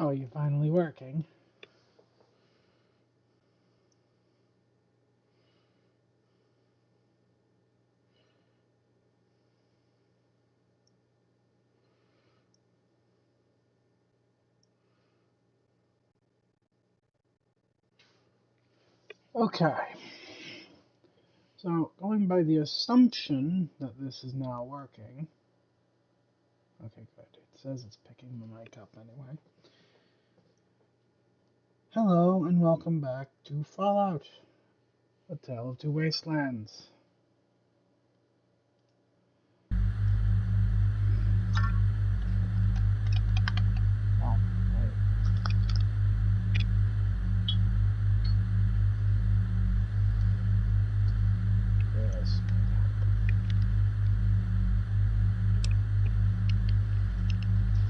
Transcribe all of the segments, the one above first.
Oh, you're finally working. Okay. So, going by the assumption that this is now working. Okay, good. It says it's picking the mic up anyway. Hello, and welcome back to Fallout, A Tale of Two Wastelands. Oh, right. Yes.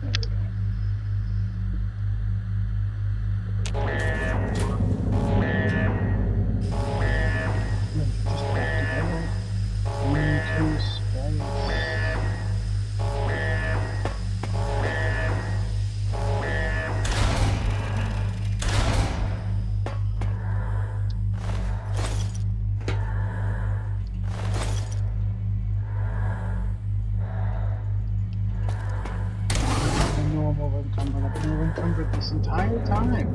There we go. Just back together. Into space. I know I'm over-encumbered. I've been over-encumbered this entire time.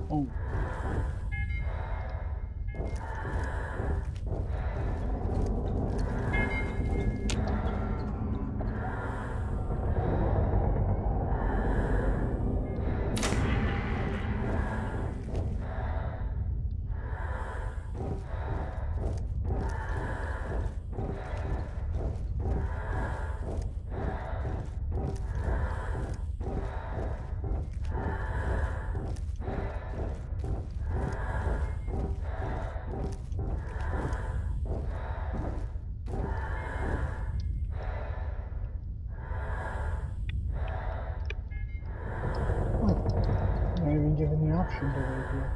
Oh. Not even given the option to leave here.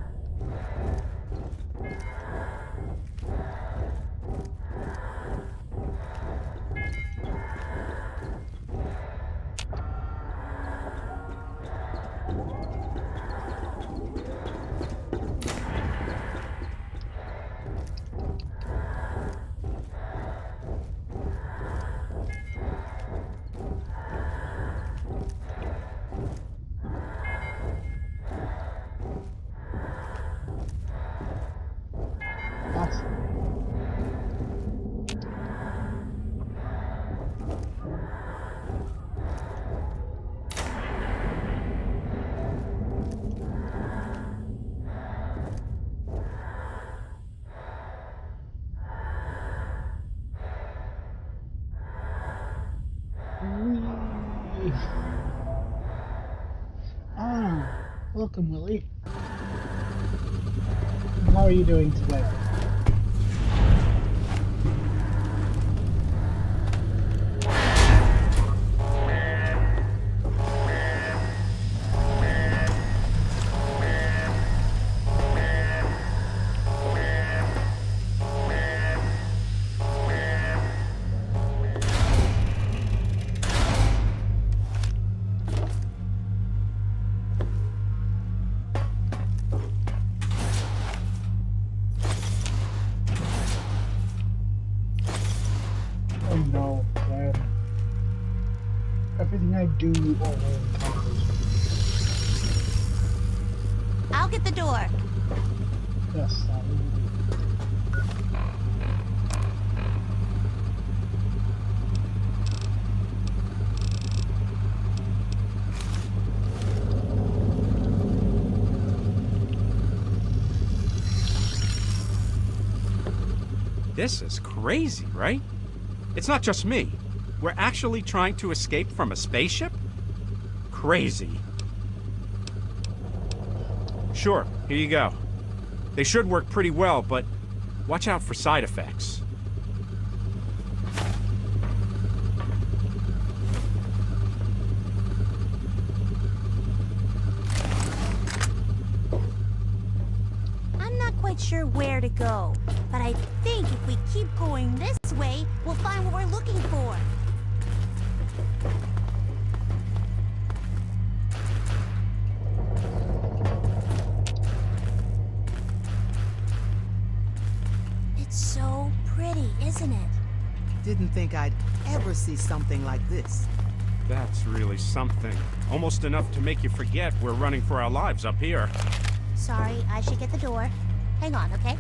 Whee! Ah, welcome, Willie. How are you doing today? Oh no, man. Everything I do encompasses. I'll get the door. Yes, that will do. This is crazy, right? It's not just me. We're actually trying to escape from a spaceship? Crazy. Sure, here you go. They should work pretty well, but watch out for side effects. I'm not quite sure where to go, but I think if we keep going this way, we'll find what we're looking for. It's so pretty, isn't it? Didn't think I'd ever see something like this. That's really something. Almost enough to make you forget we're running for our lives up here. Sorry, I should get the door. Hang on, okay?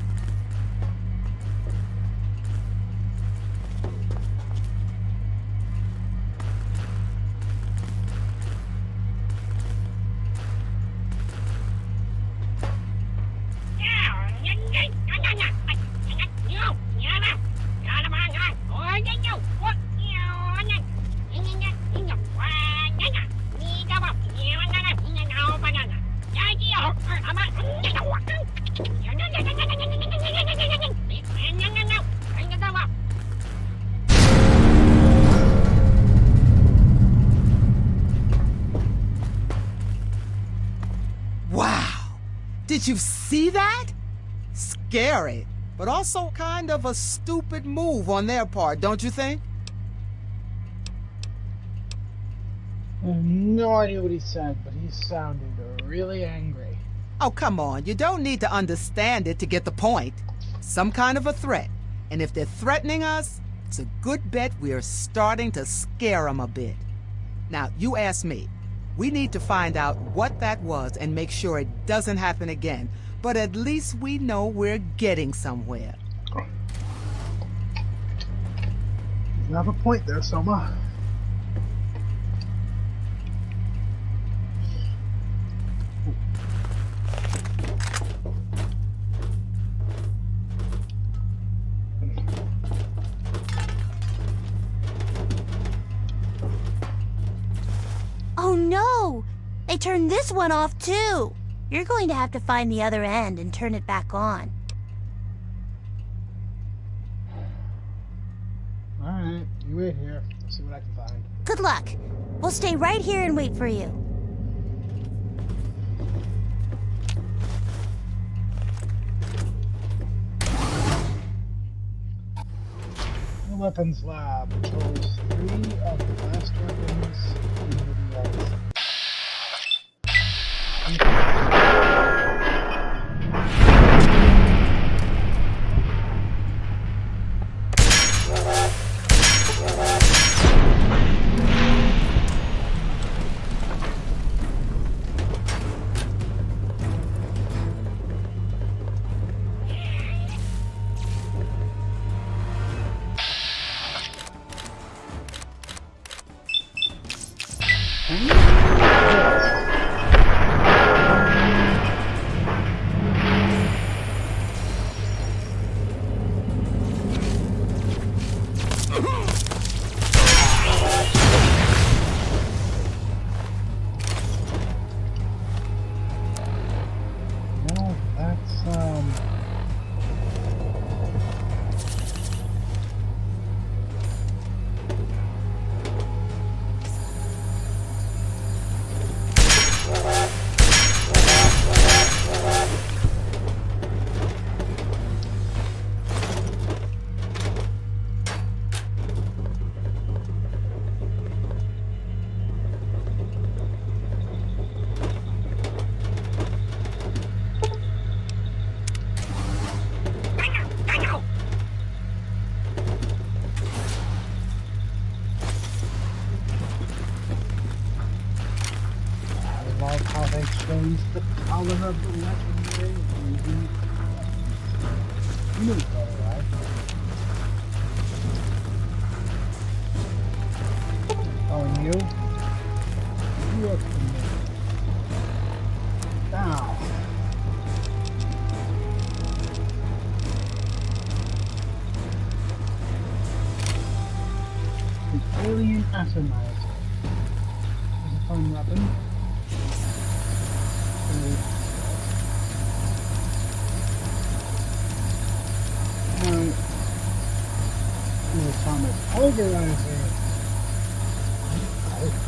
Wow! Did you see that? Scary, but also kind of a stupid move on their part, don't you think? I have no idea what he said, but he sounded really angry. Oh, come on. You don't need to understand it to get the point. Some kind of a threat. And if they're threatening us, it's a good bet we're starting to scare them a bit. Now, you ask me. We need to find out what that was and make sure it doesn't happen again. But at least we know we're getting somewhere. You have a point there, Soma. Oh no! They turned this one off too! You're going to have to find the other end and turn it back on. Alright, you wait here. I'll see what I can find. Good luck. We'll stay right here and wait for you. The weapons lab chose 3 of the best weapons in videos. No, that's I love how they changed the color of the legendary movie. You knew better, right? Oh, and you are familiar. Now. So nice. There's a fun weapon. Atomic pulverizer. Oh.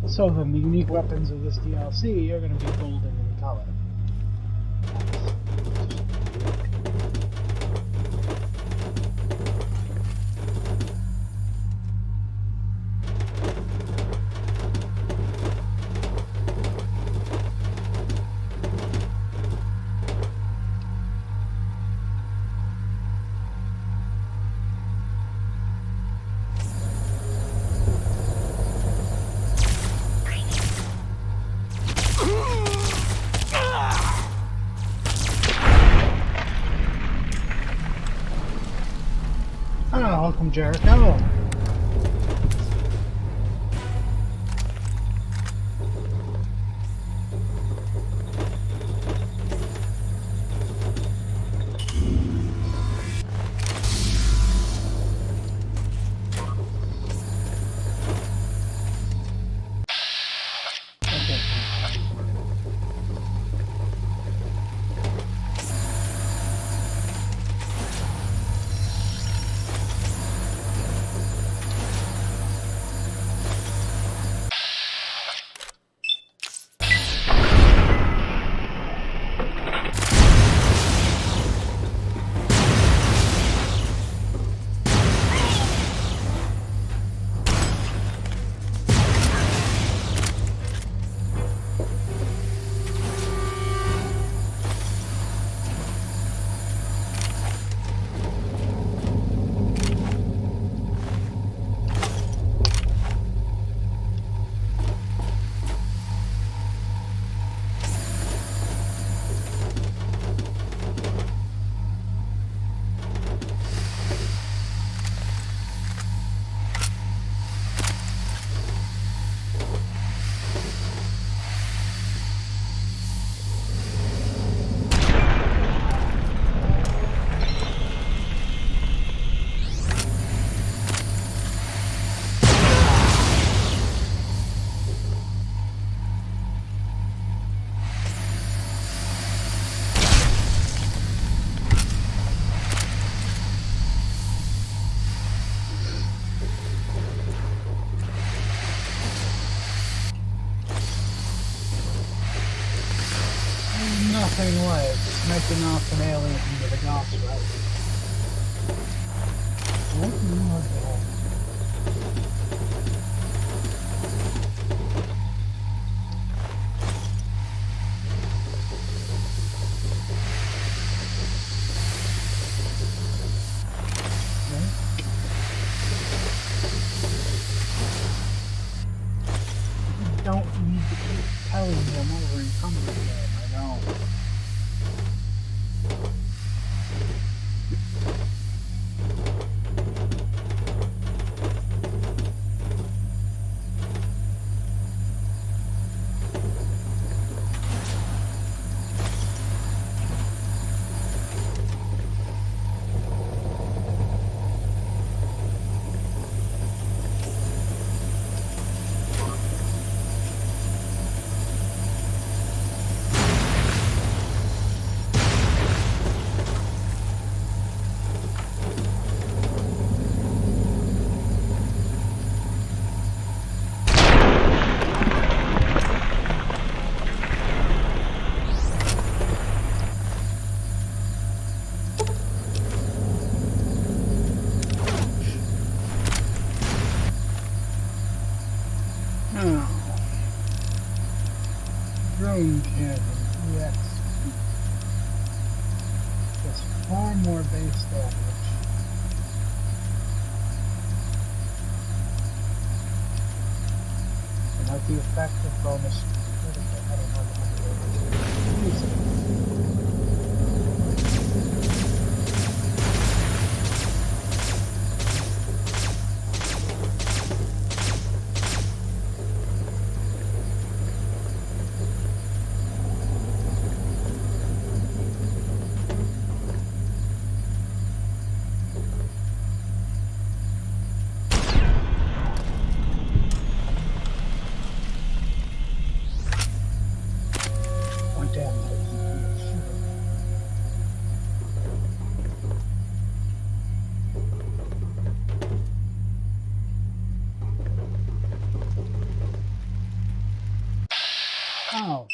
So then the unique weapons of this DLC are going to be golden in color. Welcome, Jericho. Nothing like sniping off an alien into the goss, right? What the hell? You don't need to keep telling them over and over again, I know. Drone cannon, EXP. This one. far more base damage. And like the effective bonus critical, I don't know how to use it. Oh.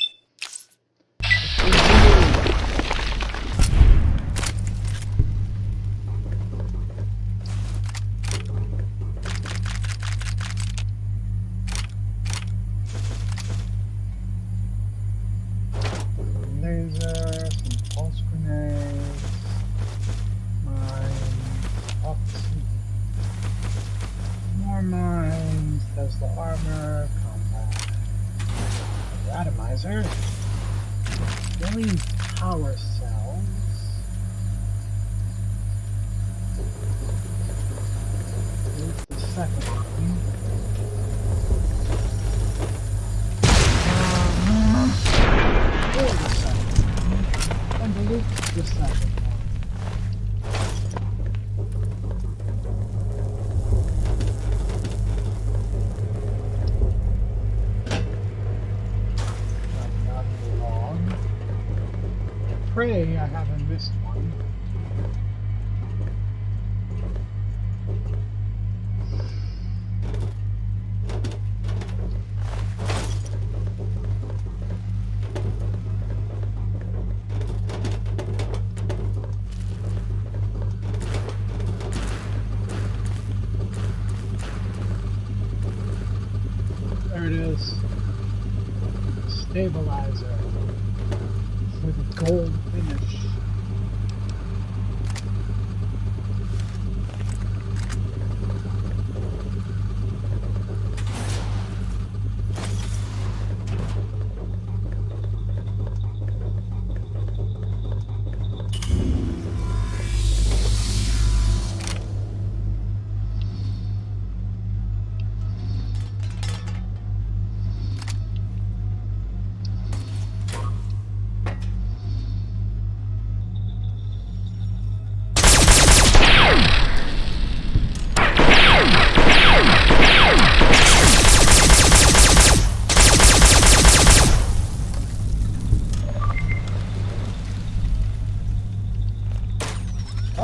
Laser, some pulse grenades, mines, oxygen, more mines, Tesla armor, combat, atomizer, billion power cells, here's the second one. And delete the second one. Not long. Pray I haven't missed one. There it is. Stabilizer with a gold finish.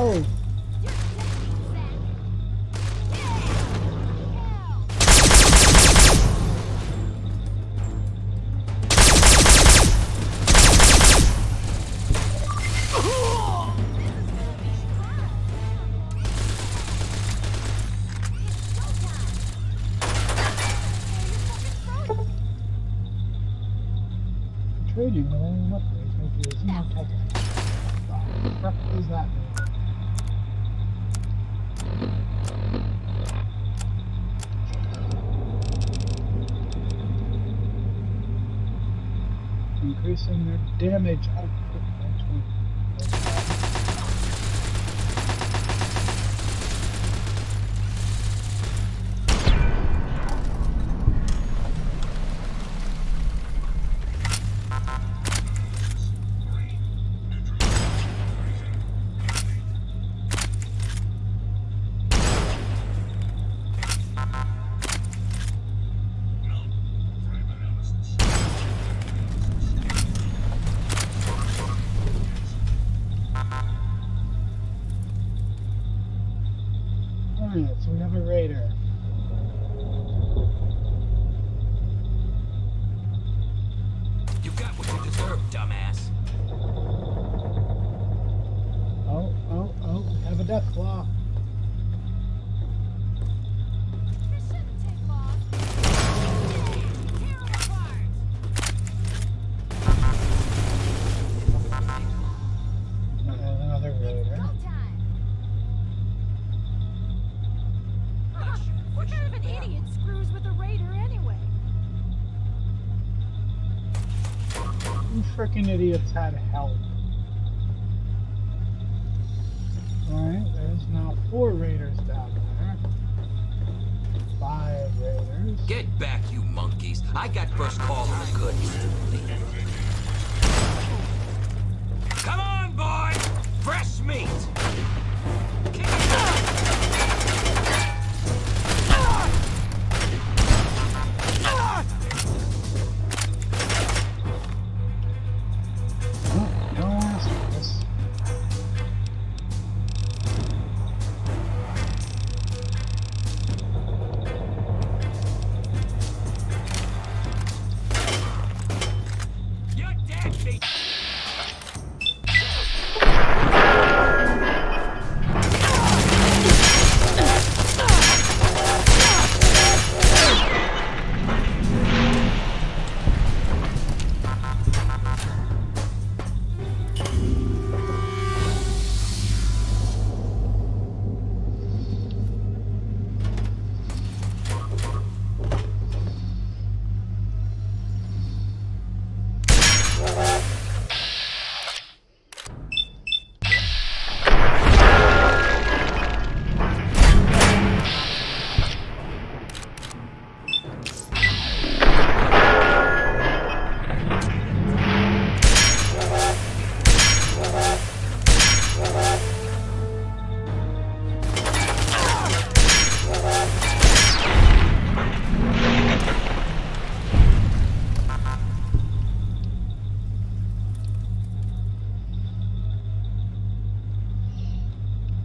Oh! Trading millennium upgrades may be using more tech. What the fuck does that mean? Increasing their damage output by 20. Alright, so we have a raider. You got what you deserve, dumbass. Oh, we have a death claw. This shouldn't take long. Tear 'em apart. Another raider. You frickin' idiots had help. Alright, there's now 4 raiders down there. 5 raiders. Get back, you monkeys. I got first call on the goods. Come on, boys! Fresh meat! Don't ask for this. You're dead, me!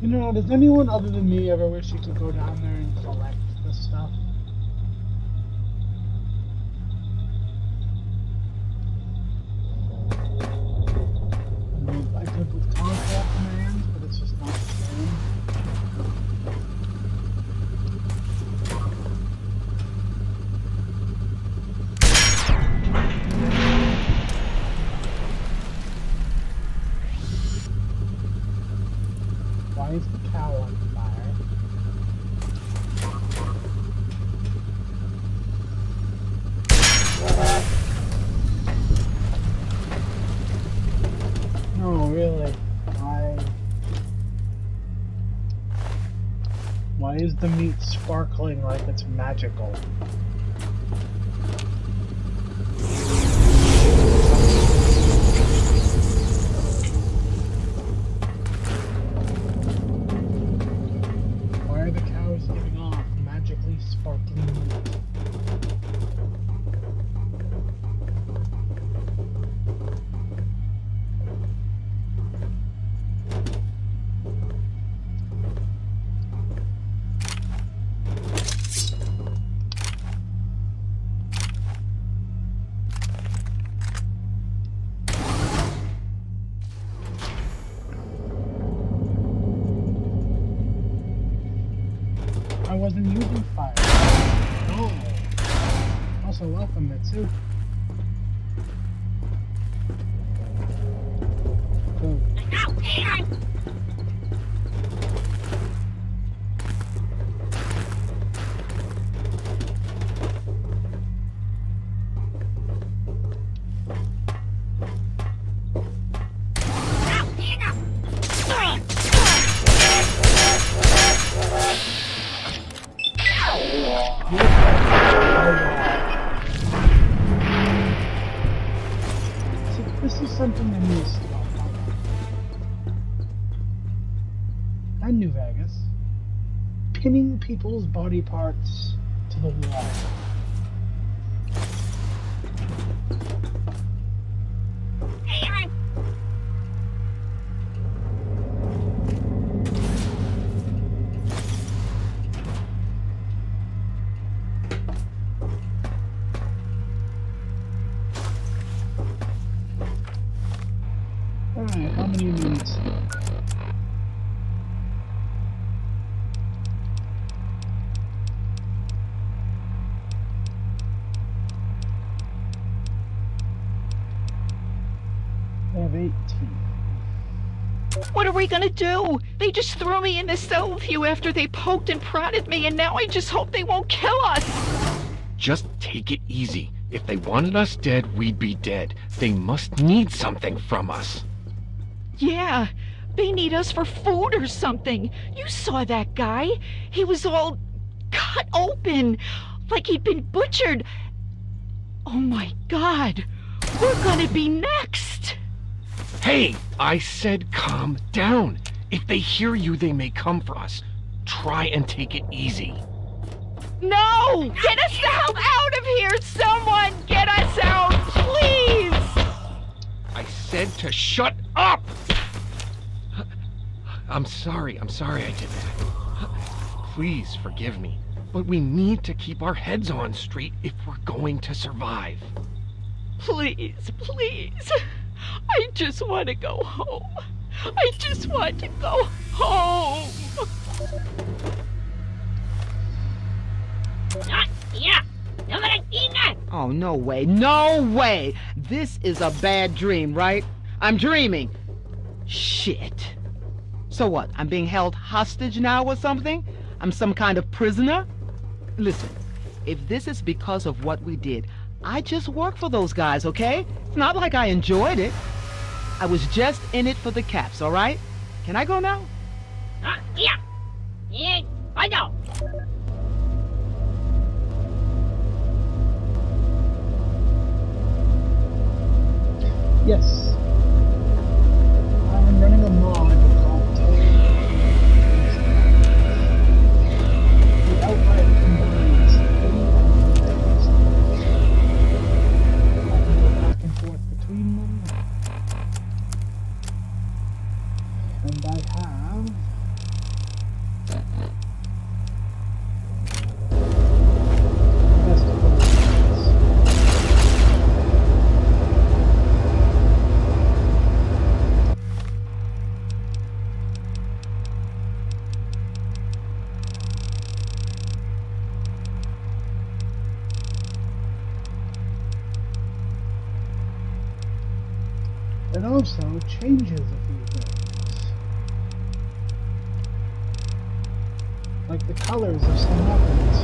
You know, does anyone other than me ever wish you could go down there and collect this stuff? I mean, I could with contact commands, but it's just not the same. Why is the cow on fire? No, really. Why is the meat sparkling like it's magical? Why are the cows giving off magically sparkling meat? I wasn't using fire. Oh. Also welcome, Mitsu. Go. See, this is something I missed about Fallout. And New Vegas. Pinning people's body parts to the wall. Alright, how many minutes? I have 18. What are we gonna do? They just threw me in the cell with you after they poked and prodded me, and now I just hope they won't kill us. Just take it easy. If they wanted us dead, we'd be dead. They must need something from us. Yeah, they need us for food or something. You saw that guy. He was all cut open, like he'd been butchered. Oh my God, we're gonna be next. Hey, I said calm down. If they hear you, they may come for us. Try and take it easy. No! Get us the hell out of here! Someone get us out, please! I said to shut up! I'm sorry I did that. Please forgive me. But we need to keep our heads on straight if we're going to survive. Please, please. I just want to go home. I just want to go home. Oh, no way. No way. This is a bad dream, right? I'm dreaming. Shit. So what? I'm being held hostage now or something? I'm some kind of prisoner? Listen, if this is because of what we did, I just work for those guys, okay? It's not like I enjoyed it. I was just in it for the caps, all right? Can I go now? Yeah, I know. Yes. I'm running a mod called Tale of Two Wastelands. The outline combines three elements. I can go back and forth between them. And I have best of both worlds. It also changes a few things. Like the colors of some weapons.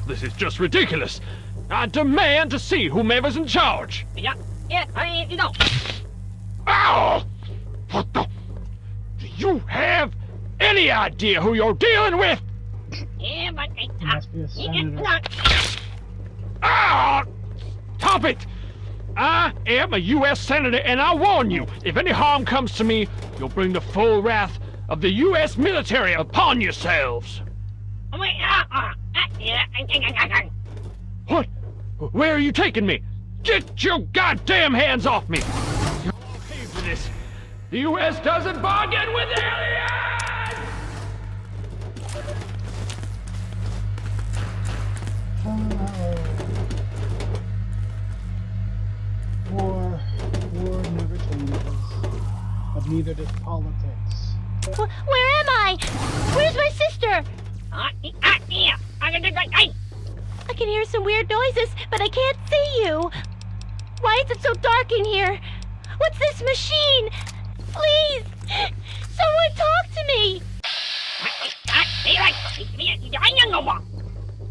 This is just ridiculous. I demand to see whomever's in charge. Yeah, you know. Ow! What the? Do you have any idea who you're dealing with? Yeah, but It must be a senator. Ah! Stop it! I am a U.S. Senator, and I warn you, if any harm comes to me, you'll bring the full wrath of the U.S. military upon yourselves. What? Where are you taking me? Get your goddamn hands off me! You're all paid for this. The U.S. doesn't bargain with aliens! War never changes, but neither does politics. Where am I? Where's my sister? I can hear some weird noises, but I can't see you. Why is it so dark in here? What's this machine? Please! Someone talk to me!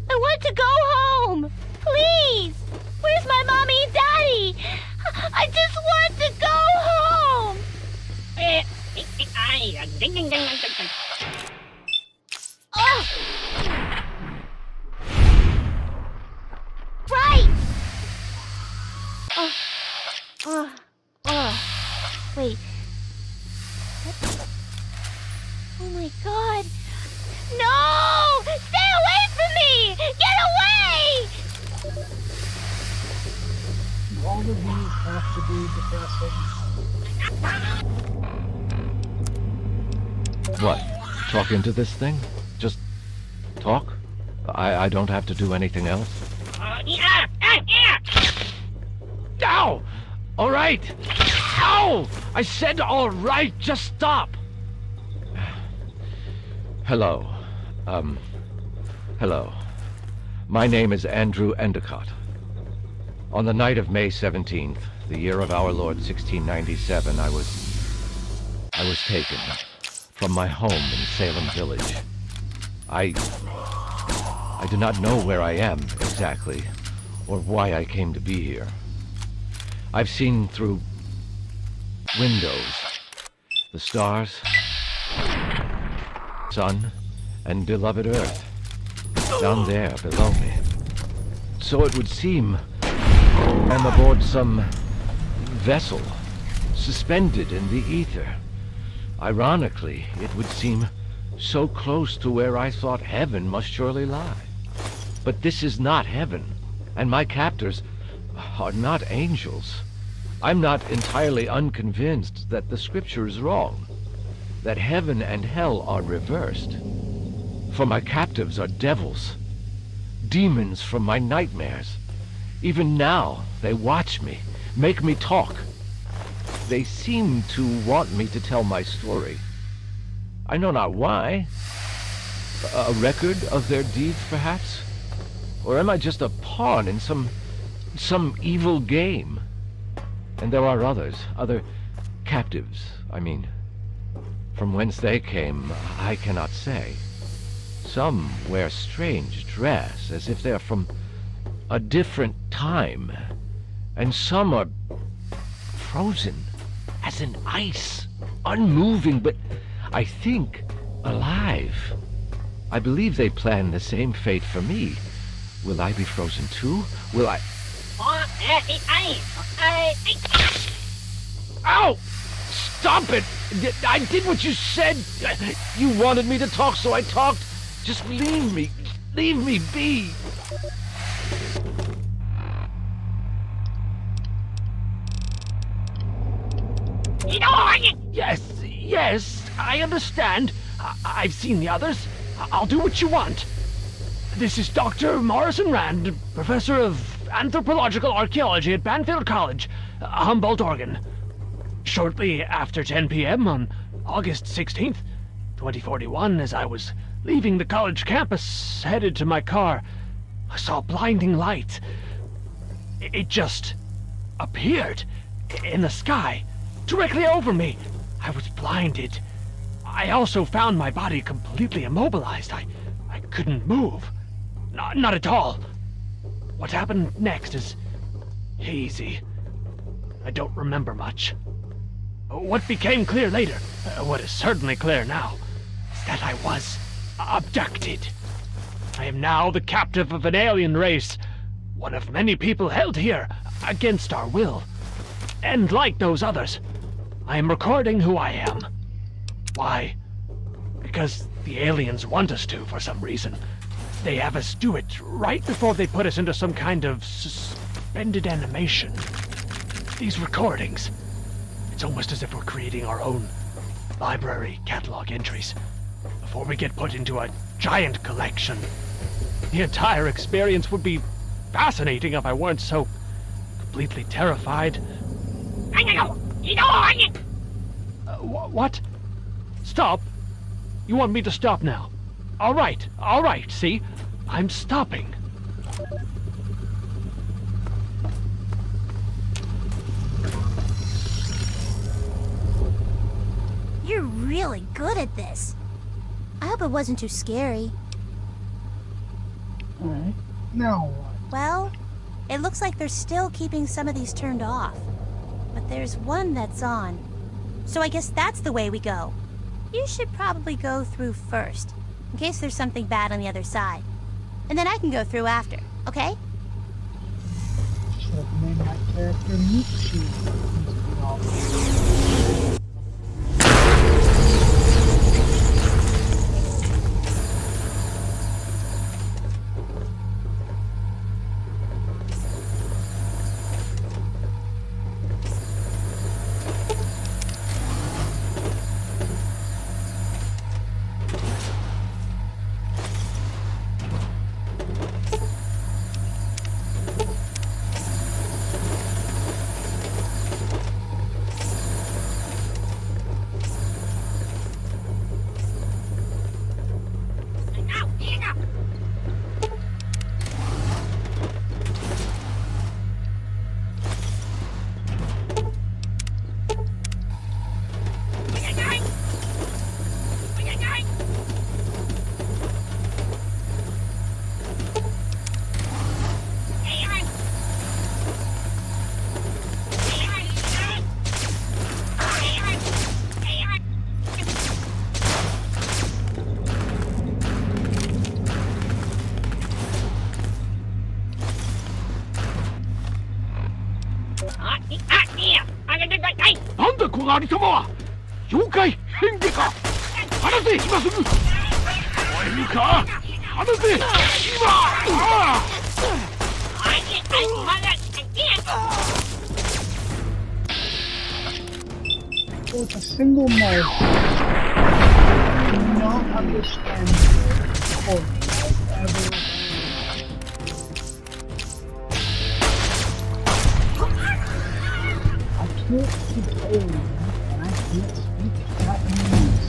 I want to go home! Please! Where's my mommy and daddy? I just want to go home. Ding, ding, ding, ding, ding. Oh. Right. Wait. What? Oh my God. No! Stay away from me! Get away! All of these have to be depressing. What? Talk into this thing? Just talk? I don't have to do anything else? Ow! All right! Ow! I said all right, just stop! Hello. Hello. My name is Andrew Endicott. On the night of May 17th, the year of our Lord 1697, I was taken from my home in Salem Village. I do not know where I am exactly, or why I came to be here. I've seen through windows the stars, sun, and beloved Earth down there below me. So it would seem I'm aboard some vessel suspended in the ether. Ironically, it would seem so close to where I thought heaven must surely lie. But this is not heaven, and my captors are not angels. I'm not entirely unconvinced that the scripture is wrong, that heaven and hell are reversed. For my captives are devils, demons from my nightmares. Even now, they watch me, make me talk. They seem to want me to tell my story. I know not why. A record of their deeds, perhaps? Or am I just a pawn in some evil game? And there are others, other captives, I mean. From whence they came, I cannot say. Some wear strange dress, as if they're from a different time. And some are frozen, as in ice, unmoving, but I think alive. I believe they plan the same fate for me. Will I be frozen too? Will I... Ow! Stop it! I did what you said! You wanted me to talk, so I talked. Just leave me. Leave me be. Yes, I understand. I've seen the others. I'll do what you want. This is Dr. Morrison Rand, Professor of Anthropological Archaeology at Banfield College, Humboldt, Oregon. Shortly after 10 p.m. on August 16th, 2041, as I was leaving the college campus, headed to my car, I saw a blinding light. It just appeared in the sky, directly over me. I was blinded. I also found my body completely immobilized. I couldn't move. Not at all. What happened next is hazy. I don't remember much. What became clear later, what is certainly clear now, is that I was abducted. I am now the captive of an alien race, one of many people held here against our will. And like those others, I am recording who I am. Why? Because the aliens want us to, for some reason. They have us do it right before they put us into some kind of suspended animation. These recordings, it's almost as if we're creating our own library catalog entries before we get put into a giant collection. The entire experience would be fascinating if I weren't so completely terrified. What? Stop? You want me to stop now? All right, see? I'm stopping. You're really good at this. I hope it wasn't too scary. Alright, now what? Well, it looks like they're still keeping some of these turned off. there's one that's on. So I guess that's the way we go. You should probably go through first, in case there's something bad on the other side. And then I can go through after, okay? Should have named my character Michi.なんだこのありさまは妖怪変化か話せ今すぐ追えるか話せ今So it's a single mark. I do not understand the story ever. I can't speak Korean, and I can't speak Japanese.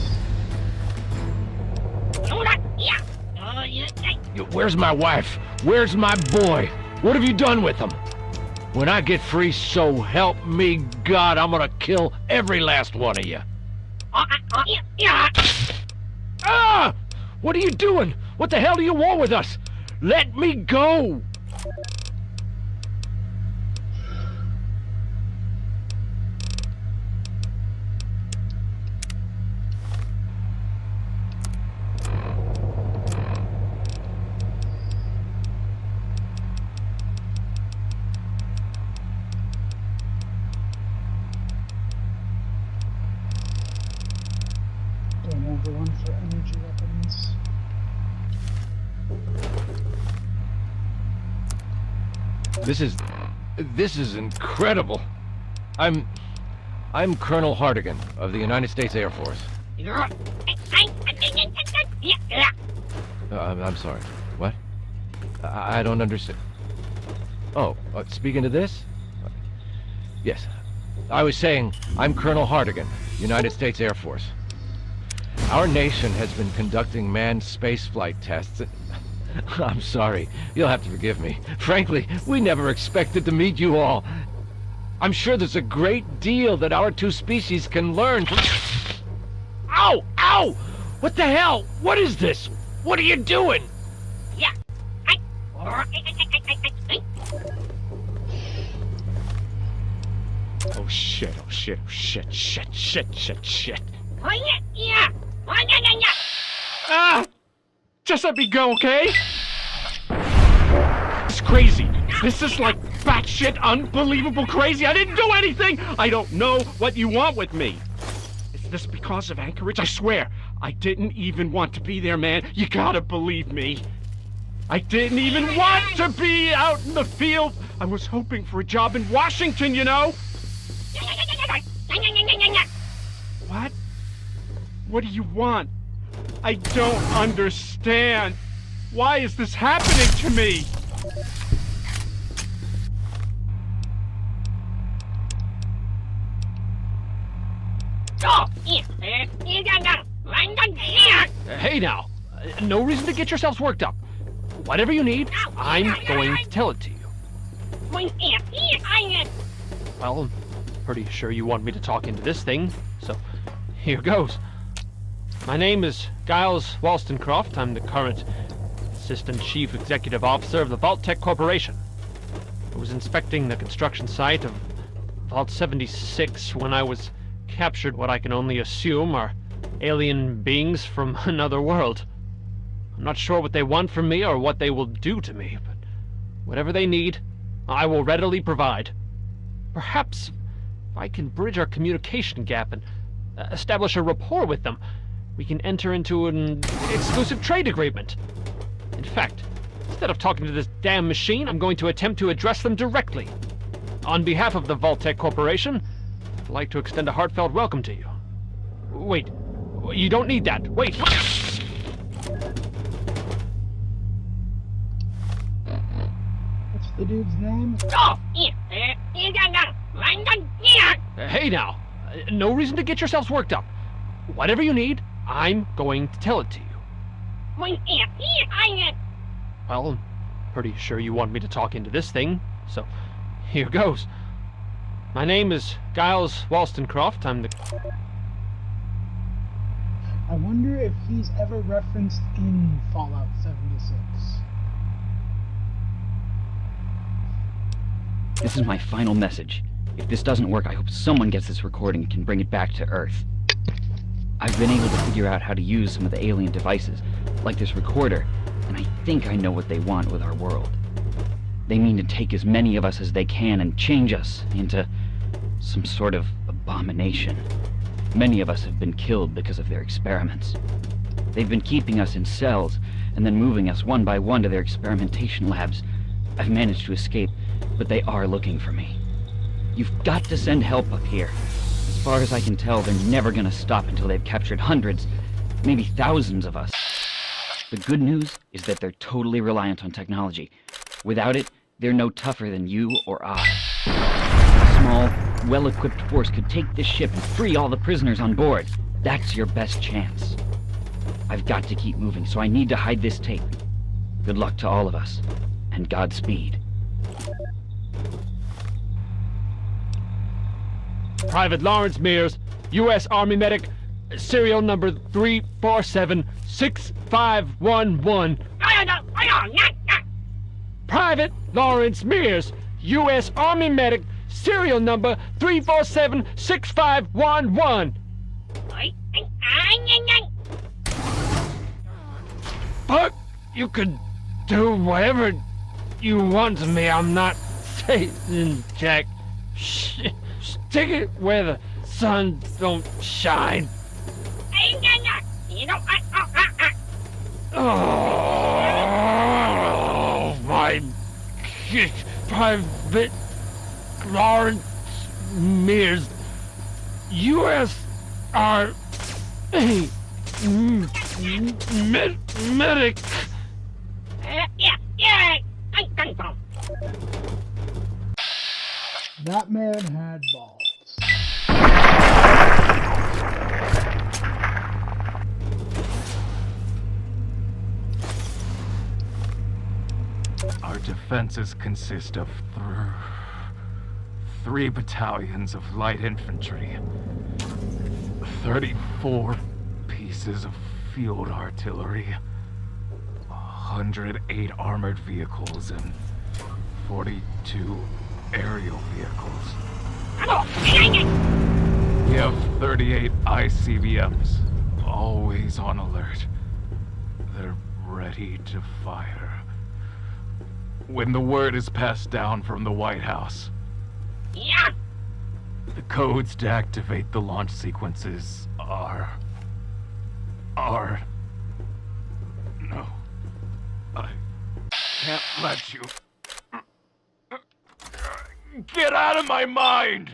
Where's my wife? Where's my boy? What have you done with them? When I get free, so help me God, I'm gonna kill every last one of you. Ah! What are you doing? What the hell do you want with us? Let me go! Don't overrun for energy weapons. This is incredible. I'm Colonel Hardigan of the United States Air Force. I'm sorry. What? I don't understand. Oh, speaking to this? Yes. I was saying, I'm Colonel Hardigan, United States Air Force. Our nation has been conducting manned spaceflight tests. I'm sorry. You'll have to forgive me. Frankly, we never expected to meet you all. I'm sure there's a great deal that our two species can learn from... Ow! Ow! What the hell? What is this? What are you doing? Oh shit, oh shit, oh shit, shit. Ah! Just let me go, okay? It's crazy. This is like batshit unbelievable crazy. I didn't do anything! I don't know what you want with me. Is this because of Anchorage? I swear, I didn't even want to be there, man. You gotta believe me. I didn't even want to be out in the field. I was hoping for a job in Washington, you know? What? What do you want? I don't understand. Why is this happening to me? Hey now, no reason to get yourselves worked up. Whatever you need, I'm going to tell it to you. Well, I'm pretty sure you want me to talk into this thing, so here goes. My name is Giles Wollstonecroft. I'm the current Assistant Chief Executive Officer of the Vault-Tec Corporation. I was inspecting the construction site of Vault 76 when I was captured what I can only assume are alien beings from another world. I'm not sure what they want from me or what they will do to me, but whatever they need, I will readily provide. Perhaps if I can bridge our communication gap and establish a rapport with them, we can enter into an exclusive trade agreement. In fact, instead of talking to this damn machine, I'm going to attempt to address them directly. On behalf of the Vault-Tec Corporation, I'd like to extend a heartfelt welcome to you. Wait, you don't need that. Wait! What's the dude's name? Oh, yeah. Hey now, no reason to get yourselves worked up. Whatever you need, I'm going to tell it to you. Well, I'm pretty sure you want me to talk into this thing, so here goes. My name is Giles Wollstonecroft. I'm the... I wonder if he's ever referenced in Fallout 76. This is my final message. If this doesn't work, I hope someone gets this recording and can bring it back to Earth. I've been able to figure out how to use some of the alien devices, like this recorder, and I think I know what they want with our world. They mean to take as many of us as they can and change us into some sort of abomination. Many of us have been killed because of their experiments. They've been keeping us in cells and then moving us one by one to their experimentation labs. I've managed to escape, but they are looking for me. You've got to send help up here. As far as I can tell, they're never gonna stop until they've captured hundreds, maybe thousands of us. The good news is that they're totally reliant on technology. Without it, they're no tougher than you or I. A small, well-equipped force could take this ship and free all the prisoners on board. That's your best chance. I've got to keep moving, so I need to hide this tape. Good luck to all of us, and Godspeed. Private Lawrence Mears, U.S. Army Medic, serial number 3476511. Private Lawrence Mears, U.S. Army Medic, serial number 3476511. Fuck, you can do whatever you want to me. I'm not Satan, Jack. Stick it where the sun don't shine. Oh, my Private Lawrence Mears, U.S. Medic. That man had balls. Our defenses consist of three battalions of light infantry, 34 pieces of field artillery, 108 armored vehicles, and 42 aerial vehicles. We have 38 ICBMs, always on alert. They're ready to fire when the word is passed down from the White House. Yeah. The codes to activate the launch sequences are... No. I can't let you... Get out of my mind!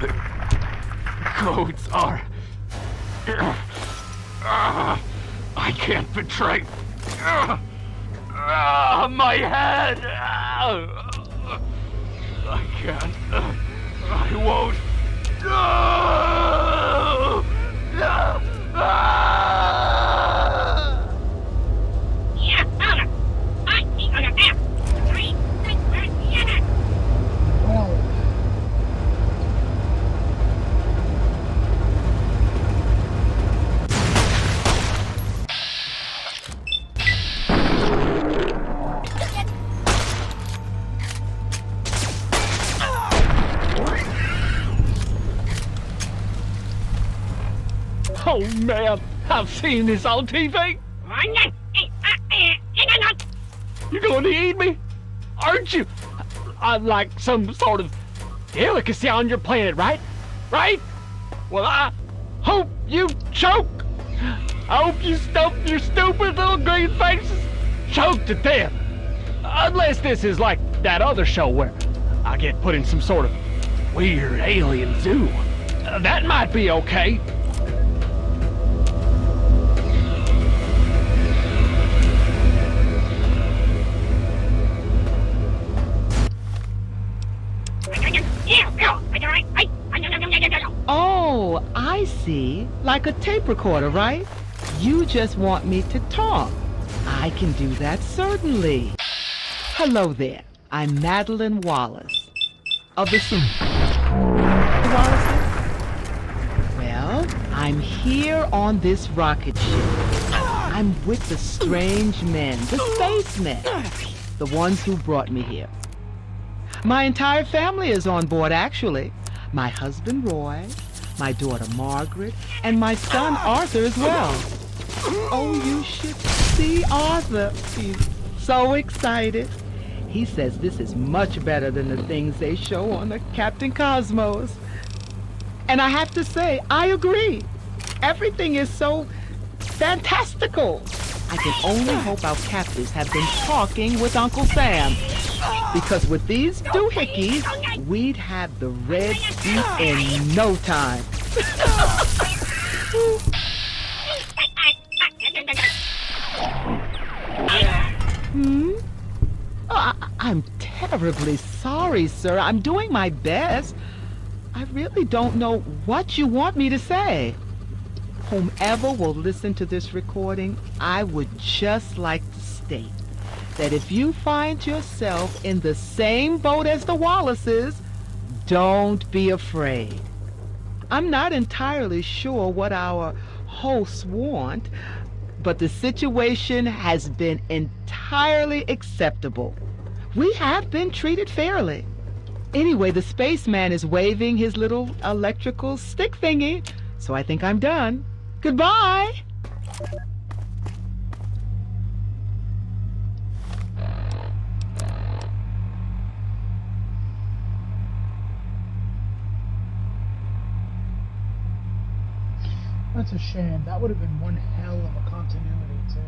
The codes are... I can't betray... my head! I can't... I won't... man, I've seen this on TV. You're going to eat me? Aren't you? I'm like some sort of delicacy on your planet, right? Right? Well, I hope you choke. I hope you stump your stupid little green faces. Choke to death. Unless this is like that other show where I get put in some sort of weird alien zoo. That might be okay. Oh, I see. Like a tape recorder, right? You just want me to talk. I can do that, certainly. Hello there. I'm Madeline Wallace. Of the Wallaces? Well, I'm here on this rocket ship. I'm with the strange men, the spacemen, the ones who brought me here. My entire family is on board, actually. My husband, Roy, my daughter, Margaret, and my son, Arthur, as well. Oh, you should see Arthur. He's so excited. He says this is much better than the things they show on the Captain Cosmos. And I have to say, I agree. Everything is so fantastical. I can only hope our captives have been talking with Uncle Sam. Because with these doohickeys, we'd have the Red Sea in no time. Oh, I'm terribly sorry, sir. I'm doing my best. I really don't know what you want me to say. Whomever will listen to this recording, I would just like to state that if you find yourself in the same boat as the Wallaces, don't be afraid. I'm not entirely sure what our hosts want, but the situation has been entirely acceptable. We have been treated fairly. Anyway, the spaceman is waving his little electrical stick thingy, so I think I'm done. Goodbye! That's a shame. That would have been one hell of a continuity, too.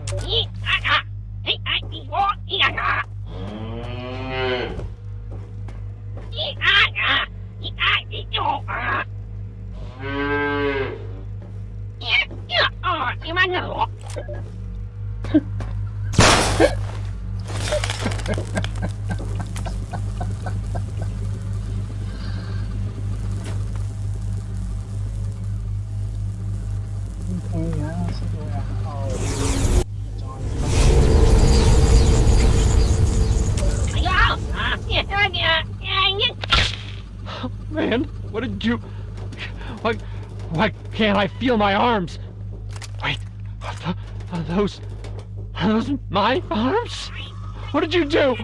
Man, what did you... Why can't I feel my arms? Wait, are those my arms? What did you do?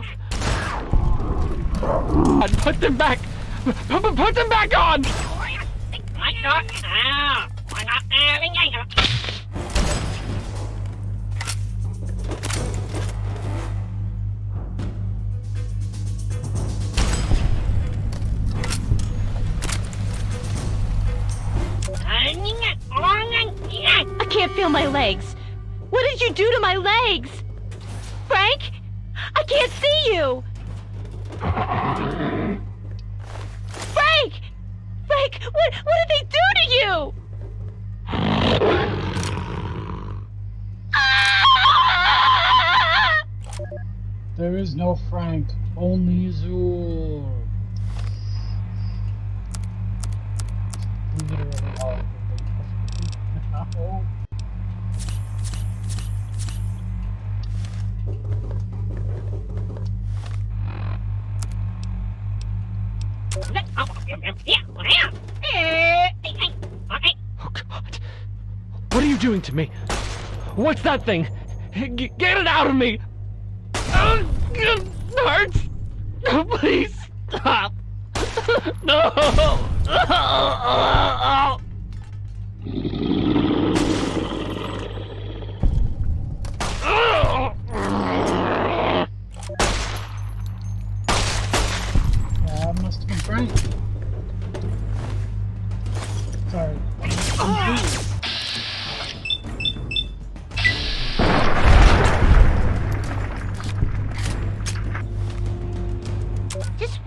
I'd put them back! Put them back on! I can't feel my legs. What did you do to my legs? Frank? I can't see you! Frank! Frank, what did they do to you? There is no Frank, only Zool. Literally all of them. No. Oh, God. What are you doing to me? What's that thing? Get it out of me! It hurts! Please, stop! No!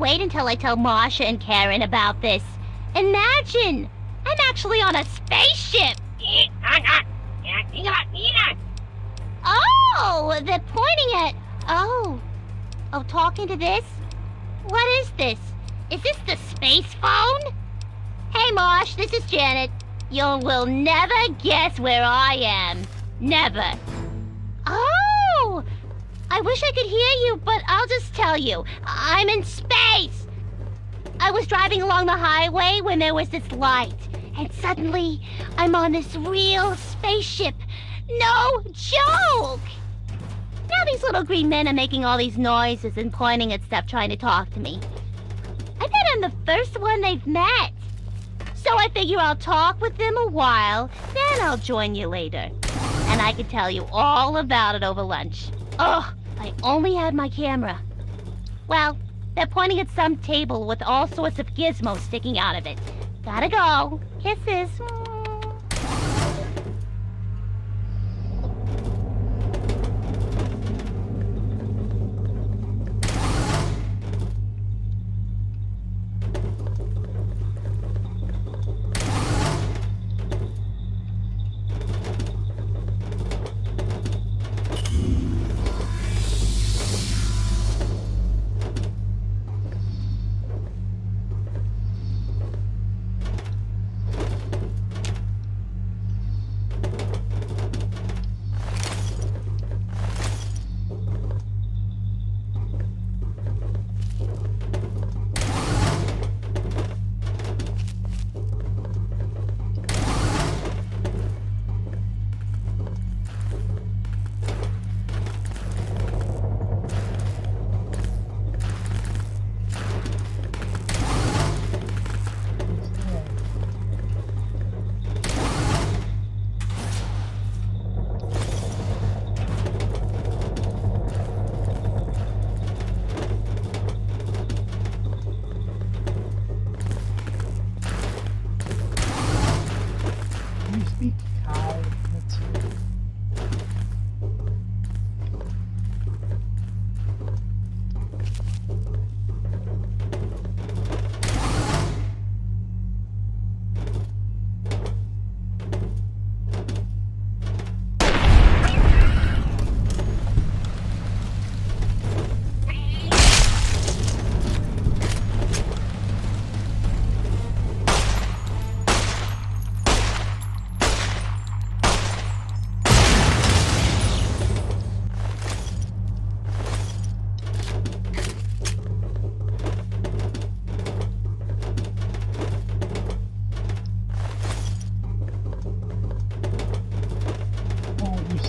wait until I tell Marsha and Karen about this. Imagine! I'm actually on a spaceship! Oh, they're pointing at... Oh, talking to this? What is this? Is this the space phone? Hey, Marsh, this is Janet. You will never guess where I am. Never. Oh! I wish I could hear you, but I'll just tell you. I'm in space! I was driving along the highway when there was this light, and suddenly I'm on this real spaceship. No joke! Now these little green men are making all these noises and pointing at stuff trying to talk to me. I bet I'm the first one they've met. So I figure I'll talk with them a while, then I'll join you later. And I can tell you all about it over lunch. Ugh, I only had my camera. Well, they're pointing at some table with all sorts of gizmos sticking out of it. Gotta go. Kisses.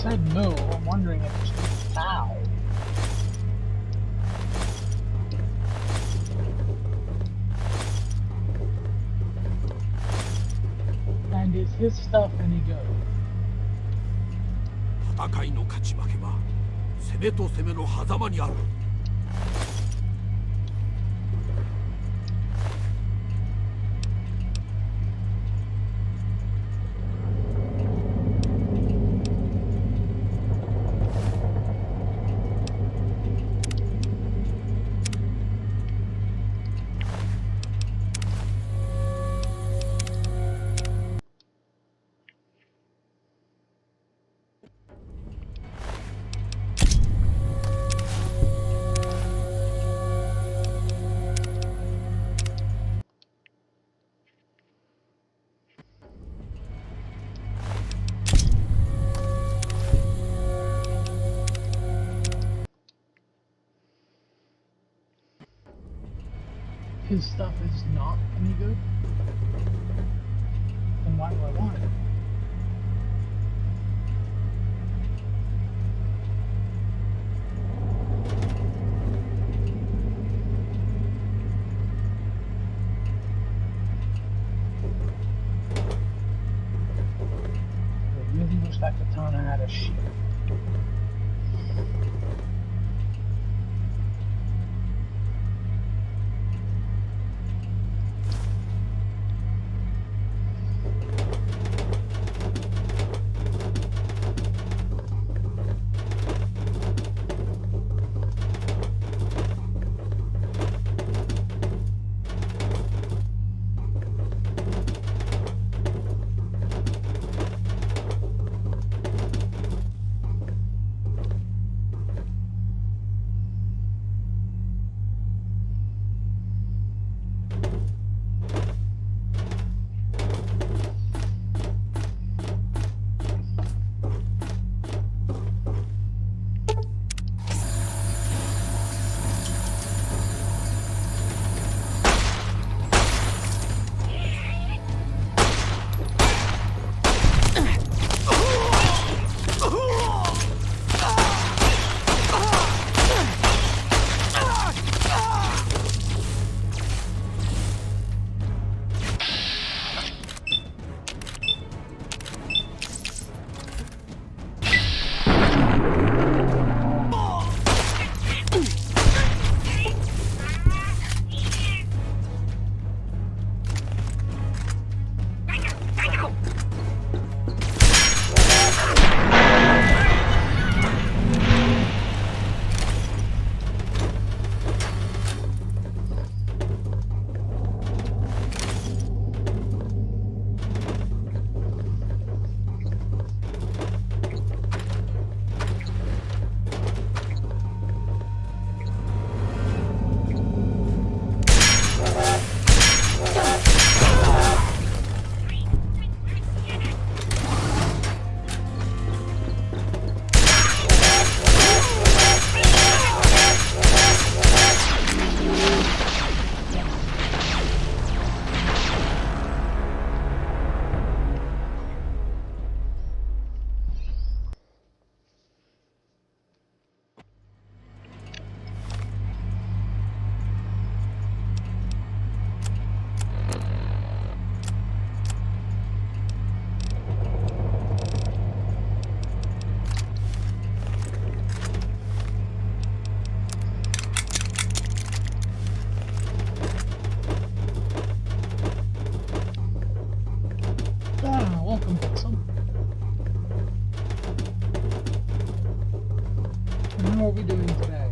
said moo. I'm wondering if it's just cow. And is his stuff any good? 戦いの勝ち負けは攻めと攻めの狭間にある。His stuff is not any good? Then why do I want it? I really wish that katana had a shield. How are we doing today?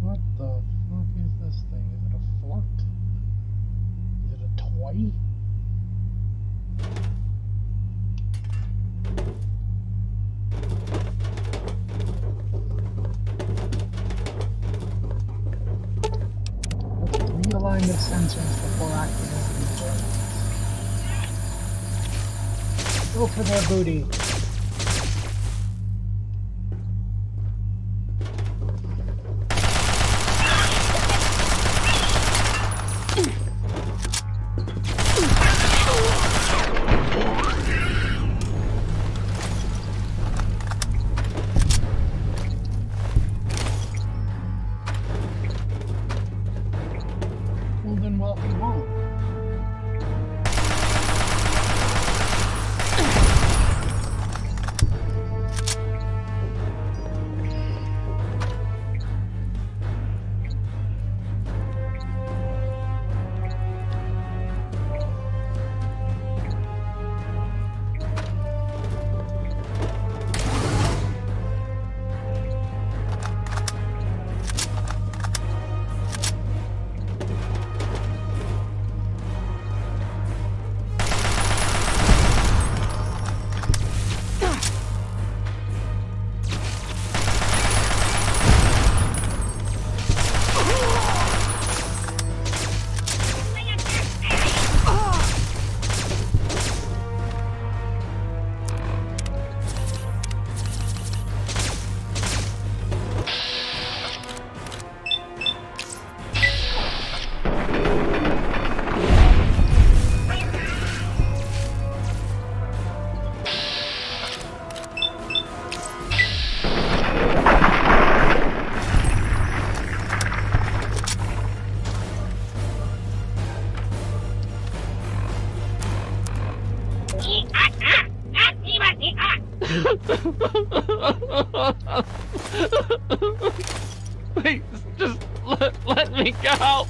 What the fuck is this thing? Is it a fork? Is it a toy? Let's realign the sensors before activating the drones. Go for their booty. Well, then what we want. Please, just let me go.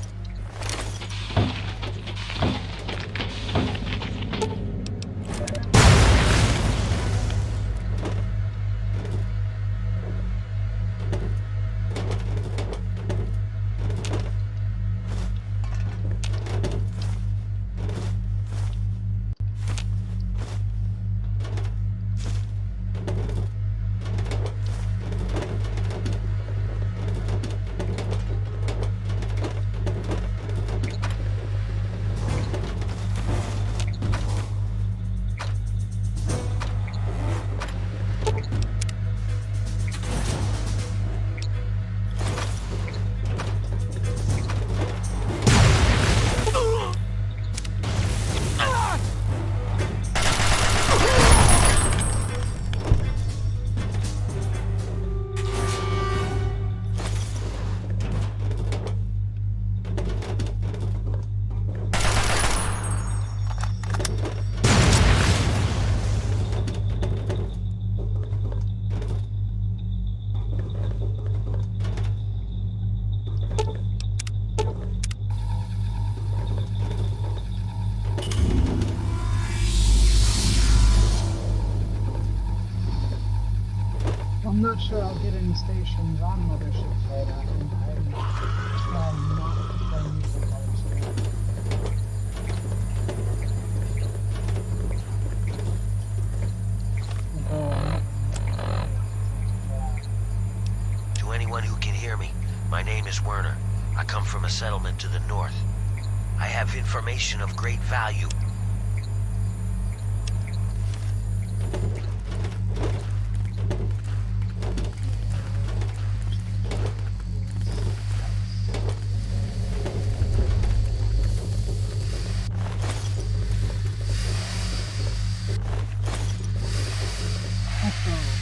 I'm not sure I'll get any stations on Mothership for that. I'm trying not to play music while I'm streaming. To anyone who can hear me, my name is Werner. I come from a settlement to the north. I have information of great value.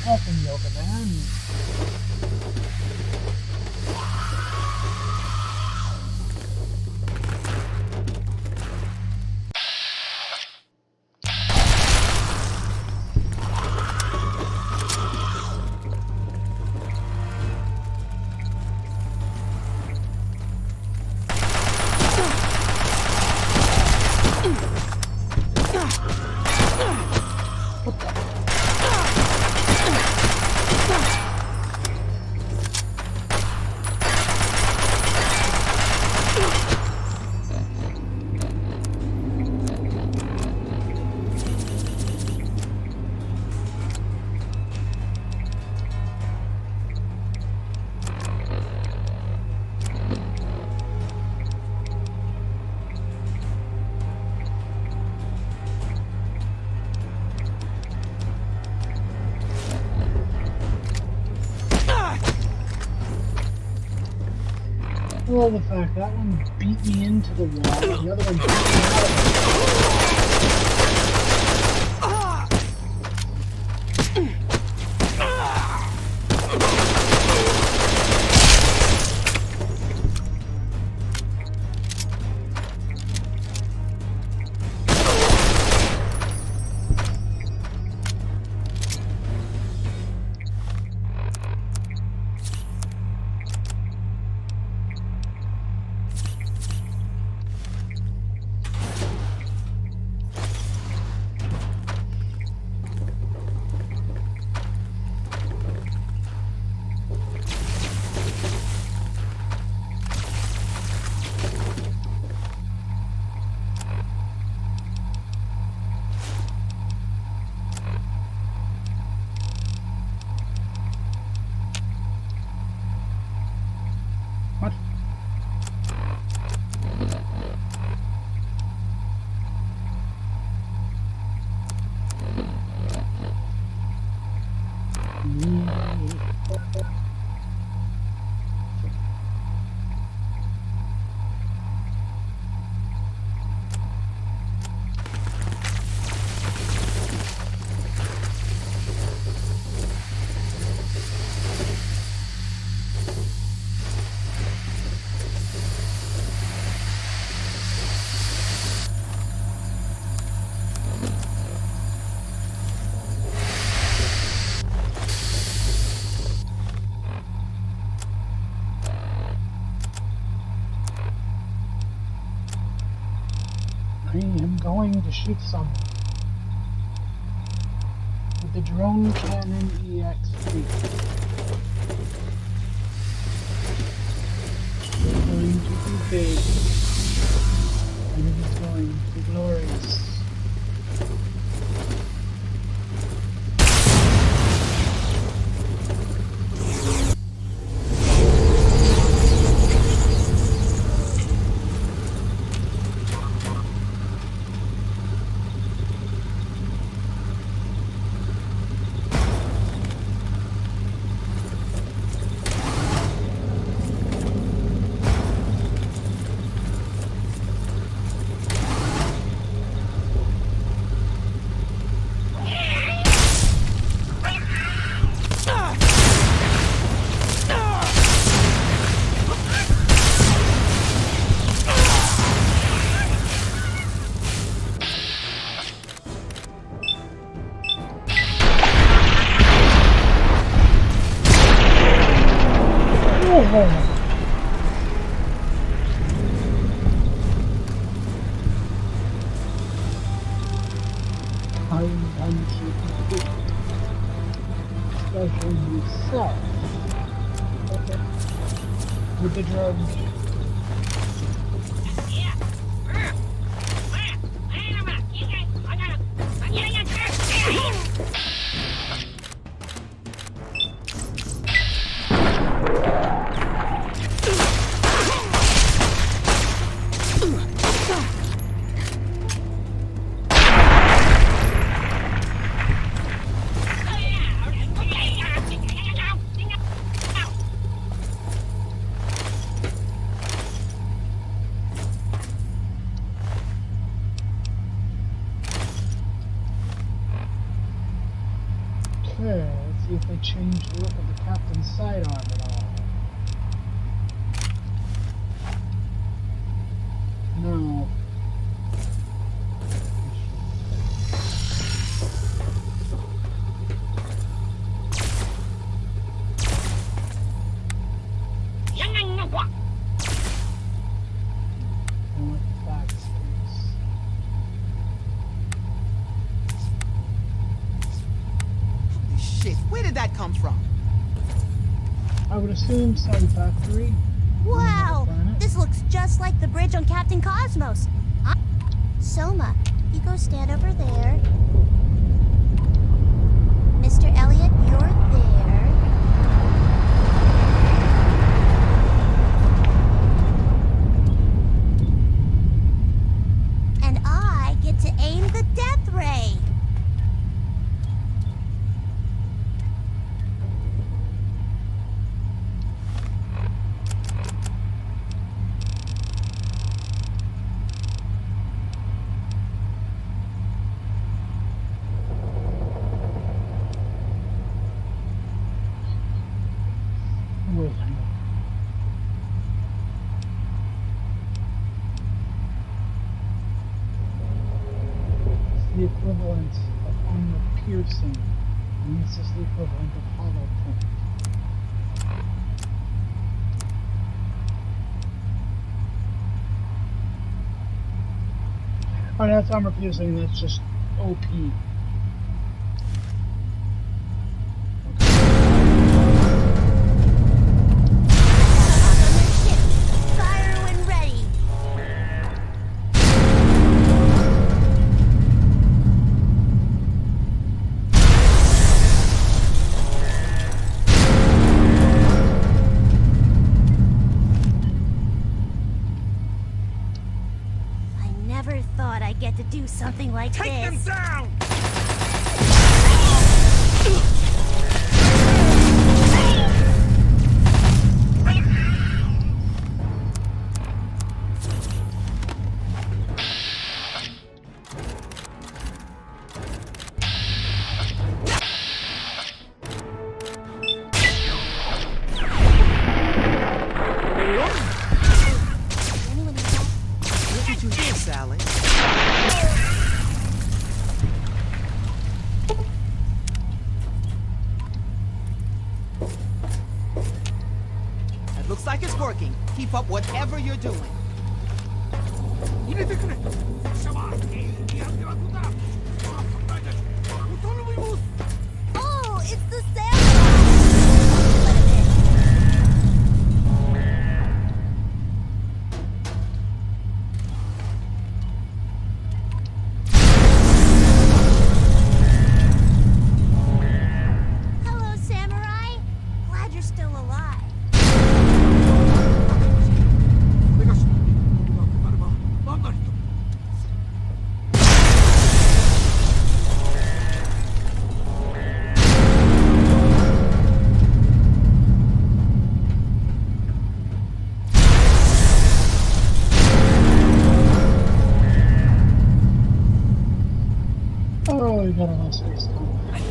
Welcome, Yoga Man. love the fact that one beat me into the wall, and the other one beat me out of it. What? I am going to shoot someone with the drone cannon EXP. It's going to be big, and it is going to be glorious. I'm shooting especially yourself. Okay. With the drone. Okay, let's see if they change the look of the captain's sidearm at all. No. Where did that come from? I would assume some factory. Wow! This looks just like the bridge on Captain Cosmos. Soma, you go stand over there. Mr. Elliot, you're there. And I get to aim the death ray. the equivalent of armor piercing, and this is the equivalent of hollow point. Oh, that's armor piercing, that's just OP. Fire when ready. I never thought I'd get to do something like this. Take them down! What did you hear, Sally? It looks like it's working. Keep up whatever you're doing. Oh, it's the samurai! Hello, samurai. Glad you're still alive. Oh, we got a lot of space coming. They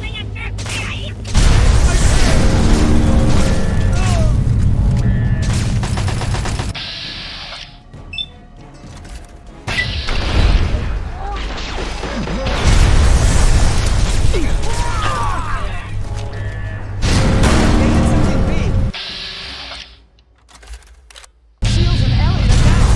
hit something big. Shields and Elliot are down.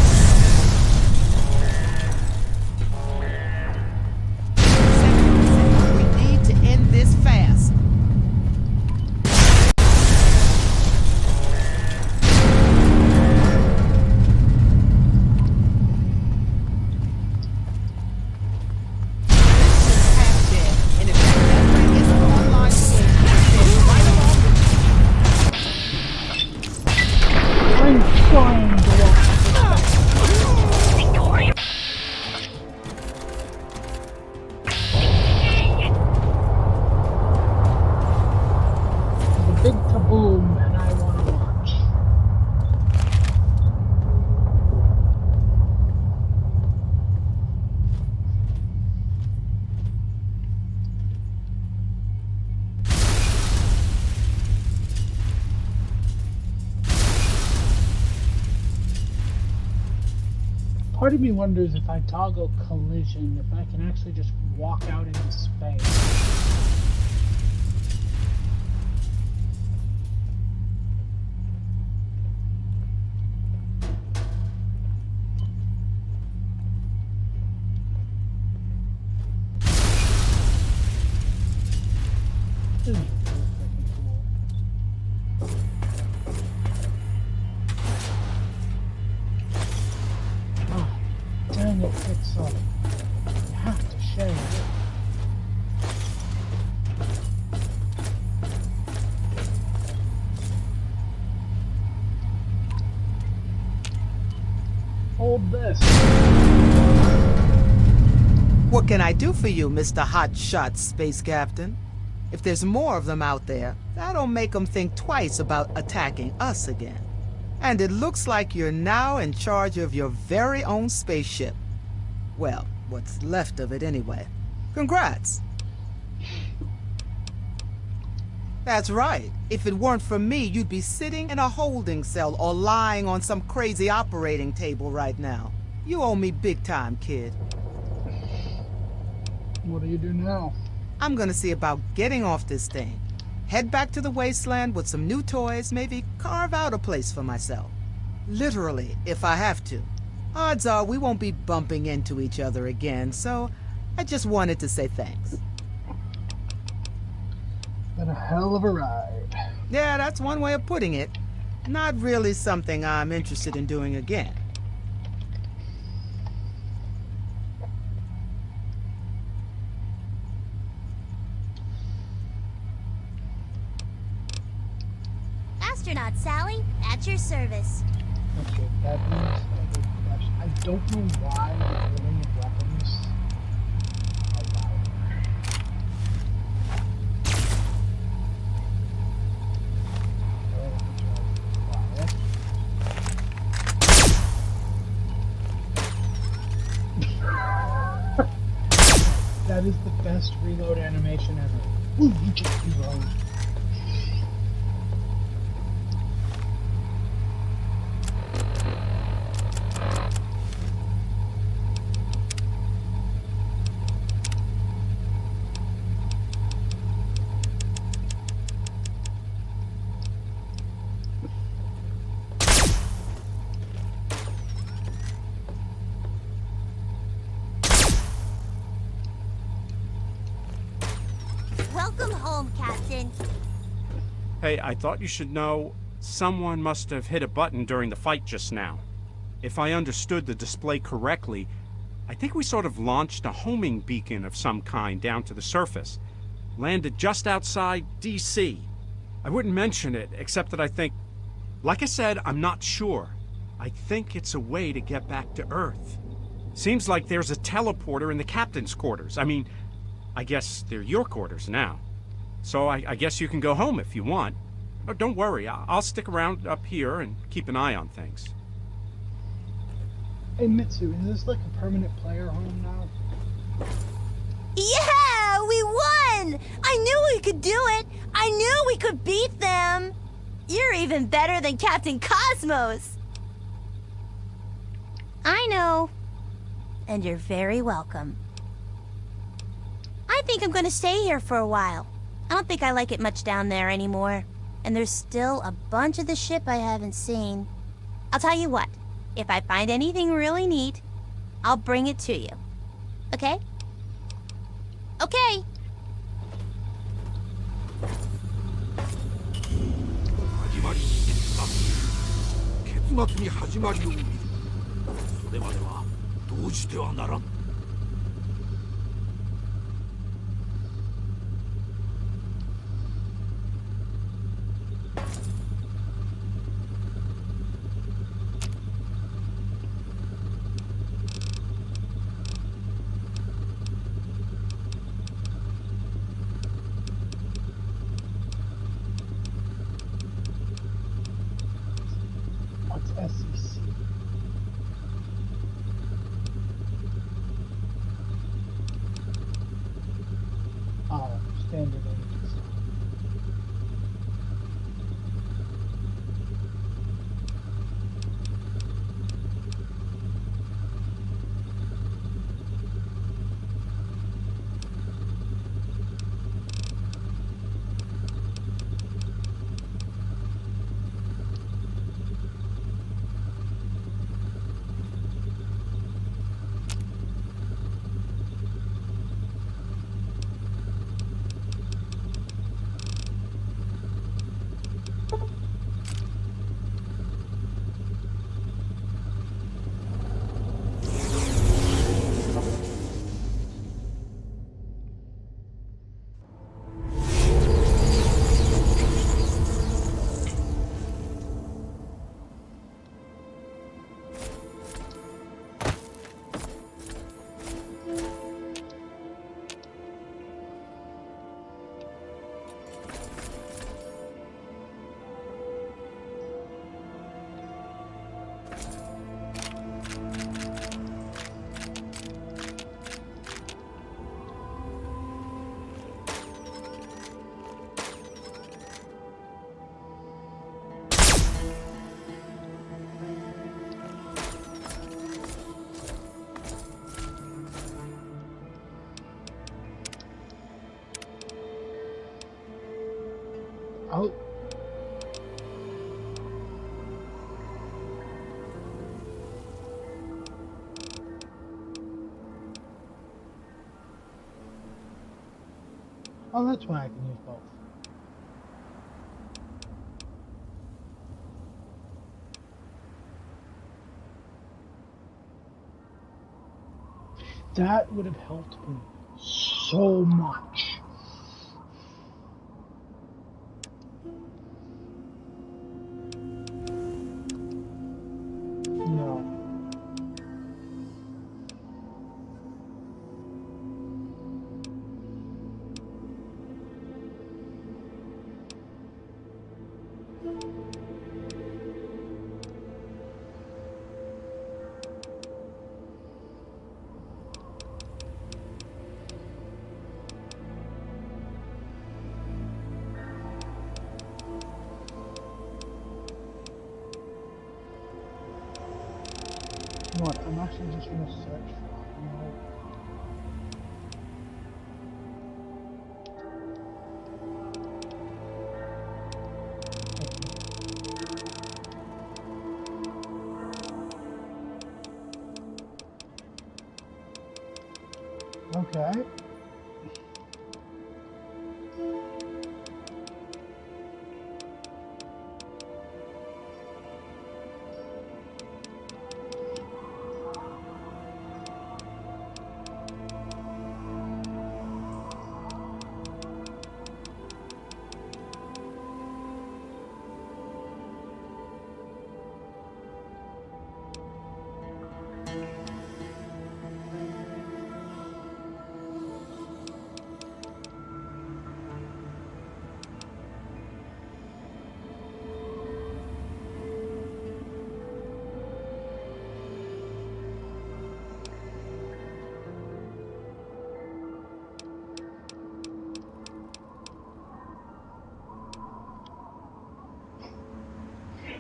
We need to end this fast. This ship's half dead, and if that ring isn't online soon, it's right along with I'm trying to walk. There's a big kaboom, and I want to watch. Part of me wonders if I toggle collision, if I can actually just walk out into space. This is freaking cool. Oh, dang it, Pixel. You have to share it. Hold this. What can I do for you, Mr. Hotshot Space Captain? If there's more of them out there, that'll make them think twice about attacking us again. And it looks like you're now in charge of your very own spaceship. Well, what's left of it anyway. Congrats! That's right. If it weren't for me, you'd be sitting in a holding cell or lying on some crazy operating table right now. You owe me big time, kid. What do you do now? I'm gonna see about getting off this thing. Head back to the wasteland with some new toys, maybe carve out a place for myself. Literally, if I have to. Odds are we won't be bumping into each other again, so I just wanted to say thanks. Been a hell of a ride. Yeah, that's one way of putting it. Not really something I'm interested in doing again. Astronaut Sally, at your service. Okay, that means a good question. I don't know why the building of weapons allow That is the best reload animation ever. Ooh, you just reload. Welcome home, Captain. Hey, I thought you should know someone must have hit a button during the fight just now. If I understood the display correctly, I think we sort of launched a homing beacon of some kind down to the surface. Landed just outside D.C. I wouldn't mention it, except that I think... Like I said, I'm not sure. I think it's a way to get back to Earth. Seems like there's a teleporter in the captain's quarters. I mean, I guess they're your quarters now. So I guess you can go home if you want. Oh, don't worry, I'll stick around up here and keep an eye on things. Hey Mitsu, is this like a permanent player home now? Yeah, we won! I knew we could do it! I knew we could beat them! You're even better than Captain Cosmos! I know. And you're very welcome. I think I'm gonna stay here for a while. I don't think I like it much down there anymore. And there's still a bunch of the ship I haven't seen. I'll tell you what, if I find anything really neat, I'll bring it to you. Okay? Okay. 始まりに結末に始まりを見る。それまではどうしてはならん。What's SEC? Oh, standard energy cell. Oh. Oh, that's why I can use both. That would have helped me so much. No. What? I'm actually just gonna search for no. Okay.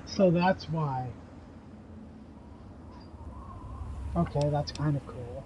So that's why. Okay, that's kind of cool.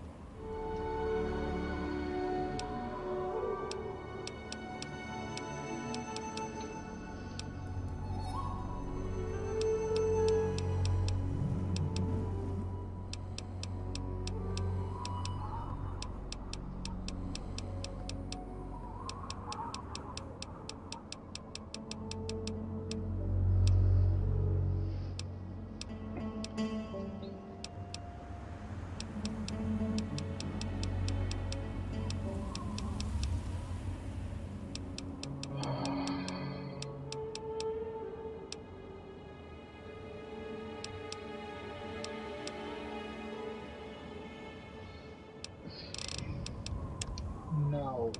No.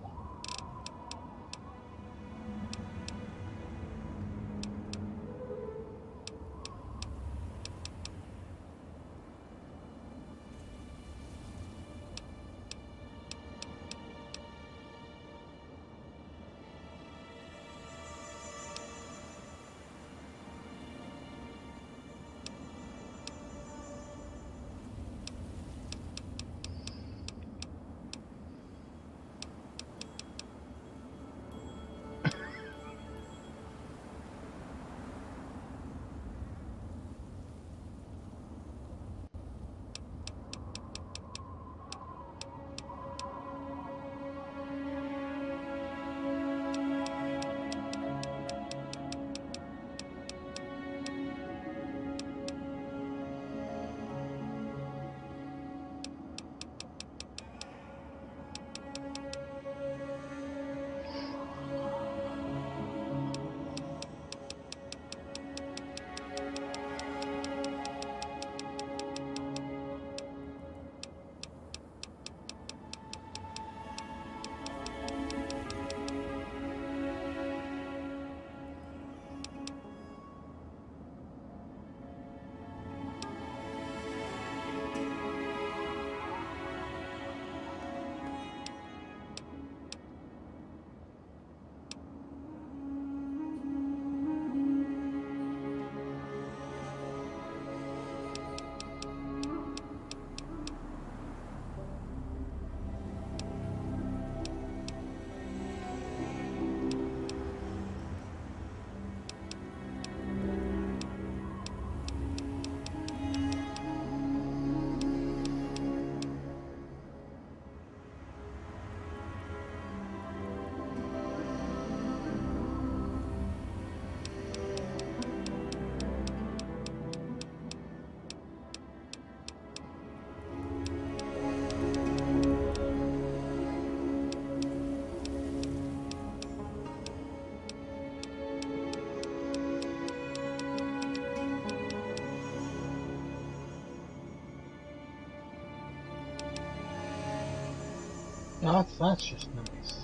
That's just nice.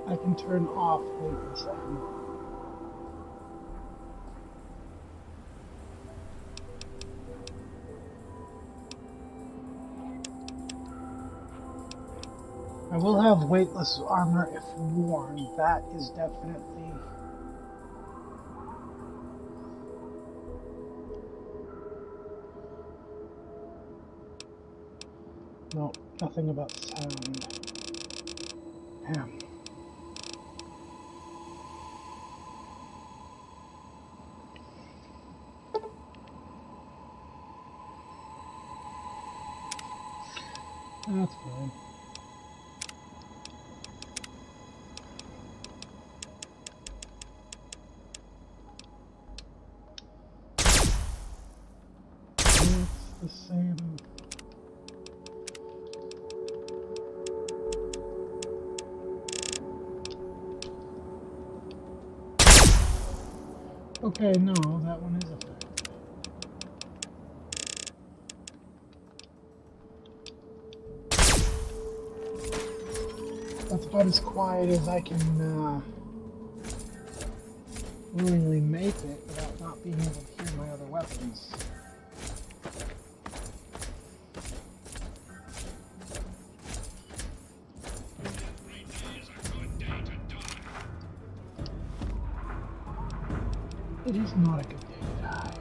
I can turn off weightless armor. I will have weightless armor if worn. That is definitely... No, nothing about sound. Damn. That's fine. It's the same. Okay, no, that one is effective. That's about as quiet as I can willingly make it without not being able to hear my other weapons. It is not a good day to die.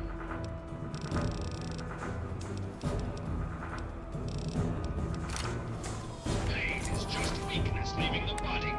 Pain is just weakness leaving the body.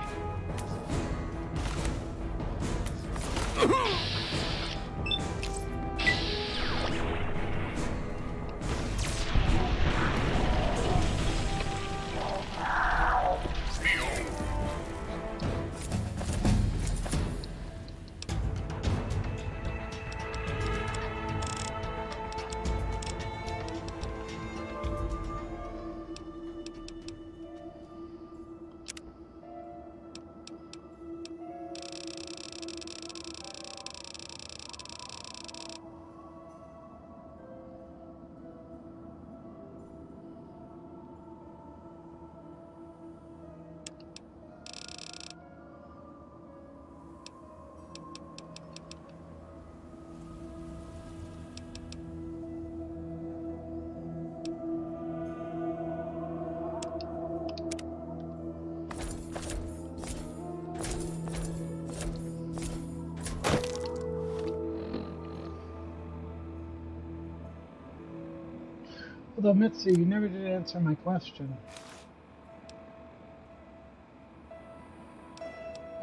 Although, Mitsu, you never did answer my question.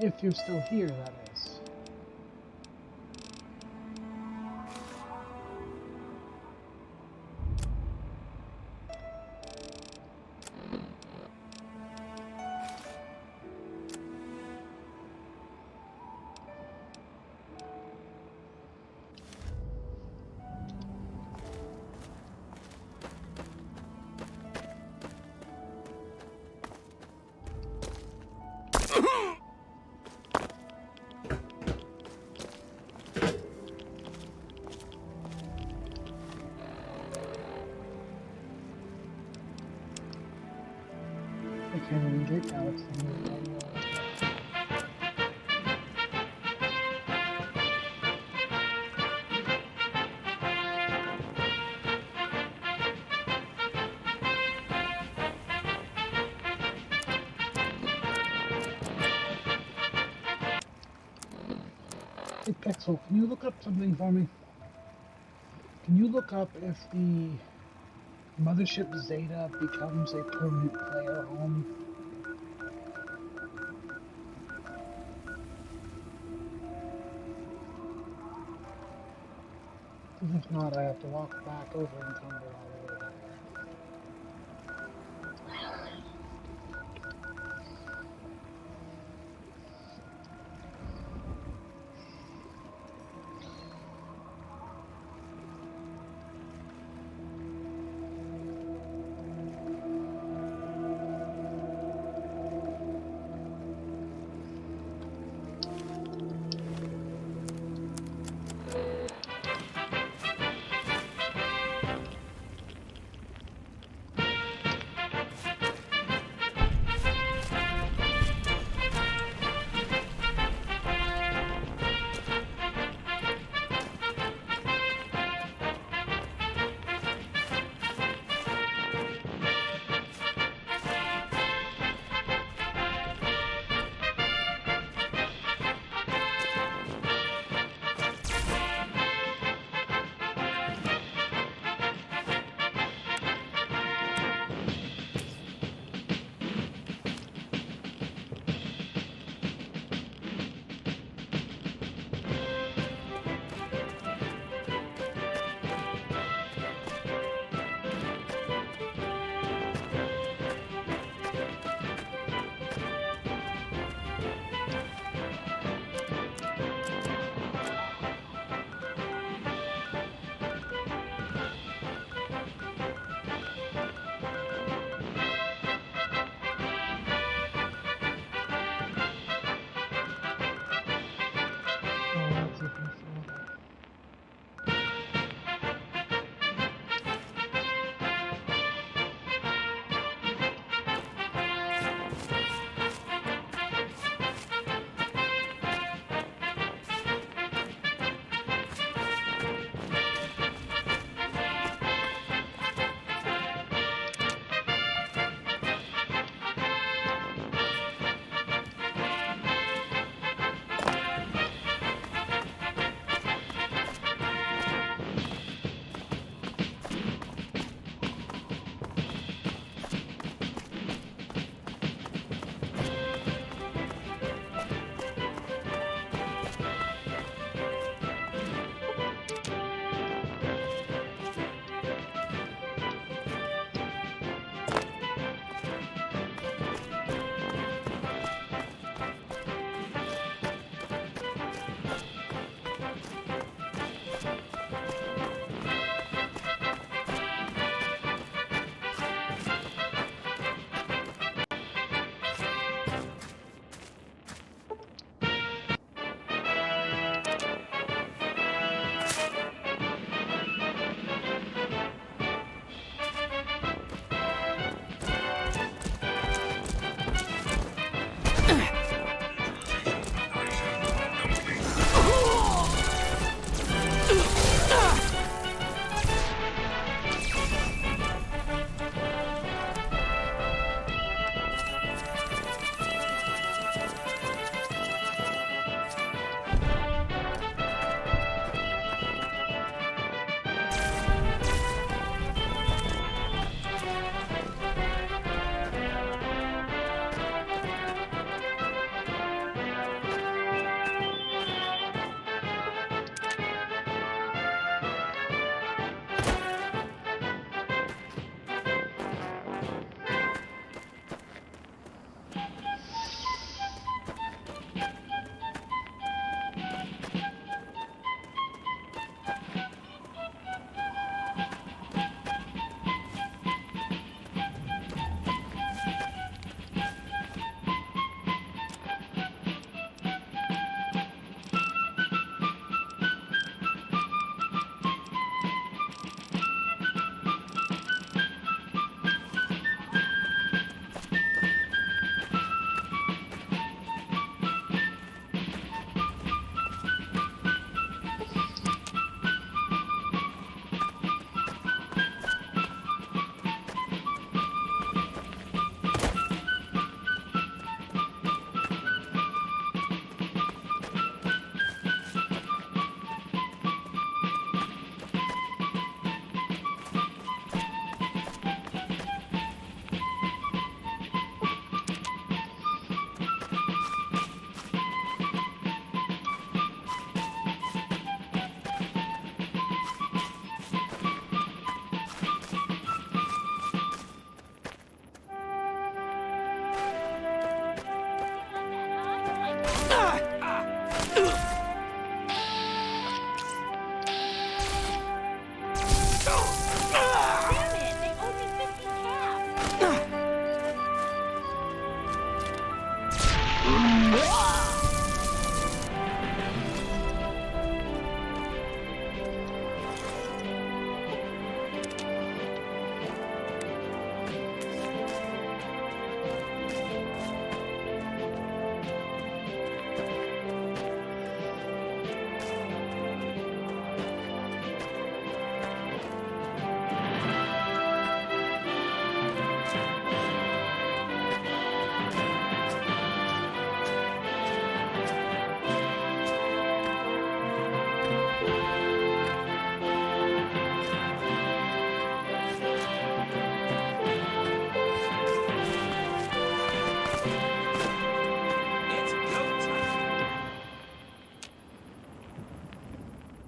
If you're still here, that is. I can't even get Alex to move anymore. Hey Pixel, can you look up something for me? Can you look up if the Mothership Zeta becomes a permanent player home? Because if not, I have to walk back over and tumble all the way down there.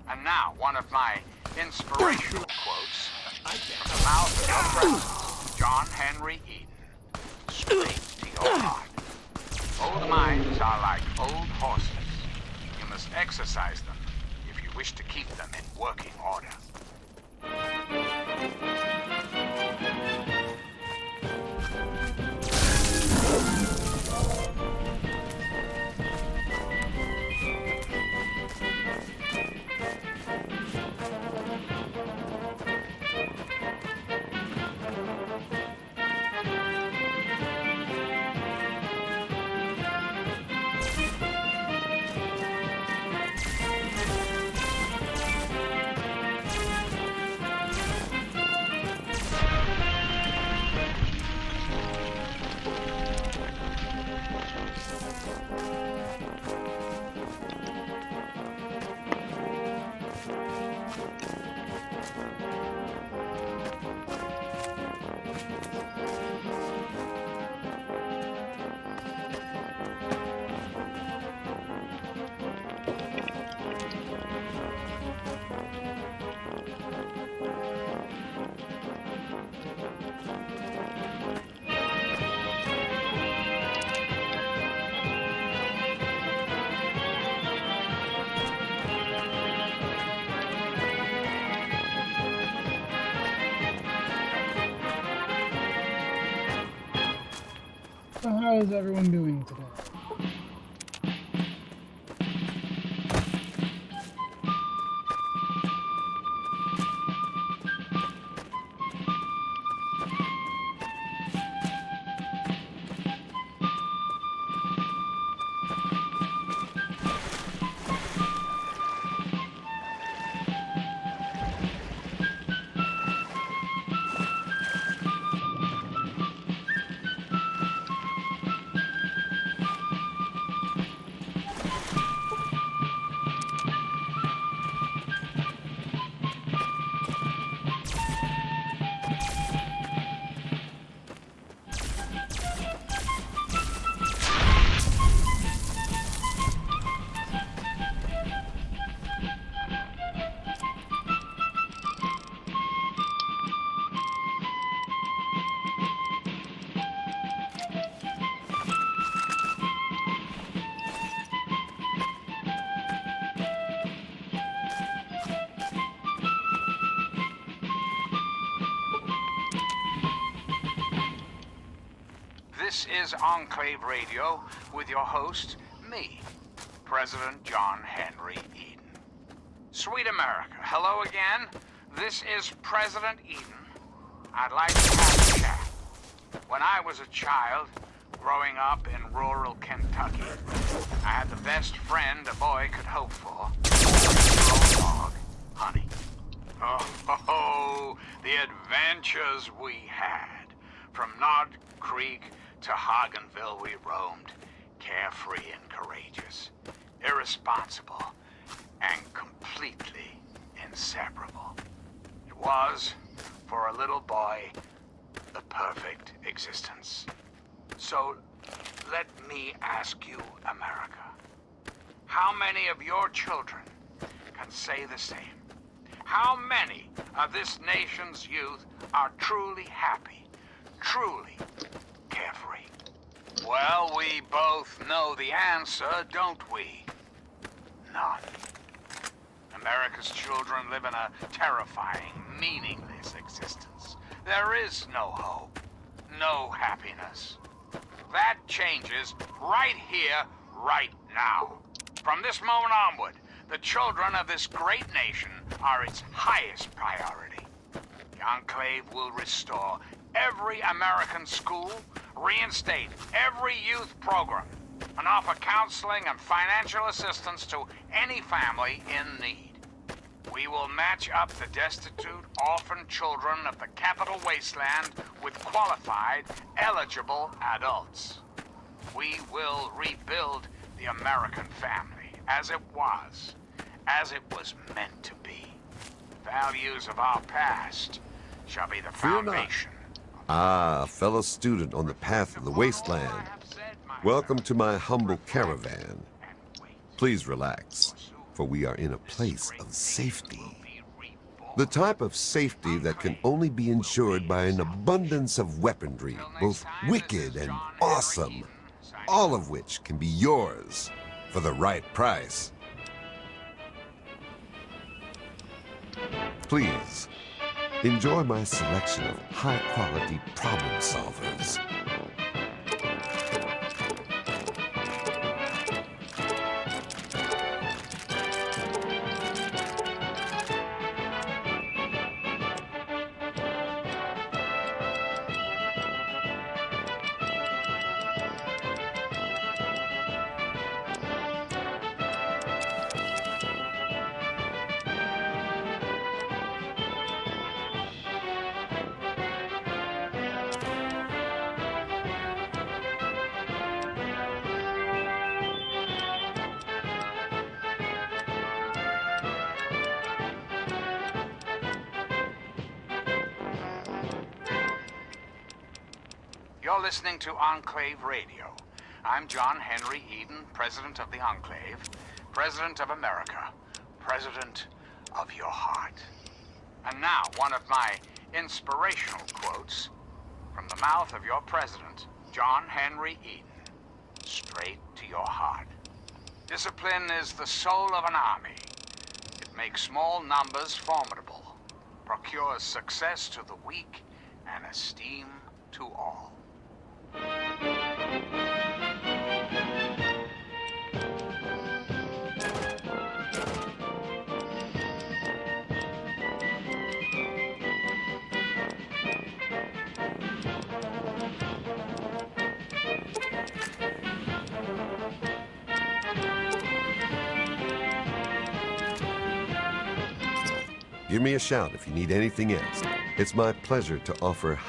And now, one of my inspirational quotes from the mouth of your president, John Henry Eden. Straight to your heart. Old minds are like old horses. You must exercise them if you wish to keep them in working order. So how is everyone doing today? This is Enclave Radio with your host, me, President John Henry Eden. Sweet America, hello again. This is President Eden. I'd like to have a chat. When I was a child, growing up in rural Kentucky, I had the best friend a boy could hope for. Little dog, Honey. Oh, the adventures we had. From Nod Creek to Hagenville we roamed, carefree and courageous, irresponsible, and completely inseparable. It was, for a little boy, the perfect existence. So, let me ask you, America, how many of your children can say the same? How many of this nation's youth are truly happy, truly carefree? Well, we both know the answer, don't we? None. America's children live in a terrifying, meaningless existence. There is no hope, no happiness. That changes right here, right now. From this moment onward, the children of this great nation are its highest priority. The Enclave will restore every American school, reinstate every youth program, and offer counseling and financial assistance to any family in need. We will match up the destitute, orphan children of the capital wasteland with qualified, eligible adults. We will rebuild the American family as it was meant to be. The values of our past shall be the Fear not. foundation. Ah, fellow student on the path of the wasteland. Welcome to my humble caravan. Please relax, for we are in a place of safety. The type of safety that can only be ensured by an abundance of weaponry, both wicked and awesome, all of which can be yours for the right price. Please, enjoy my selection of high-quality problem solvers. You're listening to Enclave Radio. I'm John Henry Eden, President of the Enclave, President of America, President of your heart. And now, one of my inspirational quotes from the mouth of your President, John Henry Eden, straight to your heart. Discipline is the soul of an army. It makes small numbers formidable, procures success to the weak, and esteem to all. Give me a shout if you need anything else. It's my pleasure to offer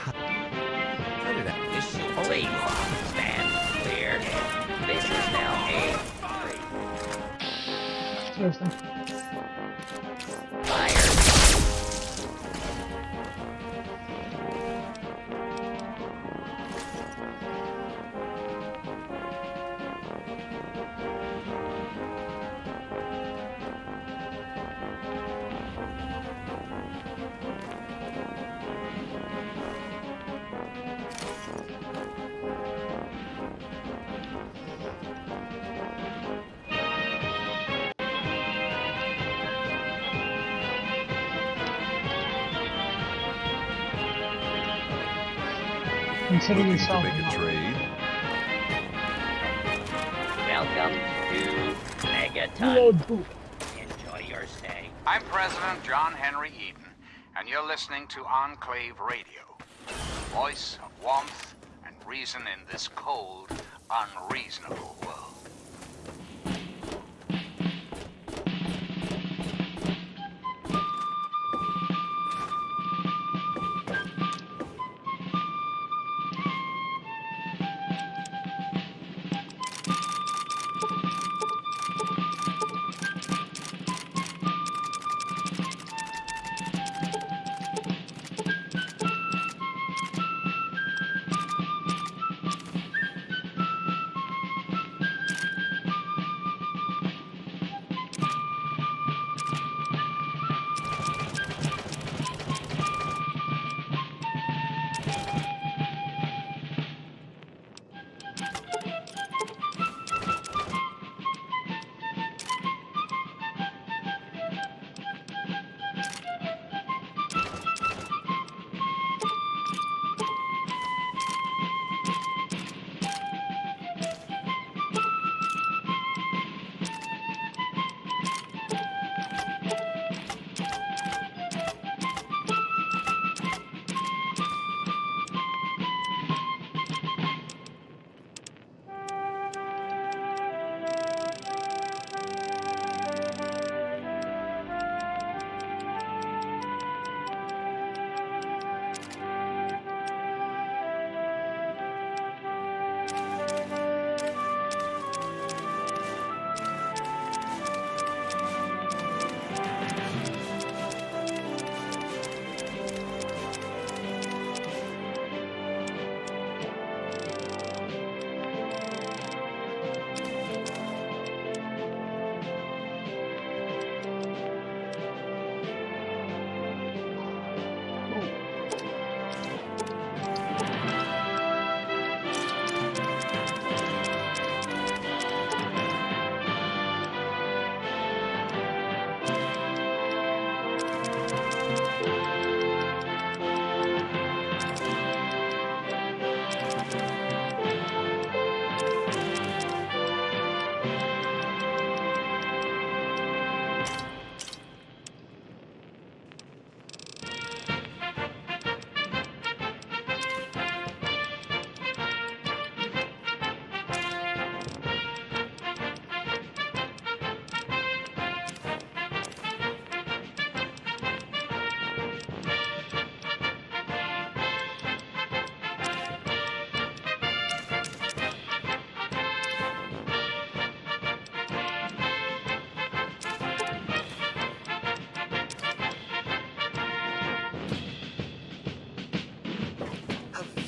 This police stand clear. This is now A. Seriously. Consider looking to yourself make a trade. Welcome to Megaton. Reload poop. Enjoy your stay. I'm President John Henry Eden, and you're listening to Enclave Radio, voice of warmth and reason in this cold, unreasonable world.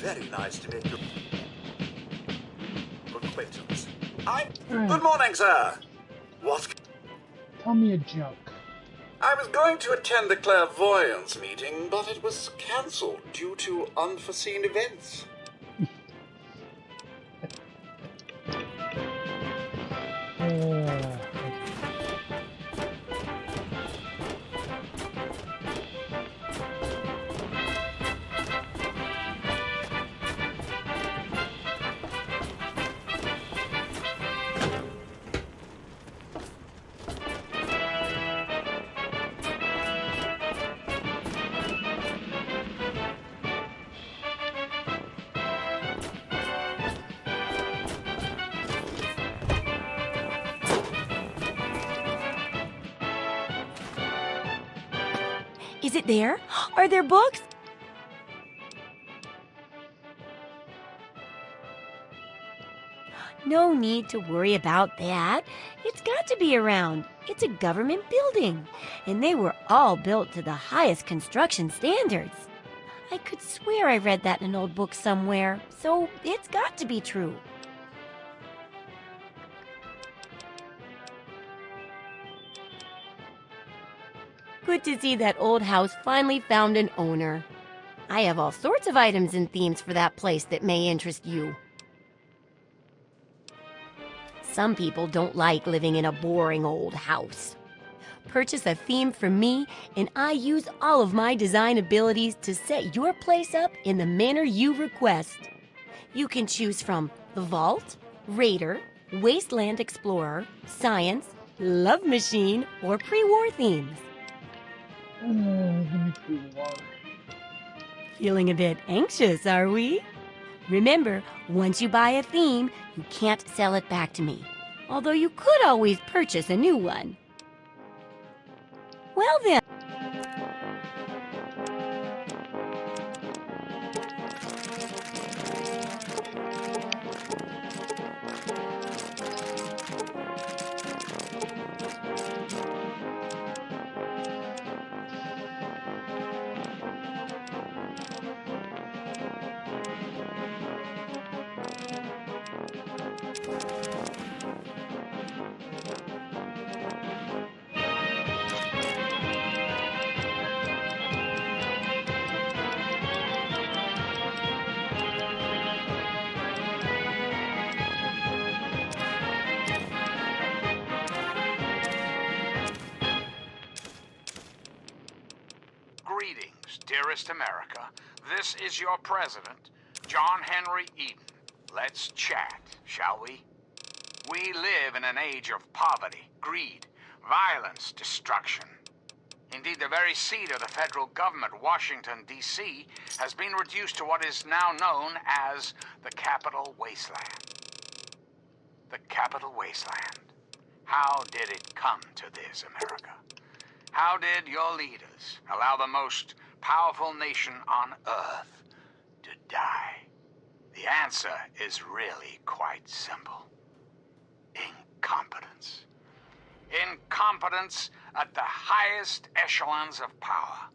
very nice to make your acquaintance. Alright. Good morning, sir. What? Tell me a joke. I was going to attend the clairvoyance meeting, but it was cancelled due to unforeseen events. Is it there? Are there books? No need to worry about that. It's got to be around. It's a government building, and they were all built to the highest construction standards. I could swear I read that in an old book somewhere, so it's got to be true. Good to see that old house finally found an owner. I have all sorts of items and themes for that place that may interest you. Some people don't like living in a boring old house. Purchase a theme from me, and I use all of my design abilities to set your place up in the manner you request. You can choose from the Vault, Raider, Wasteland Explorer, Science, Love Machine, or pre-war themes. Feeling a bit anxious, are we? Remember, once you buy a theme, you can't sell it back to me. Although you could always purchase a new one. Well then. Greetings, dearest America. This is your president, John Henry Eden. Let's chat, shall we? We live in an age of poverty, greed, violence, destruction. Indeed, the very seat of the federal government, Washington, D.C., has been reduced to what is now known as the Capital Wasteland. The Capital Wasteland. How did it come to this, America? How did your leaders allow the most powerful nation on Earth to die? The answer is really quite simple. Incompetence. Incompetence at the highest echelons of power.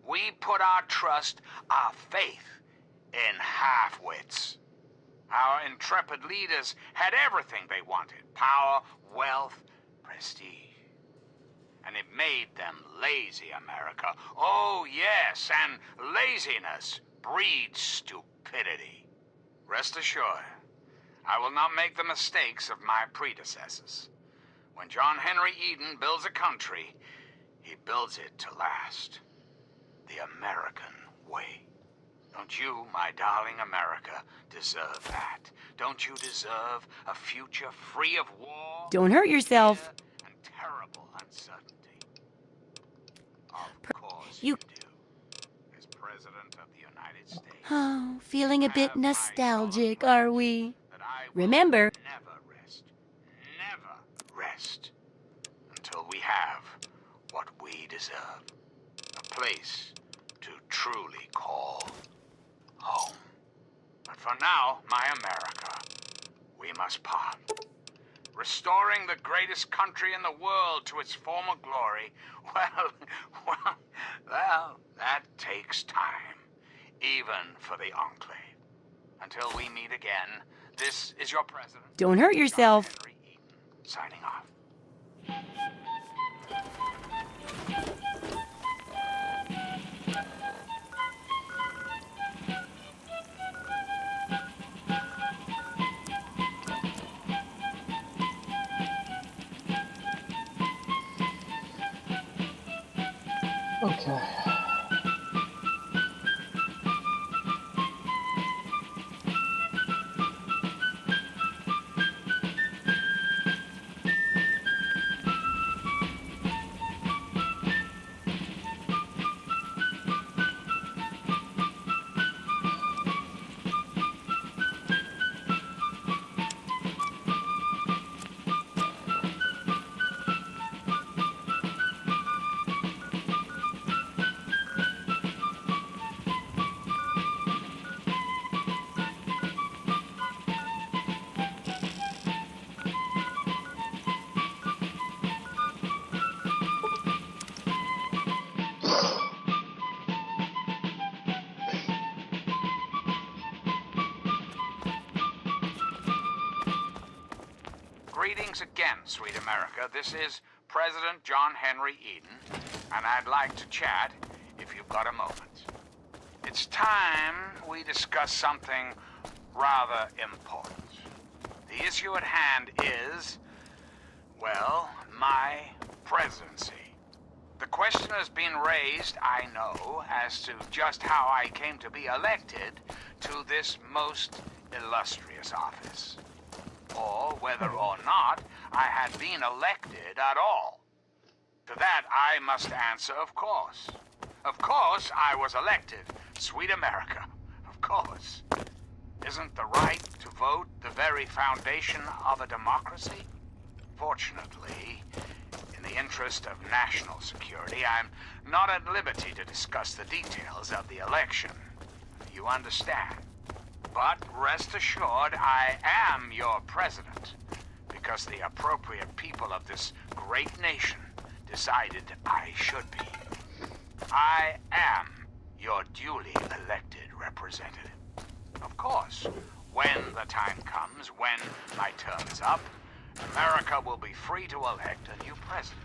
We put our trust, our faith, in half-wits. Our intrepid leaders had everything they wanted: power, wealth, prestige. And it made them lazy, America. Oh, yes, and laziness breeds stupidity. Rest assured, I will not make the mistakes of my predecessors. When John Henry Eden builds a country, he builds it to last. The American way. Don't you, my darling America, deserve that? Don't you deserve a future free of war? Don't hurt yourself. And terrible uncertainty. Of course You do. As President of the United States. Oh, feeling a bit nostalgic, are we? Remember, Never rest until we have what we deserve. A place to truly call home. But for now, my America, we must part. Restoring the greatest country in the world to its former glory, well, that takes time, even for the Enclave. until we meet again, this is your president. Don't hurt yourself. Signing off. Okay. Greetings again, sweet America. This is President John Henry Eden, and I'd like to chat if you've got a moment. It's time we discuss something rather important. The issue at hand is, well, my presidency. The question has been raised, I know, as to just how I came to be elected to this most illustrious office, or whether or not I had been elected at all. To that I must answer, of course. Of course I was elected, sweet America. Of course. Isn't the right to vote the very foundation of a democracy? Fortunately, in the interest of national security, I'm not at liberty to discuss the details of the election. You understand? But rest assured, I am your president, because the appropriate people of this great nation decided I should be. I am your duly elected representative. Of course, when the time comes, when my term is up, America will be free to elect a new president.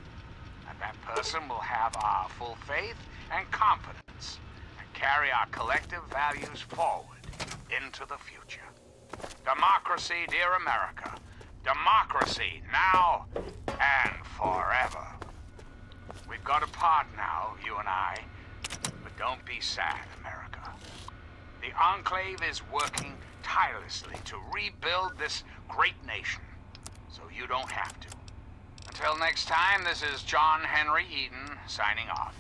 And that person will have our full faith and confidence and carry our collective values forward into the future. Democracy, dear America. Democracy now and forever. We've got a part now, you and I. But don't be sad, America. The Enclave is working tirelessly to rebuild this great nation, so you don't have to. Until next time, this is John Henry Eden signing off.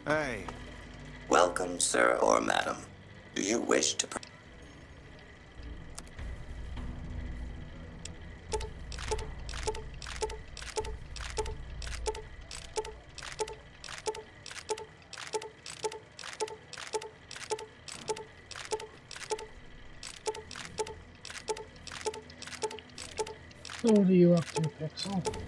Hey. Welcome, sir or madam. Do you wish to... So what are you up to, Pixel?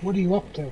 What are you up to?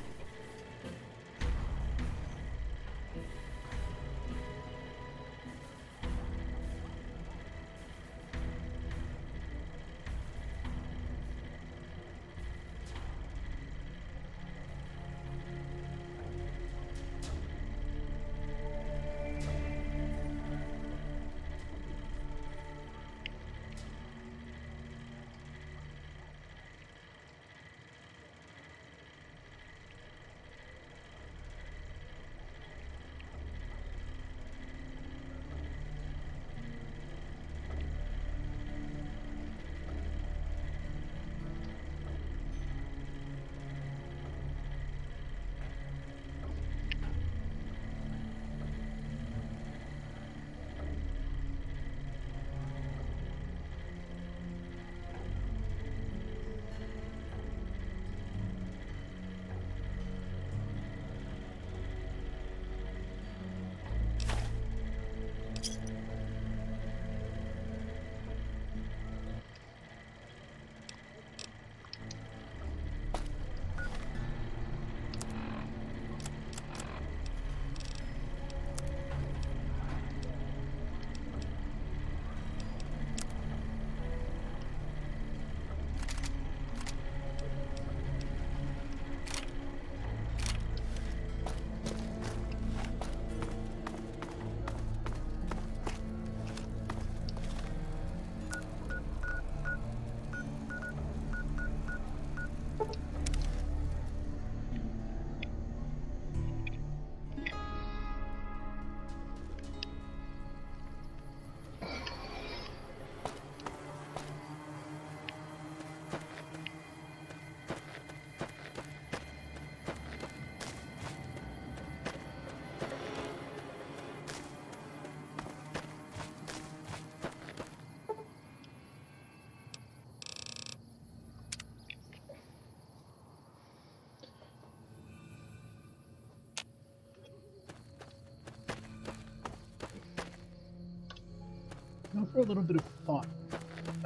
Now for a little bit of fun.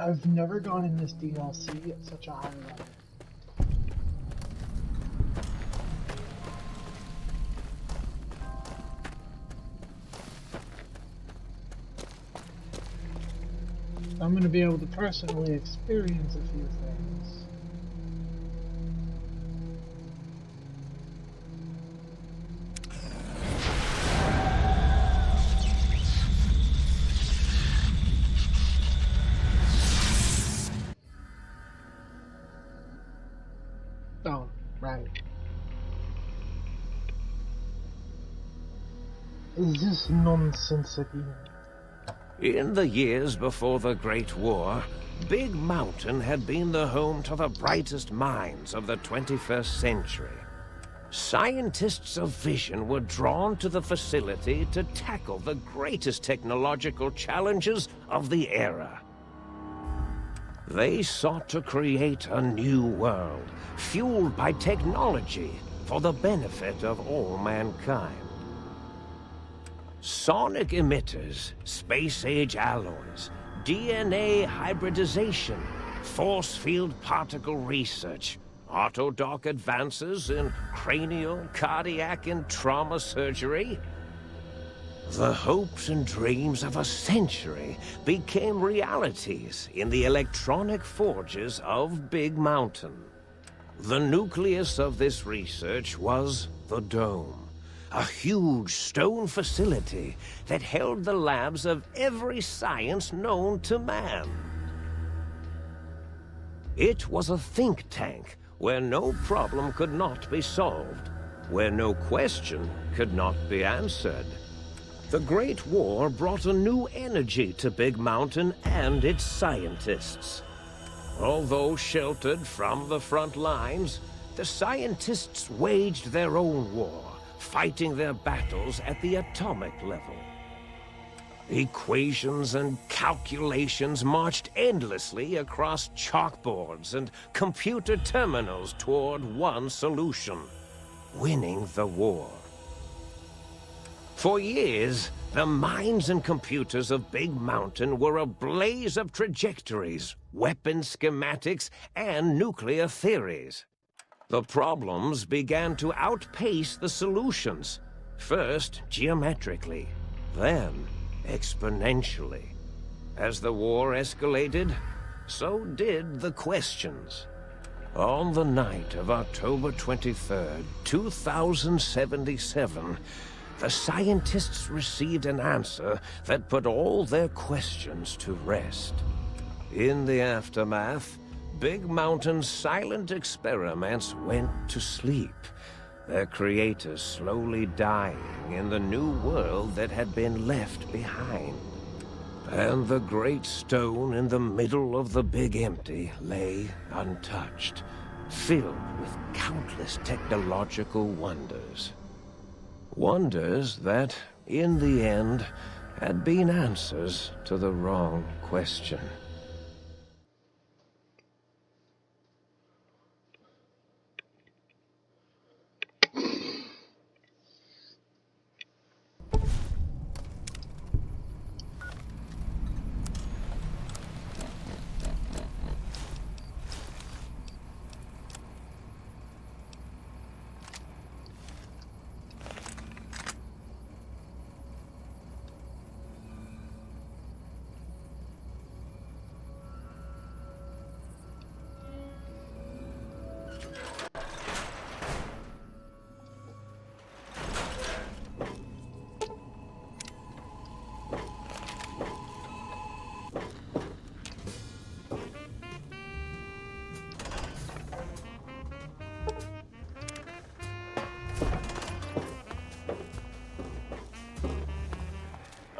I've never gone in this DLC at such a high level. I'm going to be able to personally experience a few things. Oh, Right. It's just nonsensical. In the years before the Great War, Big Mountain had been the home to the brightest minds of the 21st century. Scientists of vision were drawn to the facility to tackle the greatest technological challenges of the era. They sought to create a new world, fueled by technology for the benefit of all mankind. Sonic emitters, space-age alloys, DNA hybridization, force field particle research, autodoc advances in cranial, cardiac, and trauma surgery. The hopes and dreams of a century became realities in the electronic forges of Big Mountain. The nucleus of this research was the Dome, a huge stone facility that held the labs of every science known to man. It was a think tank where no problem could not be solved, where no question could not be answered. The Great War brought a new energy to Big Mountain and its scientists. Although sheltered from the front lines, the scientists waged their own war, fighting their battles at the atomic level. Equations and calculations marched endlessly across chalkboards and computer terminals toward one solution: winning the war. For years, the minds and computers of Big Mountain were a blaze of trajectories, weapon schematics, and nuclear theories. The problems began to outpace the solutions, first geometrically, then exponentially. As the war escalated, so did the questions. On the night of October 23rd, 2077, the scientists received an answer that put all their questions to rest. In the aftermath, Big Mountain's silent experiments went to sleep, their creators slowly dying in the new world that had been left behind. And the great stone in the middle of the Big Empty lay untouched, filled with countless technological wonders. Wonders that, in the end, had been answers to the wrong question.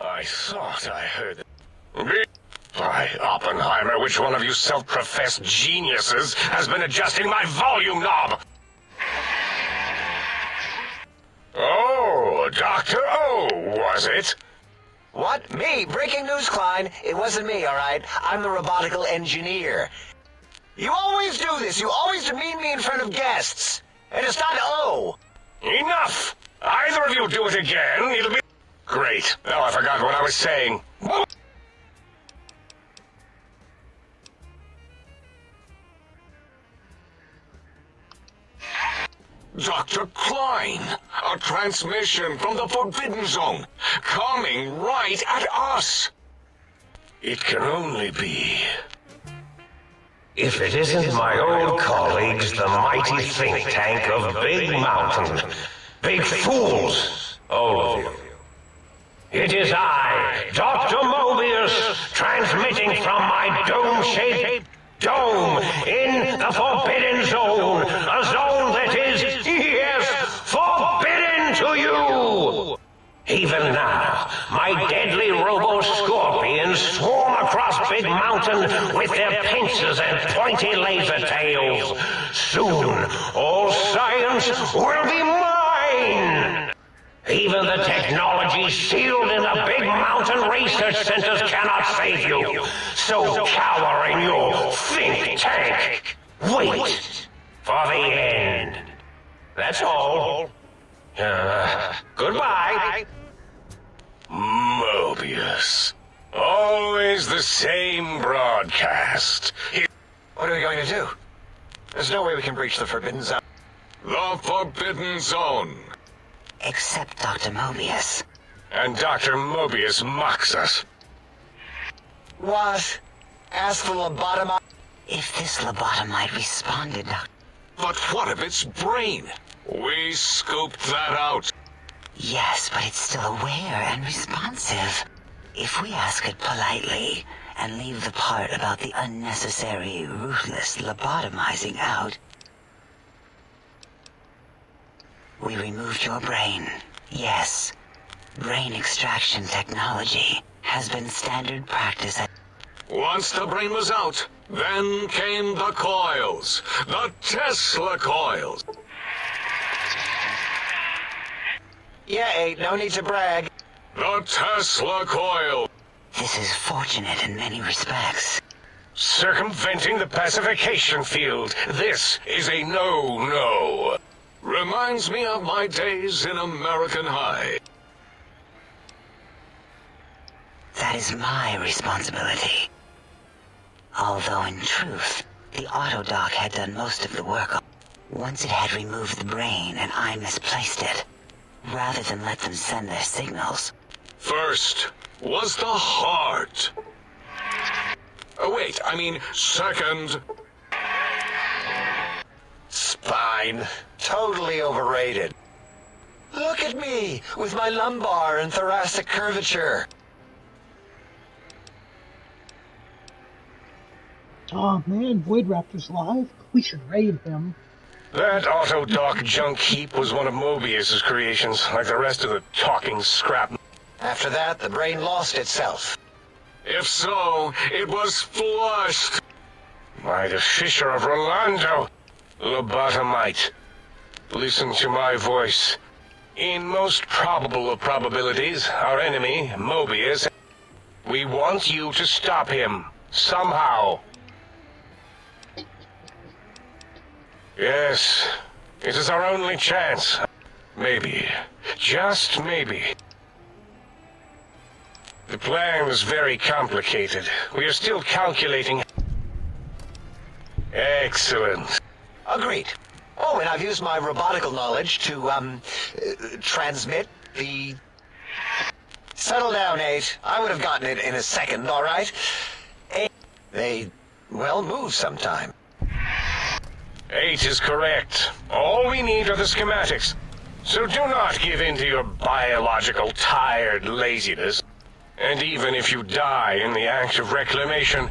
I thought I heard it. Why, Oppenheimer, which one of you self-professed geniuses has been adjusting my volume knob? Oh, Dr. O, was it? What? Me? Breaking news, Klein. It wasn't me, all right? I'm the robotical engineer. You always do this. You always demean me in front of guests. And it's not O. Enough! Either of you do it again, it'll be... Great. Now I forgot what I was saying. Dr. Klein, a transmission from the Forbidden Zone, coming right at us. It can only be... If it isn't my old colleagues, the mighty think tank of Big Mountain. Big fools, all of you. It is I, Dr. Mobius, transmitting from my dome-shaped dome in the Forbidden Zone, a zone that mountain with their pincers and pointy laser tails. Soon, all science will be mine! Even the technology sealed in the big mountain research centers cannot save you. So cower in your think tank. Wait for the end. That's all. Goodbye. Mobius. Always the same broadcast. What are we going to do? There's no way we can breach the Forbidden Zone. The Forbidden Zone. Except Dr. Mobius. And Dr. Mobius mocks us. What? Ask the lobotomite? If this lobotomite responded, Doctor... But what of its brain? We scooped that out. Yes, but it's still aware and responsive. If we ask it politely and leave the part about the unnecessary, ruthless lobotomizing out... We removed your brain. Yes. Brain extraction technology has been standard practice at... Once the brain was out, then came the coils. The Tesla coils. Yay, no need to brag. The Tesla coil. This is fortunate in many respects. Circumventing the pacification field. This is a no-no. Reminds me of my days in American High. That is my responsibility. Although in truth, the autodoc had done most of the work. Once it had removed the brain and I misplaced it, rather than let them send their signals. First was the heart. Wait, I mean second. Spine. Totally overrated. Look at me, with my lumbar and thoracic curvature. Oh man, Void Raptor's live? We should raid him. That autodoc junk heap was one of Mobius's creations, like the rest of the talking scrap. After that, the brain lost itself. If so, it was flushed. By the Fisher of Rolando, lobotomite. Listen to my voice. In most probable of probabilities, our enemy, Mobius, we want you to stop him, somehow. Yes, it is our only chance. Maybe, just maybe. The plan is very complicated. We are still calculating. Excellent. Agreed. Oh, and I've used my robotical knowledge to, transmit the... Settle down, 8. I would have gotten it in a second, all right? 8. They, well, move sometime. 8 is correct. All we need are the schematics. So do not give in to your biological tired laziness. And even if you die in the act of reclamation...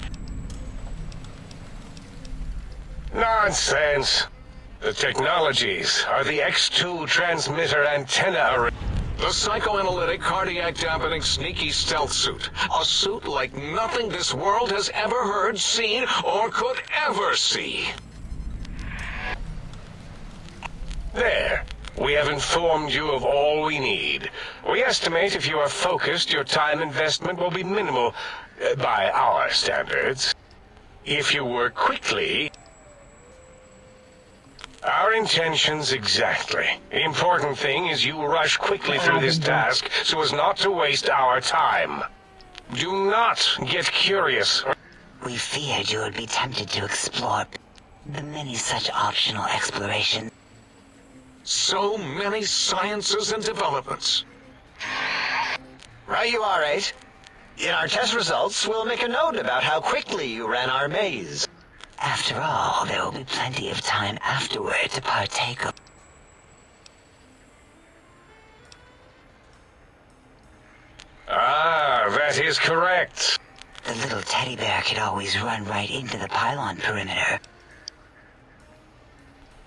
Nonsense. The technologies are the X2 transmitter antenna array. The psychoanalytic, cardiac dampening, sneaky stealth suit. A suit like nothing this world has ever heard, seen, or could ever see. There. We have informed you of all we need. We estimate if you are focused, your time investment will be minimal, by our standards. If you work quickly... Our intentions exactly. The important thing is you rush quickly through this task so as not to waste our time. Do not get curious. We feared you would be tempted to explore the many such optional explorations. So many sciences and developments. Right you are, 8. In our test results, we'll make a note about how quickly you ran our maze. After all, there will be plenty of time afterward to partake of... Ah, that is correct. The little teddy bear could always run right into the pylon perimeter.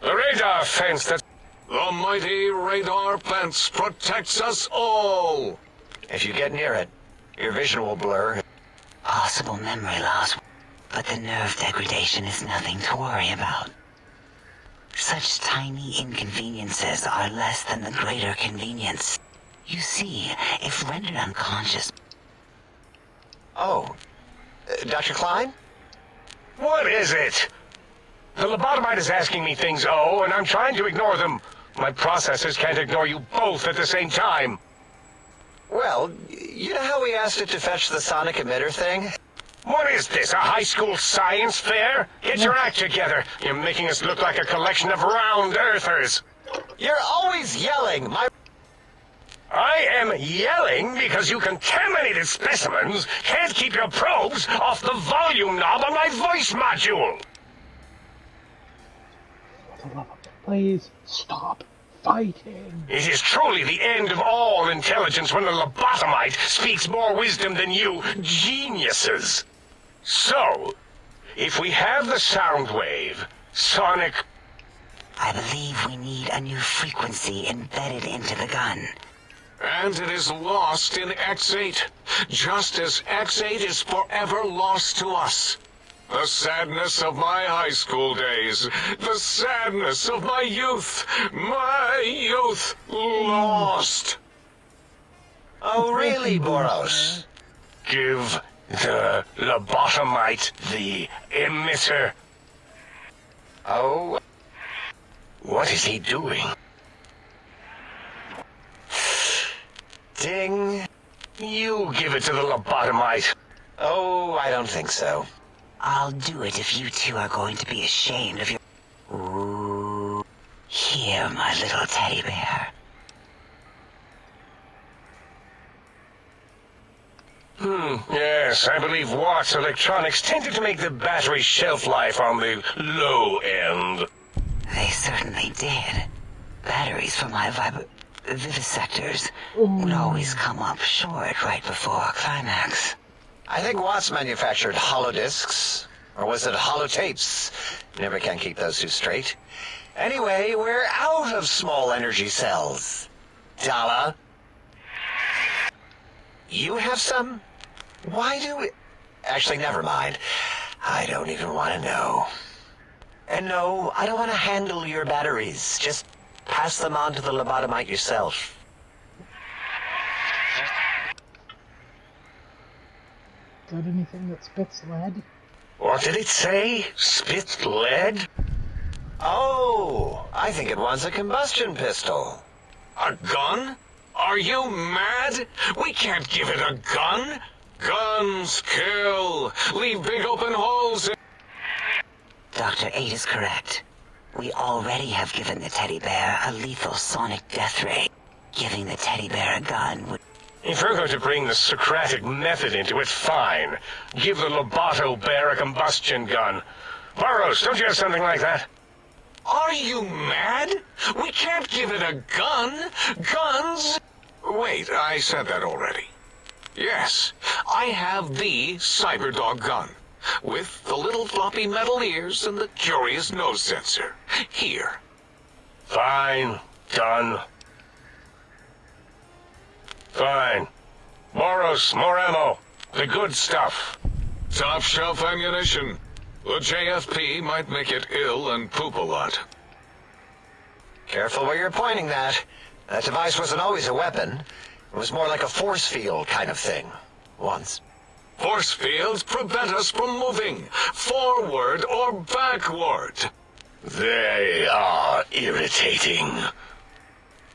The radar fence that... The mighty radar fence protects us all. If you get near it, your vision will blur. Possible memory loss. but the nerve degradation is nothing to worry about. Such tiny inconveniences are less than the greater convenience. You see, if rendered unconscious... Oh, Dr. Klein? What is it? The lobotomite is asking me things, and I'm trying to ignore them. My processors can't ignore you both at the same time. Well, you know how we asked it to fetch the sonic emitter thing? What is this, a high school science fair? Get your act together. You're making us look like a collection of round earthers. You're always yelling. I am yelling because you contaminated specimens can't keep your probes off the volume knob on my voice module. Please stop fighting. It is truly the end of all intelligence when the lobotomite speaks more wisdom than you geniuses. So, if we have the sound wave, sonic... I believe we need a new frequency embedded into the gun. And it is lost in X8, just as X8 is forever lost to us. The sadness of my high school days, the sadness of my youth lost. Oh, really, Boros? Give the lobotomite the emitter. Oh? What is he doing? Ding. You give it to the lobotomite. Oh, I don't think so. I'll do it if you two are going to be ashamed of your... Ooh. Here, my little teddy bear. Yes, I believe Watt's Electronics tended to make the battery shelf life on the low end. They certainly did. Batteries for my vivisectors would always come up short right before a climax. I think Watts manufactured holodiscs. Or was it holotapes? Never can keep those two straight. Anyway, we're out of small energy cells. Dala? You have some? Why do we... Actually, never mind. I don't even want to know. And no, I don't want to handle your batteries. Just pass them on to the lobotomite yourself. Got anything that spits lead? What did it say? Spit lead? Oh, I think it wants a combustion pistol. A gun? Are you mad? We can't give it a gun. Guns kill. Leave big open holes in... Dr. 8 is correct. We already have given the teddy bear a lethal sonic death ray. Giving the teddy bear a gun would... If we're going to bring the Socratic method into it, fine. Give the Loboto bear a combustion gun. Burroughs, don't you have something like that? Are you mad? We can't give it a gun. Guns... Wait, I said that already. Yes, I have the Cyberdog gun. With the little floppy metal ears and the curious nose sensor. Here. Fine. Done. Fine. Boros, more ammo. The good stuff. Top shelf ammunition. The JFP might make it ill and poop a lot. Careful where you're pointing that. That device wasn't always a weapon. It was more like a force field kind of thing. Once. Force fields prevent us from moving, forward or backward. They are irritating.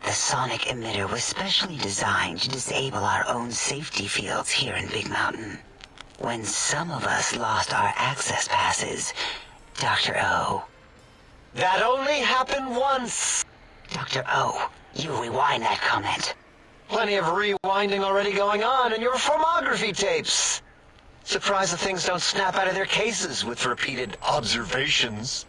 The sonic emitter was specially designed to disable our own safety fields here in Big Mountain. When some of us lost our access passes, Dr. O... That only happened once. Dr. O, you rewind that comment. Plenty of rewinding already going on in your filmography tapes. Surprised the things don't snap out of their cases with repeated observations.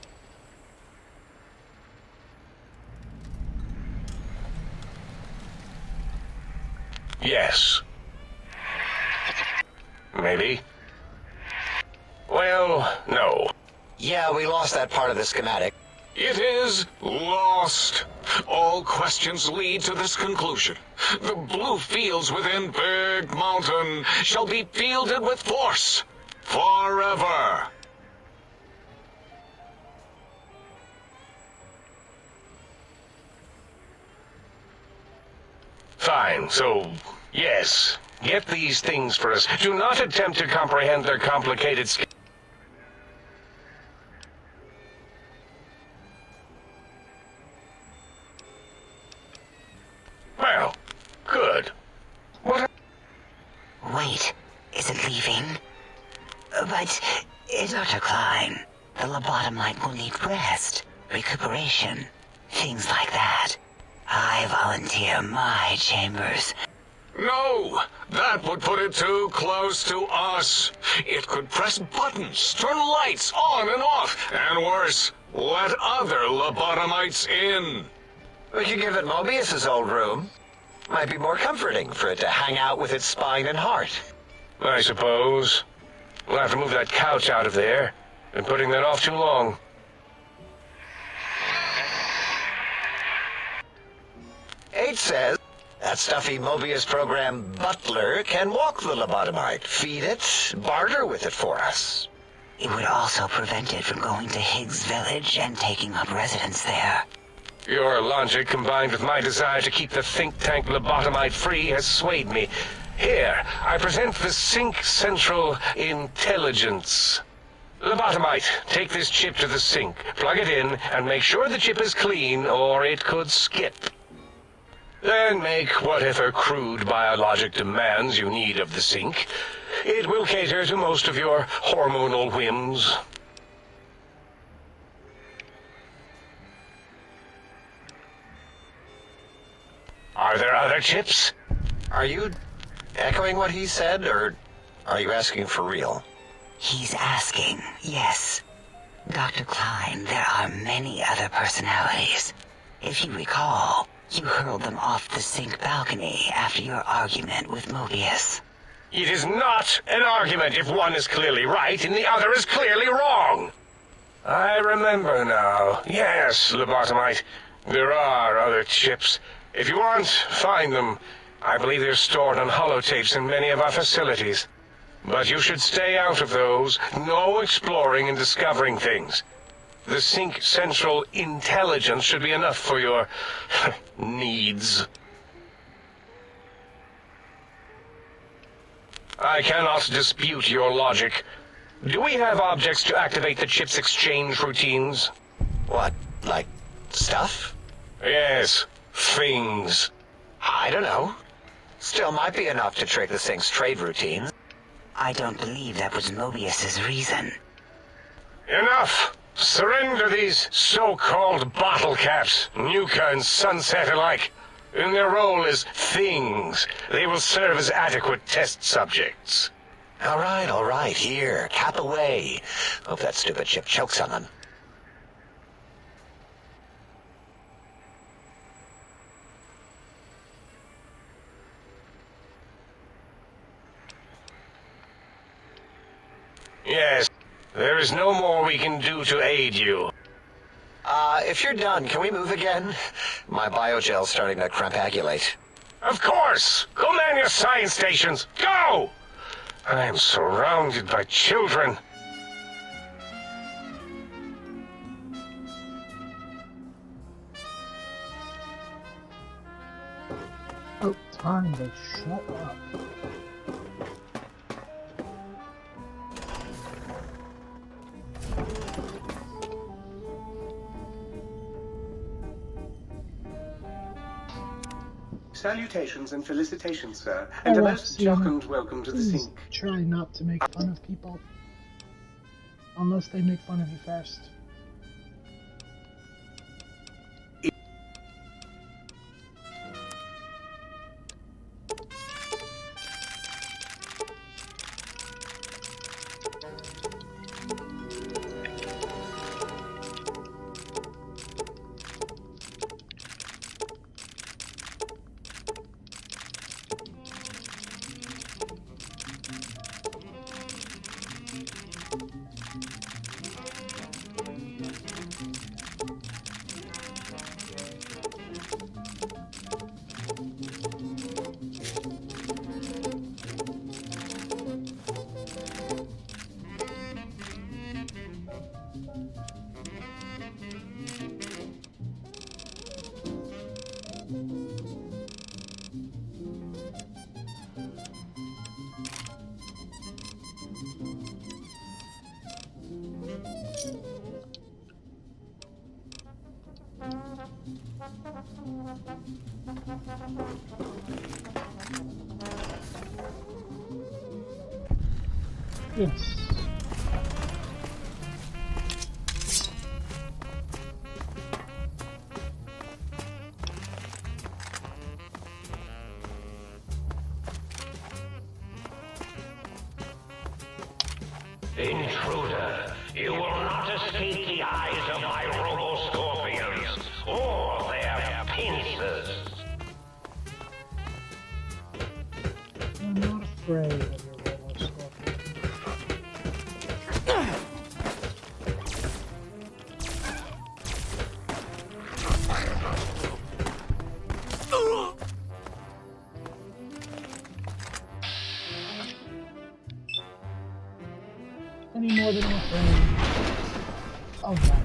Yes. Maybe. Well, no. Yeah, we lost that part of the schematic. It is lost. All questions lead to this conclusion. The blue fields within Big Mountain shall be fielded with force. Forever. Fine, so, yes. Get these things for us. Do not attempt to comprehend their complicated Well, good. What? Wait, is it leaving? But, Dr. Klein, the lobotomite will need rest, recuperation, things like that. I volunteer my chambers. No! That would put it too close to us. It could press buttons, turn lights on and off, and worse, let other lobotomites in. We could give it Mobius's old room. Might be more comforting for it to hang out with its spine and heart. I suppose. We'll have to move that couch out of there. Been putting that off too long. H says that stuffy Mobius program butler can walk the lobotomite, feed it, barter with it for us. It would also prevent it from going to Higgs Village and taking up residence there. Your logic, combined with my desire to keep the think tank lobotomite free, has swayed me. Here, I present the Sync Central Intelligence. Lobotomite, take this chip to the sink, plug it in, and make sure the chip is clean, or it could skip. Then make whatever crude biologic demands you need of the sink. It will cater to most of your hormonal whims. Are there other chips? Are you echoing what he said, or are you asking for real? He's asking, yes. Dr. Klein, there are many other personalities. If you recall, you hurled them off the sink balcony after your argument with Mobius. It is not an argument if one is clearly right and the other is clearly wrong. I remember now. Yes, lobotomite. There are other chips. If you want, find them. I believe they're stored on holotapes in many of our facilities. But you should stay out of those. No exploring and discovering things. The Sync Central Intelligence should be enough for your needs. I cannot dispute your logic. Do we have objects to activate the chip's exchange routines? What, like stuff? Yes, things. I don't know. Still might be enough to trick the Sync's trade routines. I don't believe that was Mobius's reason. Enough! Surrender these so-called bottle caps, Nuka and Sunset alike. In their role as things, they will serve as adequate test subjects. All right, here, cap away. Hope that stupid chip chokes on them. Yes, there is no more we can do to aid you. If you're done, can we move again? My biogel's starting to crampagulate. Of course! Go man your science stations! Go! I am surrounded by children. Oh, time to shut up. Salutations and felicitations, sir, and a most jocund welcome to the Please sink. try not to make fun of people. Unless they make fun of you first. Yes. Intruder, you will not escape the eyes of my robo-scorpions or their pincers. I'm not afraid of your robo-scorpion. Any more than I'm afraid of that.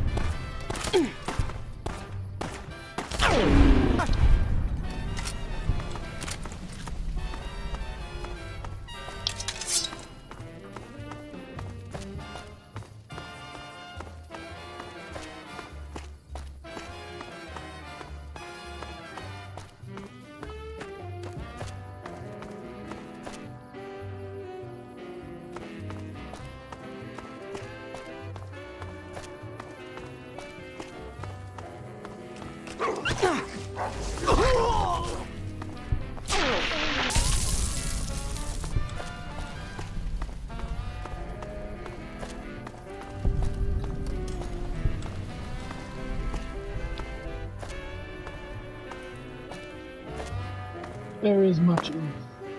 There is much oomph,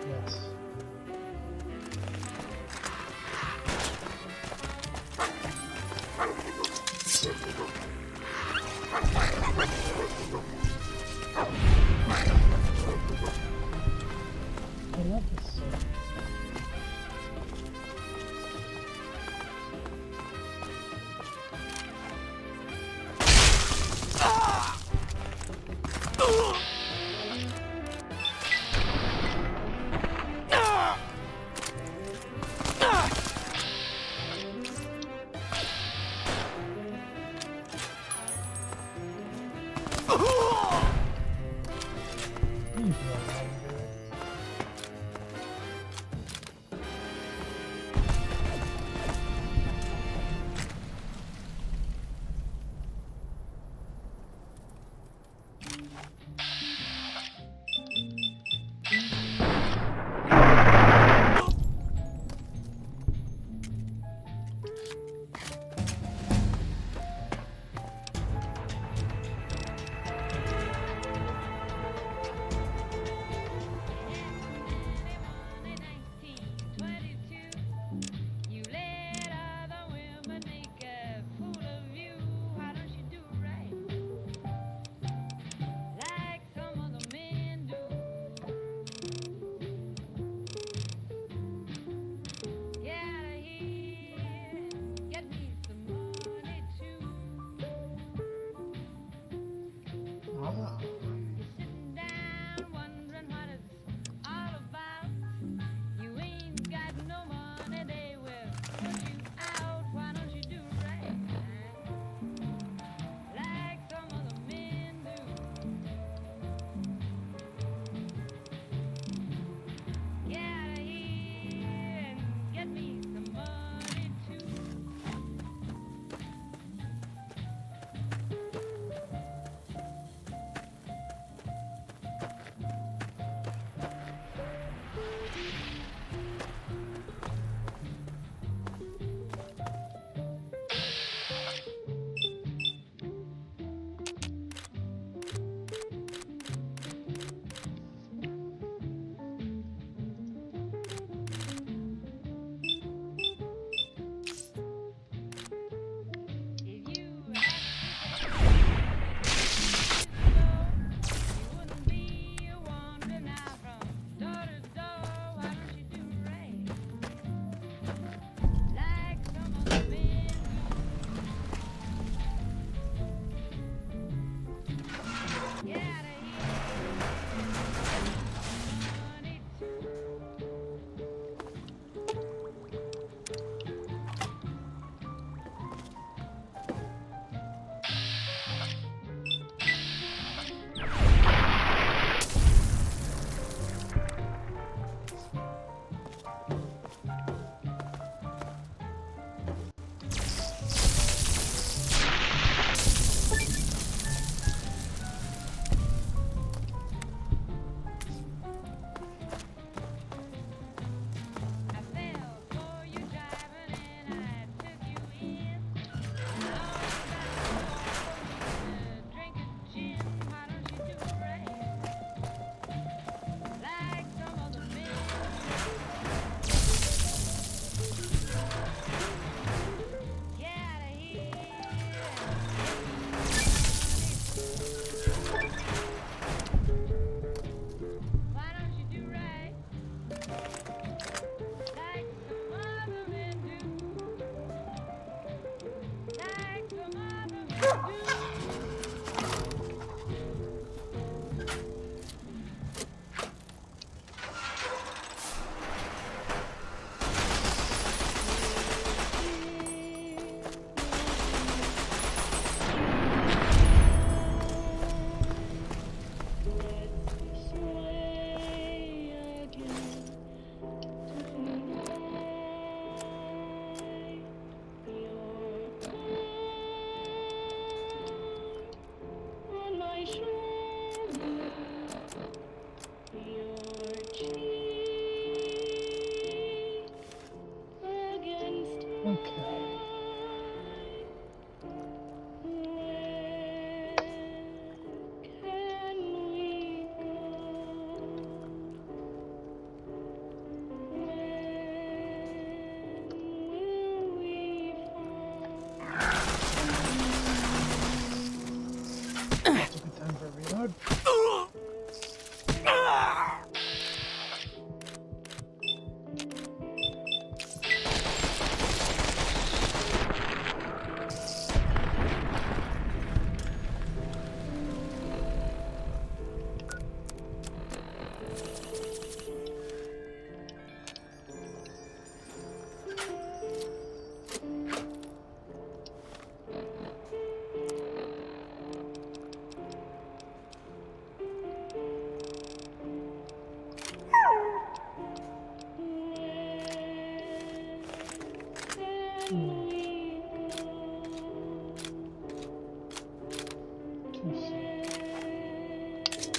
yes. I love this sword.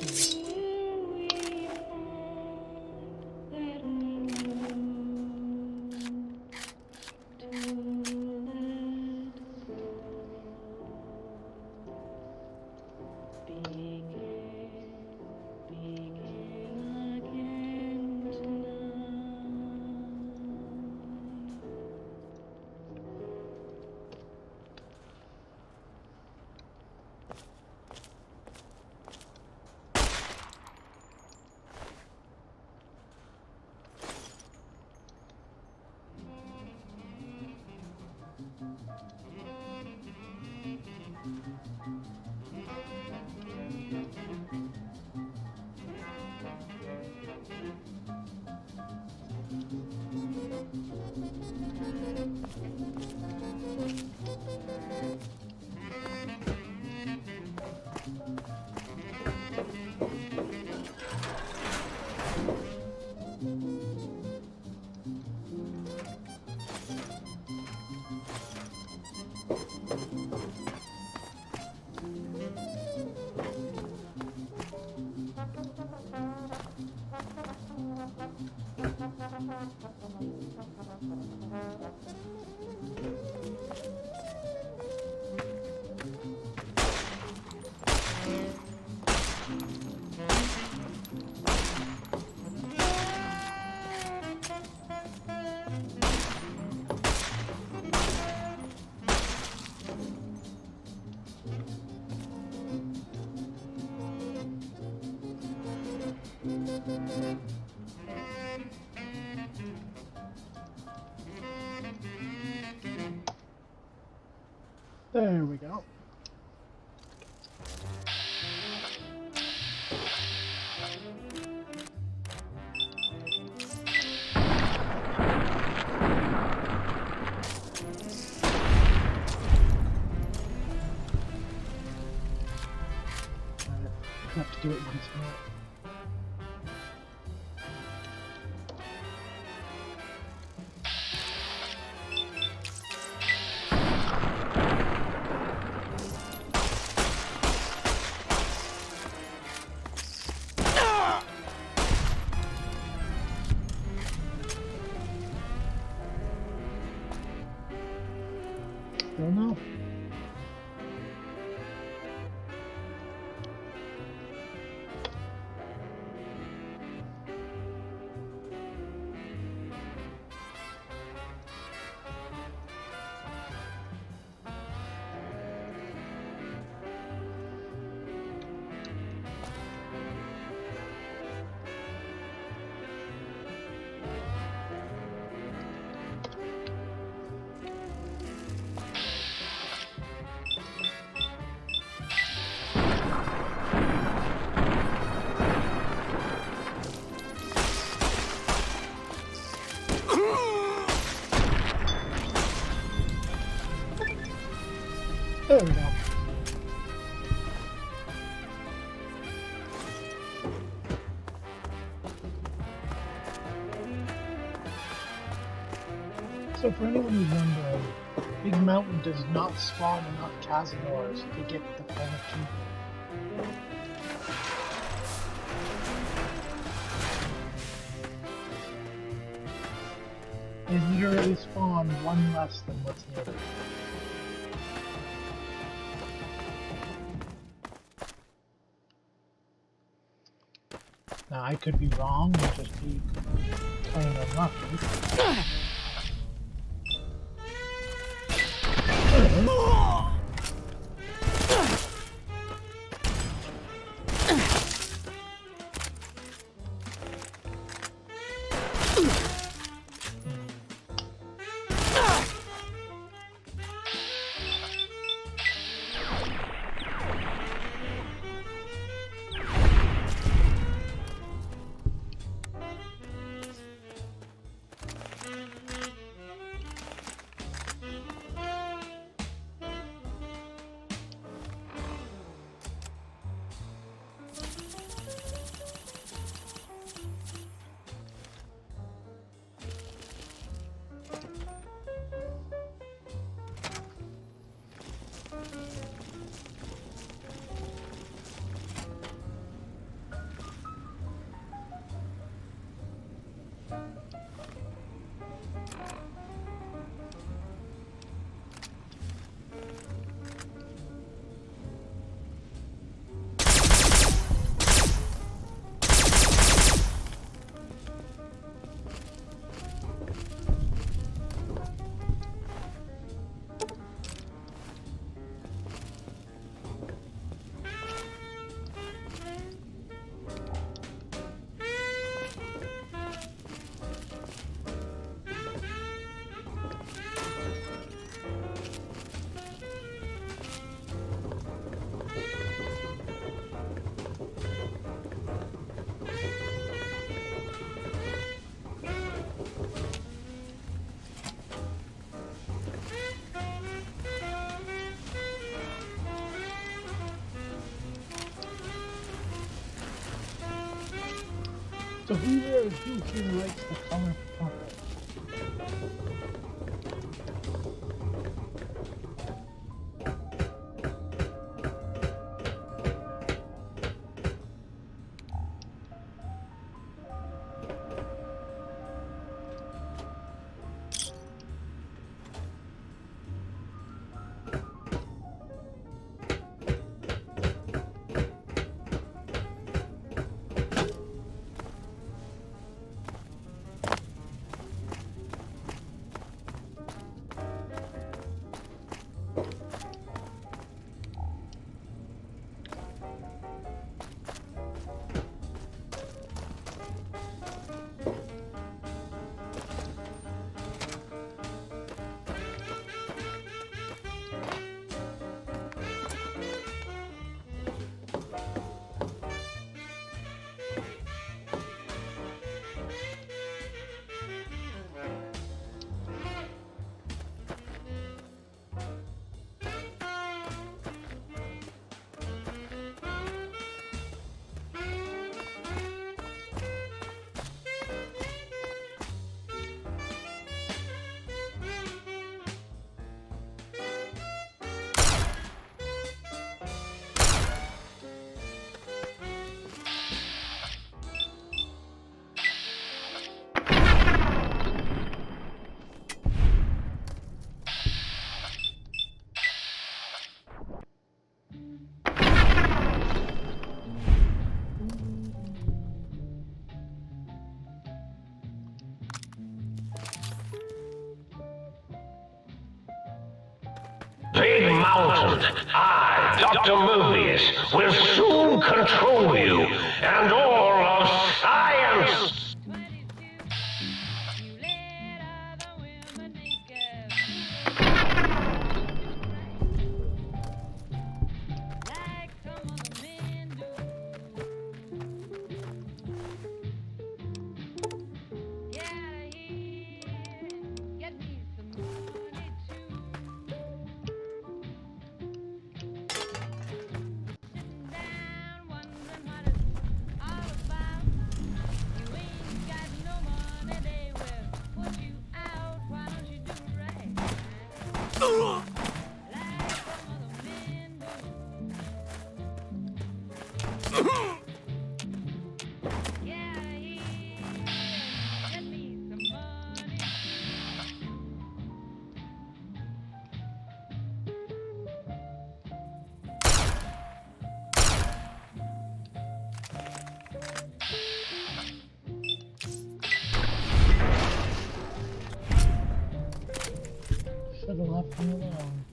trees. There we go. I have to do it once more. Don't know. There we go. So for anyone who's wondering, Big Mountain does not spawn enough Cazadors to get the full achievement. They literally spawn one less than what's needed. Now, I could be wrong, and just be plain unlucky. So who here likes the color purple? Big Mountain, I, Dr. Movies, will soon control you and all of science! Should have left me alone.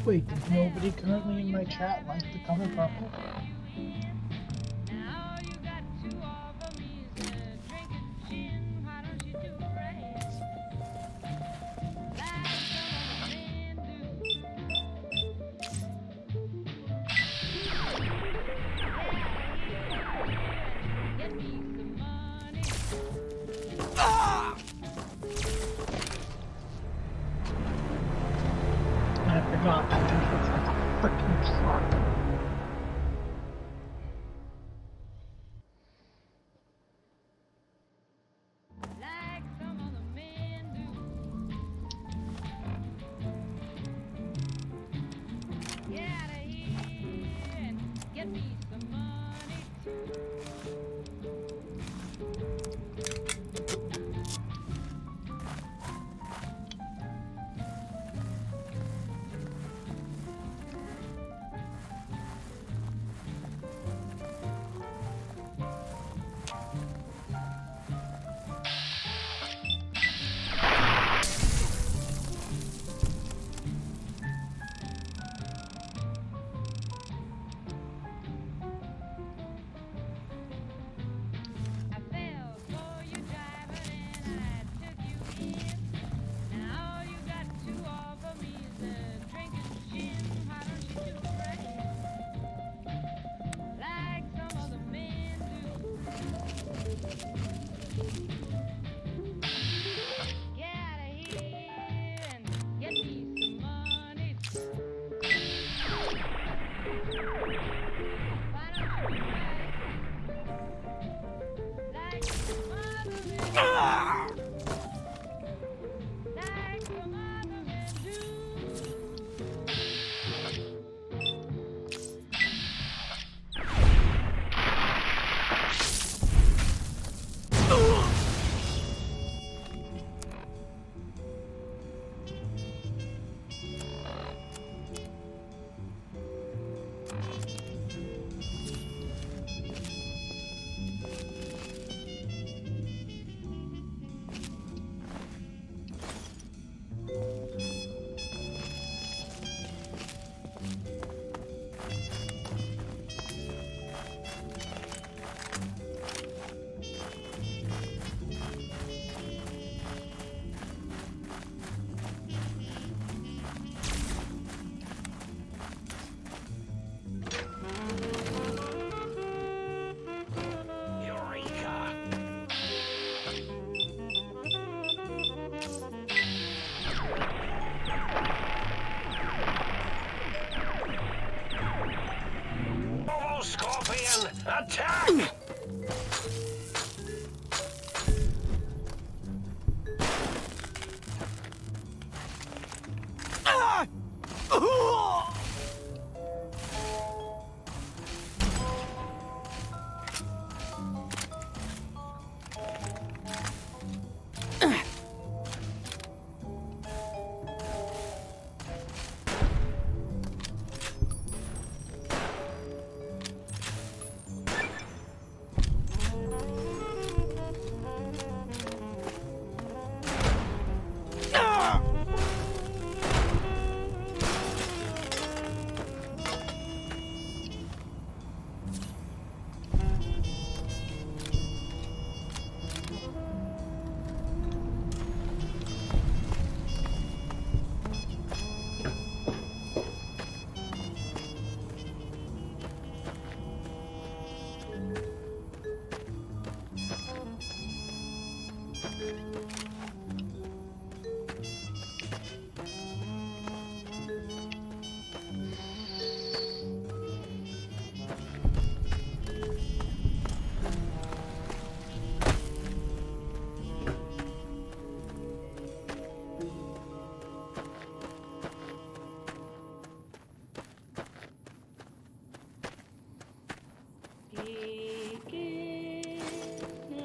Wait, does nobody currently in my chat like the color purple? I forgot that it's like a freaking truck.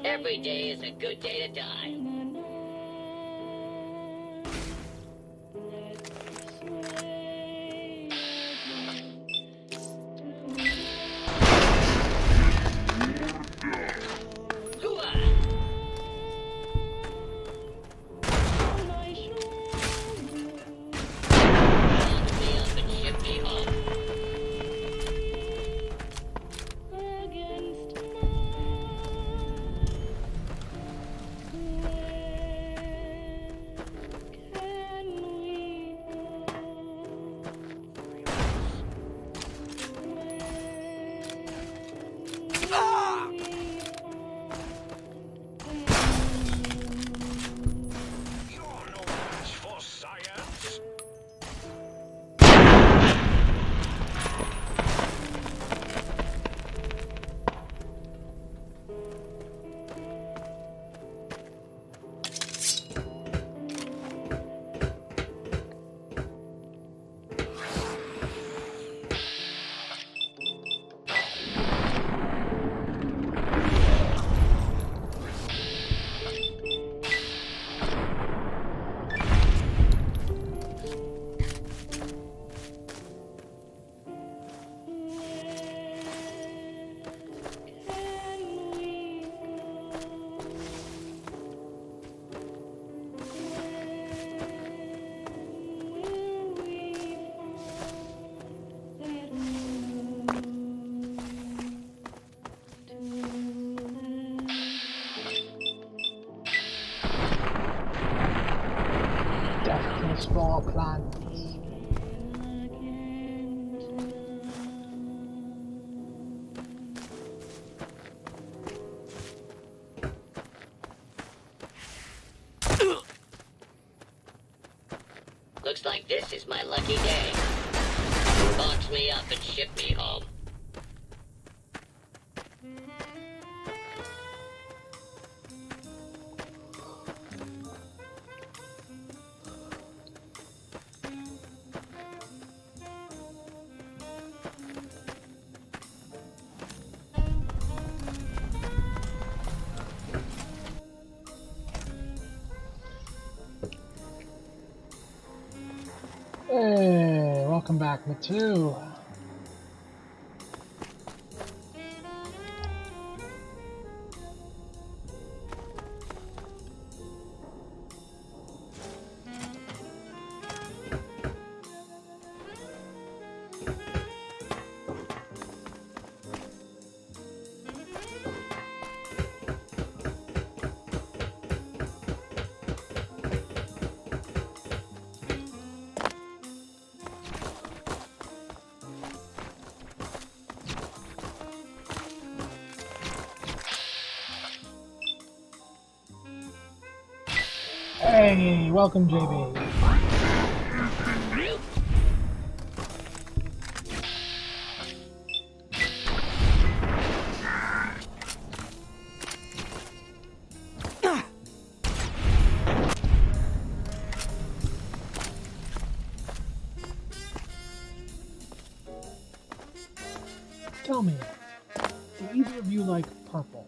Every day is a good day to die. Spore plants. Looks like this is my lucky day. Box me up and ship me home. Hey, welcome back, Matu. Hey, welcome, JB. tell me, do either of you like purple?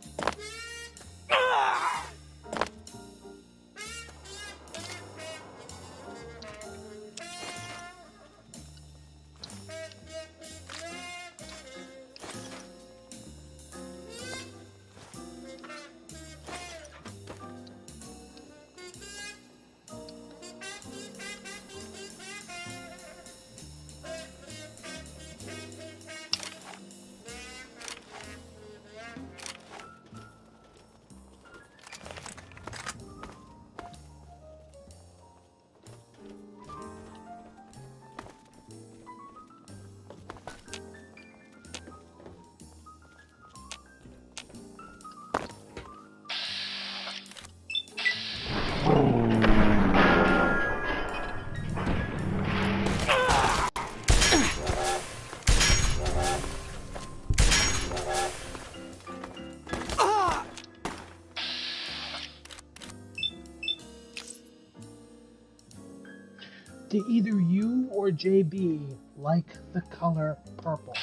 Do either you or JB like the color purple?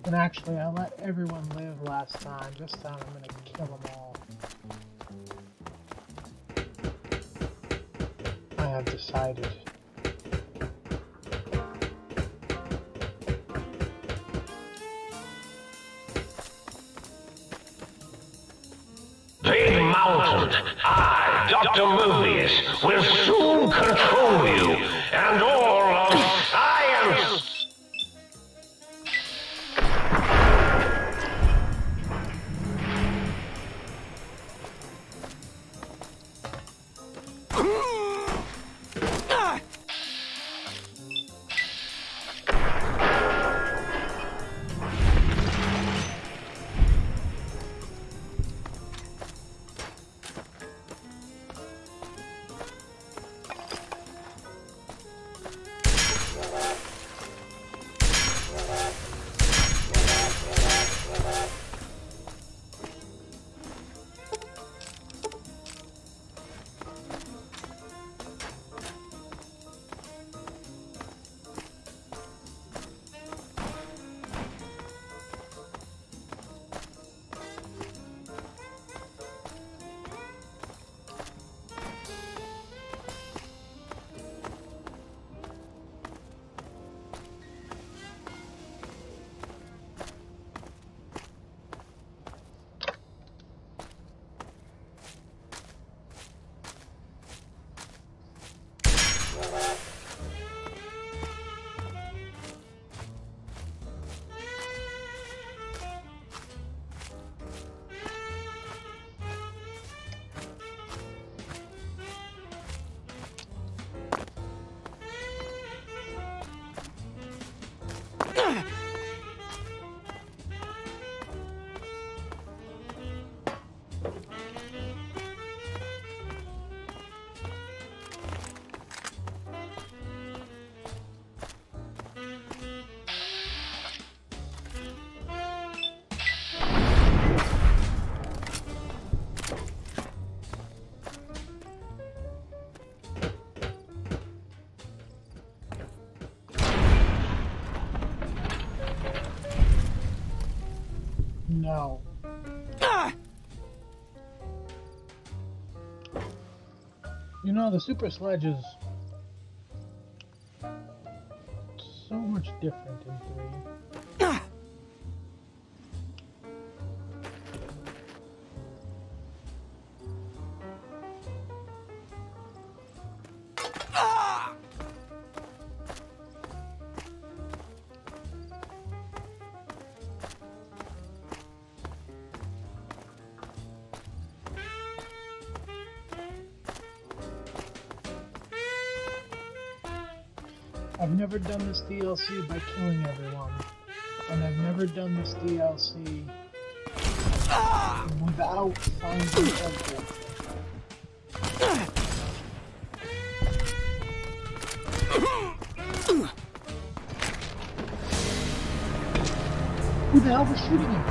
And actually, I let everyone live last time. This time I'm gonna kill them all. I have decided. Big Mountain, I, Dr. Mobius, will soon control you and all of science! No. You know, the Super Sledge is so much different in 3. I've never done this DLC by killing everyone. And I've never done this DLC without finding everything. Who the hell was shooting him?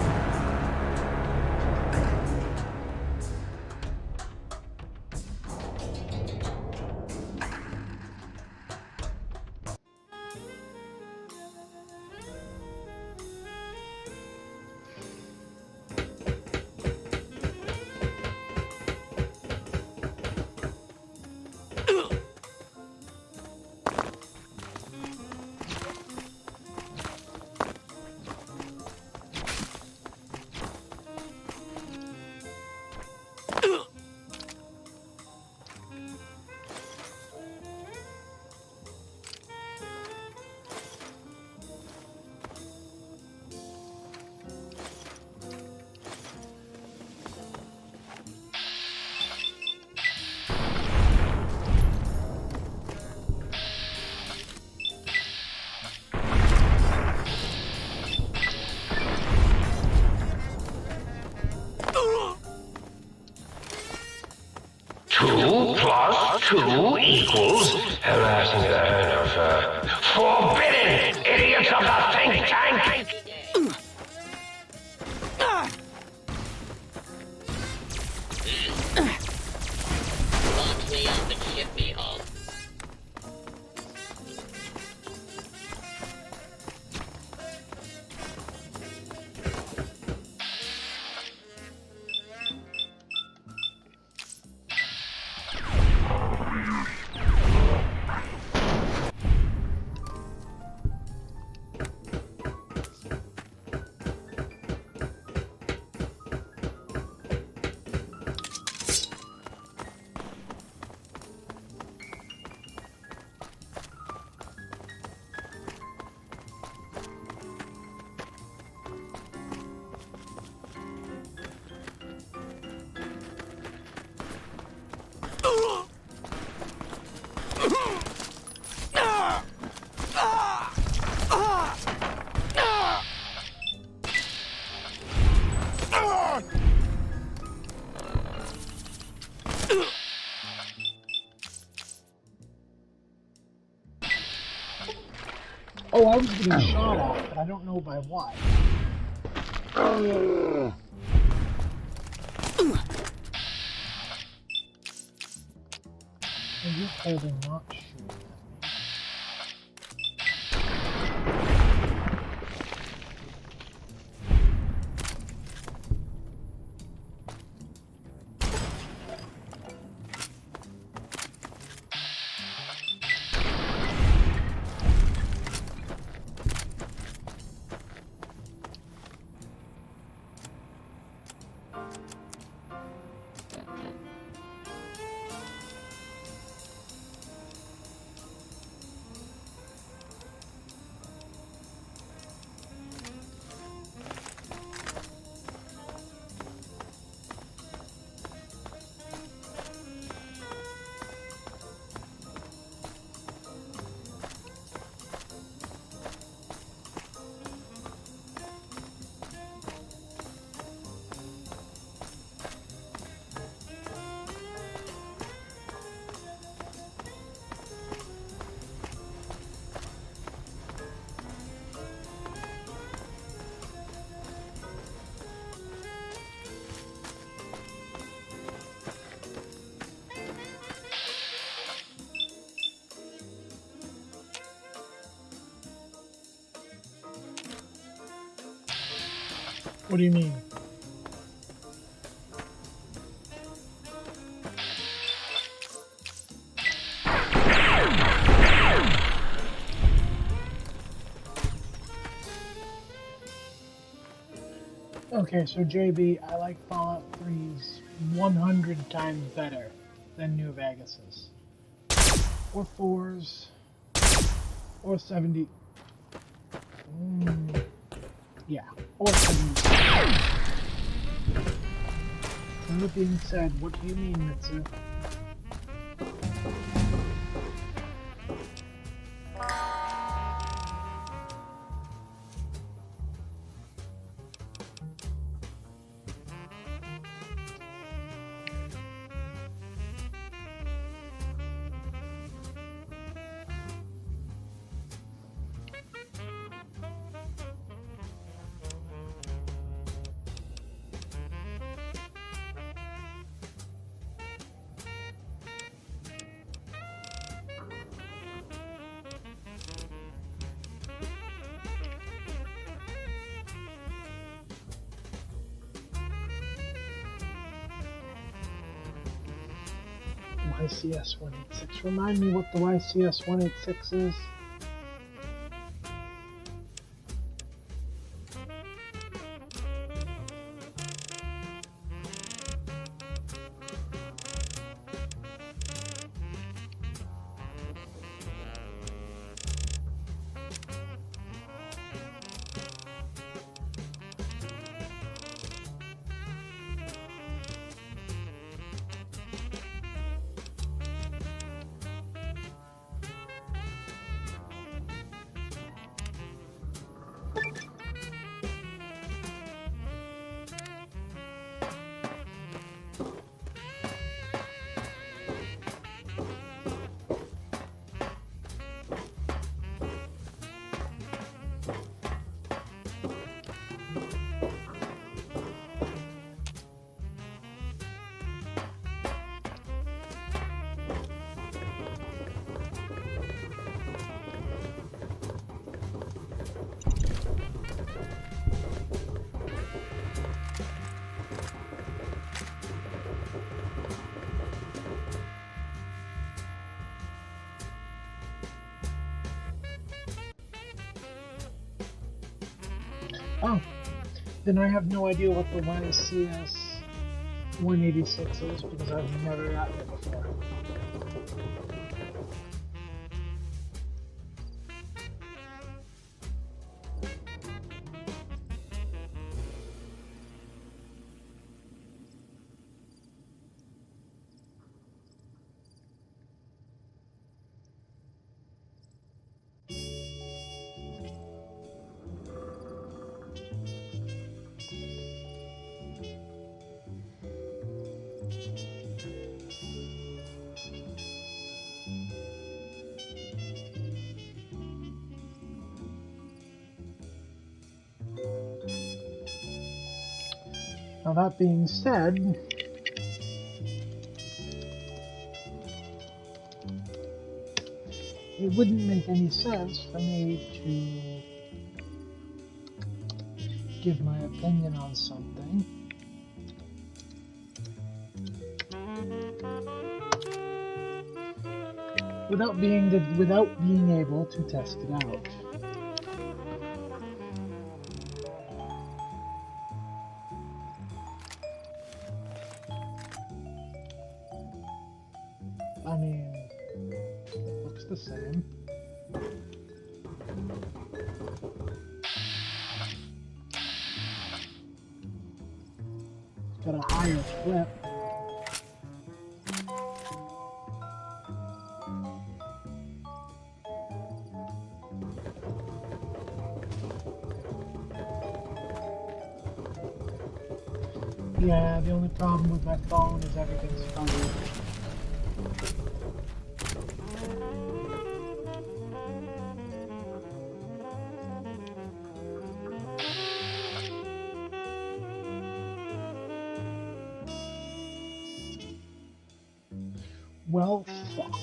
Two equals harassing the head of forbidden idiots of the think tank. Lock me up and ship me home. Oh, I was getting shot at, but I don't know by what. And you're clearly not shooting at me. What do you mean? Okay, so JB, I like Fallout 3's 100 times better than New Vegas's. Or 4's. Or 70. Yeah, or 70. That being said, what do you mean, Mitsu? YCS-186. Remind me what the YCS-186 is. Oh, then I have no idea what the YCS 186 is because I've never gotten it before. Now that being said, it wouldn't make any sense for me to give my opinion on something without being able to test it out. I mean, it looks the same. It's got a higher clip. Yeah, the only problem with my phone is everything's funny. Well, fuck.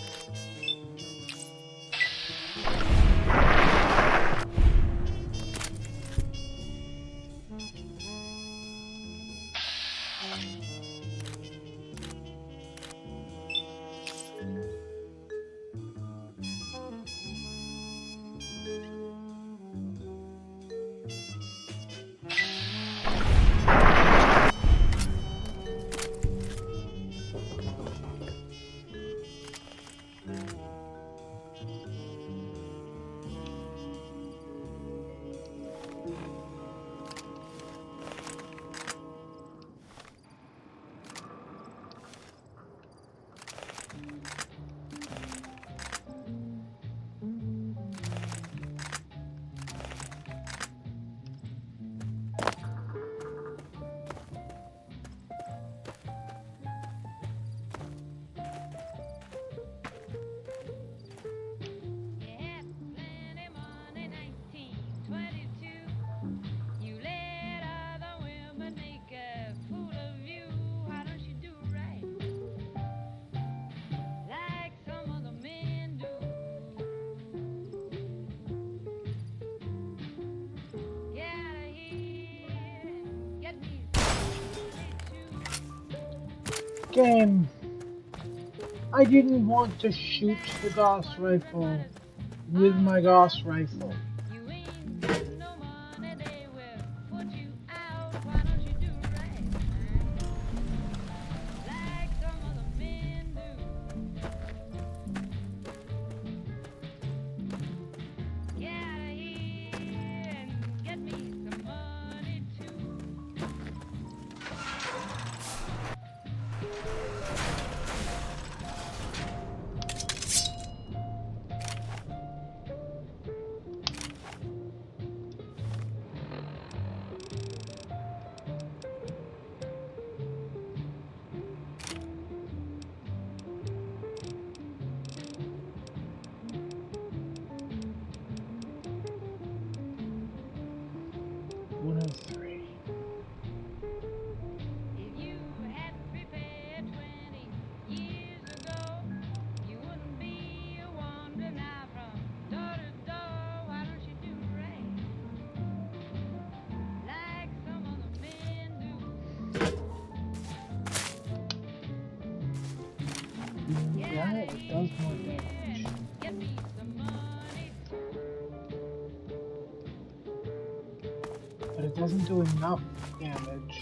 Game, I didn't want to shoot the Gauss rifle with my Gauss rifle. Yeah, it does more damage. But it doesn't do enough damage.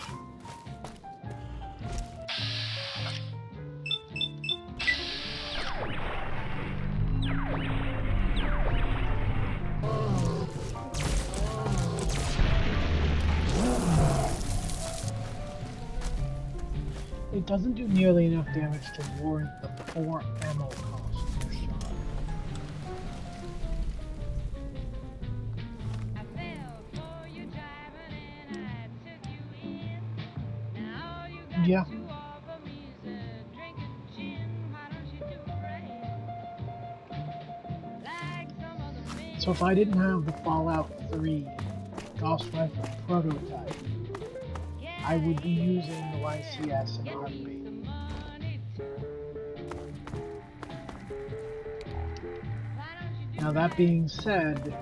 It doesn't do nearly enough damage to warrant the 4 ammo cost per shot. Yeah. So if I didn't have the Fallout 3 Gauss Rifle prototype, I would be using the YCS and Armory. Now that being said,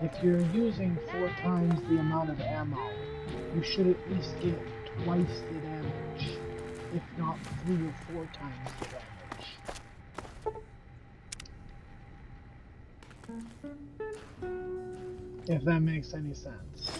if you're using 4 times the amount of ammo, you should at least get twice the damage, if not 3 or 4 times the damage. If that makes any sense.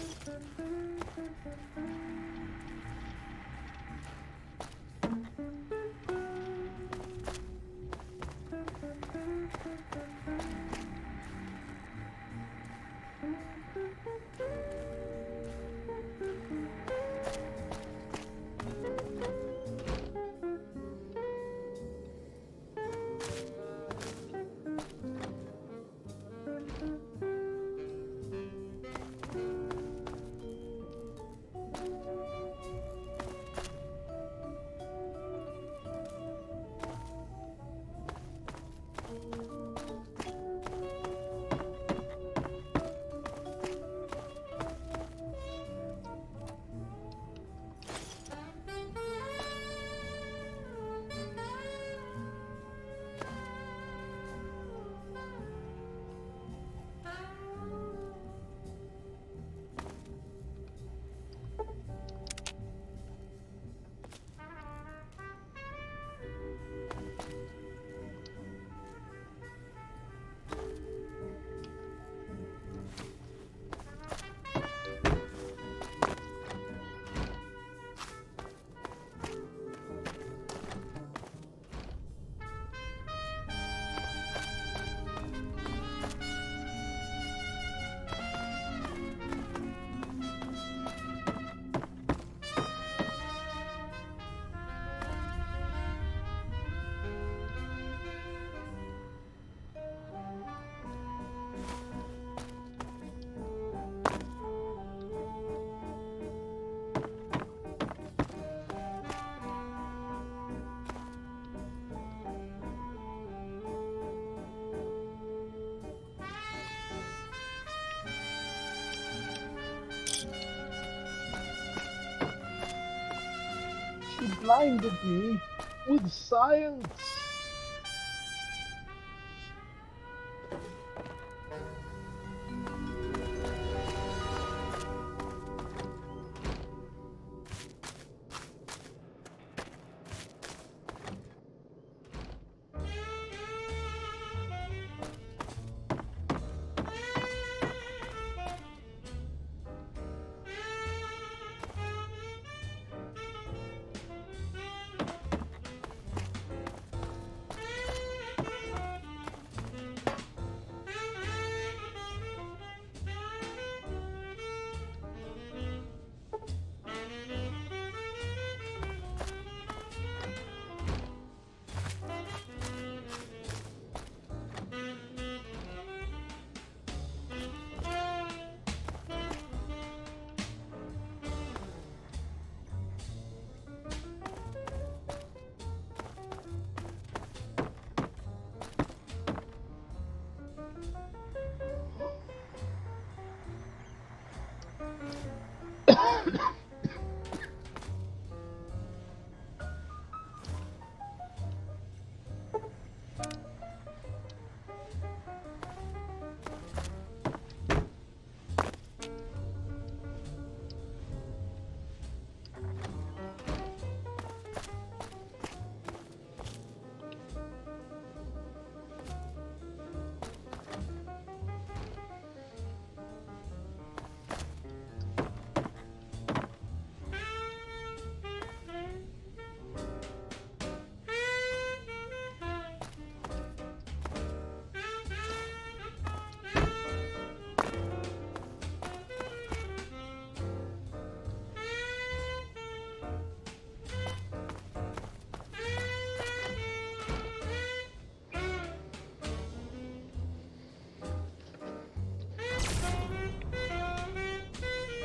She blinded me with science.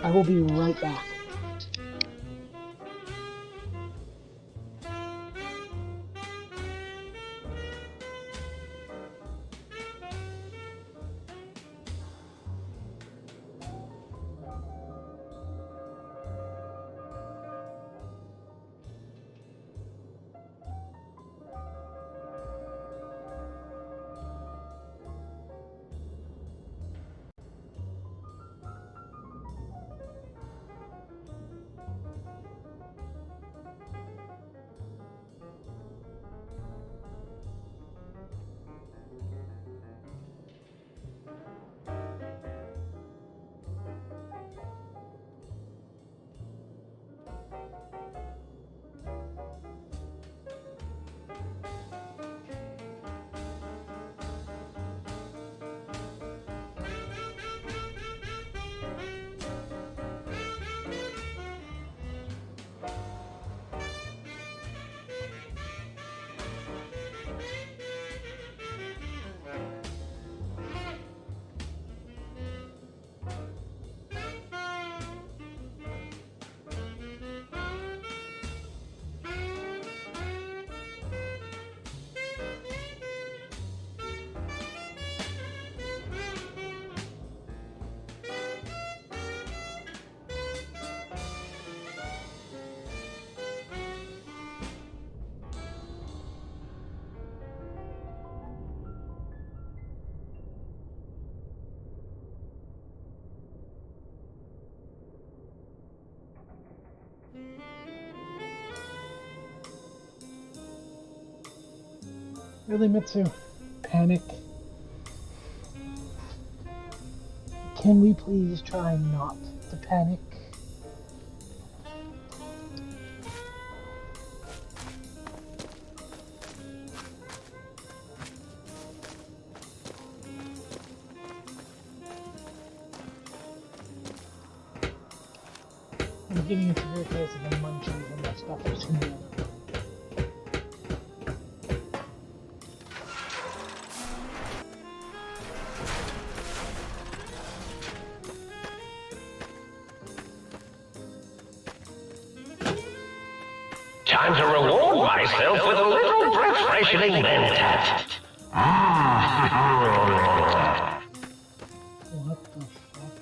I will be right back. Really, Mitsu? Panic? Can we please try not to panic? I'm getting a severe case of the munchies and that stuff is in there. Time to reward myself with a little breath-freshening mentat. What the fuck?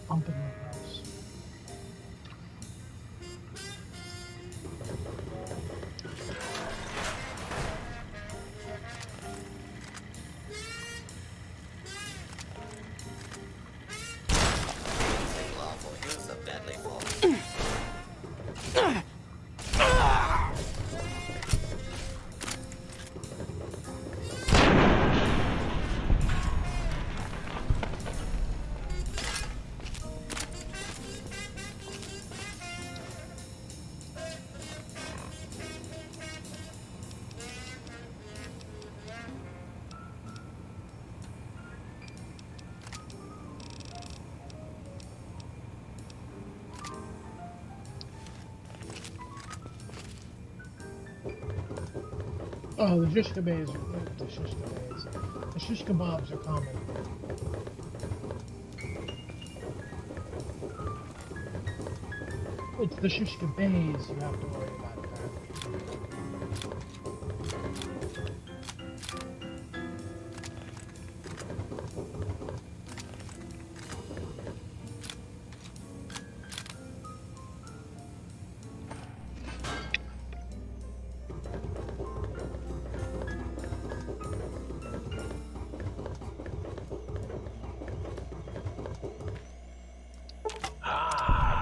Bumping my house. Oh, the shish kebabs the shish kebabs are common. It's the shish kebabs you have to worry about, apparently.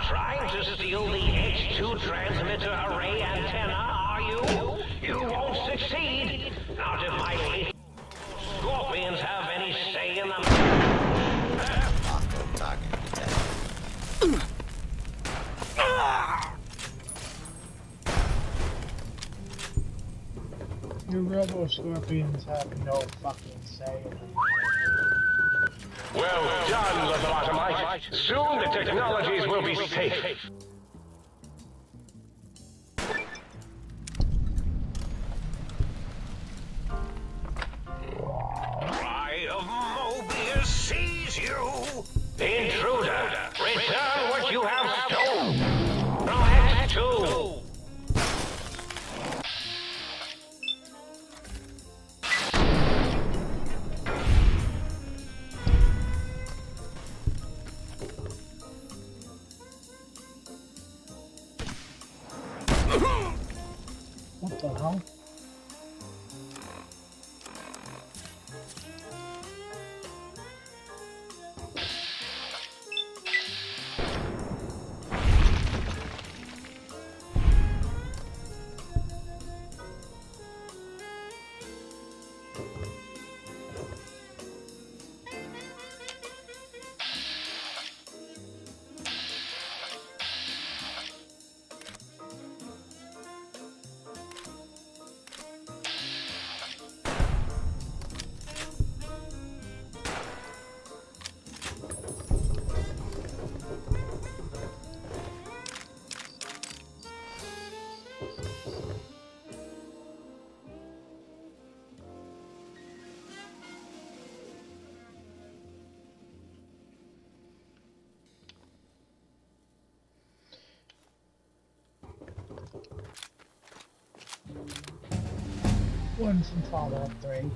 Trying to steal the H2 transmitter array antenna, are you? You won't succeed. Not if my scorpions have any say in Your robo scorpions have no fucking say in them. Well done, Lobotomite. Soon the technologies will be safe. Eye of Mobius sees you. Intruder, return what you have stolen. From X2. What the hell? Once in Fallout 3.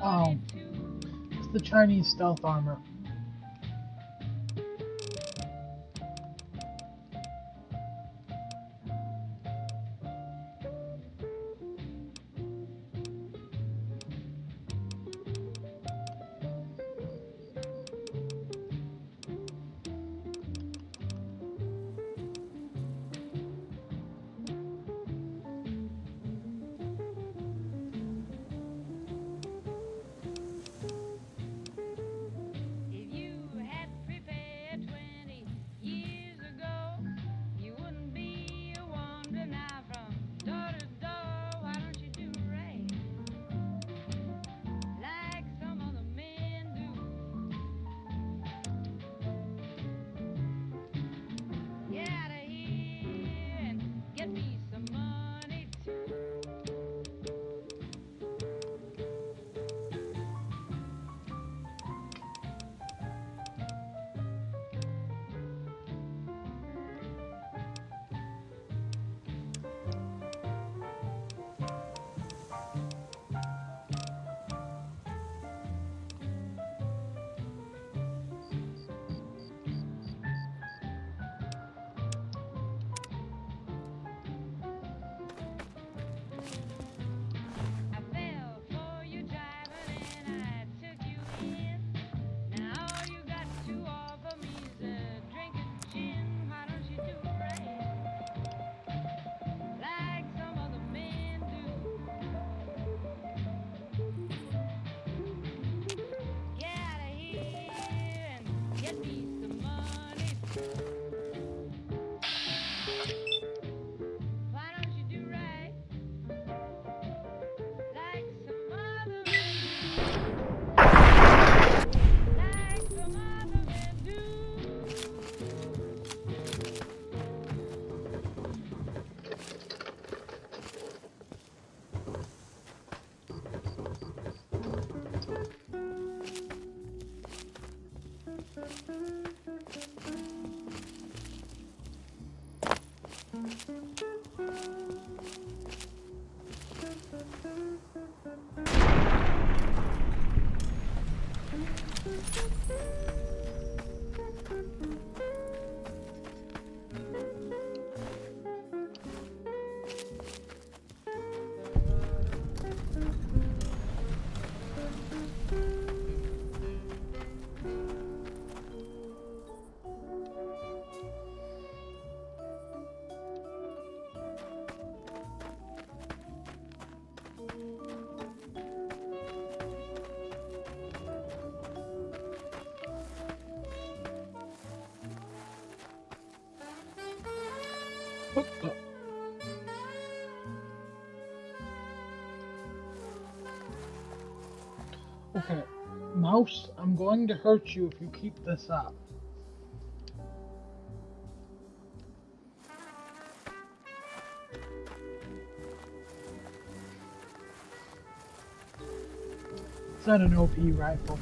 Oh, it's the Chinese stealth armor. Okay, Mouse, I'm going to hurt you if you keep this up. It's not an OP rifle.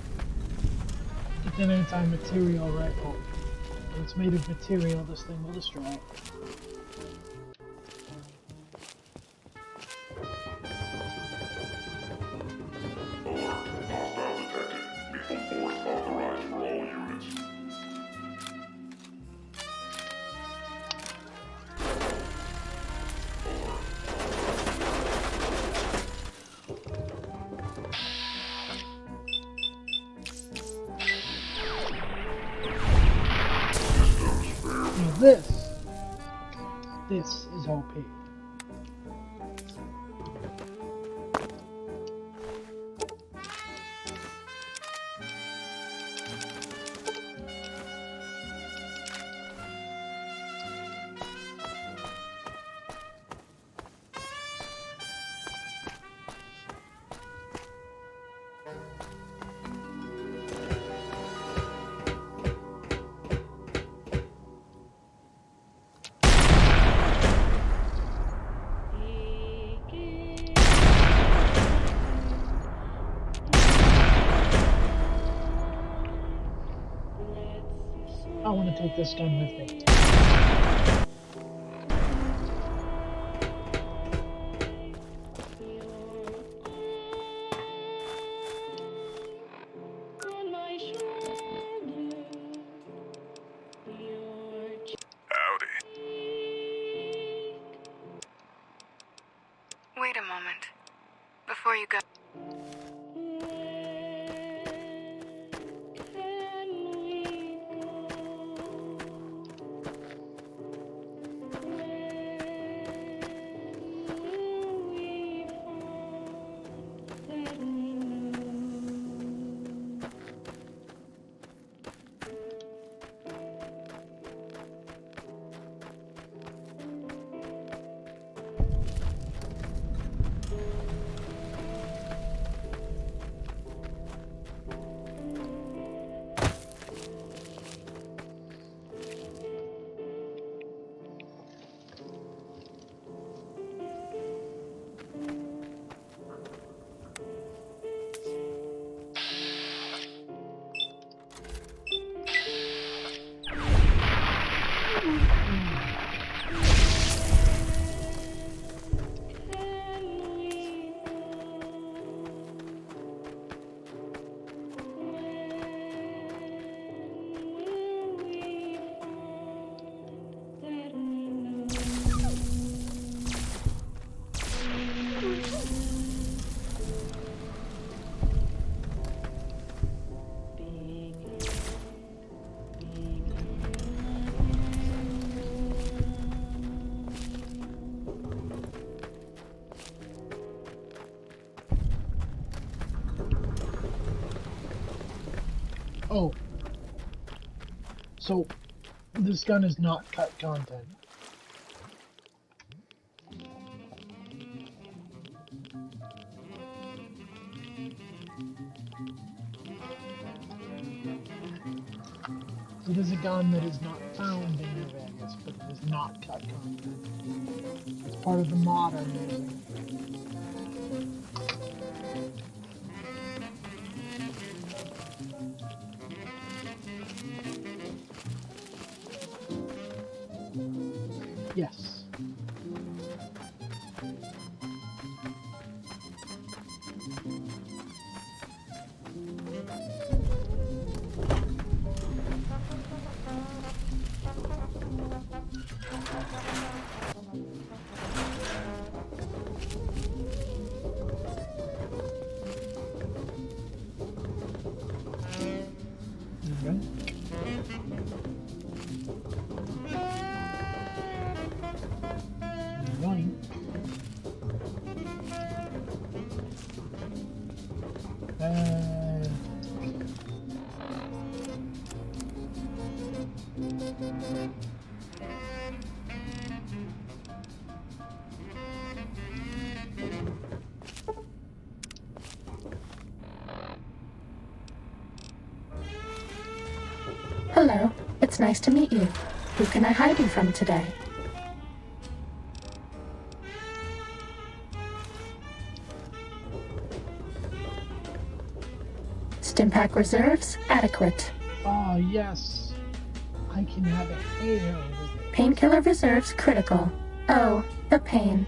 It's an anti-material rifle. When it's made of material, this thing will destroy it. Now this is OP. I want to take this gun with me. Wait a moment. Before you go. Oh. So, this gun is not cut content. It is a gun that is not found in New Vegas, but it is not cut content. It's part of the mod I'm using. Yes. It's nice to meet you. Who can I hide you from today? Stimpack reserves adequate. Oh, yes. I can have a hail with it. Painkiller reserves critical. Oh, the pain.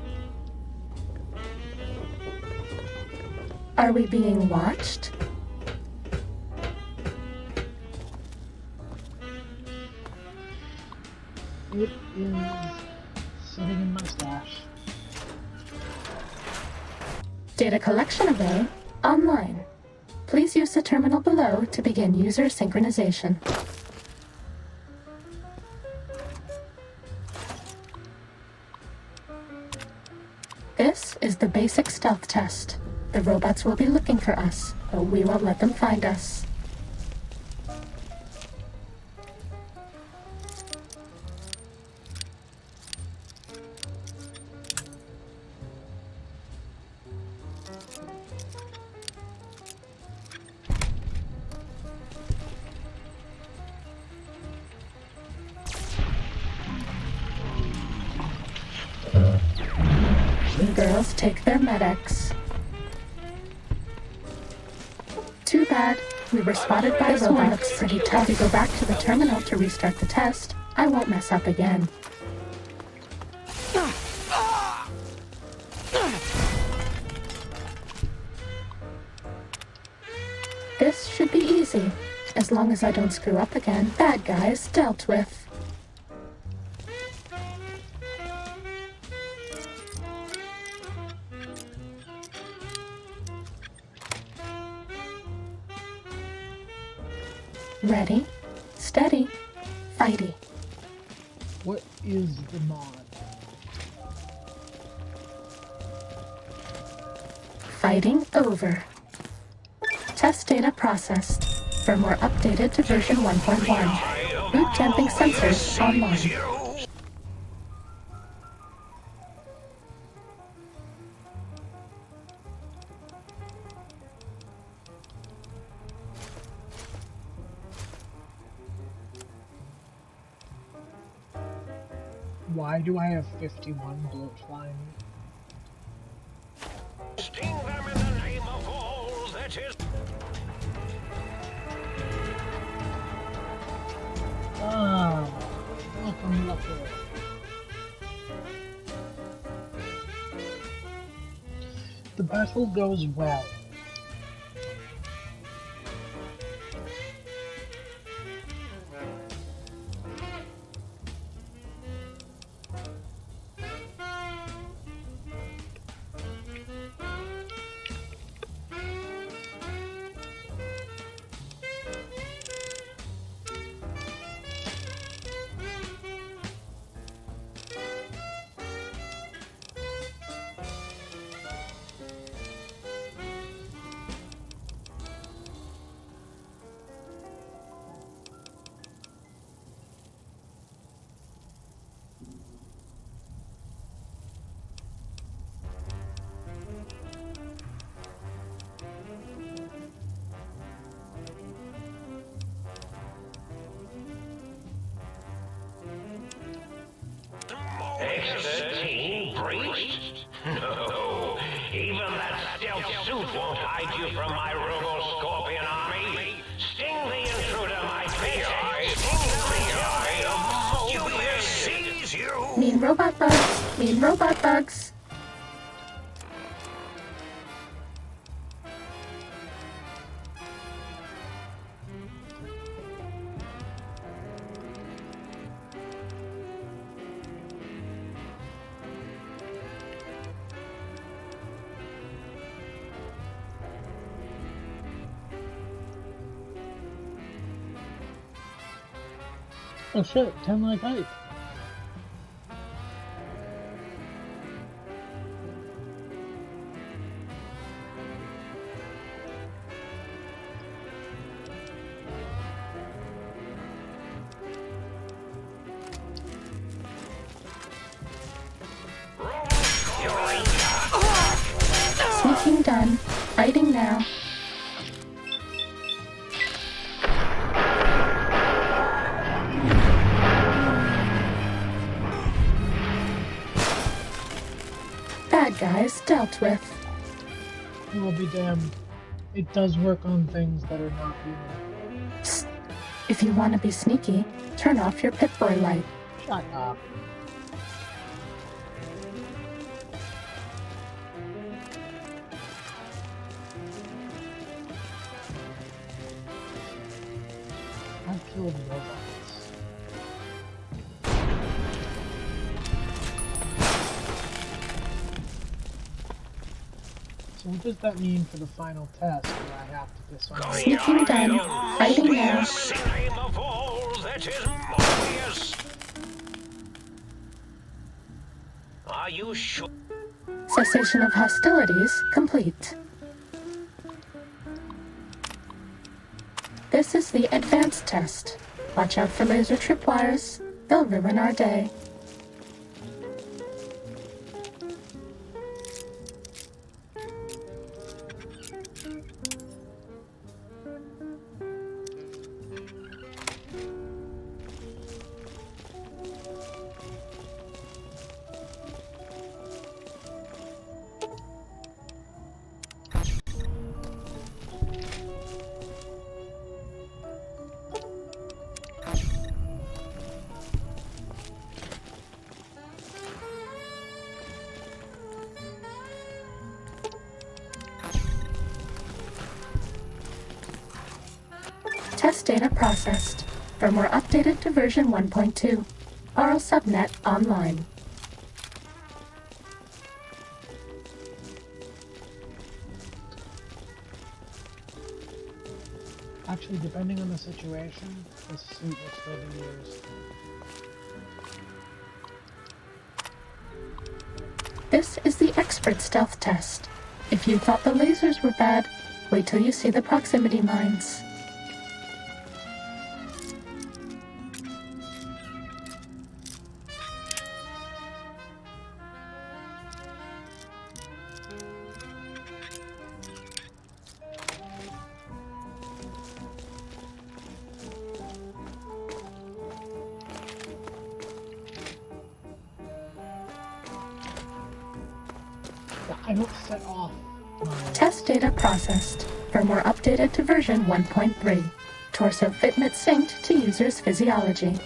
Are we being watched? It is sitting in my stash. Data collection array online. Please use the terminal below to begin user synchronization. This is the basic stealth test. The robots will be looking for us, but we won't let them find us. Girls take their medics. Too bad. We were spotted by robots. This one looks pretty tough. If you go back to the terminal to restart the test, I won't mess up again. This should be easy, as long as I don't screw up again. Bad guys dealt with. Ready, steady, fighty. What is the mod? Fighting over. Test data processed. Firmware updated to version 1.1. Boot damping sensors online. Why do I have 51 bloat flying? Sting them in the name of all that is. Ah, welcome, Lucky. The battle goes well. X-13 breached? No. Even that stealth suit won't hide you from my Robo-Scorpion army. Sting the intruder, my bitch. Sting the eye of seize you. Mean robot bugs. Mean robot bugs. Oh shit, 10 like hype. Sneaking done. Fighting now. Bad guys dealt with. You will be damned. It does work on things that are not human. Psst. If you want to be sneaky, turn off your Pip-Boy light. Shut up. I've killed robots. So what does that mean for the final test where I have to disarm? Sneaking done. Fighting now. Are you sure? Cessation of hostilities complete. This is the advanced test. Watch out for laser tripwires. They'll ruin our day. Test data processed. Firmware updated to version 1.2. Oral subnet online. Actually, depending on the situation, this suit will still be used. This is the expert stealth test. If you thought the lasers were bad, wait till you see the proximity mines. I don't set off. Test data processed. Firmware updated to version 1.3. Torso fitment synced to user's physiology.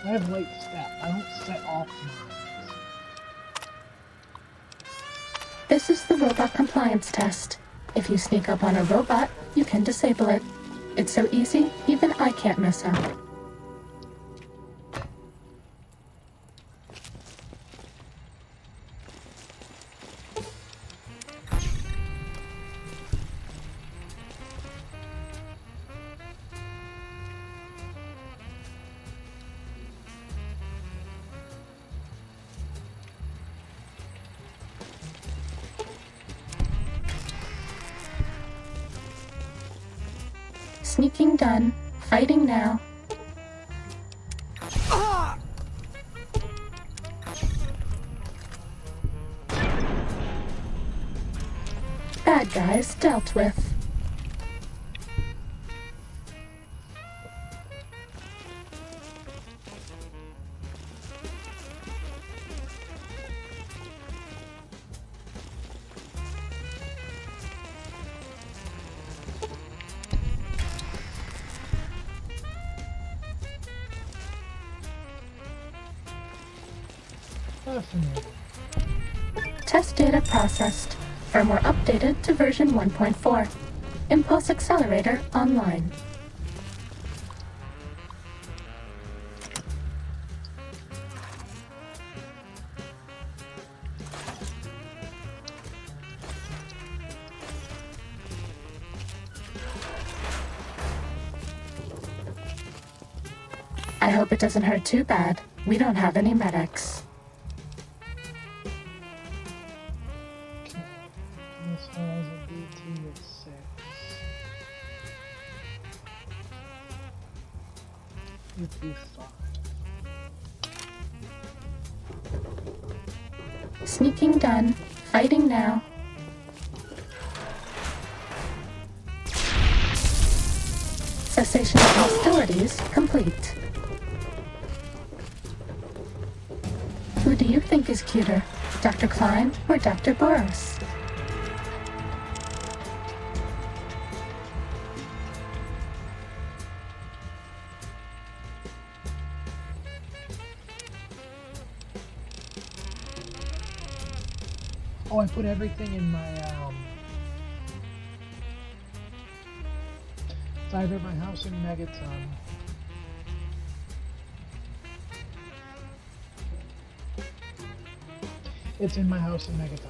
I have late step. I don't set off mines. This is the robot compliance test. If you sneak up on a robot, you can disable it. It's so easy, even I can't mess up. Sneaking done. Fighting now. Bad guys dealt with. Test data processed. Firmware updated to version 1.4. Impulse accelerator online. I hope it doesn't hurt too bad. We don't have any medics. This has a BT of 6. EP 5. Sneaking done. Fighting now. Cessation of hostilities complete. Who do you think is cuter, Dr. Klein or Dr. Boros? Oh, I put everything in my, it's either my house in Megaton. It's in my house in Megaton.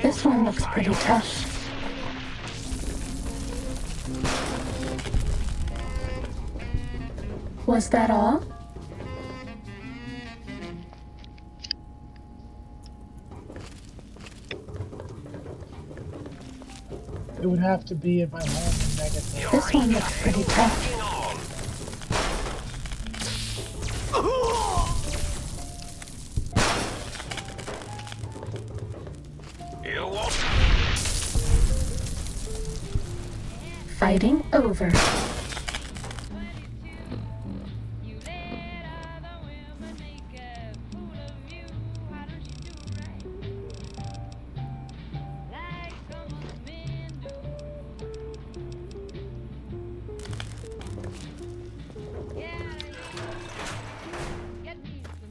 This one looks pretty tough. Was that all? It would have to be at my home in Megaton. This one looks pretty tough. Fighting over.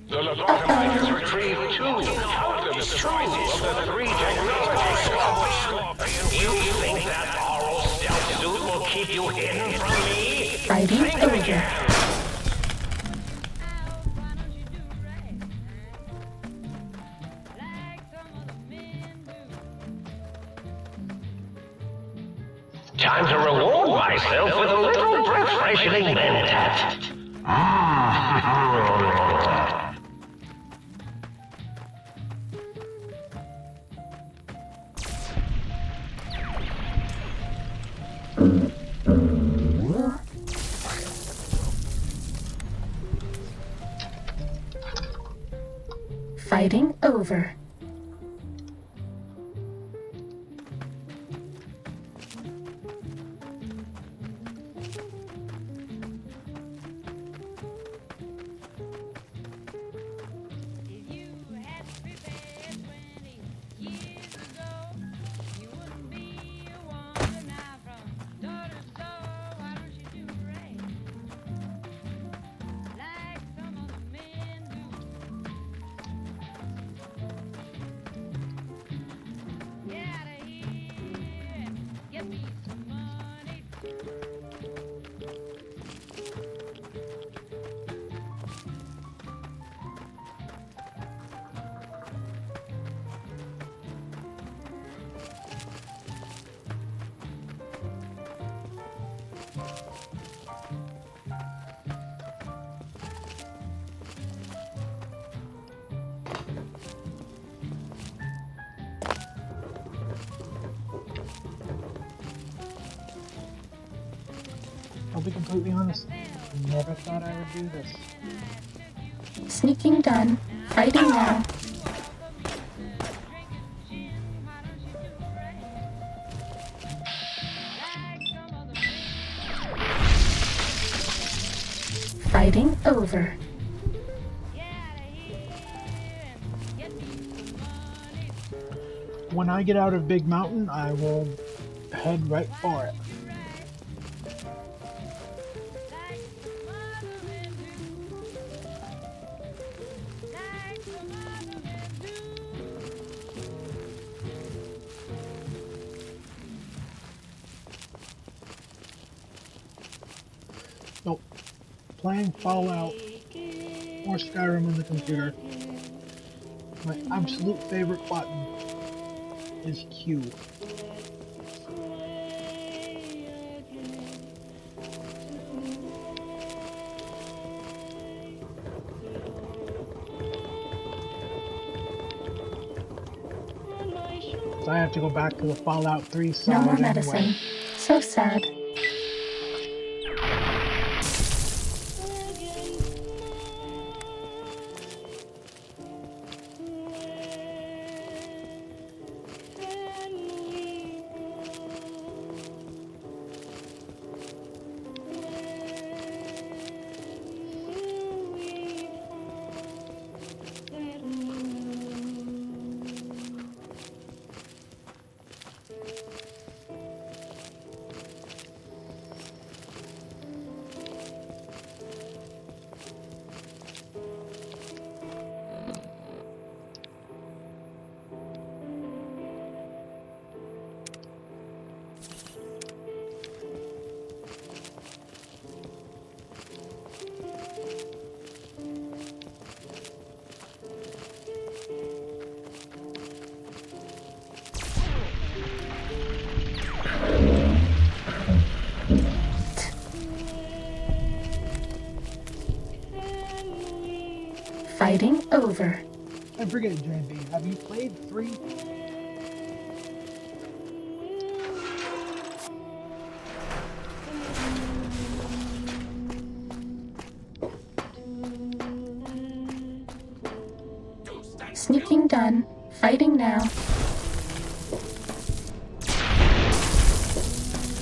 The lobotomizers retrieved 2 out of the 2 of the 3 technologies. You think that oral stealth suit will keep you hidden from me? Fighting over. Time to reward myself with a little refreshing mentat. Fighting over. I'll be completely honest, never thought I would do this. Sneaking done. Fighting now. Fighting over. When I get out of Big Mountain, I will head right for it. Nope. Playing Fallout or Skyrim on the computer, my absolute favorite button is Q. So I have to go back to the Fallout 3 side No more anyway. medicine. So sad. Fighting over. I forget, JB. Have you played 3? Sneaking done. Fighting now.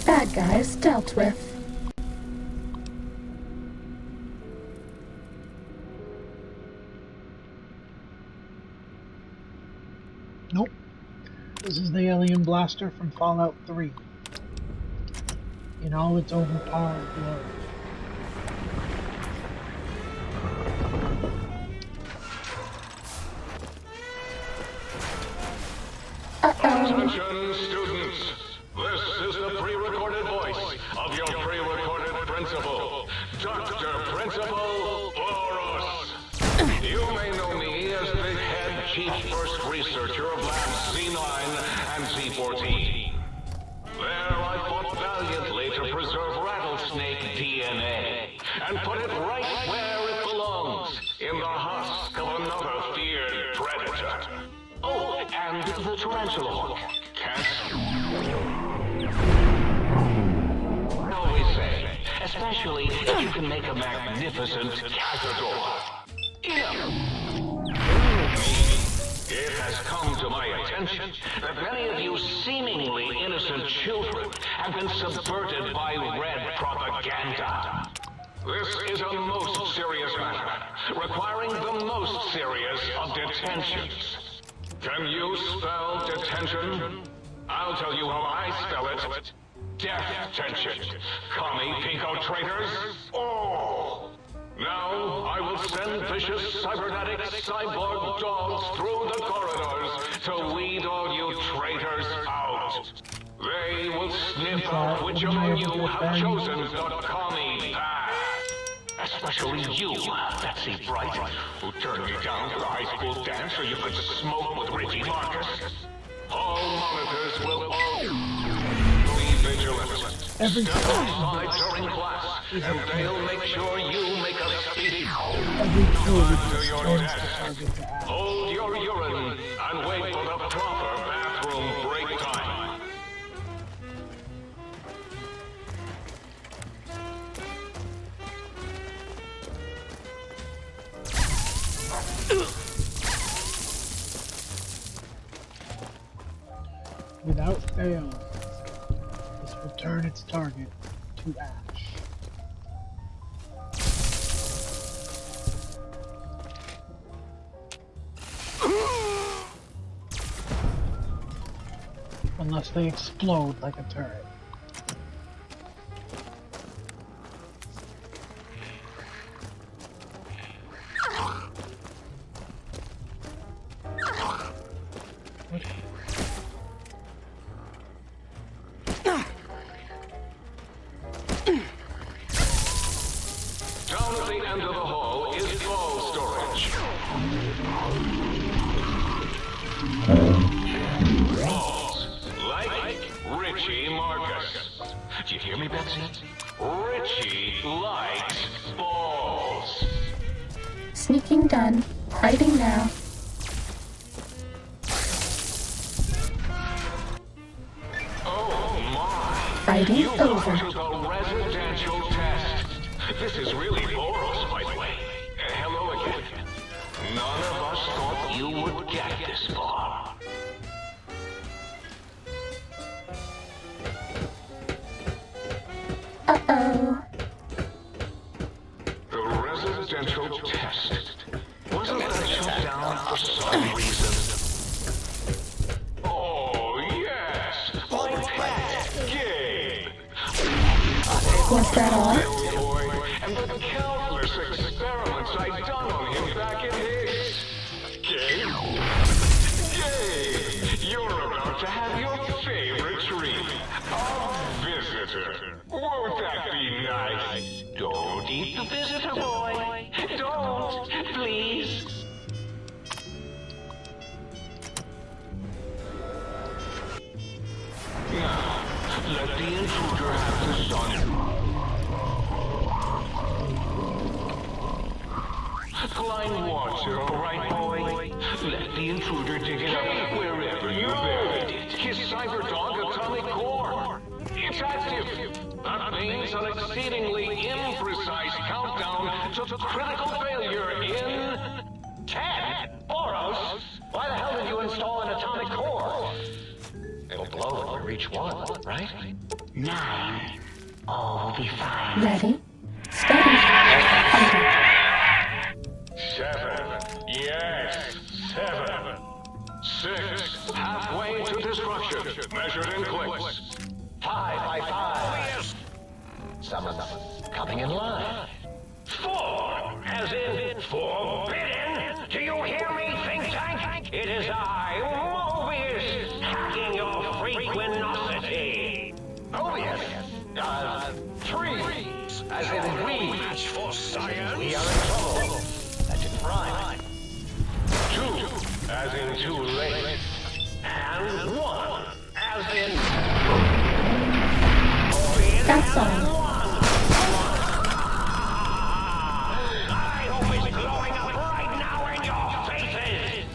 Bad guys dealt with. Nope. This is the alien blaster from Fallout 3. In all its overpowered glory. Attention, students. This is the pre-recorded voice of your pre-recorded principal, Dr. Principal Boros. You may know me as the head chief first researcher of Labs C9 and C14. There I fought valiantly to preserve rattlesnake DNA and put it right where it belongs, in the husk of another feared predator. Oh, and the tarantula hook. I always say, especially if you can make a magnificent cazador. It has come to my attention that many of you seemingly innocent children have been subverted by red propaganda. This is a most serious matter, requiring the most serious of detentions. Can you spell detention? I'll tell you how I spell it. Death tension. Commie pinko traitors? Oh! Now, I will send vicious cybernetic cyborg dogs through the corridors to weed all you traitors out. They will sniff out which among you have chosen the commie path. Especially you, Betsy Bright, who turned me down to the high school dance so you could smoke with Ricky Marcus. All monitors will be vigilant. Step aside during class, and they'll make sure you make a speedy to your desk. Hold your urine and wait for the proper bathroom break time. Without fail, this will turn its target to ash. Unless they explode like a turret. Down at the end of the hall is ball storage. Balls. Like Richie Marcus. Do you hear me, Betsy? Richie likes balls. Sneaking done. Hiding now. Oh my. Fighting You over. to the residential test. This is really Boros, by the way. Hello again. None of us thought you would get this far. Uh-oh. The residential test. Wasn't that shut down for some reason? Oh, yes! My pet, Gabe! Was that all? And the countless experiments I'd done on him back in his... Gabe? Gabe! You're about to have your favorite treat. A visitor. Won't that be nice? Don't eat the visitor, boy. Don't, please. Now, let the intruder have the sun. Blind water, all right, boy? Let the intruder dig it up wherever you buried it. His cyber dog atomic core. It's active. That means an exceedingly imprecise countdown to critical failure in 10. Boros, why the hell did you install an atomic core? It'll blow when we reach 1, right? 9. All will be fine. Ready? Steady. Fighting. 7. Yes, 7. 6. Halfway to destruction. Measured in clicks. 5 by 5. Someone's coming in line. 4, as in forbidden. Do you hear me, think tank? It is I, Mobius, hacking your frequenosity. Mobius. 3, as in we. Match for science. We are in trouble. That didn't rhyme. 2, as in too late. And 1, as in... That's all. I hope it's glowing up right now in your faces!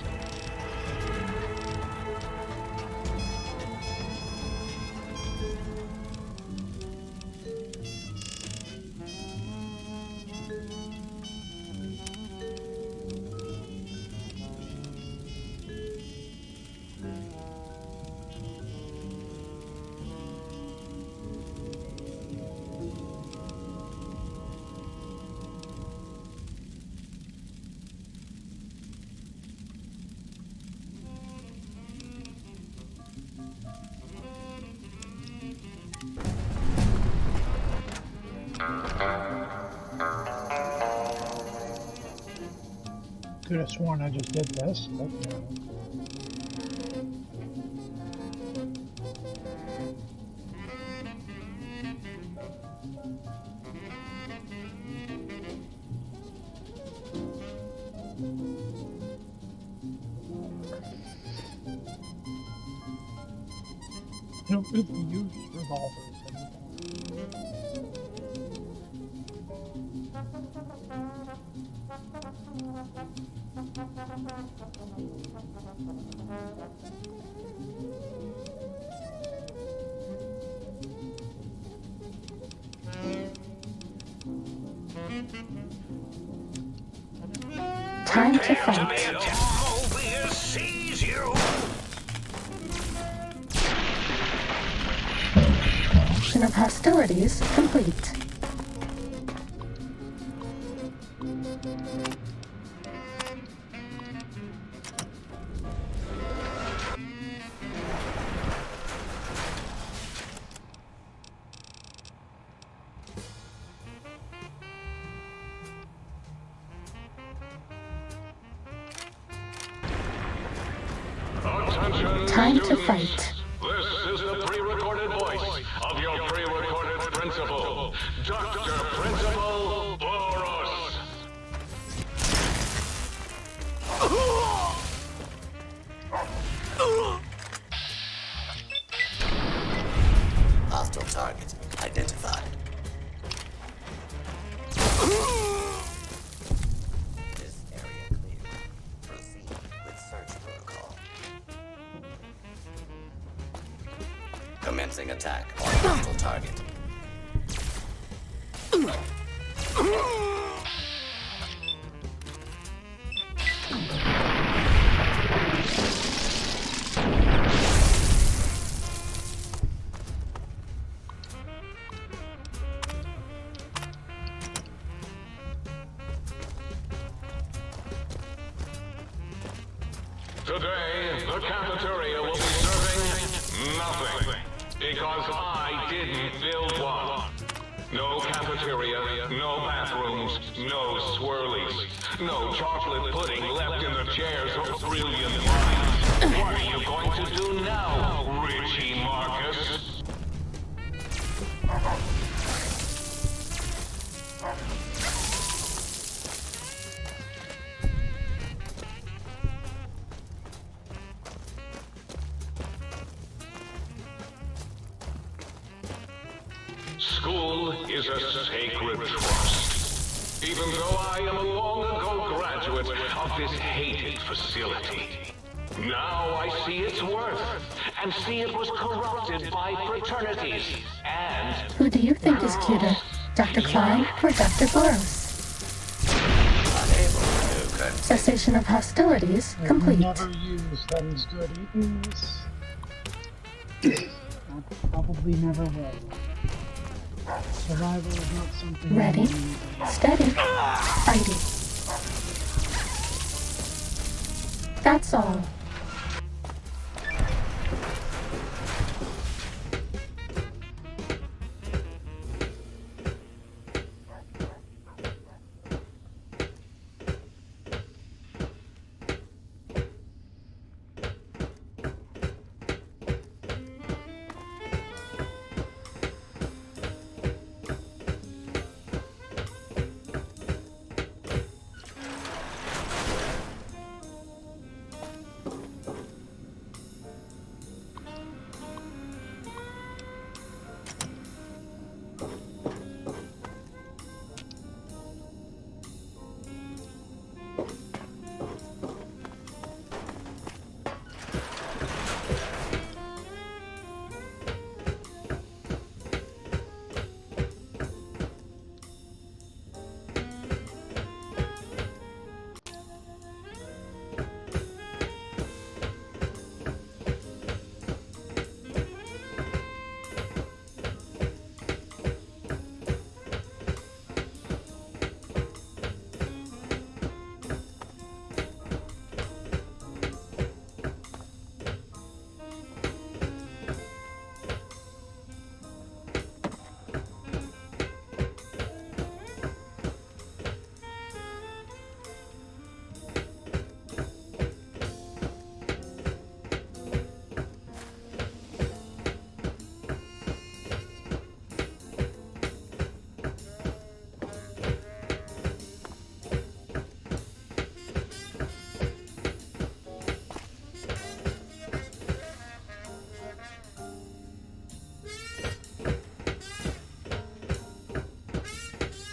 Could have sworn I just did this, but no. I don't really use revolvers anymore. Time to fight. Mobius sees you! Mission of hostilities complete. Time to fight. This is the pre-recorded voice of your pre-recorded principal, Dr. Principal Boros. Hostile target identified. This area clear. Proceed with search protocol. Commencing attack on hostile target. Today, the cafeteria will be serving nothing, because I didn't build one. No cafeteria, no bathrooms, no swirlies, no chocolate pudding left in the chairs of brilliant minds. What are you going to do now, Richie Marcus? School is a sacred trust. Even though I am a long-ago graduate of this hated facility, now I see its worth, and see it was corrupted by fraternities, and... Who do you think is cuter, Dr. Klein or Dr. Boros? Cessation of hostilities complete. Never use that is good eatings. I probably never will. Survival is not something. Ready, steady, fighting. That's all.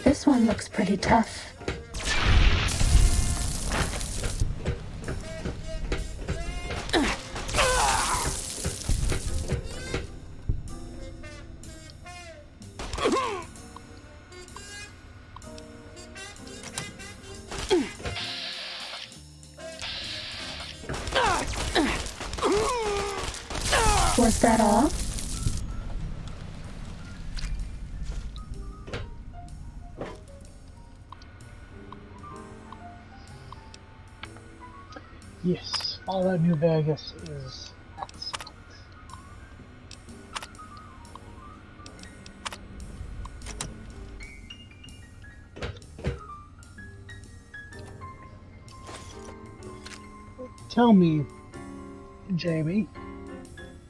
This one looks pretty tough. Was that all? Yes, Fallout New Vegas is excellent. Tell me, Jamie,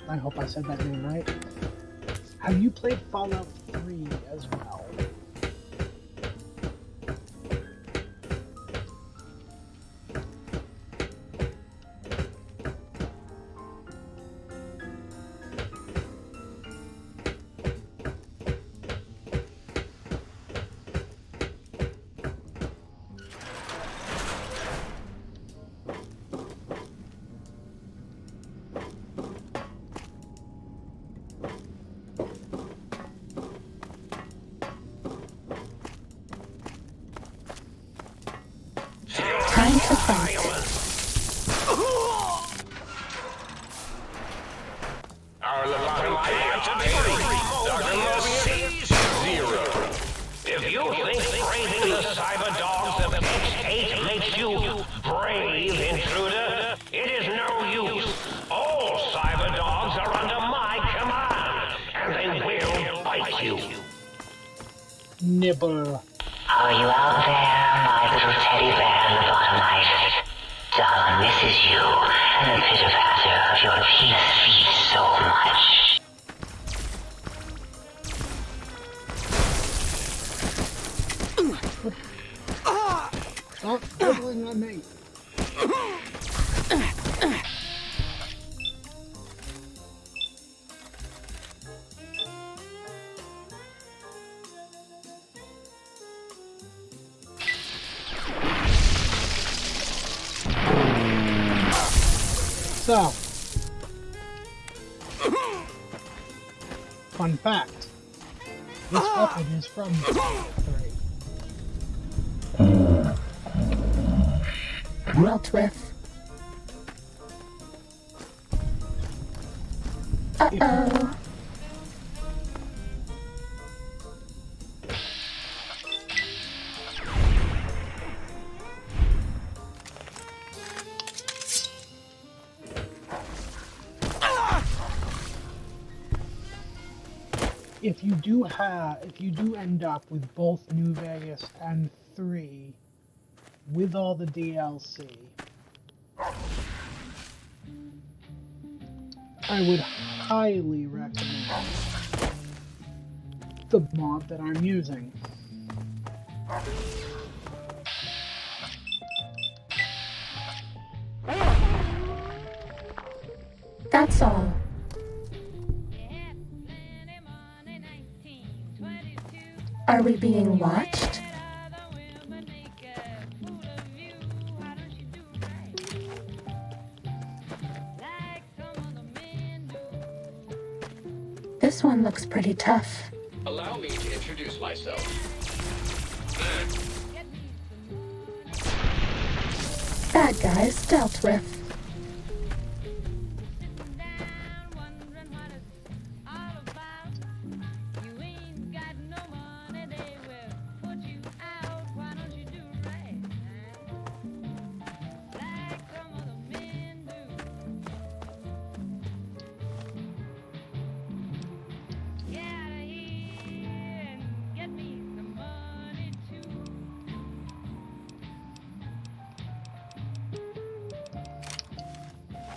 I hope I said that name right. Have you played Fallout 3 as well? Time to fight. Our lobotomy zero. If you think braving the cyber dogs of X8 makes you brave, intruder, it is no use. All cyber dogs are under my command, and they will bite you. Nibble. Are you out there, my little teddy bear lobotomized? Dawn misses you, and the pitter-patter of your teeth feeds so much. Stop nibbling on me. So, fun fact, this weapon is from 3. Dealt with. Uh-oh. If you do end up with both New Vegas and 3 with all the DLC, I would highly recommend the mod that I'm using. That's all. Are we being watched? This one looks pretty tough. Allow me to introduce myself. Bad guys dealt with.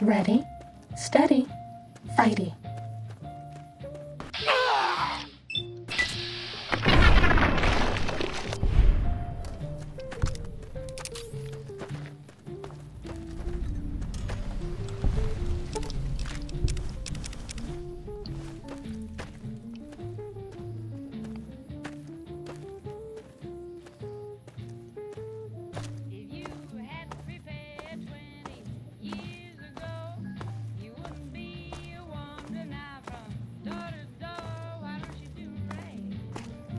Ready, steady, fighty.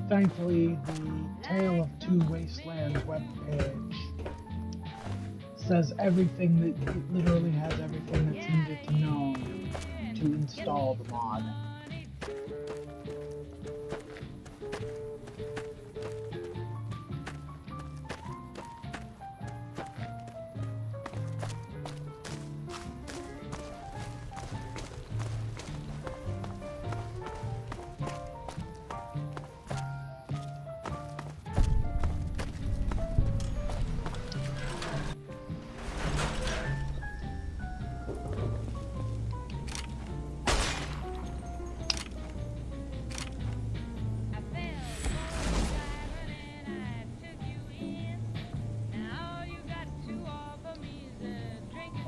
Thankfully, the Tale of Two Wastelands webpage says everything that it literally has everything that's needed to know to install the mod.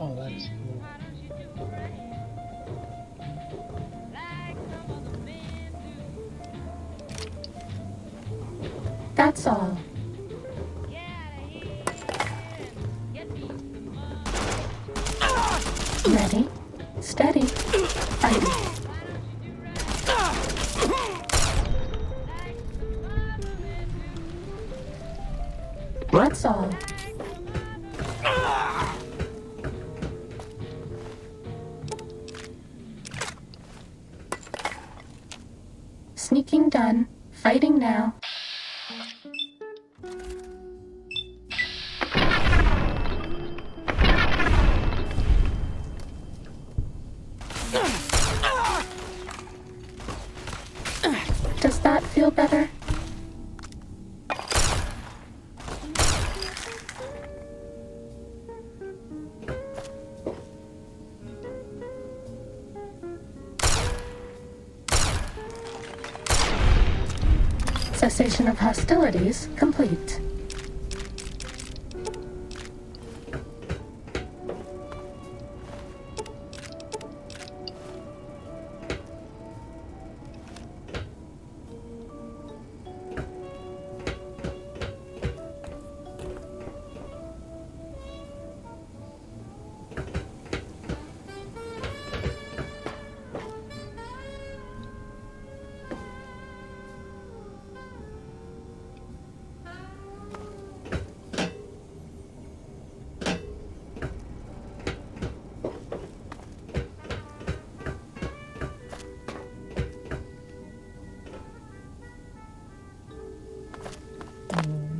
Oh, that's cool. That's all. Ready, steady, fight. That's all. Sneaking done. Fighting now. Does that feel better? Cessation of hostilities complete.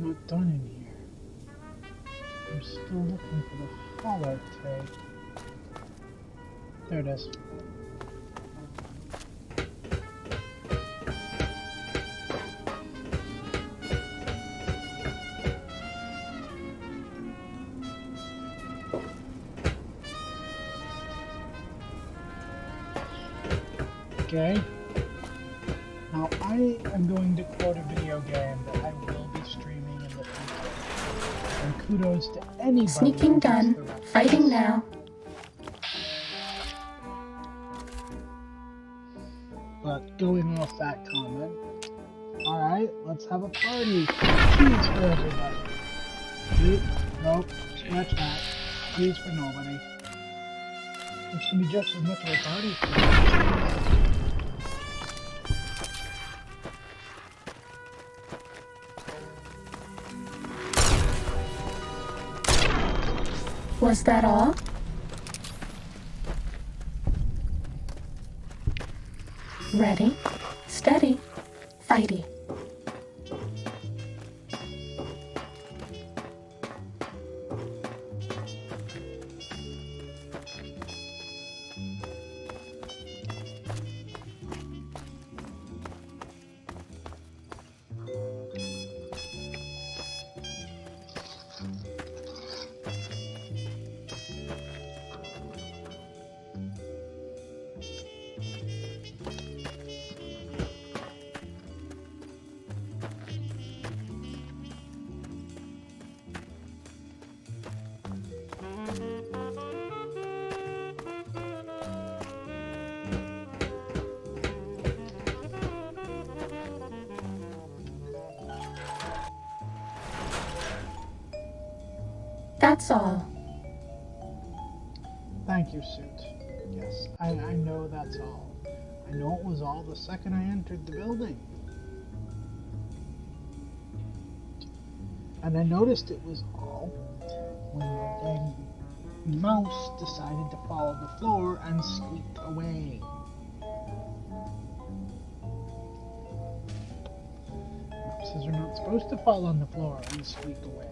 Not done in here. I'm still looking for the holotape. There it is. Okay. Now I am going to quote a video game that I will be streaming in the future. And kudos to anybody. Sneaking done. Fighting now. But going off that comment, alright, let's have a party. Cheese for everybody. Nope, scratch that. Cheese for nobody. It's gonna be just as much of a party for me. Was that all? Ready, steady, fighty. That's all. Thank you, Suit. Yes, I know that's all. I know it was all the second I entered the building. And I noticed it was all when the dang mouse decided to follow the floor and squeaked away. Mouses are not supposed to fall on the floor and squeak away.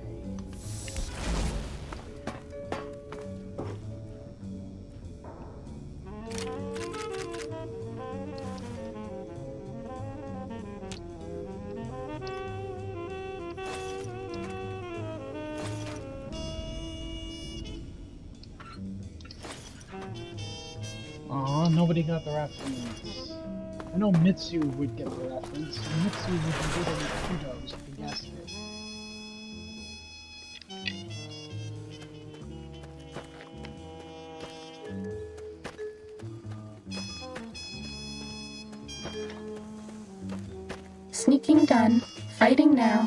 Aw, nobody got the reference. I know Mitsu would get the reference, and Mitsu would be given kudos if he guessed it. sneaking done. Fighting now.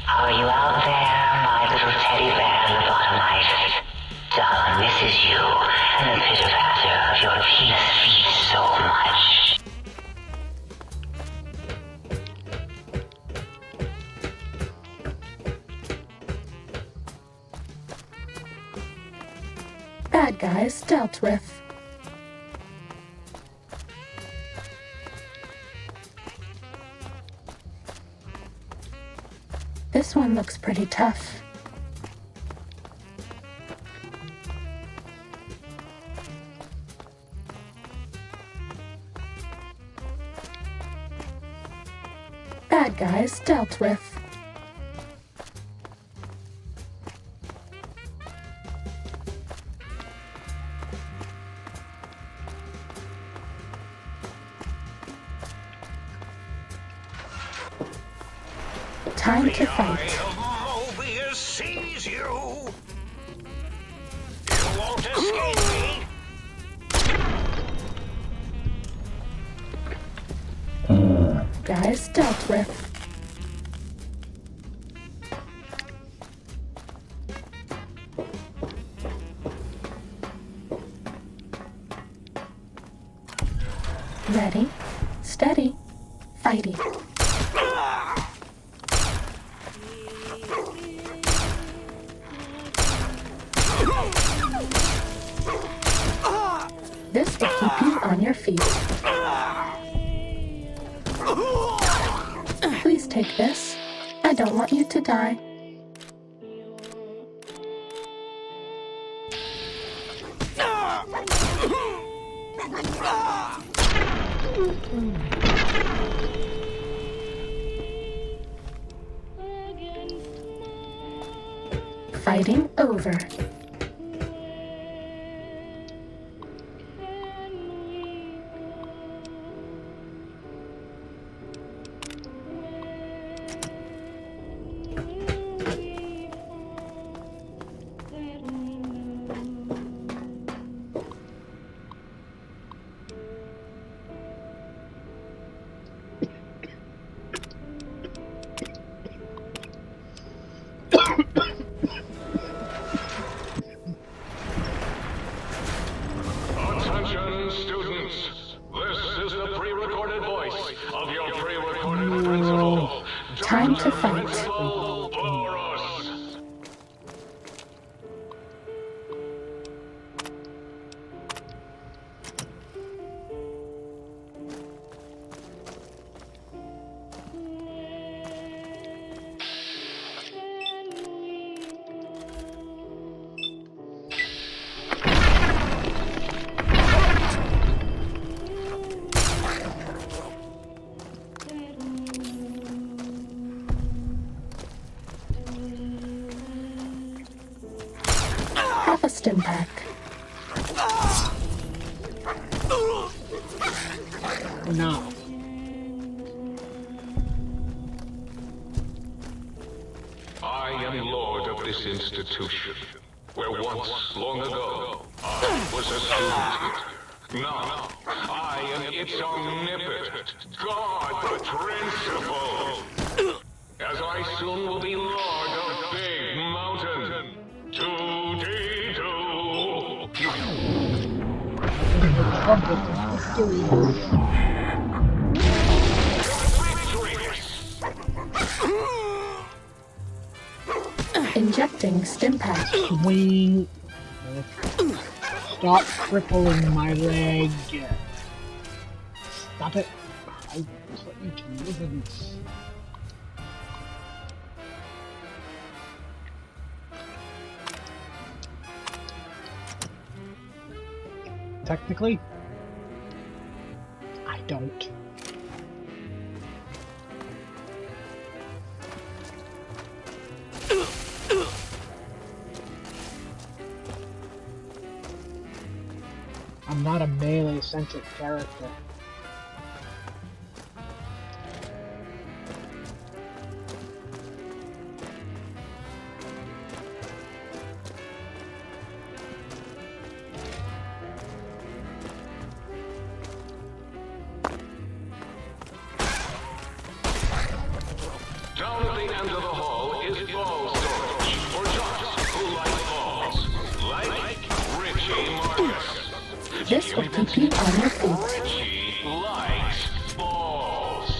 Are you out there, my little teddy bear lobotomized? Darling, this is you, and the pitter-patter of your penis feeds so much. Bad guys dealt with. This one looks pretty tough. Bad guys dealt with. Time to fight. Mobius sees you. You won't escape me. Guys dealt with. Ready, steady, fighting. This will keep you on your feet. Please take this. I don't want you to die. Fighting over. Attention, students. This is the pre-recorded voice of your pre-recorded principal. Time to fight. Principal Boros. Have a stim pack. No. this institution, where once, long ago, I was a student here. Now, I am its omnipotent, God principle. As I soon will be Lord of Big Mountain. 2D2. Injecting stim pack. Swing. Stop crippling my leg. Stop it. I thought you to live in this. Technically, I don't. I'm not a melee-centric character. Down at the end of the hall is ball storage for jocks who like balls, like Richie Marcus. This will keep you on your feet. Richie likes balls.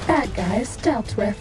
Bad guys dealt with.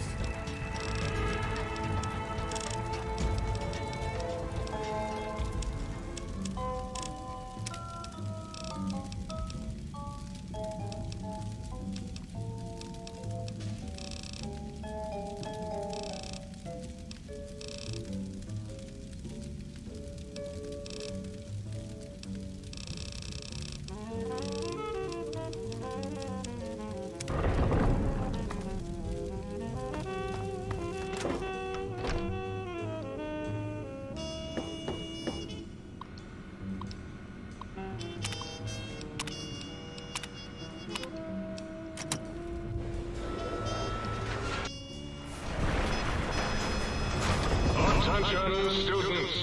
Attention students,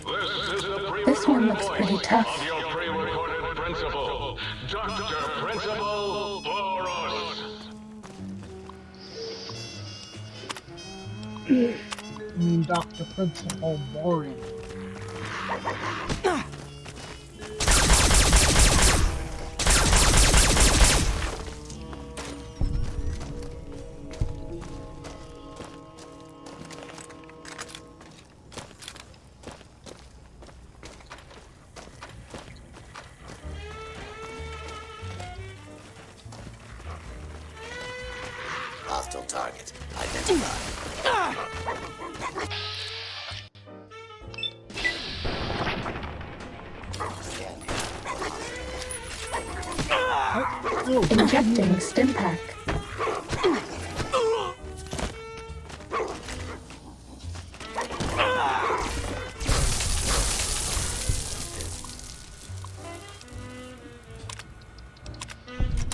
this is the This one looks pre-recorded pretty voice tough. of your pre-recorded principal, Dr. Principal Boros. I mean, Dr. Principal Boring. Hostile target identified. Injecting stim pack.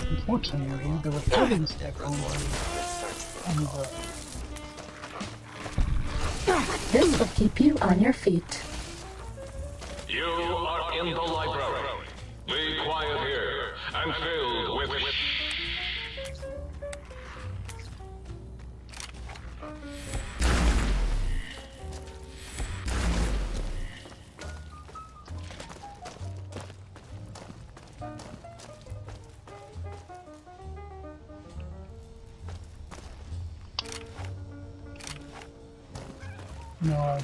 Unfortunately, the recording stick only This will keep you on your feet. You are in the library. Be quiet here and filled with... No.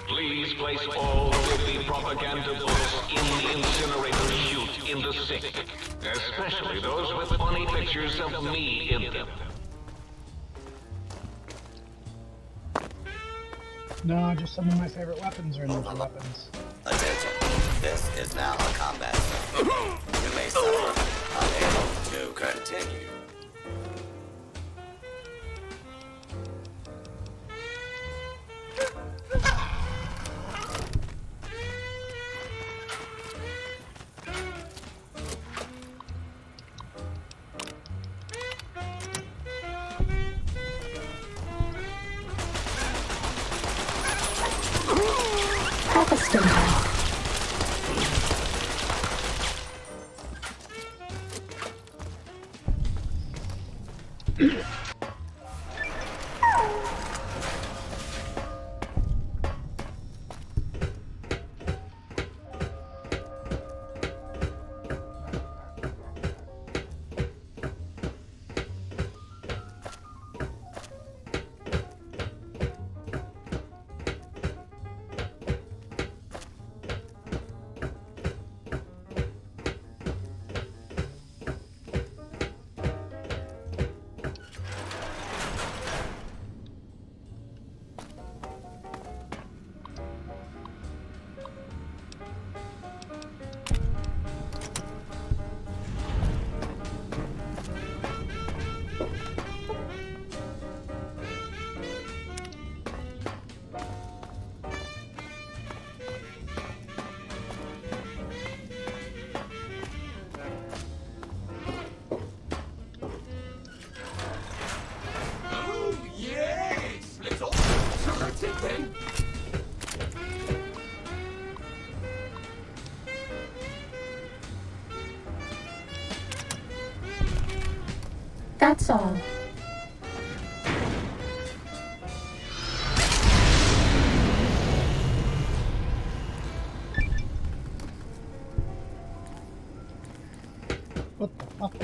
Please place all of the propaganda books in the incinerator chute in the sink. Especially those with funny pictures of me in them. No, just some of my favorite weapons are in those weapons. Attention. This is now a combat zone. You may suffer unable to continue. Have a stim pack. That's all. What the fuck?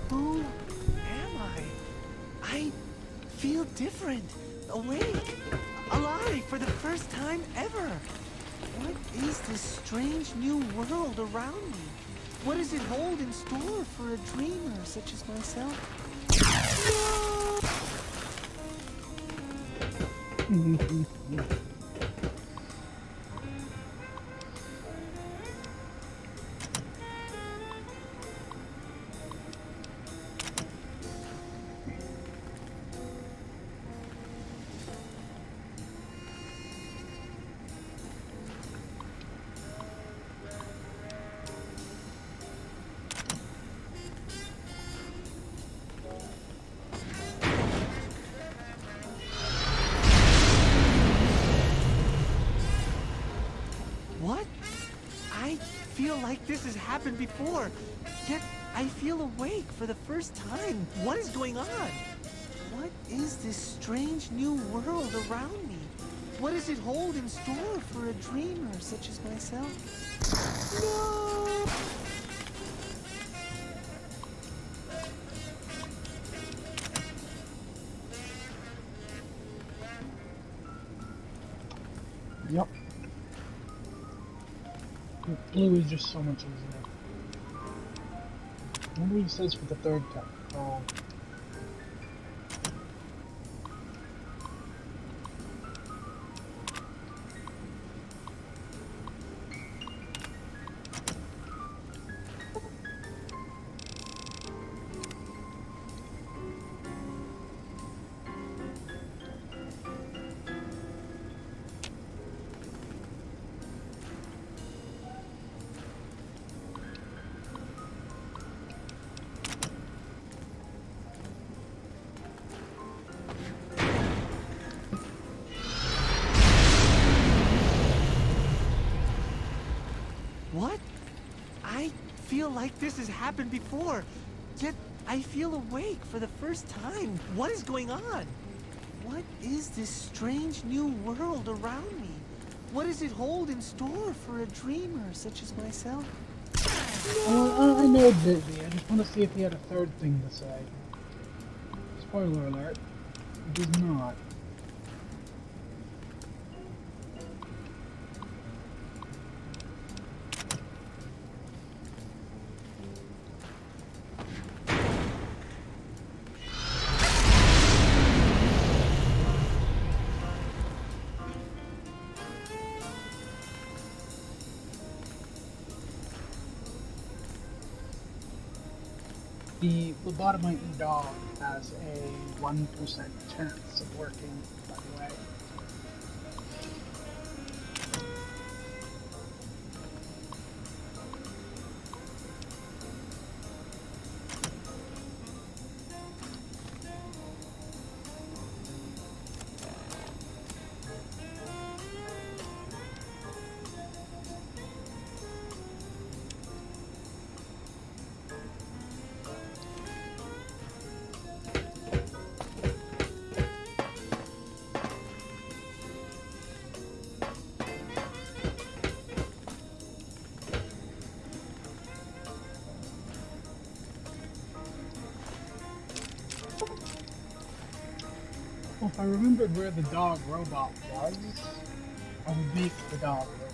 Who am I? I feel different, awake, alive for the first time ever. What is this strange new world around me? What does it hold in store for a dreamer such as myself? like this has happened before, yet I feel awake for the first time. What is going on? What is this strange new world around me? What does it hold in store for a dreamer such as myself? No! Yep. Blue is just so much easier. I wonder what he says for the third time. Oh. What? I feel like this has happened before, yet I feel awake for the first time. What is going on? What is this strange new world around me? What does it hold in store for a dreamer such as myself? I know Disney. I just want to see if he had a third thing to say. Spoiler alert. He does not. The lobotomite dog has a 1% chance of working, by the way. Well, if I remembered where the dog robot was, I would make the dog robot.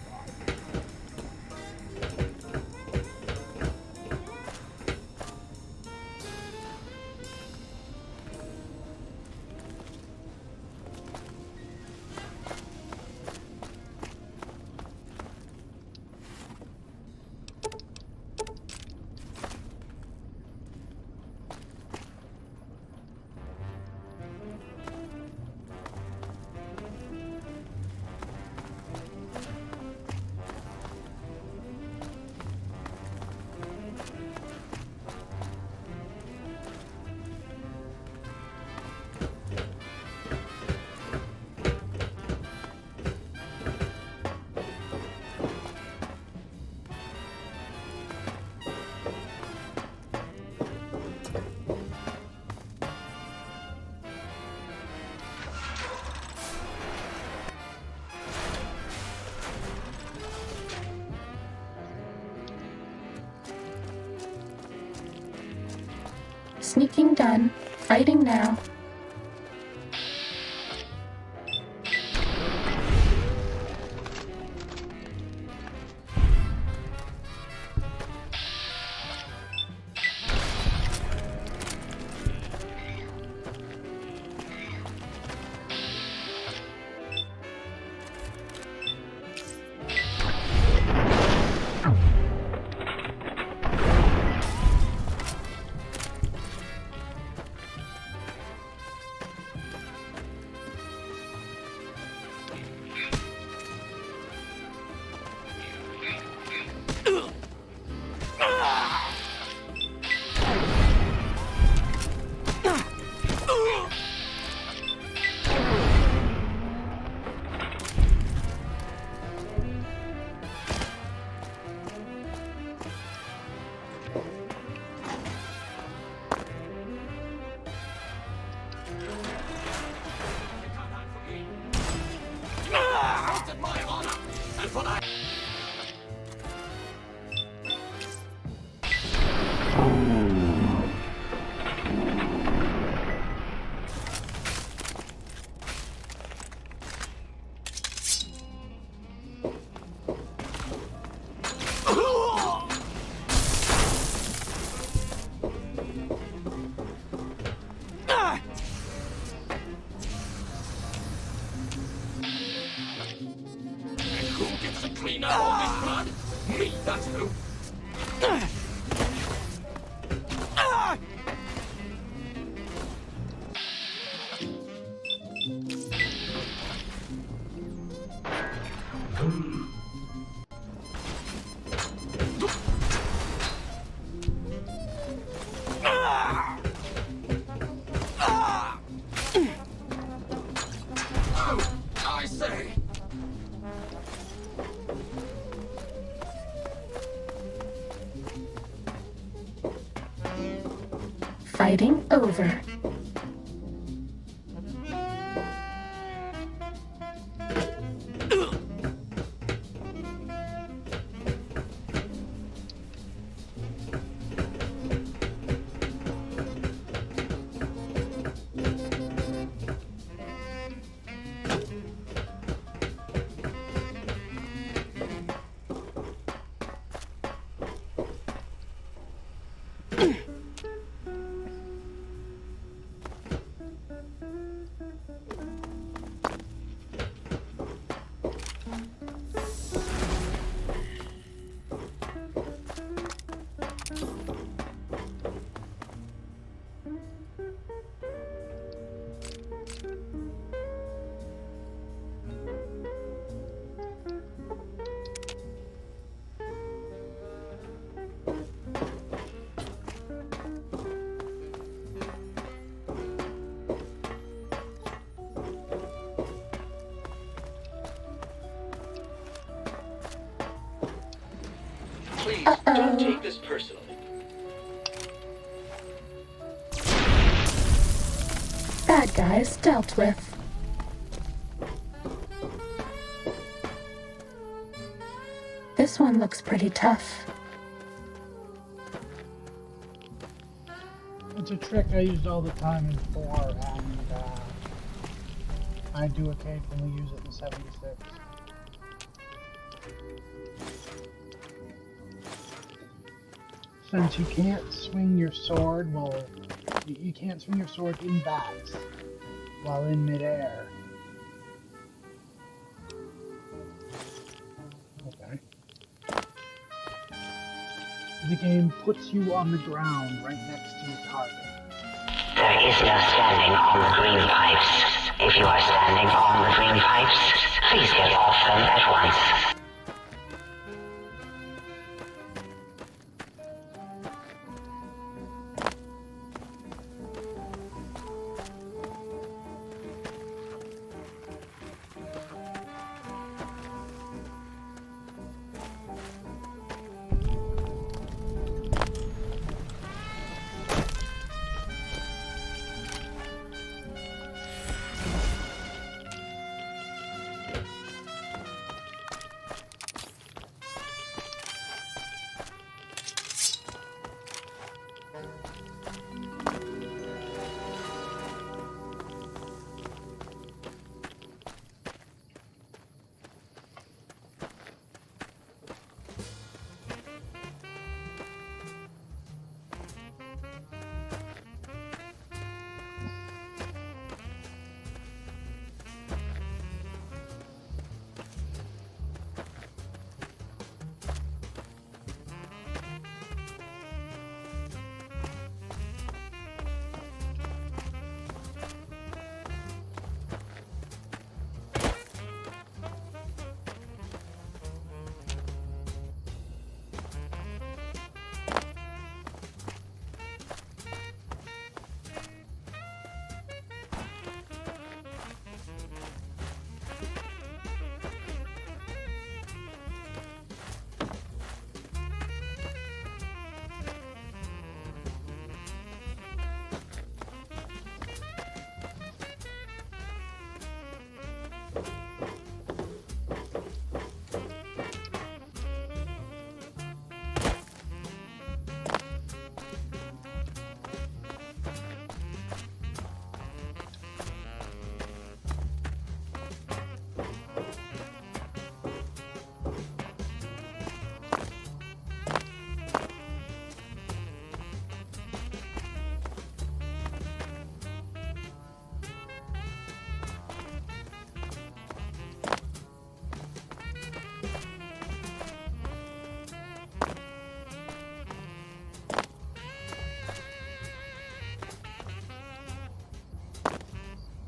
Sneaking done. Fighting now. I say. Fighting over. Please, don't take this personally. Bad guys dealt with. This one looks pretty tough. It's a trick I used all the time in 4, and I do occasionally use it in 76. Since you can't swing your sword, well, you can't swing your sword in bats while in midair. Okay. The game puts you on the ground right next to your target. There is no standing on the green pipes. If you are standing on the green pipes, please get off them at once.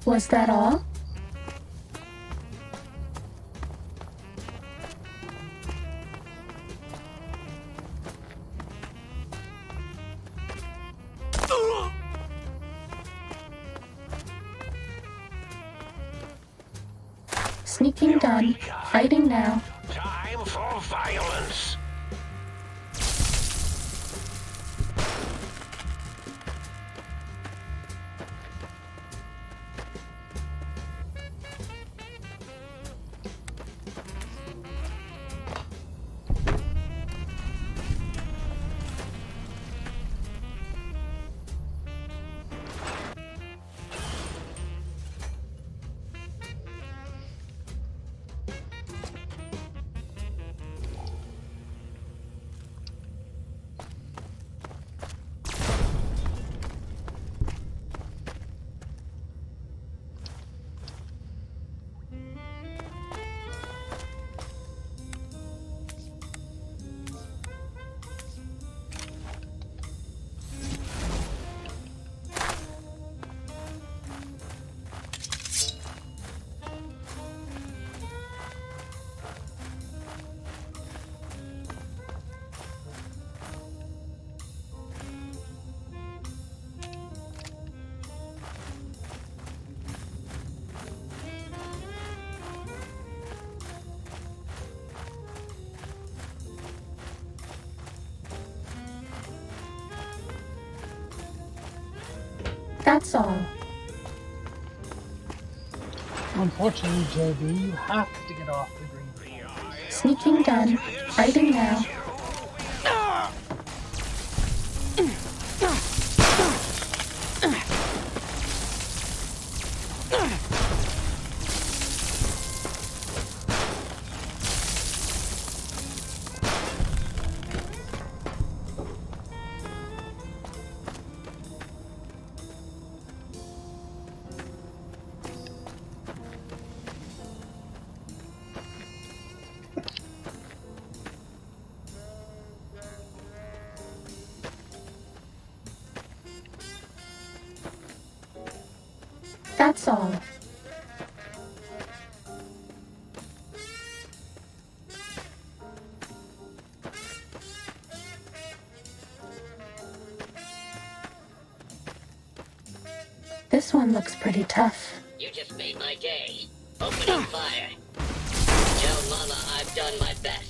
Was that all? Sneaking done. Fighting now. Time for violence. That's all. Unfortunately, JB, you have to get off the green. Sneaking done. Fighting now. That's all. This one looks pretty tough. You just made my day. Opening fire. Tell Mama I've done my best.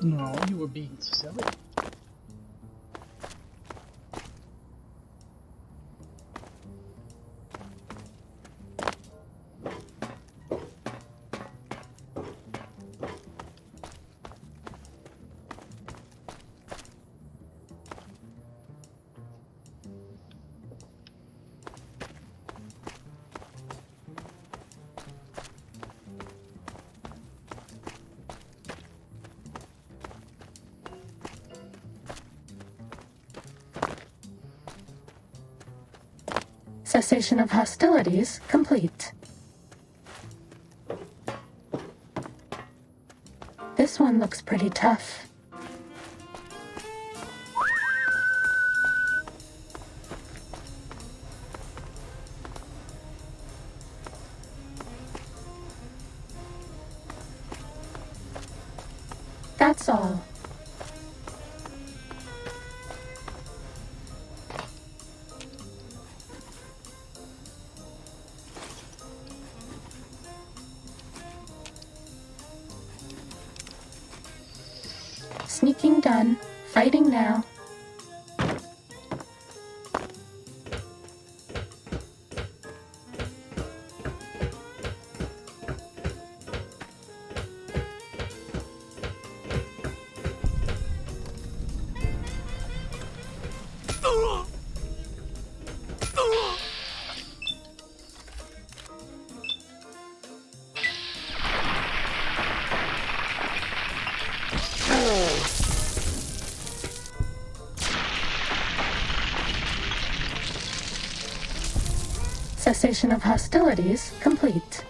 No, you were being silly. Cessation of hostilities complete. This one looks pretty tough. That's all. Sneaking done. Fighting now. Cessation of hostilities complete.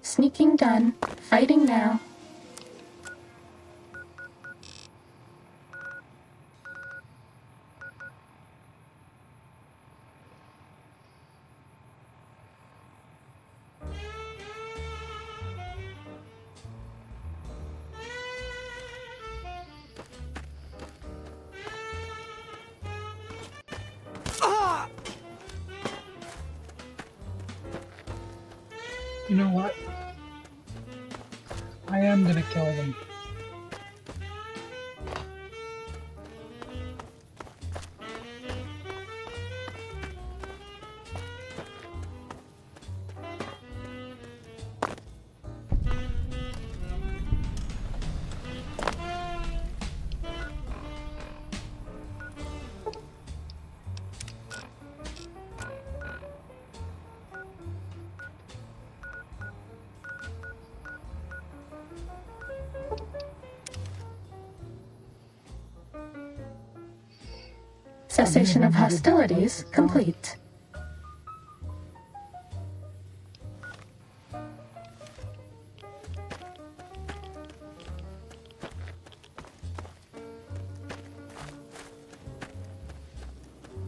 Sneaking done. Fighting now. You know what? I am gonna kill them. Cessation of hostilities complete.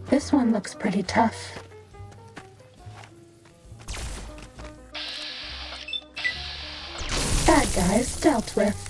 This one looks pretty tough. Bad guys dealt with.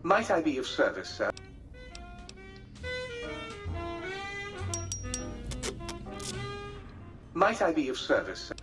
Might I be of service, sir? Might I be of service, sir?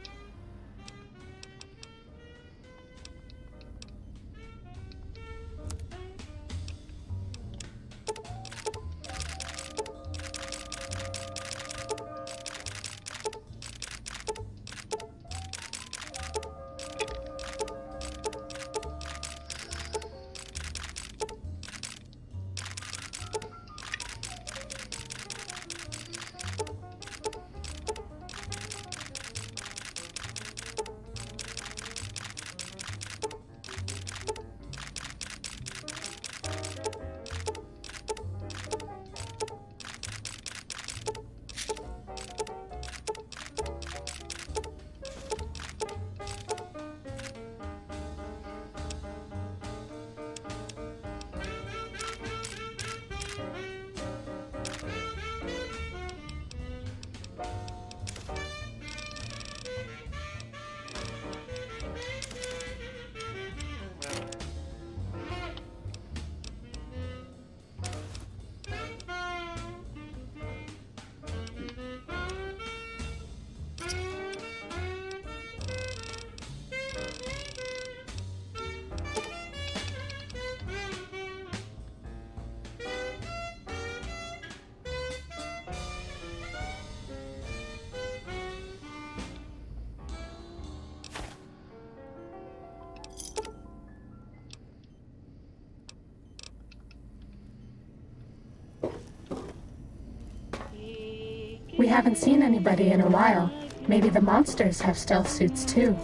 We haven't seen anybody in a while. Maybe the monsters have stealth suits too.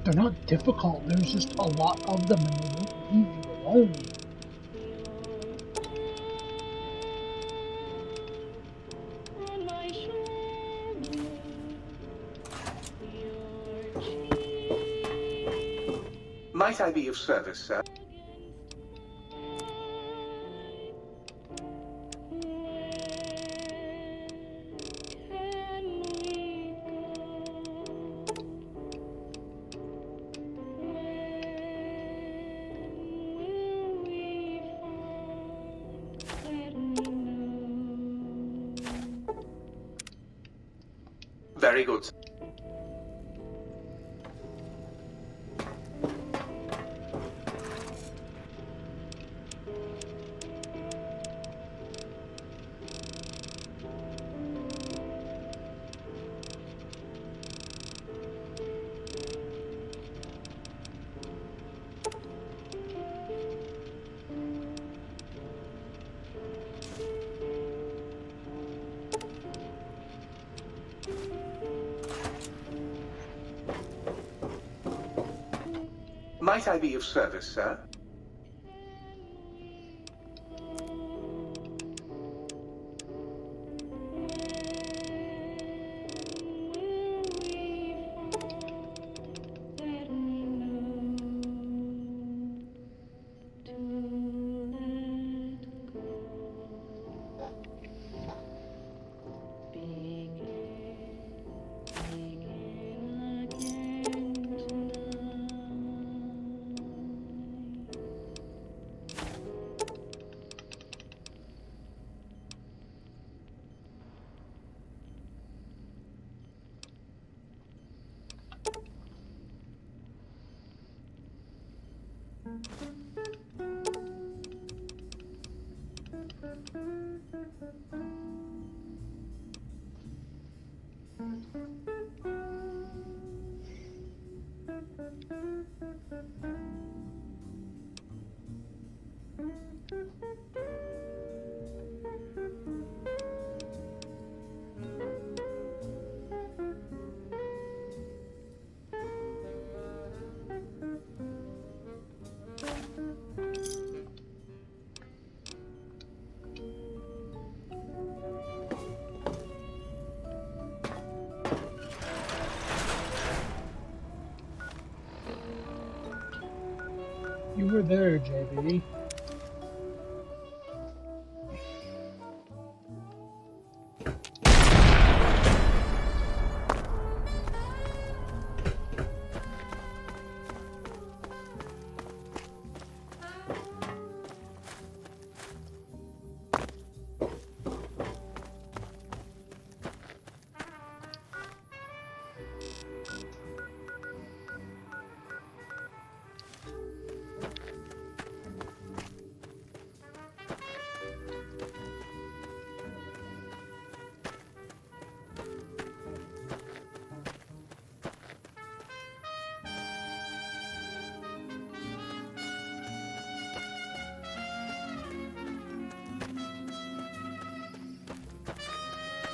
They're not difficult, there's just a lot of them and they won't leave you alone. Might I be of service, sir? Very good. Might I be of service, sir? You were there, JB.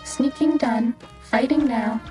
Sneaking done. Fighting now.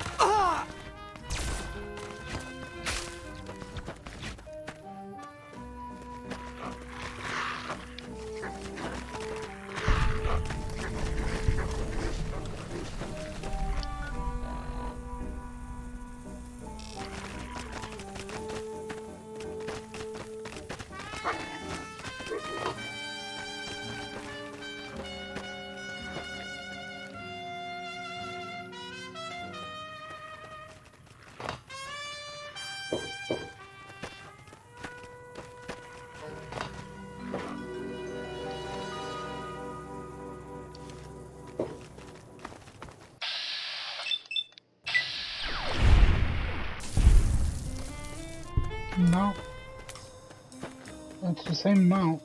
No. That's the same amount.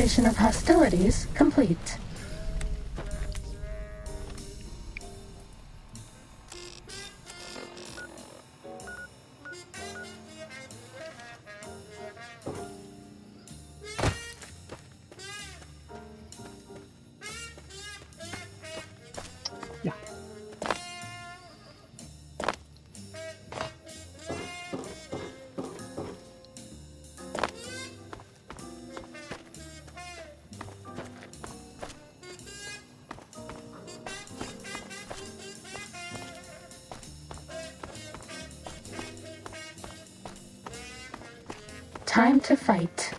Cessation of hostilities complete. Time to fight.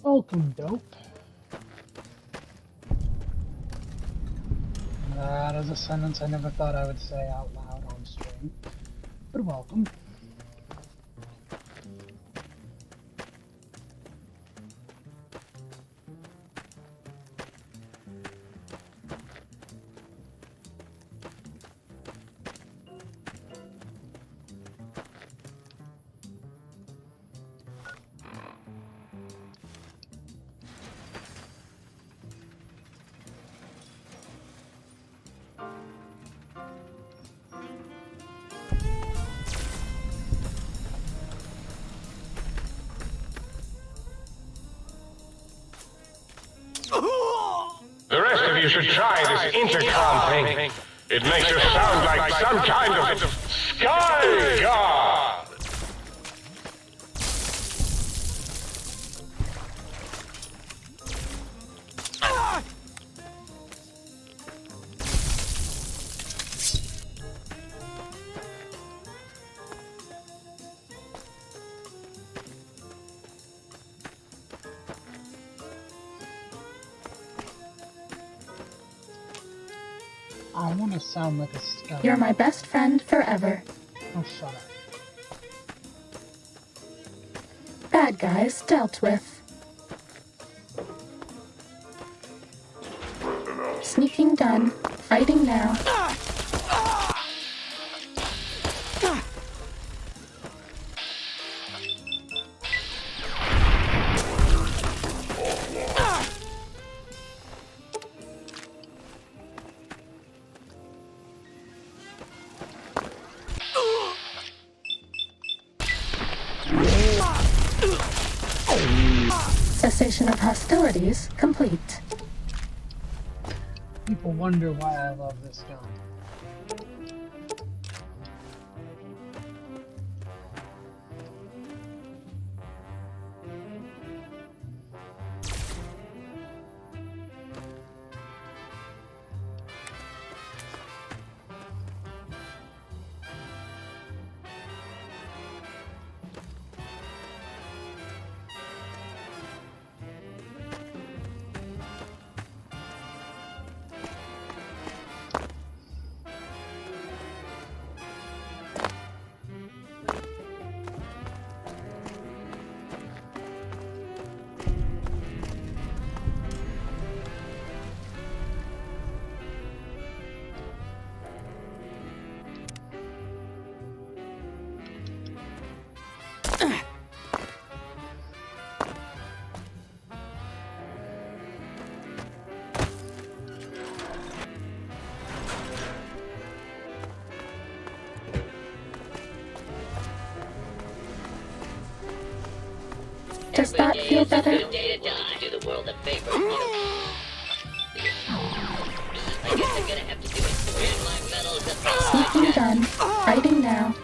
Welcome, dope. That is a sentence I never thought I would say out loud on stream. But welcome. The rest of you should try this intercom thing. It makes you sound like some kind of sky god. I want to sound like a skeleton. You're my best friend forever. Oh, shut up. Bad guys dealt with. Sneaking done. Fighting now. Cessation of hostilities complete. People wonder why I love this gun. Does that feel better? Do the world a favor. I guess I'm gonna have to do it. Where's my medal? Speaking done. Fighting now.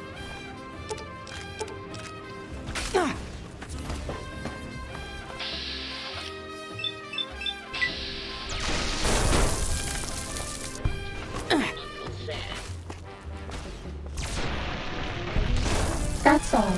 That's all.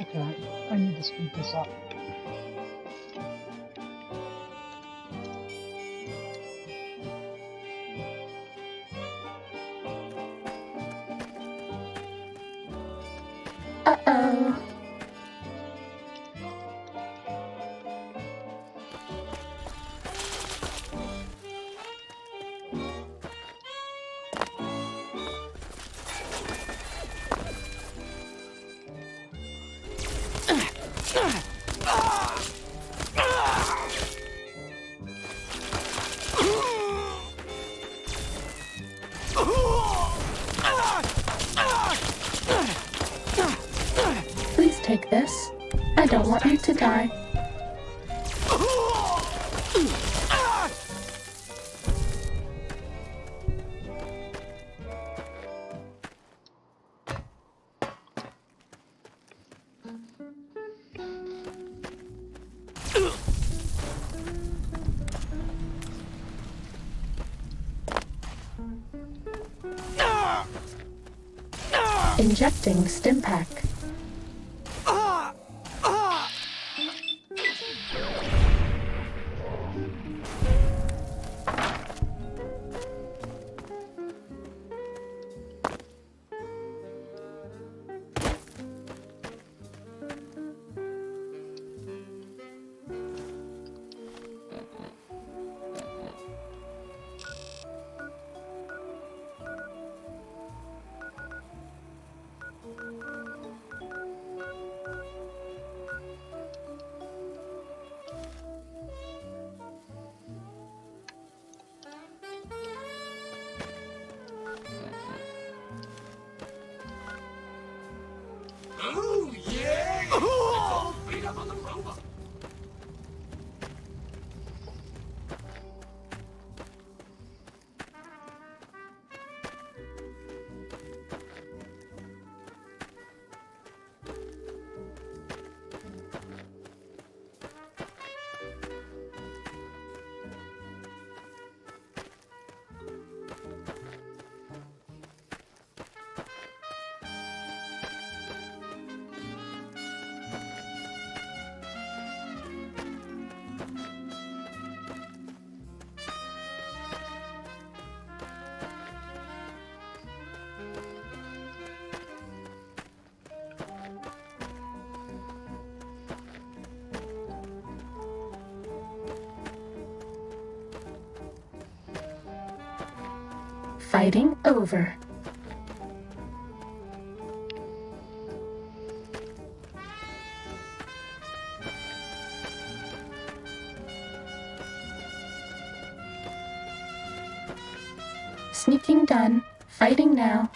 Okay, I need to speed this up. Uh-oh. Please take this. I don't want you to die. Injecting stim pack. Fighting over. Sneaking done. Fighting now.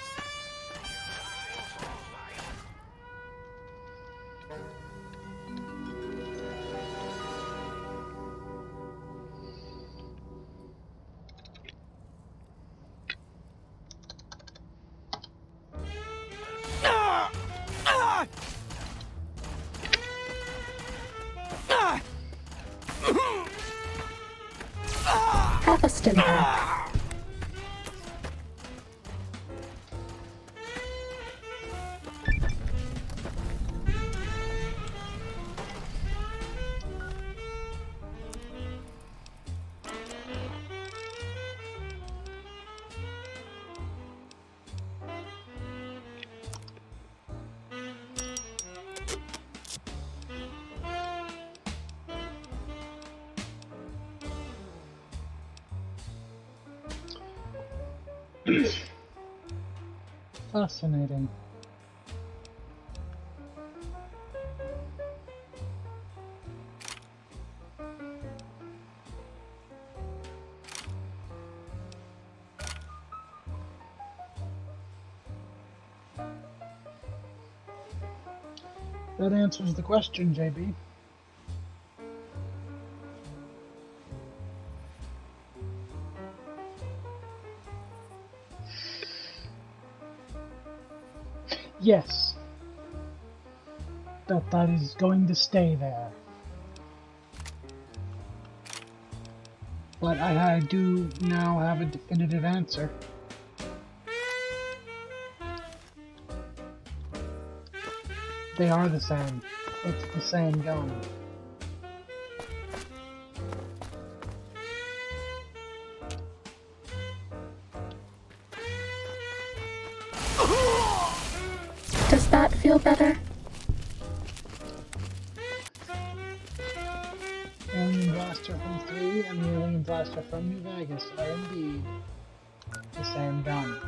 Have a stim pack. Fascinating. That answers the question, JB. Yes. That is going to stay there. But I do now have a definitive answer. They are the same. It's the same gun. Does that feel better? Alien Blaster from 3 and the Alien Blaster from New Vegas are indeed the same gun.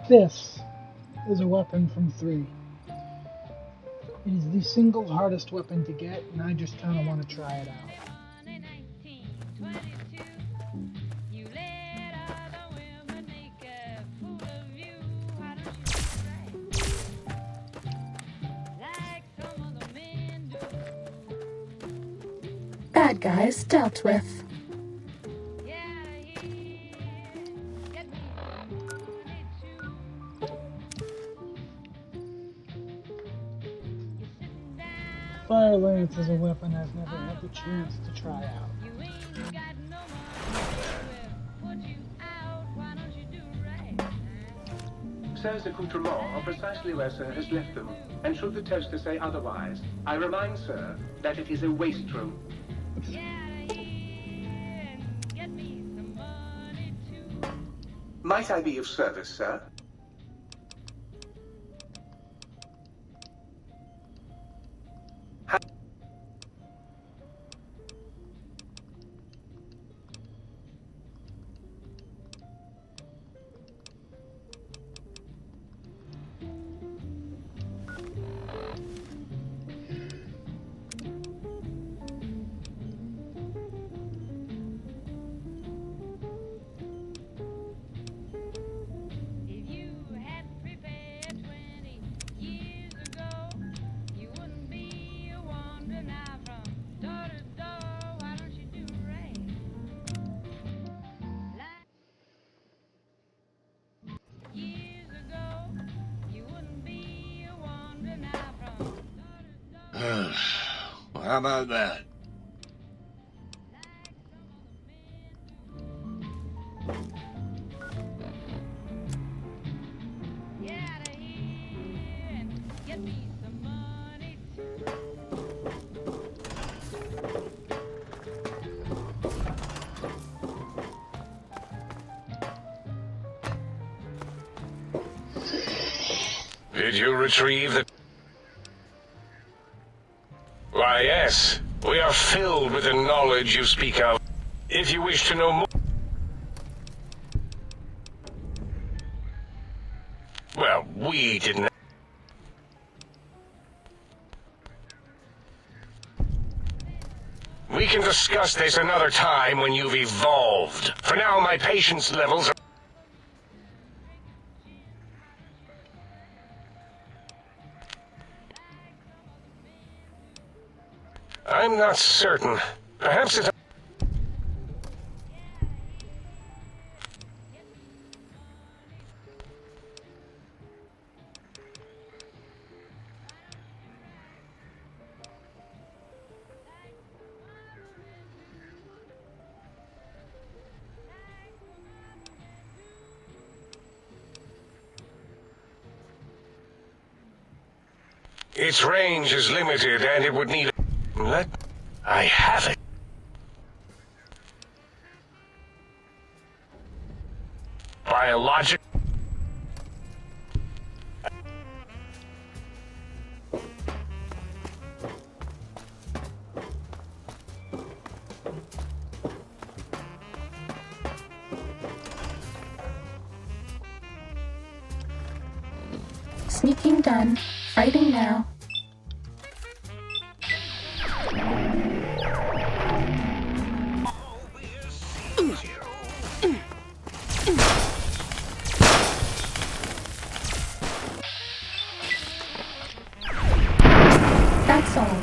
This is a weapon from 3. It is the single hardest weapon to get, and I just kind of want to try it out. Bad guys dealt with. Fire credits as a weapon I've never had the chance to try out. Sir's accoutrements are precisely where Sir has left them, and should the toaster say otherwise, I remind Sir that it is a waste room. Might I be of service, Sir? How about that? Did you retrieve the... Why, yes. We are filled with the knowledge you speak of. If you wish to know more... Well, we didn't... We can discuss this another time when you've evolved. For now, my patience levels are... I'm not certain. Perhaps it's... Its range is limited, and it would need... I have it. Biologic... Sneaking done. Fighting now. That's all.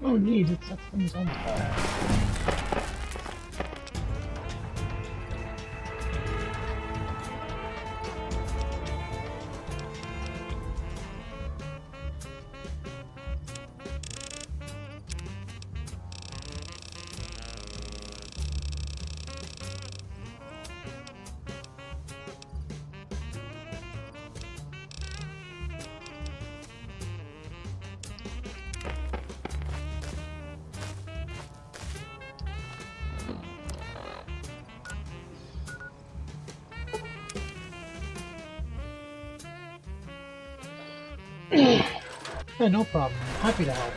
Oh, neat, it sets things on fire. Yeah, no problem. Happy to help.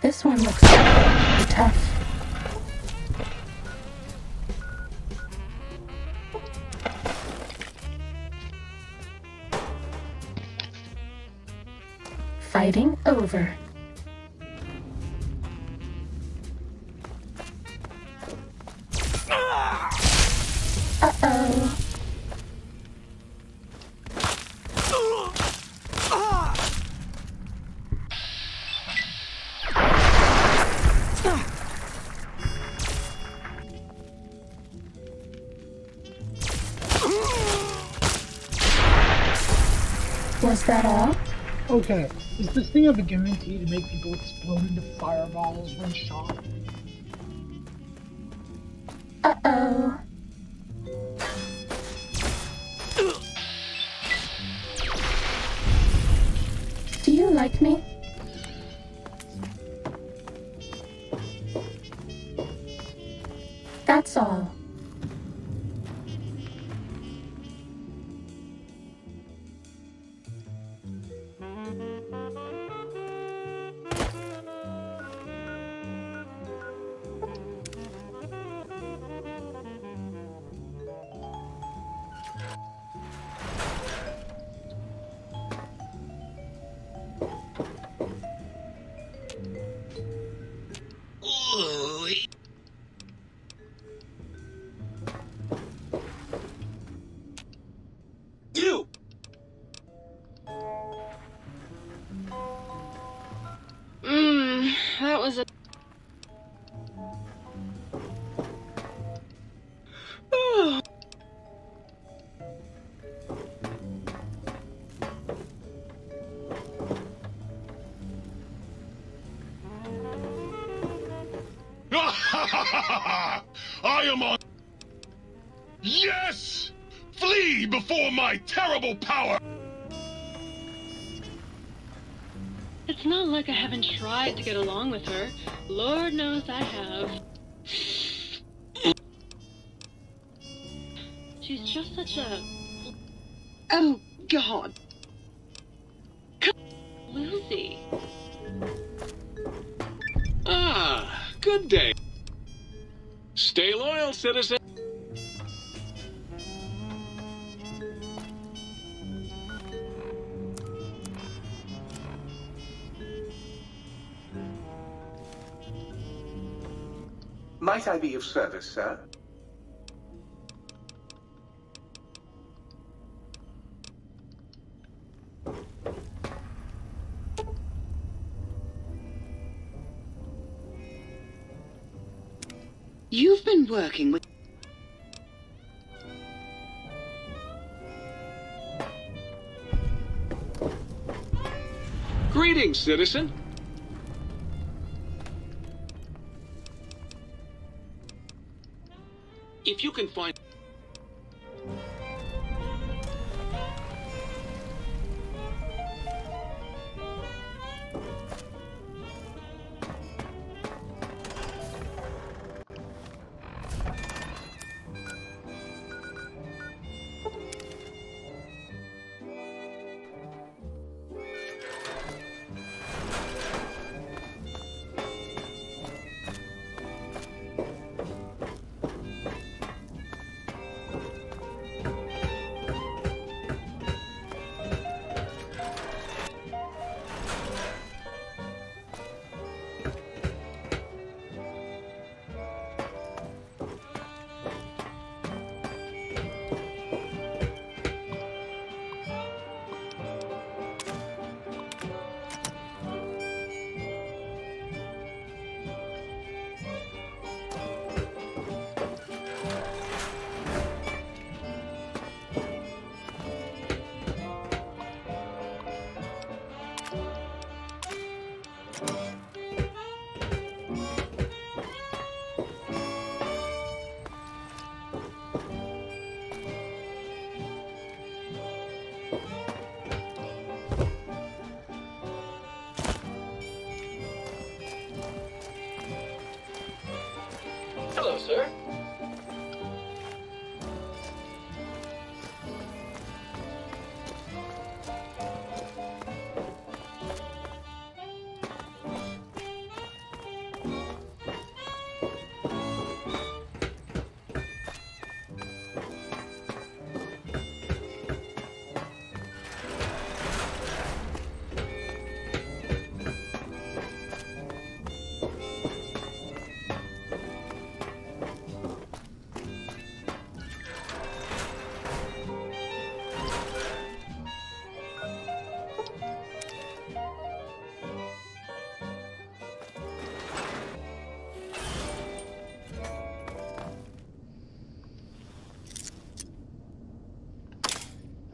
This one looks tough. Fighting over. Uh-oh. Was that all? Okay, does this thing have a guarantee to make people explode into fireballs when shot? Uh-oh. Do you like me? That's all. You! That was a... Oh. I am on... Yes! Flee before my terrible power! It's not like I haven't tried to get along with her. Lord knows I have. She's just such a... Oh, God. Lucy. Ah, good day. Stay loyal, citizen. Might I be of service, sir? You've been working with... Greetings, citizen. If you can find...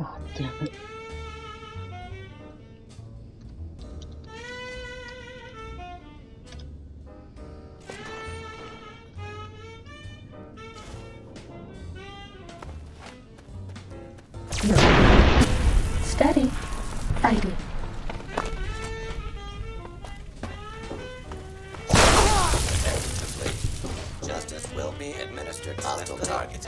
Oh, damn it. Steady. Fighty. Justice will be administered to hostile targets.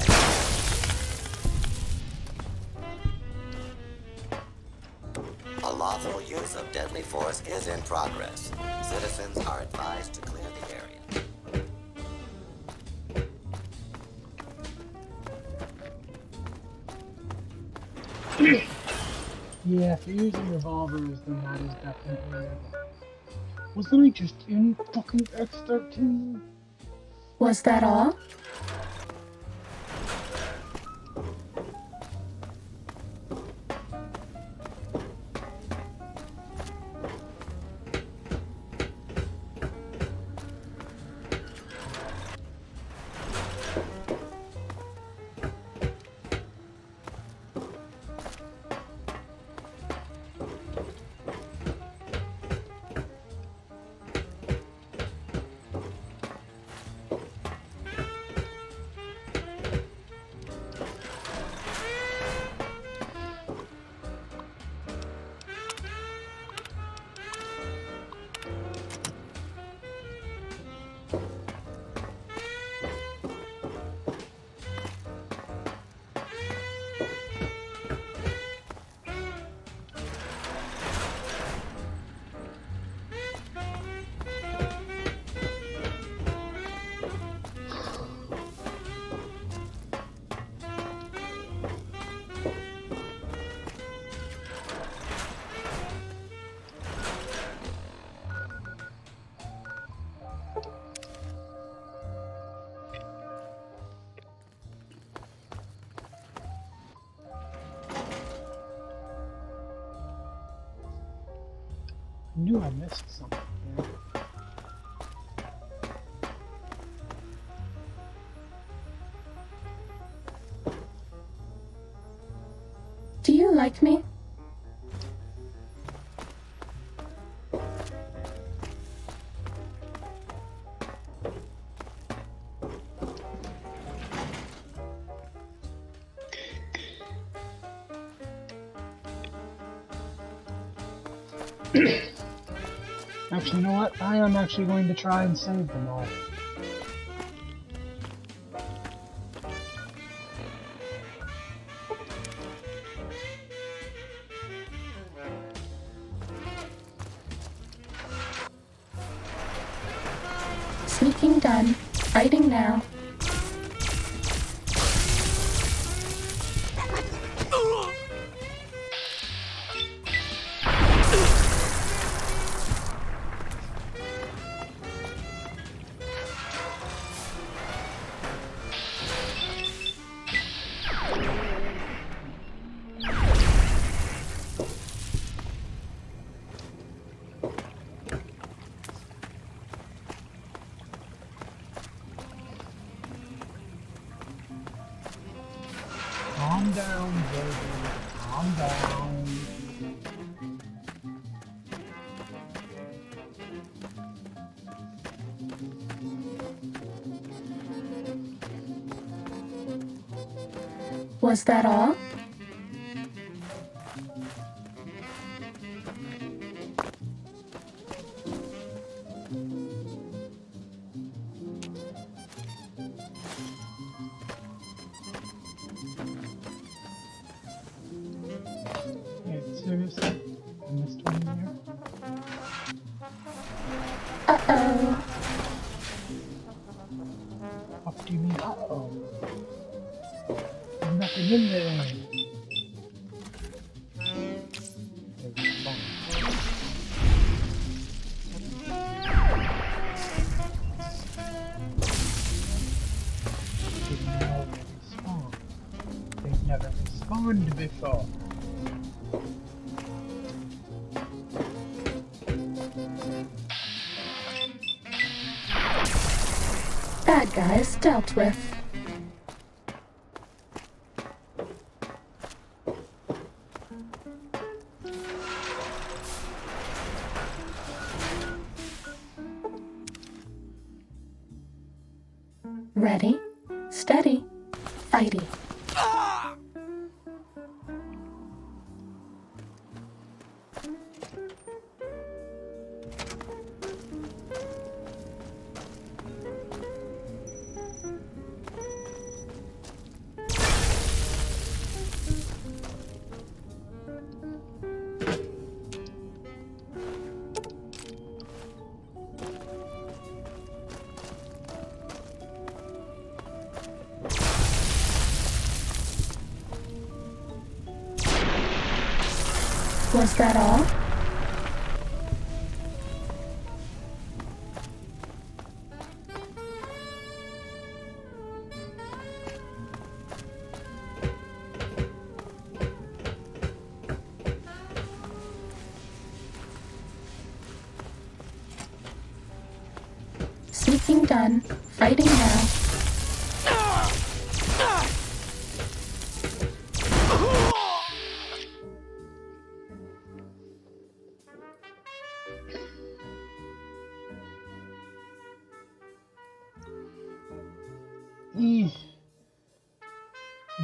A lawful use of deadly force is in progress. Citizens are advised to clear the area. Yeah, if you're using revolvers, then that is definitely... Wasn't I just in fucking X-13? Was that all? I knew I missed something there. Do you like me? Actually, you know what? I am actually going to try and save them all. Sneaking done. Fighting now. Calm down, baby. Calm down. Was that all? Seriously? I missed one here? Uh-oh. What do you mean, uh-oh? There's nothing in there. There's fun. Didn't know they respawn. They've never respawned before. Bad guys dealt with. Ready, steady, fighty. Was that all? Sneaking done. Fighting now.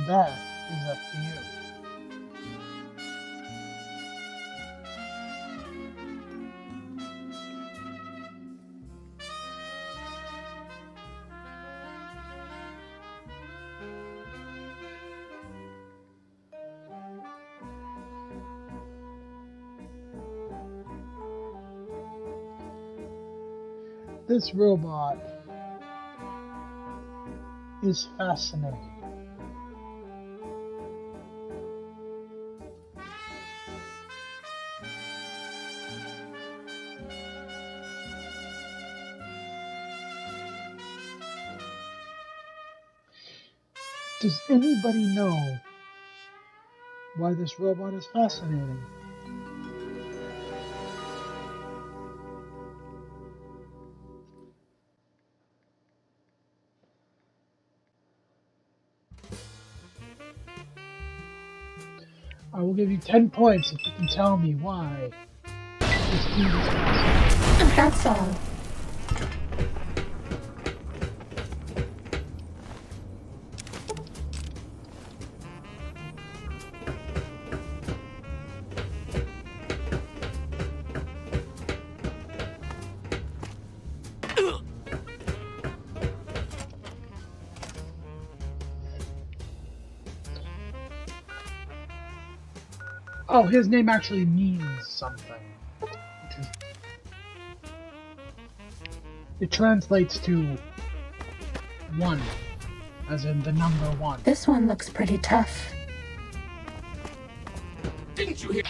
That is up to you. This robot is fascinating. Does anybody know why this robot is fascinating? I will give you 10 points if you can tell me why this dude is fascinating. That's all. Oh, his name actually means something. It translates to 1, as in the number 1. This one looks pretty tough. Didn't you hear?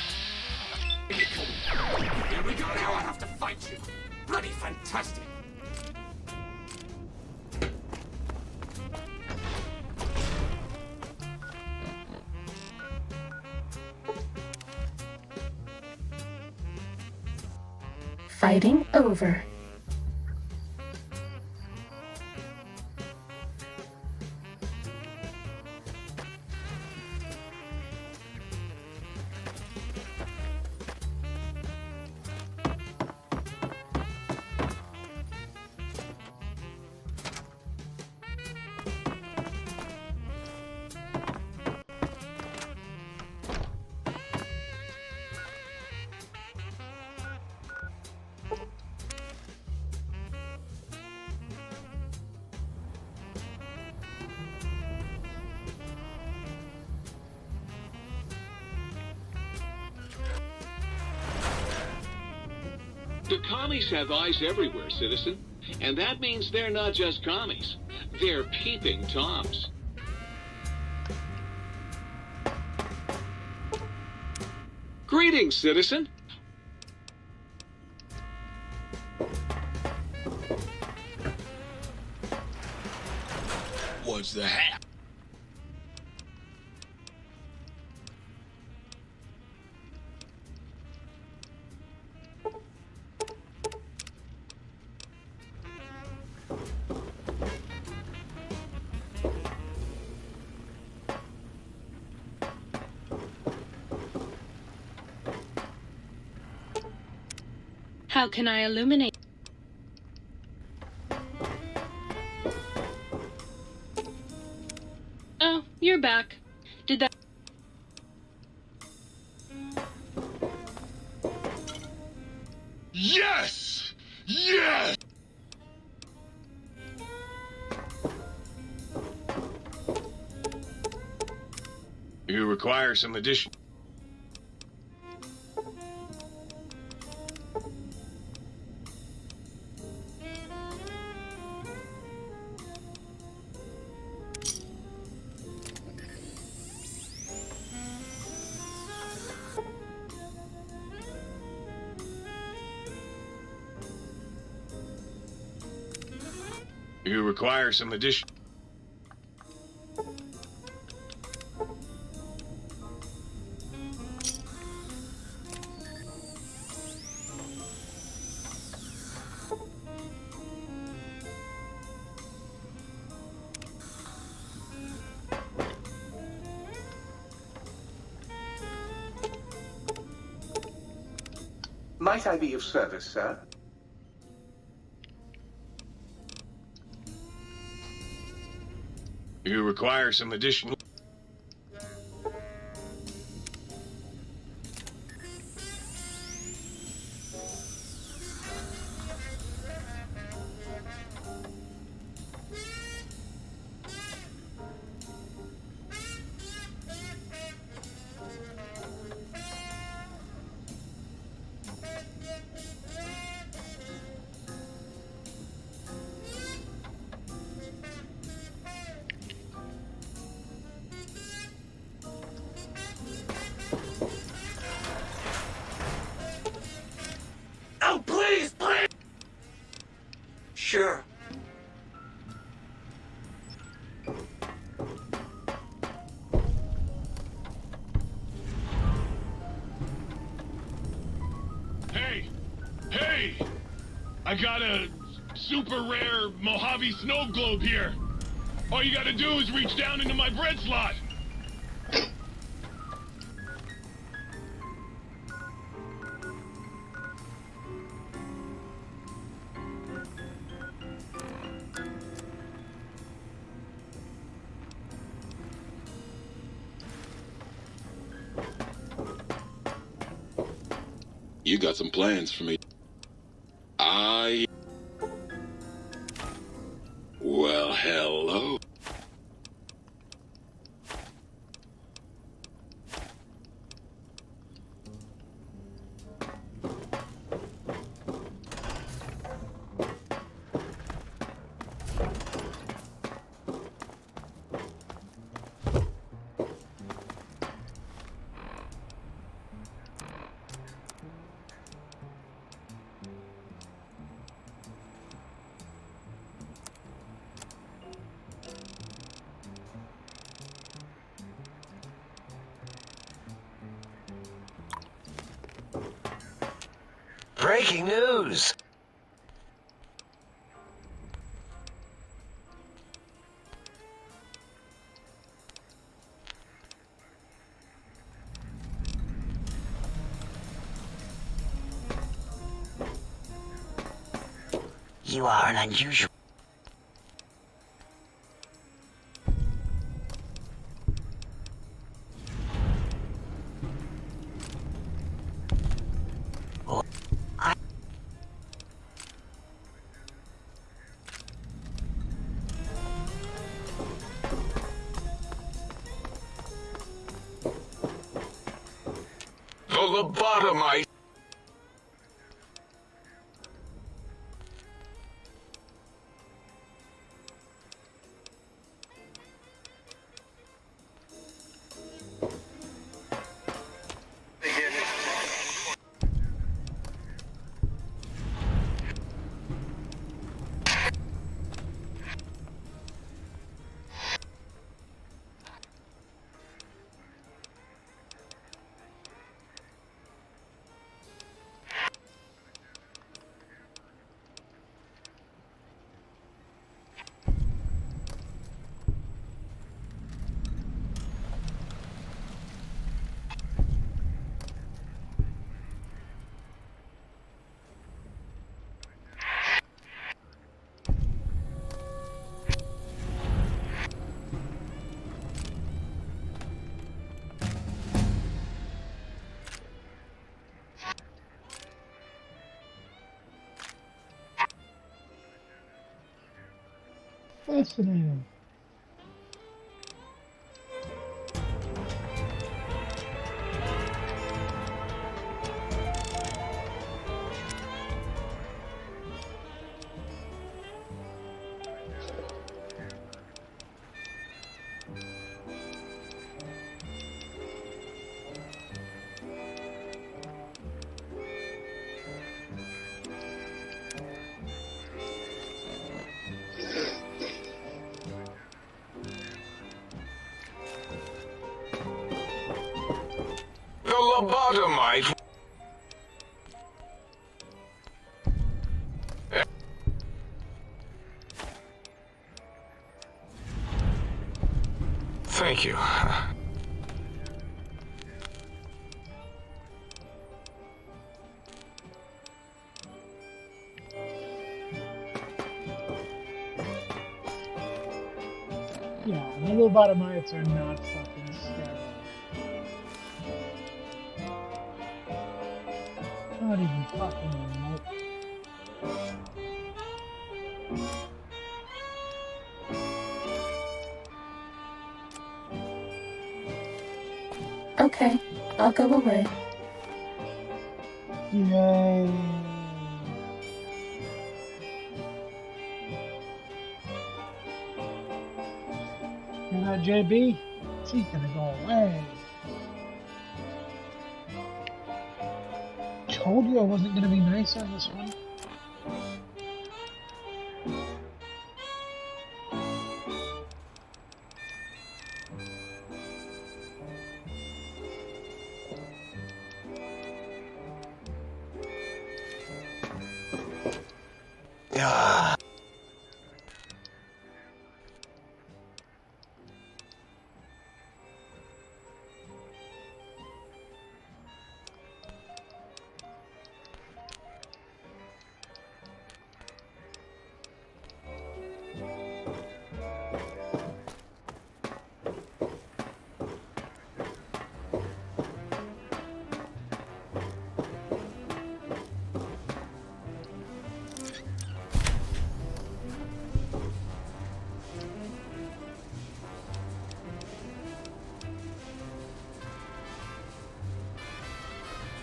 Here we go now, I have to fight you. Bloody fantastic. Fighting over. The commies have eyes everywhere, citizen. And that means they're not just commies. They're peeping Toms. Greetings, citizen. What's the hat? How can I illuminate? require some addition. You require some addition. Might I be of service, sir? You require some additional. Oh, please, please! Sure. Hey! Hey! I got a super rare Mojave snow globe here. All you gotta do is reach down into my bread slot. You got some plans for me. Well, hello. Breaking news! You are an unusual... The lobotomite! Fascinating. lobotomite. Thank you. Yeah, the lobotomites are not fucking sterile. Not even fucking remote. Okay, I'll go away. Yay. Hear that, JB? She's gonna go away. Told you I wasn't gonna be nice on this one. Yeah.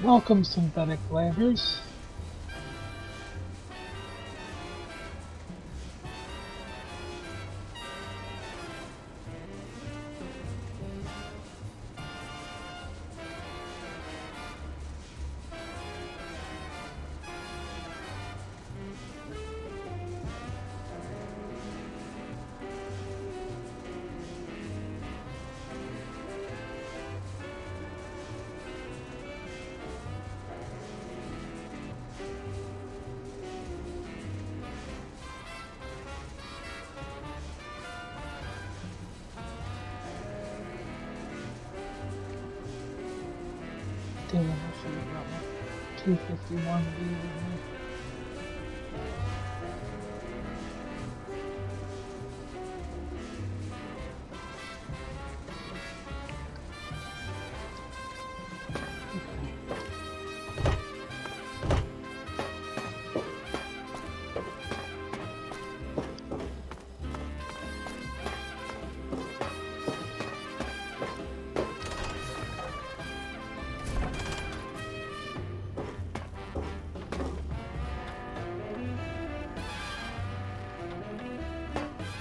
Welcome, synthetic flavors. Damn, I should have got my 251 V with me.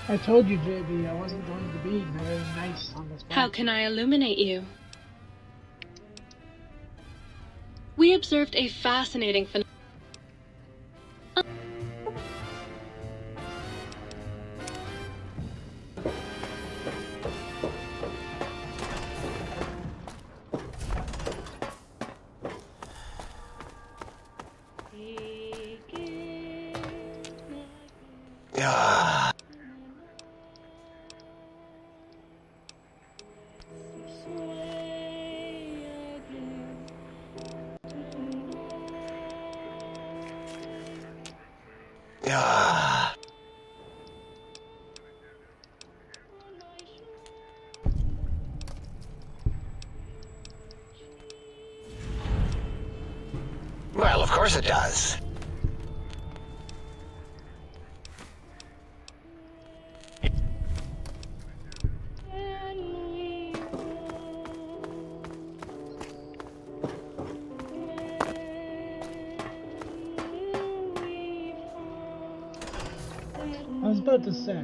I told you, JB, I wasn't going to be very nice on this How can I illuminate you? We observed a fascinating phenomenon. Yeah. Yeah. Well, of course it does. I was about to say,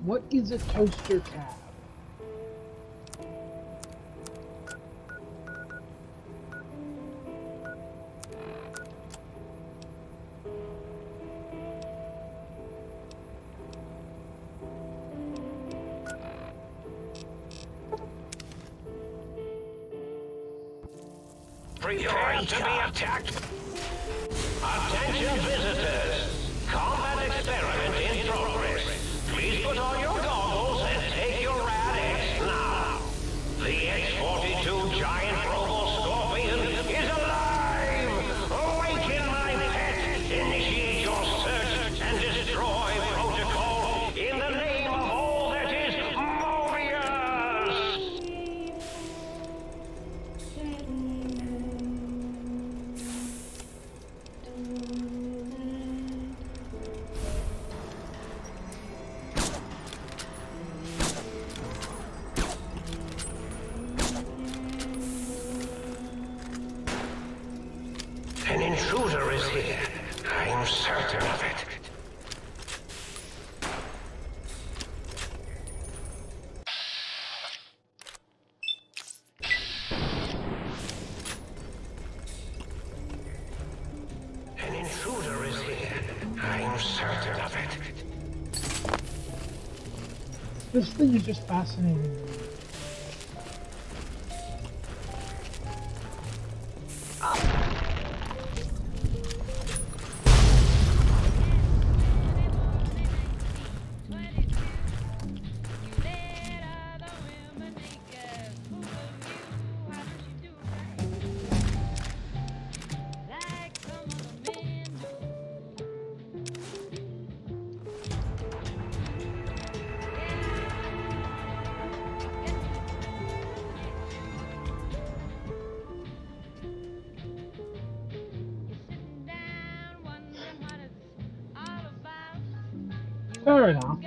what is a toaster tab? Prepare to be attacked. Attention visitors. Combat experiment in progress. Please put on your goggles and take your rad-X now. The X-42 giant Robo Scorpion is alive! Awaken my pet! Initiate your search and destroy protocol in the name of all that is Mobius! An intruder is here. I'm certain of it. An intruder is here. I'm certain of it. This thing is just fascinating. Fair enough.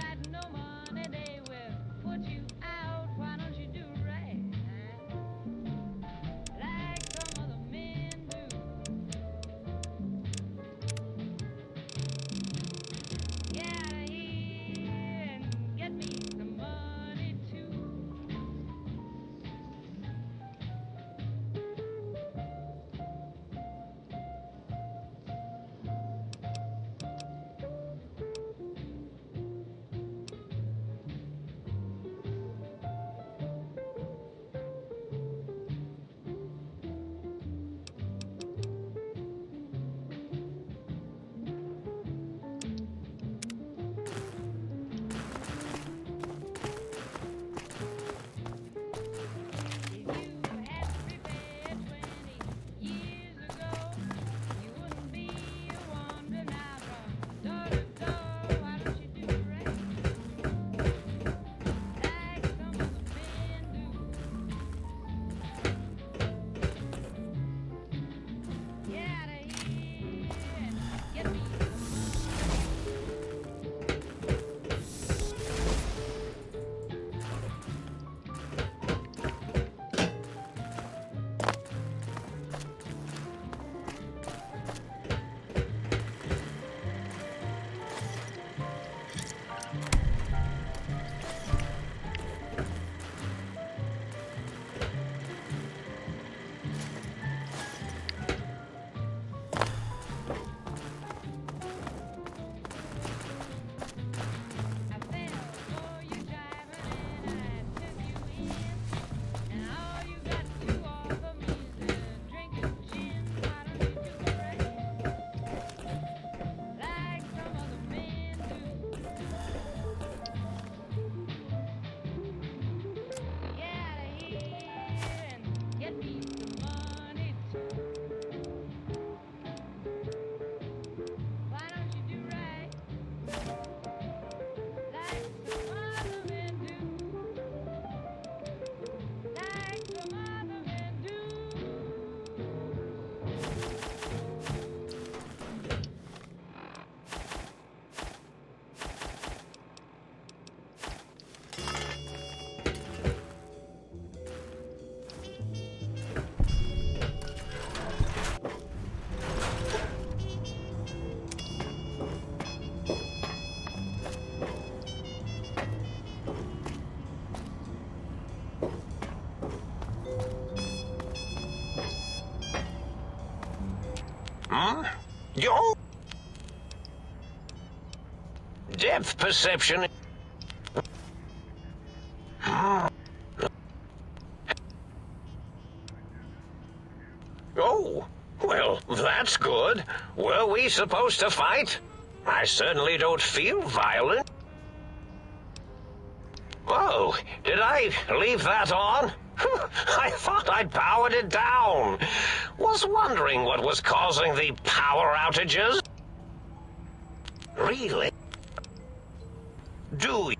Yo! Depth perception. Oh, well, that's good. Were we supposed to fight? I certainly don't feel violent. Oh, did I leave that on? I thought I'd powered it down. Was wondering what was causing the power outages. Really? Do you?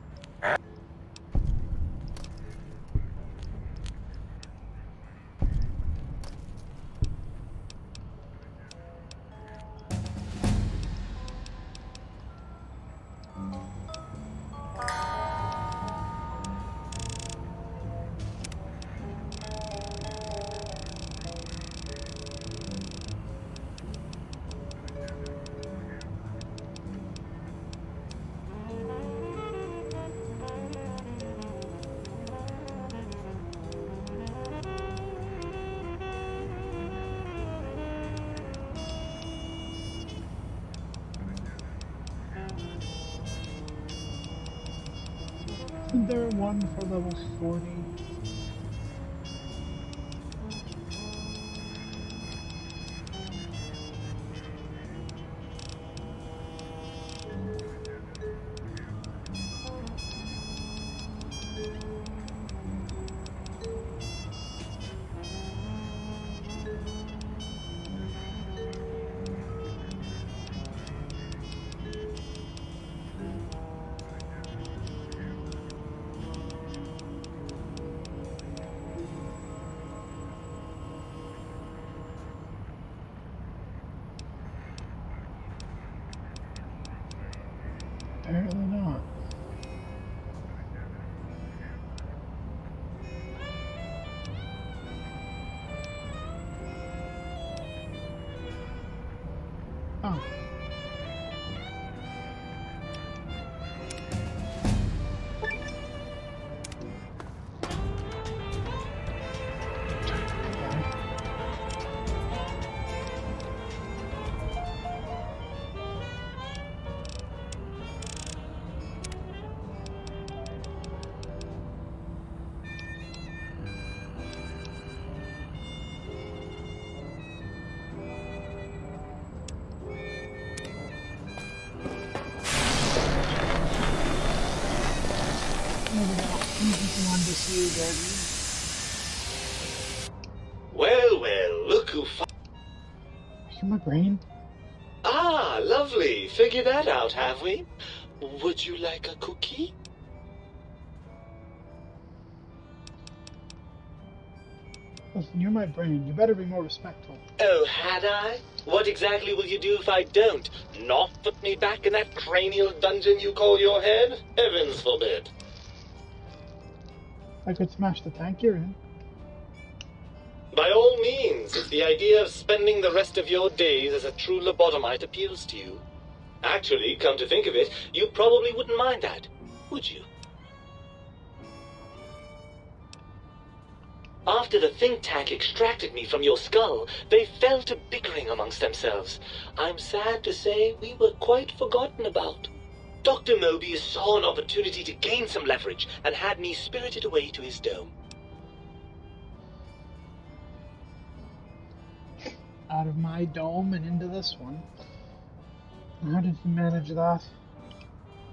Isn't there one for level 40? Apparently not. Oh. Well, well, look who You're my brain. Ah, lovely. Figured that out, have we? Would you like a cookie? Listen, you're my brain. You better be more respectful. Oh, had I? What exactly will you do if I don't? Not put me back in that cranial dungeon you call your head? Heavens forbid. I could smash the tank you're in. By all means, if the idea of spending the rest of your days as a true lobotomite appeals to you. Actually, come to think of it, you probably wouldn't mind that, would you? After the think tank extracted me from your skull, they fell to bickering amongst themselves. I'm sad to say we were quite forgotten about. Dr. Mobius saw an opportunity to gain some leverage and had me spirited away to his dome. Out of my dome and into this one. How did you manage that?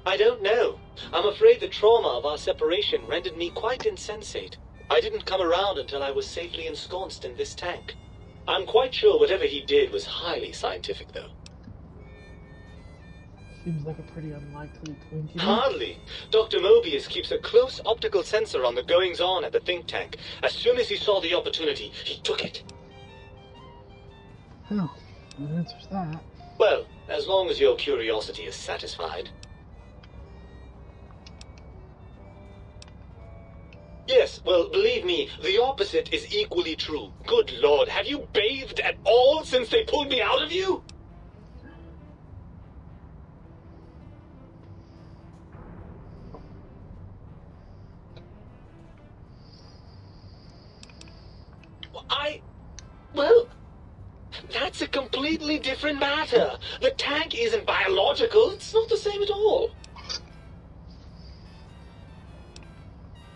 I don't know. I'm afraid the trauma of our separation rendered me quite insensate. I didn't come around until I was safely ensconced in this tank. I'm quite sure whatever he did was highly scientific, though. Seems like a pretty unlikely coincidence. Hardly. Dr. Mobius keeps a close optical sensor on the goings-on at the think tank. As soon as he saw the opportunity, he took it. Oh, that answers that. Well, as long as your curiosity is satisfied. Yes, well, believe me, the opposite is equally true. Good Lord, have you bathed at all since they pulled me out of you? Well, that's a completely different matter. The tank isn't biological. It's not the same at all.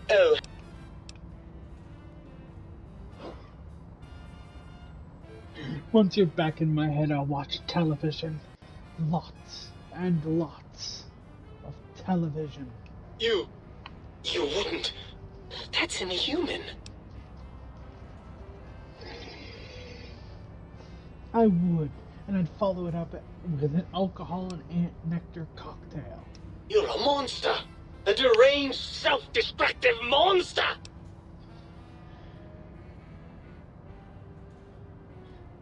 Oh. Once you're back in my head, I'll watch television. Lots and lots of television. You wouldn't. That's inhuman. I would, and I'd follow it up with an alcohol and ant nectar cocktail. You're a monster. A deranged, self-destructive monster.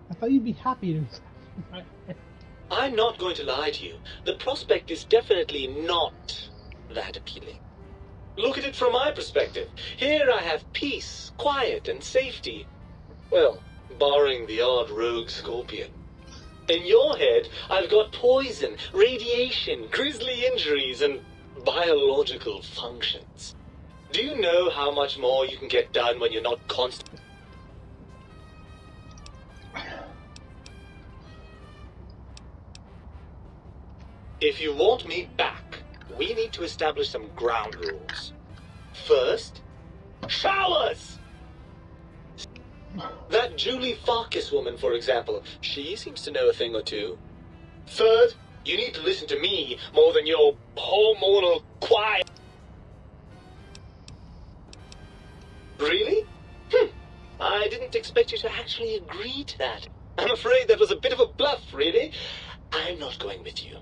I thought you'd be happy to. I'm not going to lie to you. The prospect is definitely not that appealing. Look at it from my perspective. Here I have peace, quiet, and safety. Well, barring the odd rogue scorpion. In your head, I've got poison, radiation, grisly injuries, and biological functions. Do you know how much more you can get done when you're not constant? If you want me back, we need to establish some ground rules. First, showers! That Julie Farkas woman, for example, she seems to know a thing or two. Third, you need to listen to me more than your hormonal choir. Really? I didn't expect you to actually agree to that. I'm afraid that was a bit of a bluff, really. I'm not going with you.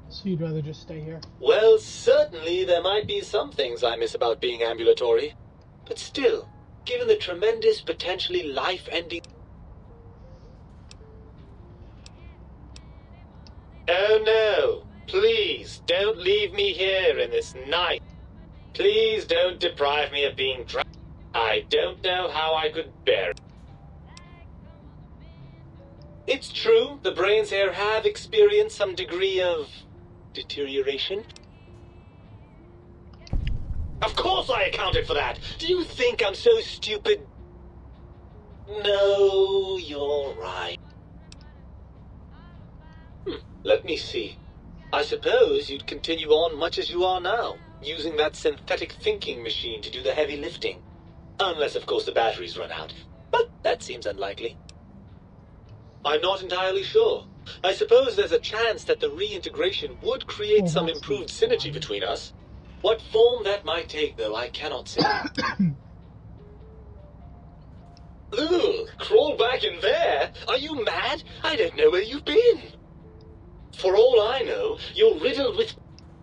So you'd rather just stay here? Well, certainly there might be some things I miss about being ambulatory. But still, given the tremendous, potentially life-ending... Oh no! Please, don't leave me here in this night. Please don't deprive me of being drunk. I don't know how I could bear it. It's true, the brains here have experienced some degree of deterioration. Of course I accounted for that! Do you think I'm so stupid? No, you're right. Let me see. I suppose you'd continue on much as you are now, using that synthetic thinking machine to do the heavy lifting. Unless, of course, the batteries run out. But that seems unlikely. I'm not entirely sure. I suppose there's a chance that the reintegration would create some improved synergy between us. What form that might take, though, I cannot say. Ugh, crawl back in there? Are you mad? I don't know where you've been. For all I know, you're riddled with...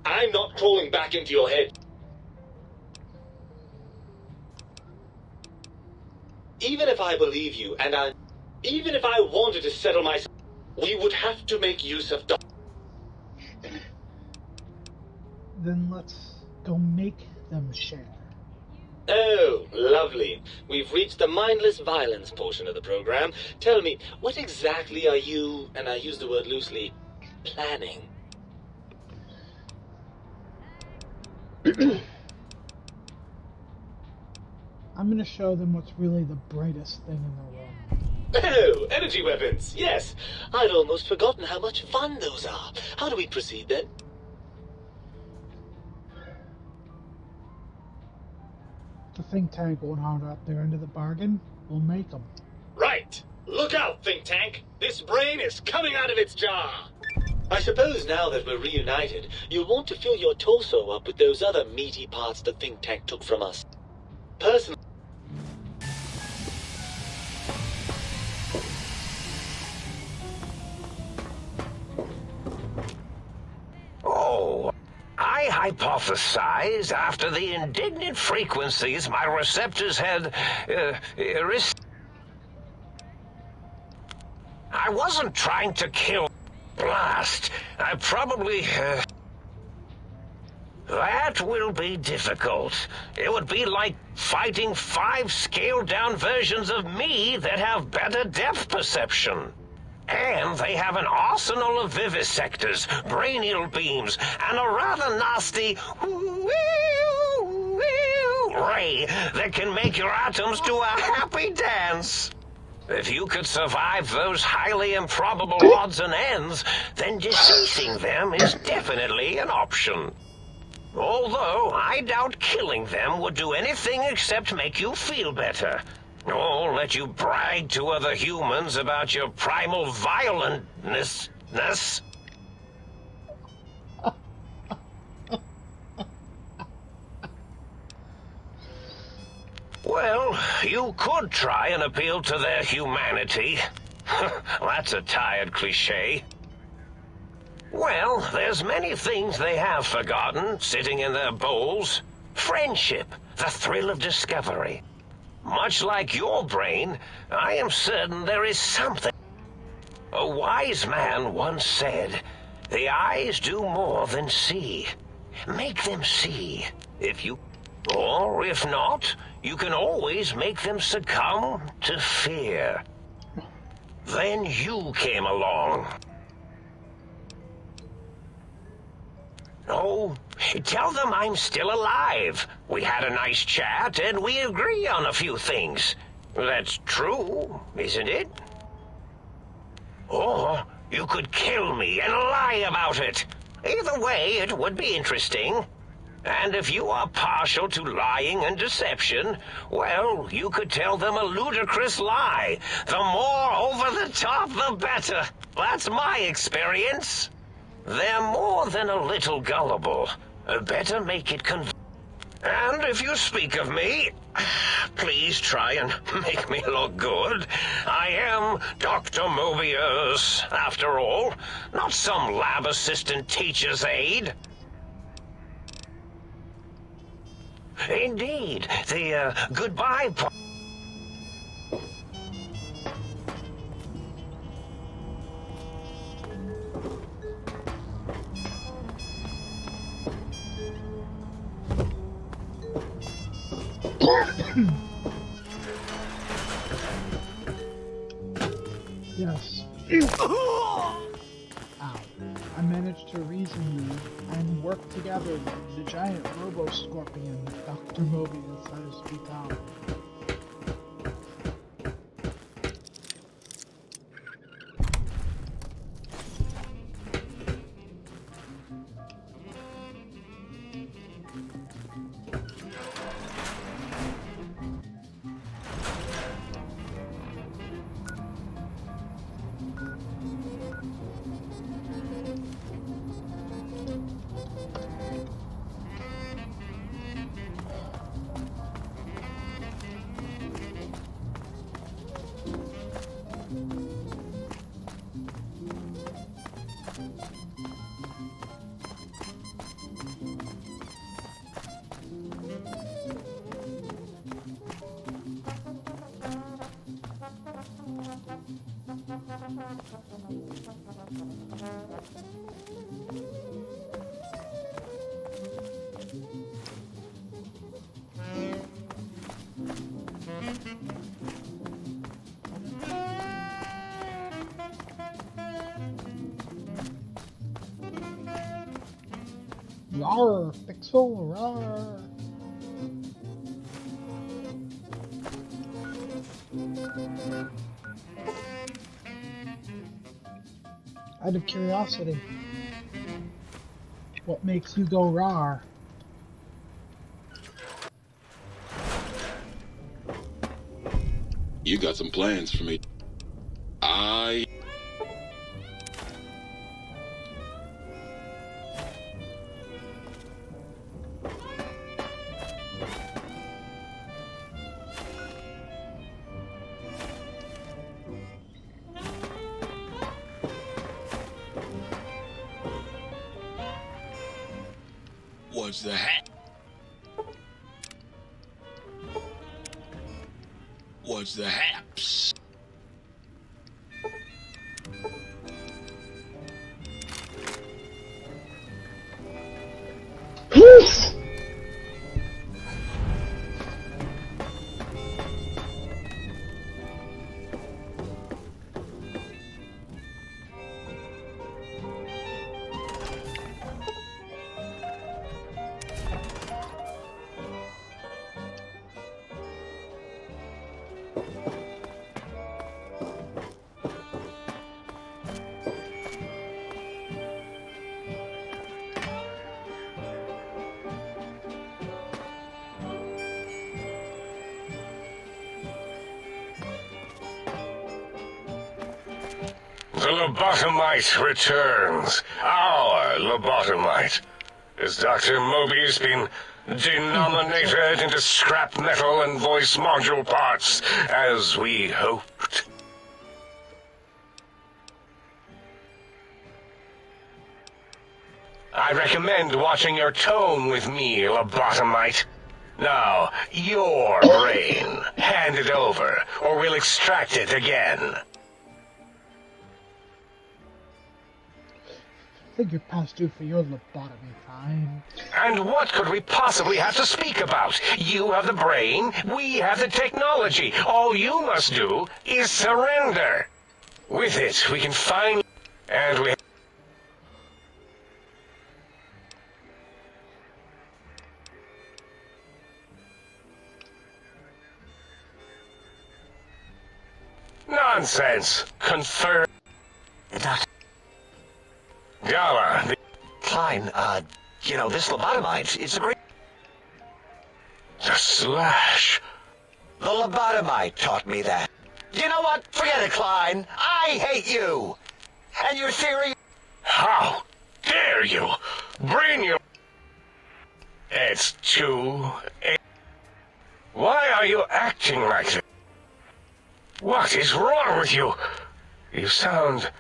I'm not crawling back into your head. Even if I believe you, and even if I wanted to settle myself, we would have to make use of... Then let's go make them share. Oh, lovely. We've reached the mindless violence portion of the program. Tell me, what exactly are you, and I use the word loosely, planning? I'm gonna show them what's really the brightest thing in the room. Oh, energy weapons, yes. I'd almost forgotten how much fun those are. How do we proceed, then? The think tank won't hold up their end of the bargain. We'll make them. Right. Look out, think tank. This brain is coming out of its jar. I suppose now that we're reunited, you'll want to fill your torso up with those other meaty parts the think tank took from us. Personally... Oh, I hypothesize after the indignant frequencies my receptors had, I wasn't trying to kill Blast. I probably, that will be difficult. It would be like fighting 5 scaled-down versions of me that have better depth perception. And they have an arsenal of vivisectors, brainial beams, and a rather nasty ray that can make your atoms do a happy dance. If you could survive those highly improbable odds and ends, then deceasing them is definitely an option. Although I doubt killing them would do anything except make you feel better. Or let you brag to other humans about your primal violentness. Well, you could try and appeal to their humanity. That's a tired cliche. Well, there's many things they have forgotten, sitting in their bowls. Friendship, the thrill of discovery. Much like your brain, I am certain there is something. A wise man once said, "The eyes do more than see. Make them see, if you... Or, if not, you can always make them succumb to fear." Then you came along. Oh, tell them I'm still alive. We had a nice chat and we agree on a few things. That's true, isn't it? Or you could kill me and lie about it. Either way, it would be interesting. And if you are partial to lying and deception, well, you could tell them a ludicrous lie. The more over the top, the better. That's my experience. They're more than a little gullible. Better make it And if you speak of me, please try and make me look good. I am Dr. Mobius, after all, not some lab assistant teacher's aide. Indeed, the goodbye part. Yes. Ow. I managed to reason you and work together with the giant robo-scorpion Dr. Mobius has become. Rawr, Pixel, rawr. Out of curiosity, what makes you go rawr? You got some plans for me. What's the hat? What's the haps? Peace! The lobotomite returns. Our lobotomite. Has Dr. Mobius been denominated into scrap metal and voice module parts, as we hoped? I recommend watching your tone with me, lobotomite. Now, your brain. Hand it over, or we'll extract it again. I think you're past due for your lobotomy time. And what could we possibly have to speak about? You have the brain, we have the technology. All you must do is surrender. With it, we can find... and we... Nonsense. Confirm. Gala. Klein, you know, this lobotomite, it's a great... The slash. The lobotomite taught me that. You know what? Forget it, Klein. I hate you. And your theory... How dare you? Bring you... It's too... Why are you acting like this? What is wrong with you? You sound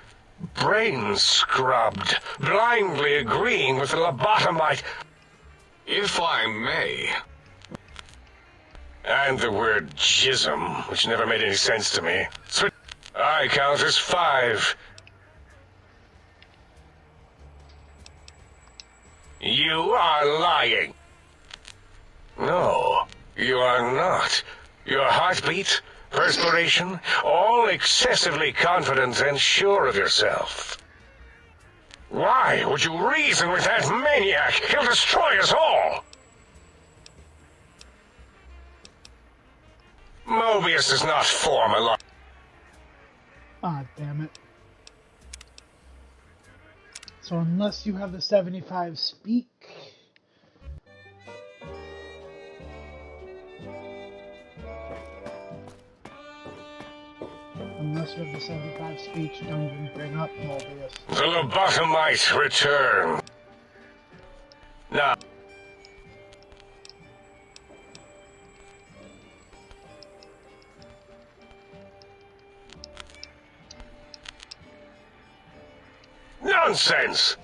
brain scrubbed, blindly agreeing with the lobotomite. If I may. And the word jism, which never made any sense to me. I count as 5. You are lying. No, you are not. Your heartbeat, perspiration, all excessively confident and sure of yourself. Why would you reason with that maniac? He'll destroy us all! Mobius does not form a lot. Ah, damn it. So unless you have the 75 speak... Unless you have the 75 speech, don't even bring up Mobius. The lobotomite return. Now. Nonsense!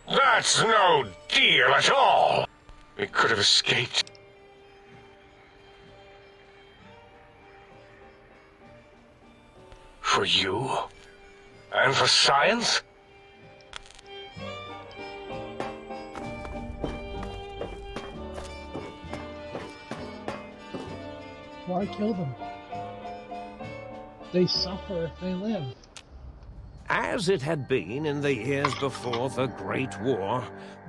That's no deal at all! We could have escaped. For you? And for science? Why kill them? They suffer if they live. As it had been in the years before the Great War,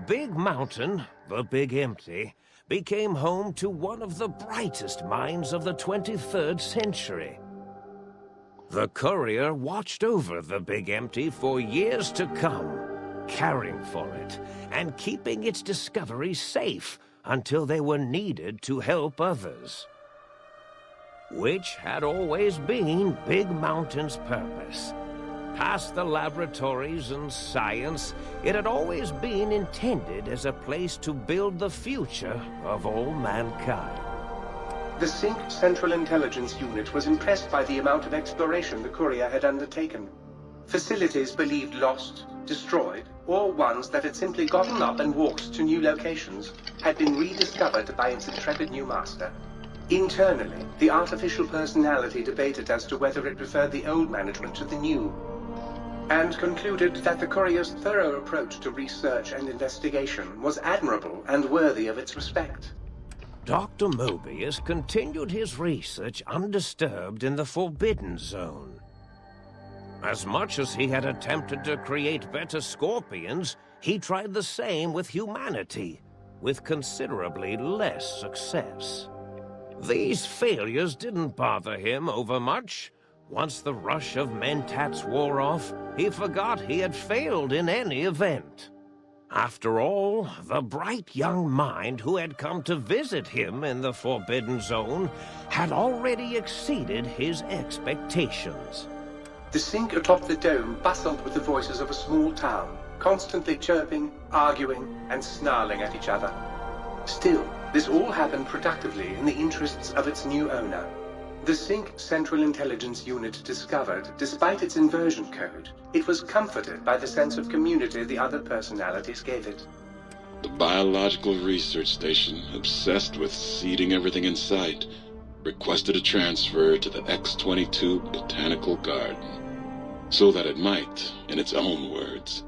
Big Mountain, the Big Empty, became home to one of the brightest minds of the 23rd century. The courier watched over the Big Empty for years to come, caring for it and keeping its discoveries safe until they were needed to help others. Which had always been Big Mountain's purpose. Past the laboratories and science, it had always been intended as a place to build the future of all mankind. The Sync Central Intelligence Unit was impressed by the amount of exploration the courier had undertaken. Facilities believed lost, destroyed, or ones that had simply gotten up and walked to new locations had been rediscovered by its intrepid new master. Internally, the artificial personality debated as to whether it preferred the old management to the new, and concluded that the courier's thorough approach to research and investigation was admirable and worthy of its respect. Dr. Mobius continued his research undisturbed in the Forbidden Zone. As much as he had attempted to create better scorpions, he tried the same with humanity, with considerably less success. These failures didn't bother him overmuch. Once the rush of mentats wore off, he forgot he had failed in any event. After all, the bright young mind who had come to visit him in the Forbidden Zone had already exceeded his expectations. The sink atop the dome bustled with the voices of a small town, constantly chirping, arguing, and snarling at each other. Still, this all happened productively in the interests of its new owner. The Sync Central Intelligence Unit discovered, despite its inversion code, it was comforted by the sense of community the other personalities gave it. The Biological Research Station, obsessed with seeding everything in sight, requested a transfer to the X-22 Botanical Garden, so that it might, in its own words,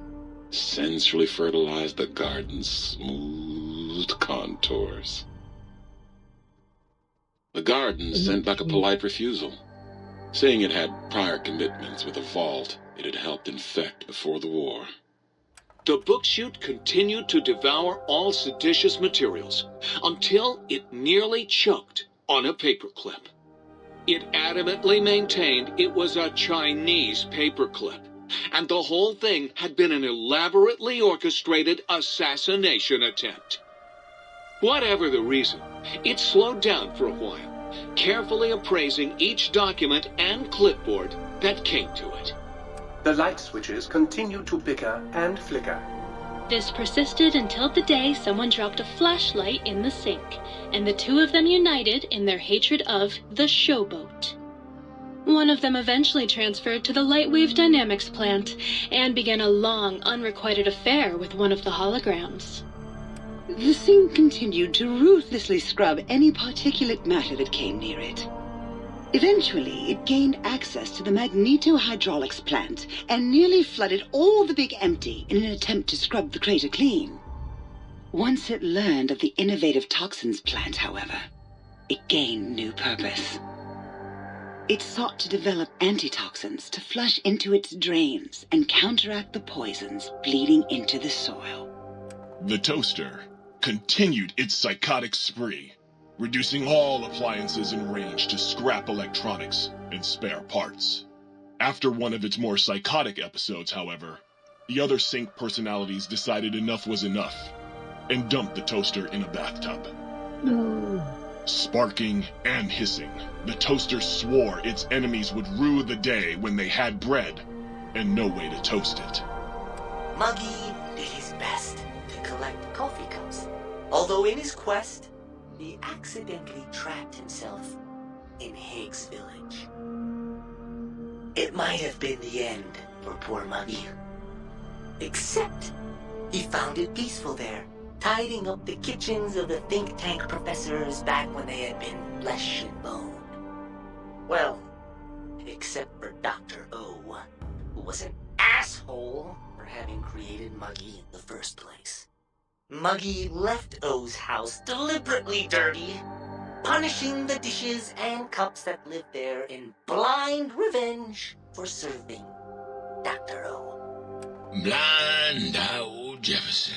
sensually fertilize the garden's smooth contours. The garden sent back a polite refusal, saying it had prior commitments with a vault it had helped infect before the war. The book chute continued to devour all seditious materials until it nearly choked on a paperclip. It adamantly maintained it was a Chinese paperclip, and the whole thing had been an elaborately orchestrated assassination attempt. Whatever the reason, it slowed down for a while, carefully appraising each document and clipboard that came to it. The light switches continued to bicker and flicker. This persisted until the day someone dropped a flashlight in the sink, and the two of them united in their hatred of the showboat. One of them eventually transferred to the Lightwave Dynamics plant and began a long, unrequited affair with one of the holograms. The sink continued to ruthlessly scrub any particulate matter that came near it. Eventually, it gained access to the magneto-hydraulics plant and nearly flooded all the big empty in an attempt to scrub the crater clean. Once it learned of the innovative toxins plant, however, it gained new purpose. It sought to develop antitoxins to flush into its drains and counteract the poisons bleeding into the soil. The toaster continued its psychotic spree, reducing all appliances in range to scrap electronics and spare parts. After one of its more psychotic episodes, however, the other Sync personalities decided enough was enough and dumped the toaster in a bathtub. Sparking and hissing, the toaster swore its enemies would rue the day when they had bread and no way to toast it. Muggy did his best to collect coffee cups, although in his quest, he accidentally trapped himself in Higgs Village. It might have been the end for poor Muggy. Except, he found it peaceful there, tidying up the kitchens of the think tank professors back when they had been flesh and bone. Well, except for Dr. O, who was an asshole for having created Muggy in the first place. Muggy left O's house deliberately dirty, punishing the dishes and cups that lived there in blind revenge for serving Dr. O. Blind old Jefferson,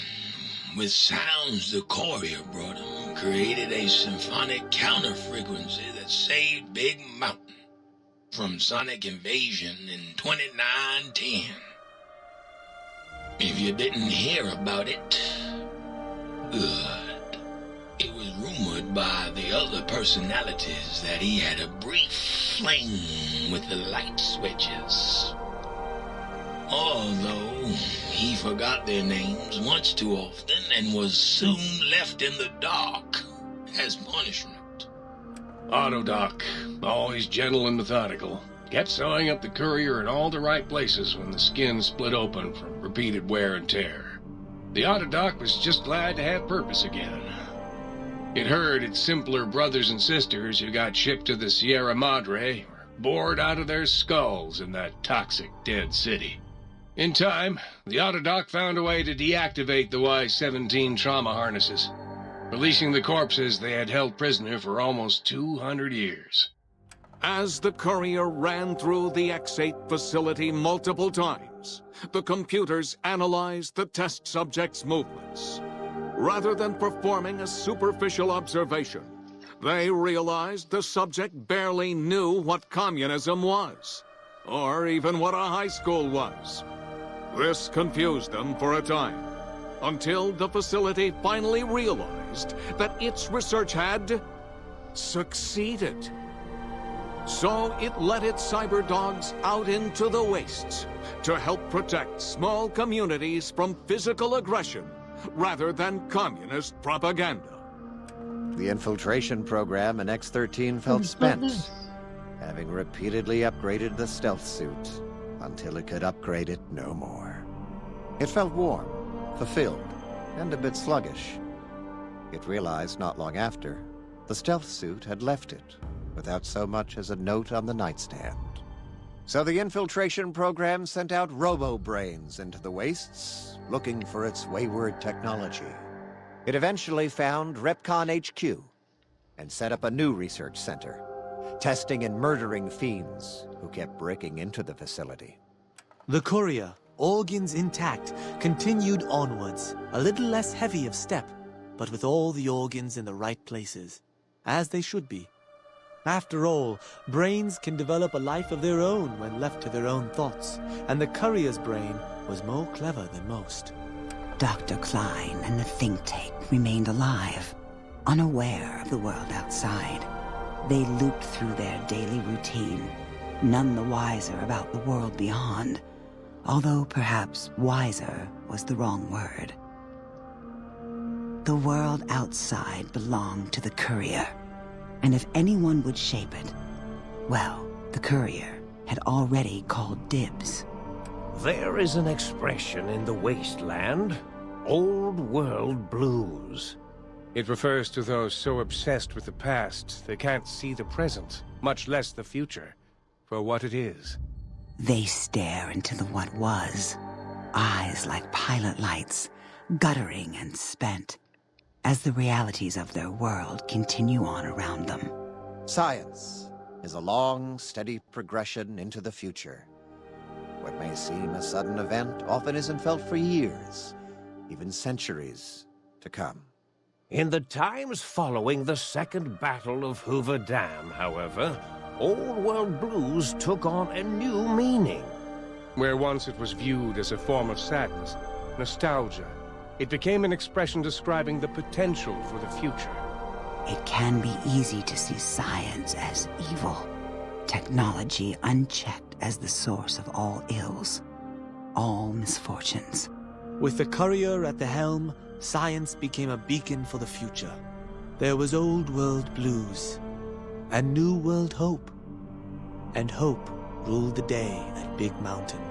with sounds the courier brought him, created a symphonic counter-frequency that saved Big Mountain from sonic invasion in 2910. If you didn't hear about it, good. It was rumored by the other personalities that he had a brief fling with the light switches. Although he forgot their names once too often and was soon left in the dark as punishment. Autodoc, always gentle and methodical, kept sewing up the courier in all the right places when the skin split open from repeated wear and tear. The Autodoc was just glad to have purpose again. It heard its simpler brothers and sisters who got shipped to the Sierra Madre were bored out of their skulls in that toxic dead city. In time, the Autodoc found a way to deactivate the Y-17 trauma harnesses, releasing the corpses they had held prisoner for almost 200 years. As the courier ran through the X-8 facility multiple times, the computers analyzed the test subject's movements. Rather than performing a superficial observation, they realized the subject barely knew what communism was, or even what a high school was. This confused them for a time, until the facility finally realized that its research had succeeded. So it let its cyber dogs out into the wastes to help protect small communities from physical aggression rather than communist propaganda. The infiltration program in X-13 felt spent, having repeatedly upgraded the stealth suit until it could upgrade it no more. It felt warm, fulfilled, and a bit sluggish. It realized not long after, the stealth suit had left it, without so much as a note on the nightstand. So the infiltration program sent out robo-brains into the wastes, looking for its wayward technology. It eventually found Repcon HQ, and set up a new research center, testing and murdering fiends who kept breaking into the facility. The courier, organs intact, continued onwards, a little less heavy of step, but with all the organs in the right places, as they should be. After all, brains can develop a life of their own when left to their own thoughts, and the courier's brain was more clever than most. Dr. Klein and the think tank remained alive, unaware of the world outside. They looped through their daily routine, none the wiser about the world beyond, although perhaps wiser was the wrong word. The world outside belonged to the courier, and if anyone would shape it, well, the courier had already called dibs. There is an expression in the wasteland, old world blues. It refers to those so obsessed with the past they can't see the present, much less the future, for what it is. They stare into the what was, eyes like pilot lights, guttering and spent, as the realities of their world continue on around them. Science is a long, steady progression into the future. What may seem a sudden event often isn't felt for years, even centuries to come. In the times following the Second Battle of Hoover Dam, however, old world blues took on a new meaning. Where once it was viewed as a form of sadness, nostalgia, it became an expression describing the potential for the future. It can be easy to see science as evil, technology unchecked as the source of all ills, all misfortunes. With the courier at the helm, science became a beacon for the future. There was old world blues, and new world hope. And hope ruled the day at Big Mountain.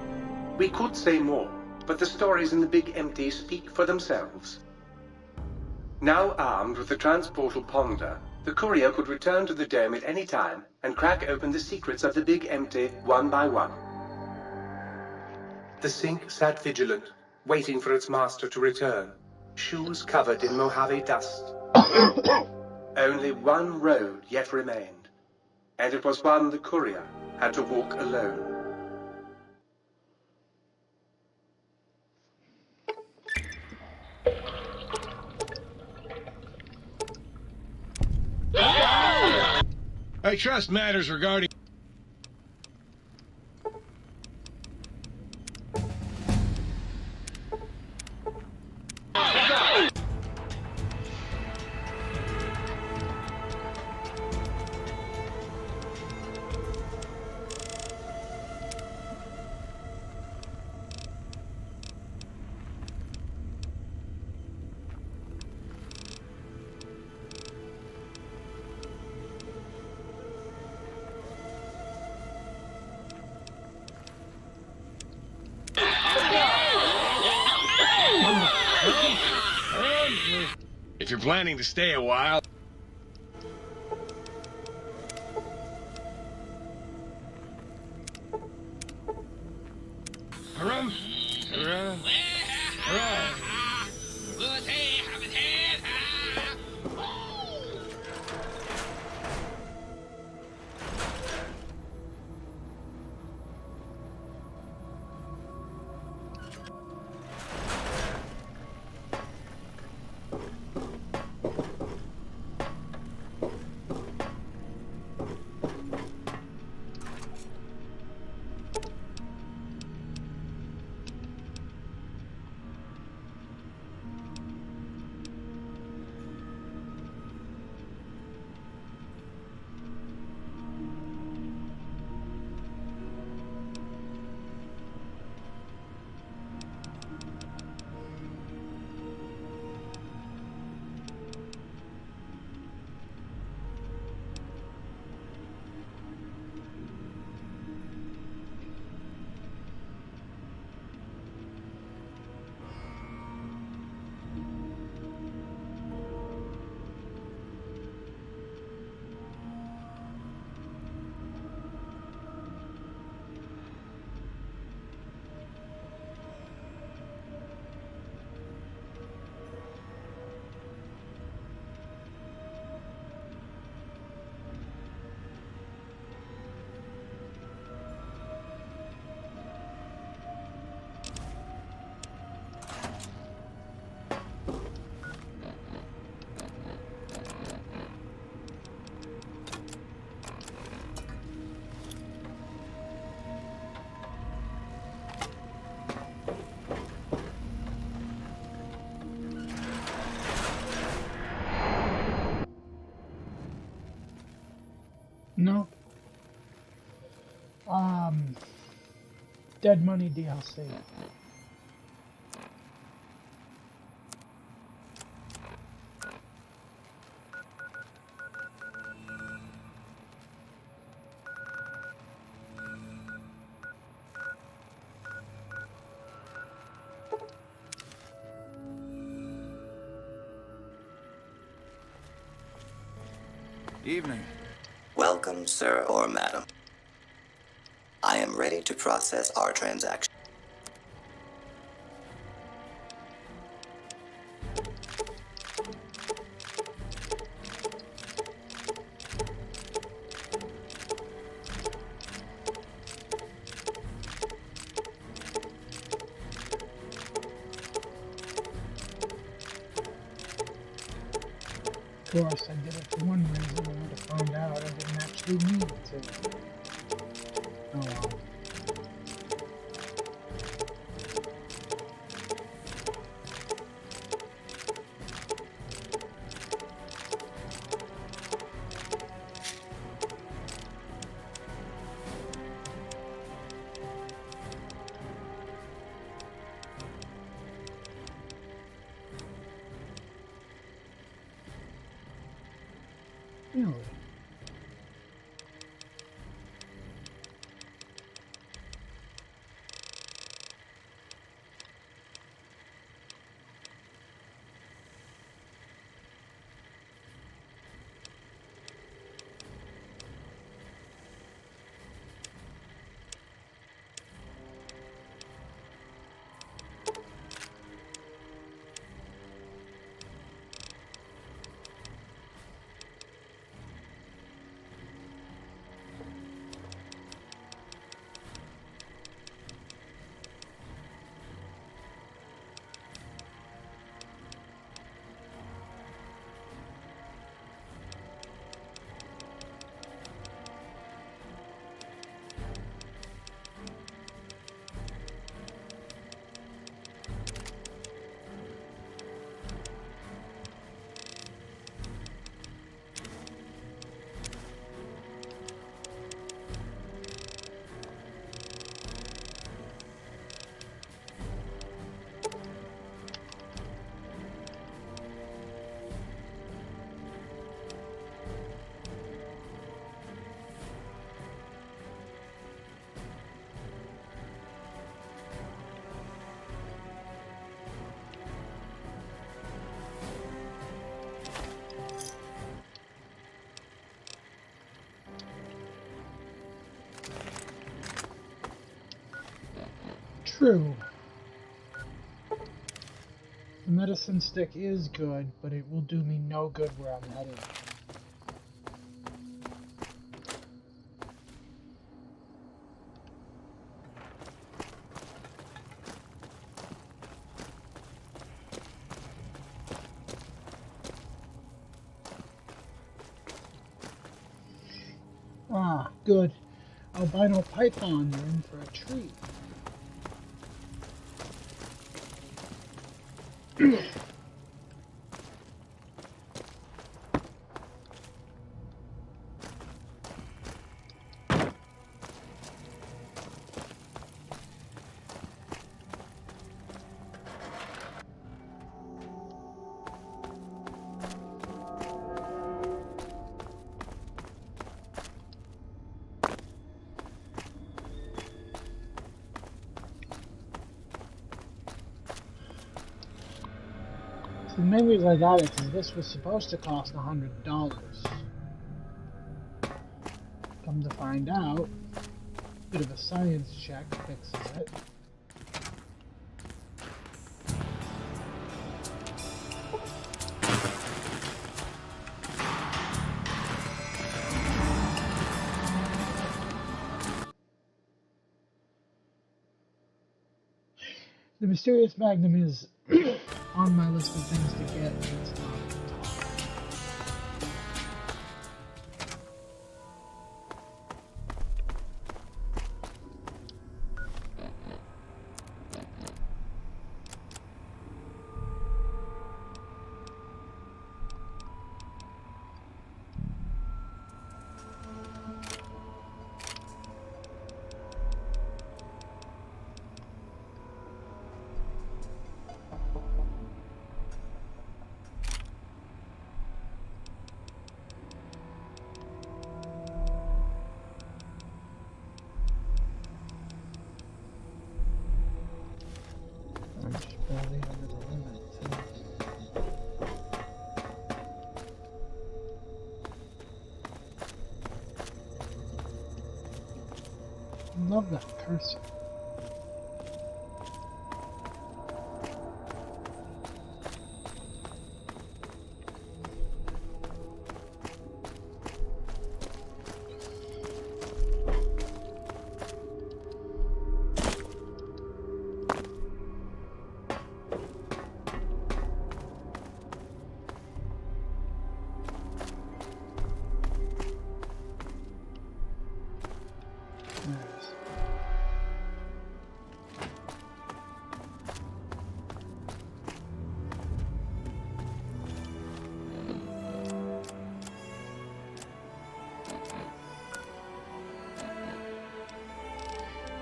We could say more, but the stories in the Big Empty speak for themselves. Now armed with the transportal Ponder, the courier could return to the dome at any time and crack open the secrets of the Big Empty one by one. The sink sat vigilant, waiting for its master to return, shoes covered in Mojave dust. Only one road yet remained, and it was one the courier had to walk alone. I trust matters regarding... If you're planning to stay a while... Dead Money DLC. Evening. Welcome, sir or madam. I am ready to process our transaction. Of course, I did it for one reason, and I found out I didn't actually need to. Oh well. Really? True. The medicine stick is good, but it will do me no good where I'm headed. Ah, good. Albino python, you're in for a treat. So the main reason I got it is this was supposed to cost $100. Come to find out, a bit of a science check fixes it. The mysterious magnum is on my list of things to get, but it's not. building under the limits. Love that cursor.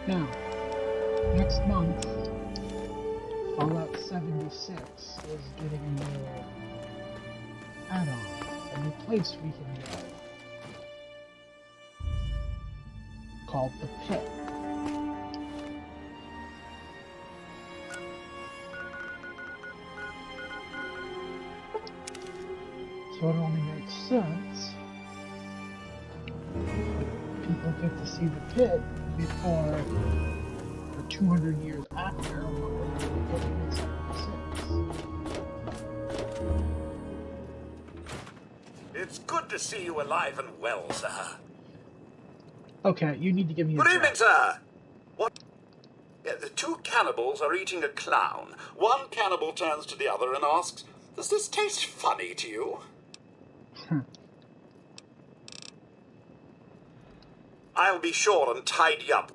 Now, next month, Fallout 76 is getting a new add-on, a new place we can go, called The Pit. So it only makes sense people get to see The Pit before or 200 years after what we're going to be getting in 76. It's good to see you alive and well, sir. Okay, you need to give me a Good evening, job. sir. What? Yeah, the two cannibals are eating a clown. One cannibal turns to the other and asks, "Does this taste funny to you?" I'll be sure and tidy up.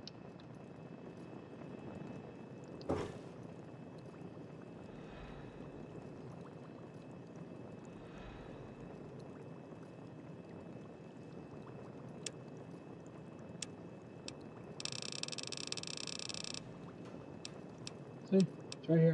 See? It's right here.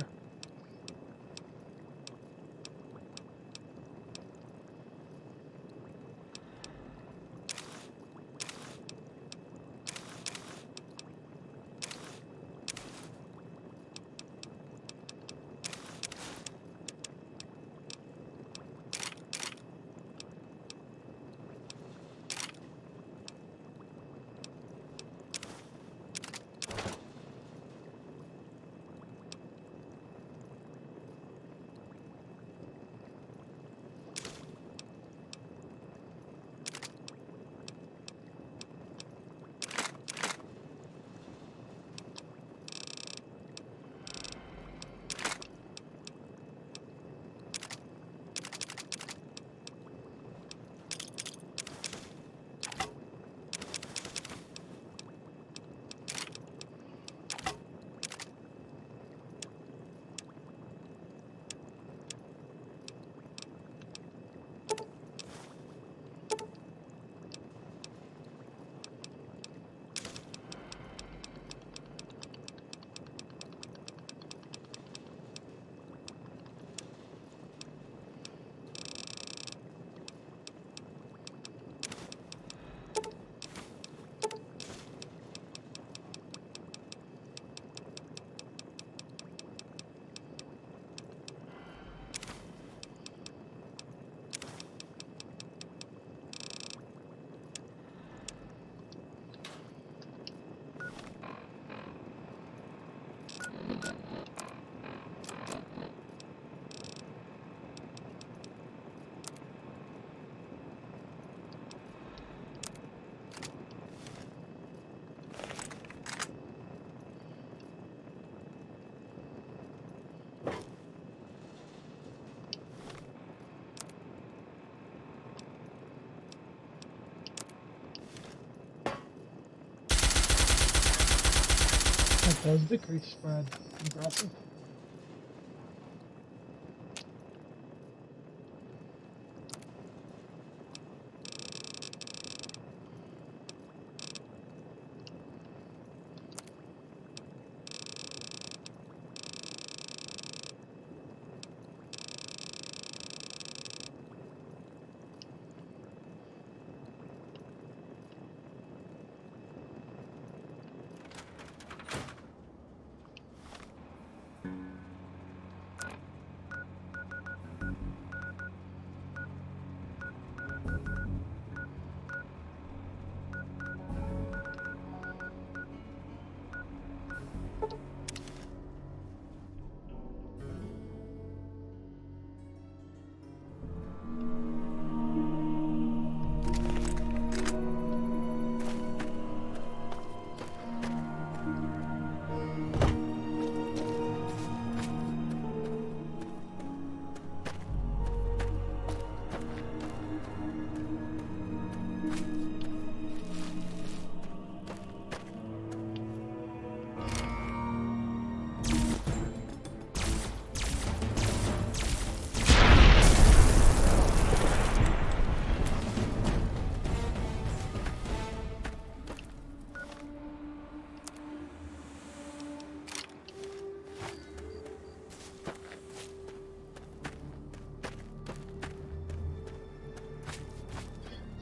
That does decrease spread. Impressive.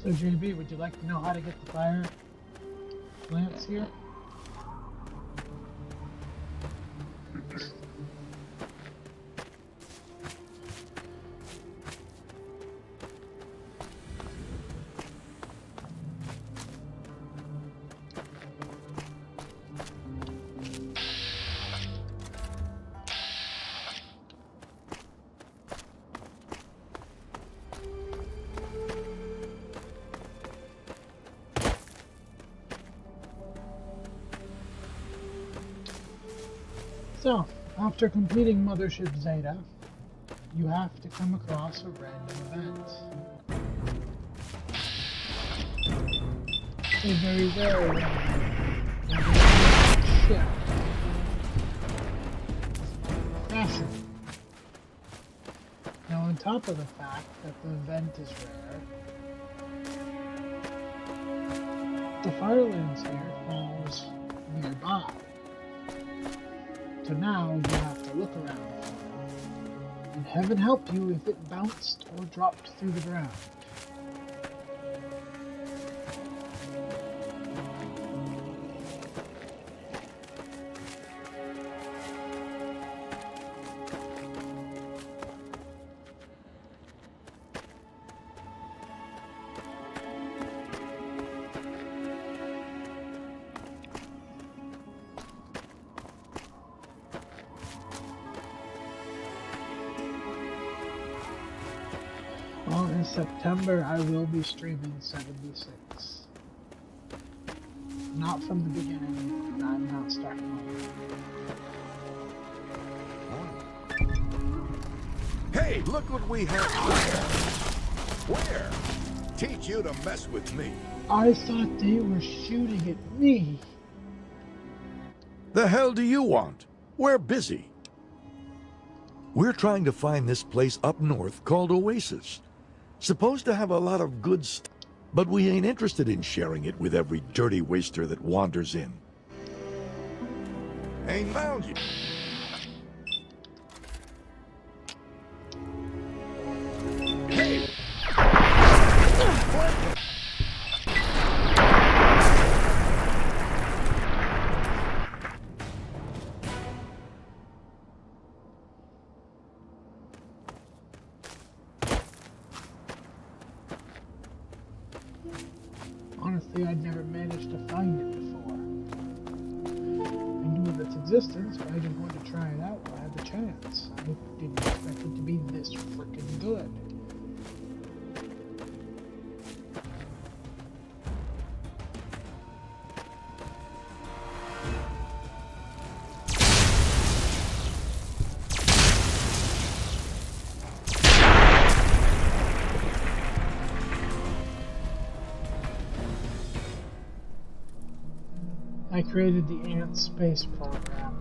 So JB, would you like to know how to get the fire plants here? So, after completing Mothership Zeta, you have to come across a random event. A very rare random ship. Fascinating. Now, on top of the fact that the event is rare, the Firelands here falls nearby. So now you have to look around for it, and heaven help you if it bounced or dropped through the ground. Well, in September, I will be streaming 76. Not from the beginning, I'm not starting over. Hey, look what we have here. Where? Teach you to mess with me. I thought they were shooting at me. The hell do you want? We're busy. We're trying to find this place up north called Oasis. Supposed to have a lot of good stuff, but we ain't interested in sharing it with every dirty waster that wanders in. Ain't found you. Hey! Honestly, I'd never managed to find it before. I knew of its existence, but I just wanted to try it out while I had the chance. I didn't expect it to be this freaking good. I created the Ant Space Program.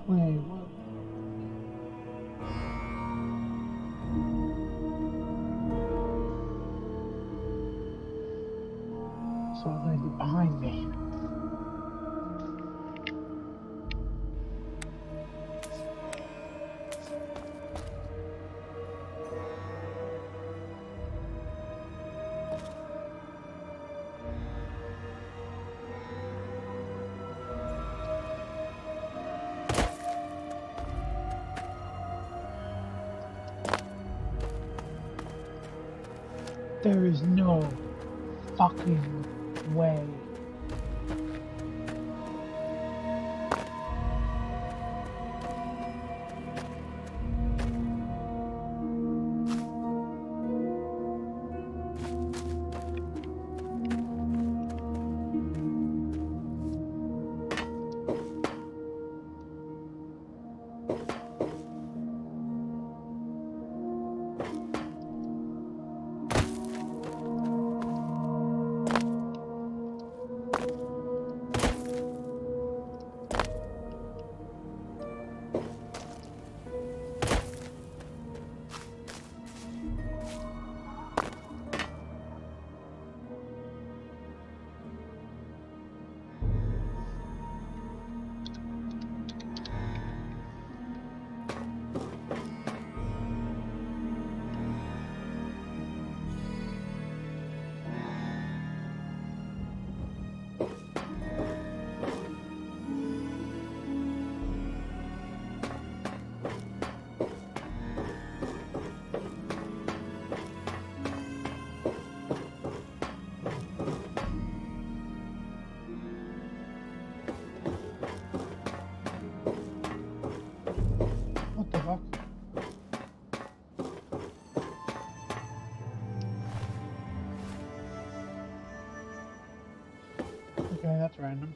Wait, what? So it landed behind me. There is no fucking way. Okay, that's random.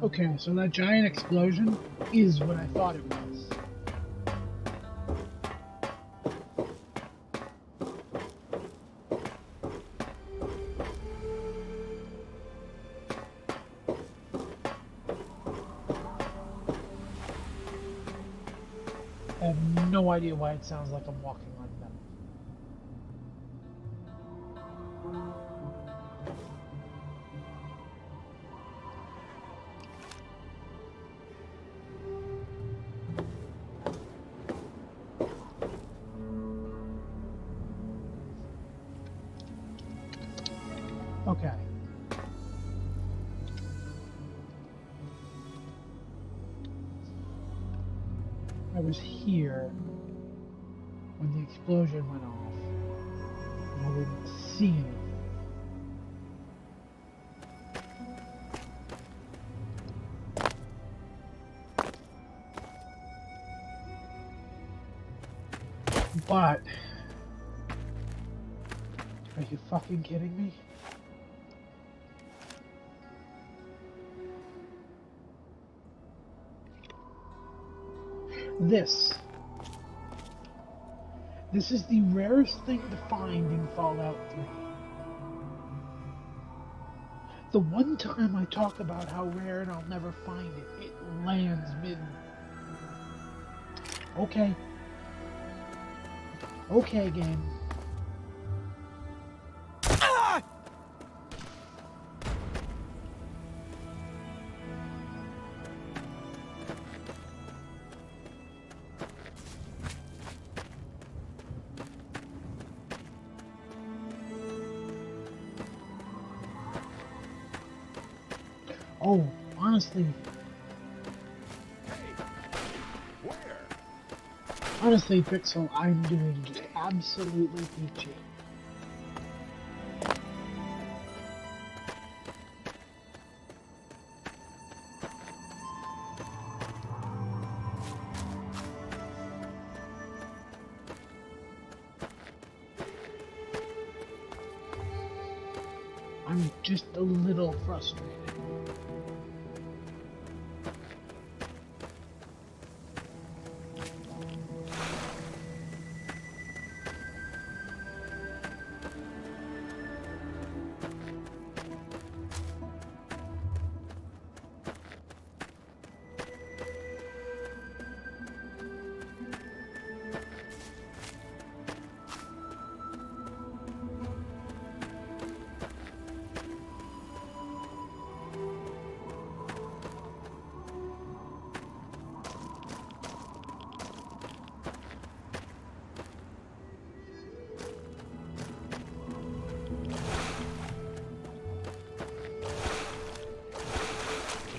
Okay, so that giant explosion is what I thought it was. I have no idea why it sounds like I'm walking on metal. Okay. I was here when the explosion went off, and I didn't see anything. But, are you fucking kidding me? This is the rarest thing to find in Fallout 3. The one time I talk about how rare and I'll never find it, it lands mid. Okay. Okay, game. Oh, honestly. Honestly, Pixel, I'm doing just absolutely peachy. I'm just a little frustrated.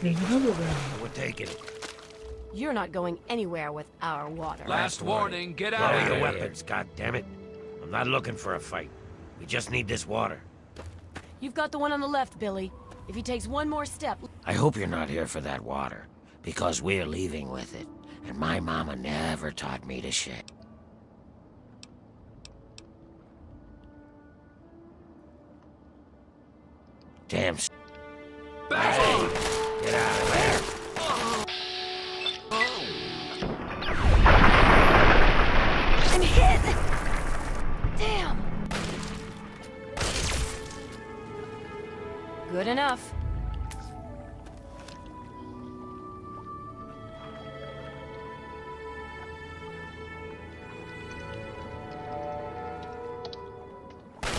There's another one. We're taking it. You're not going anywhere with our water. Last warning, get out Lower of your here. weapons, goddammit. I'm not looking for a fight. We just need this water. You've got the one on the left, Billy. If he takes one more step... I hope you're not here for that water, because we're leaving with it, and my mama never taught me to share. Damn. Hey, get out of there. I'm hit! Damn! Good enough.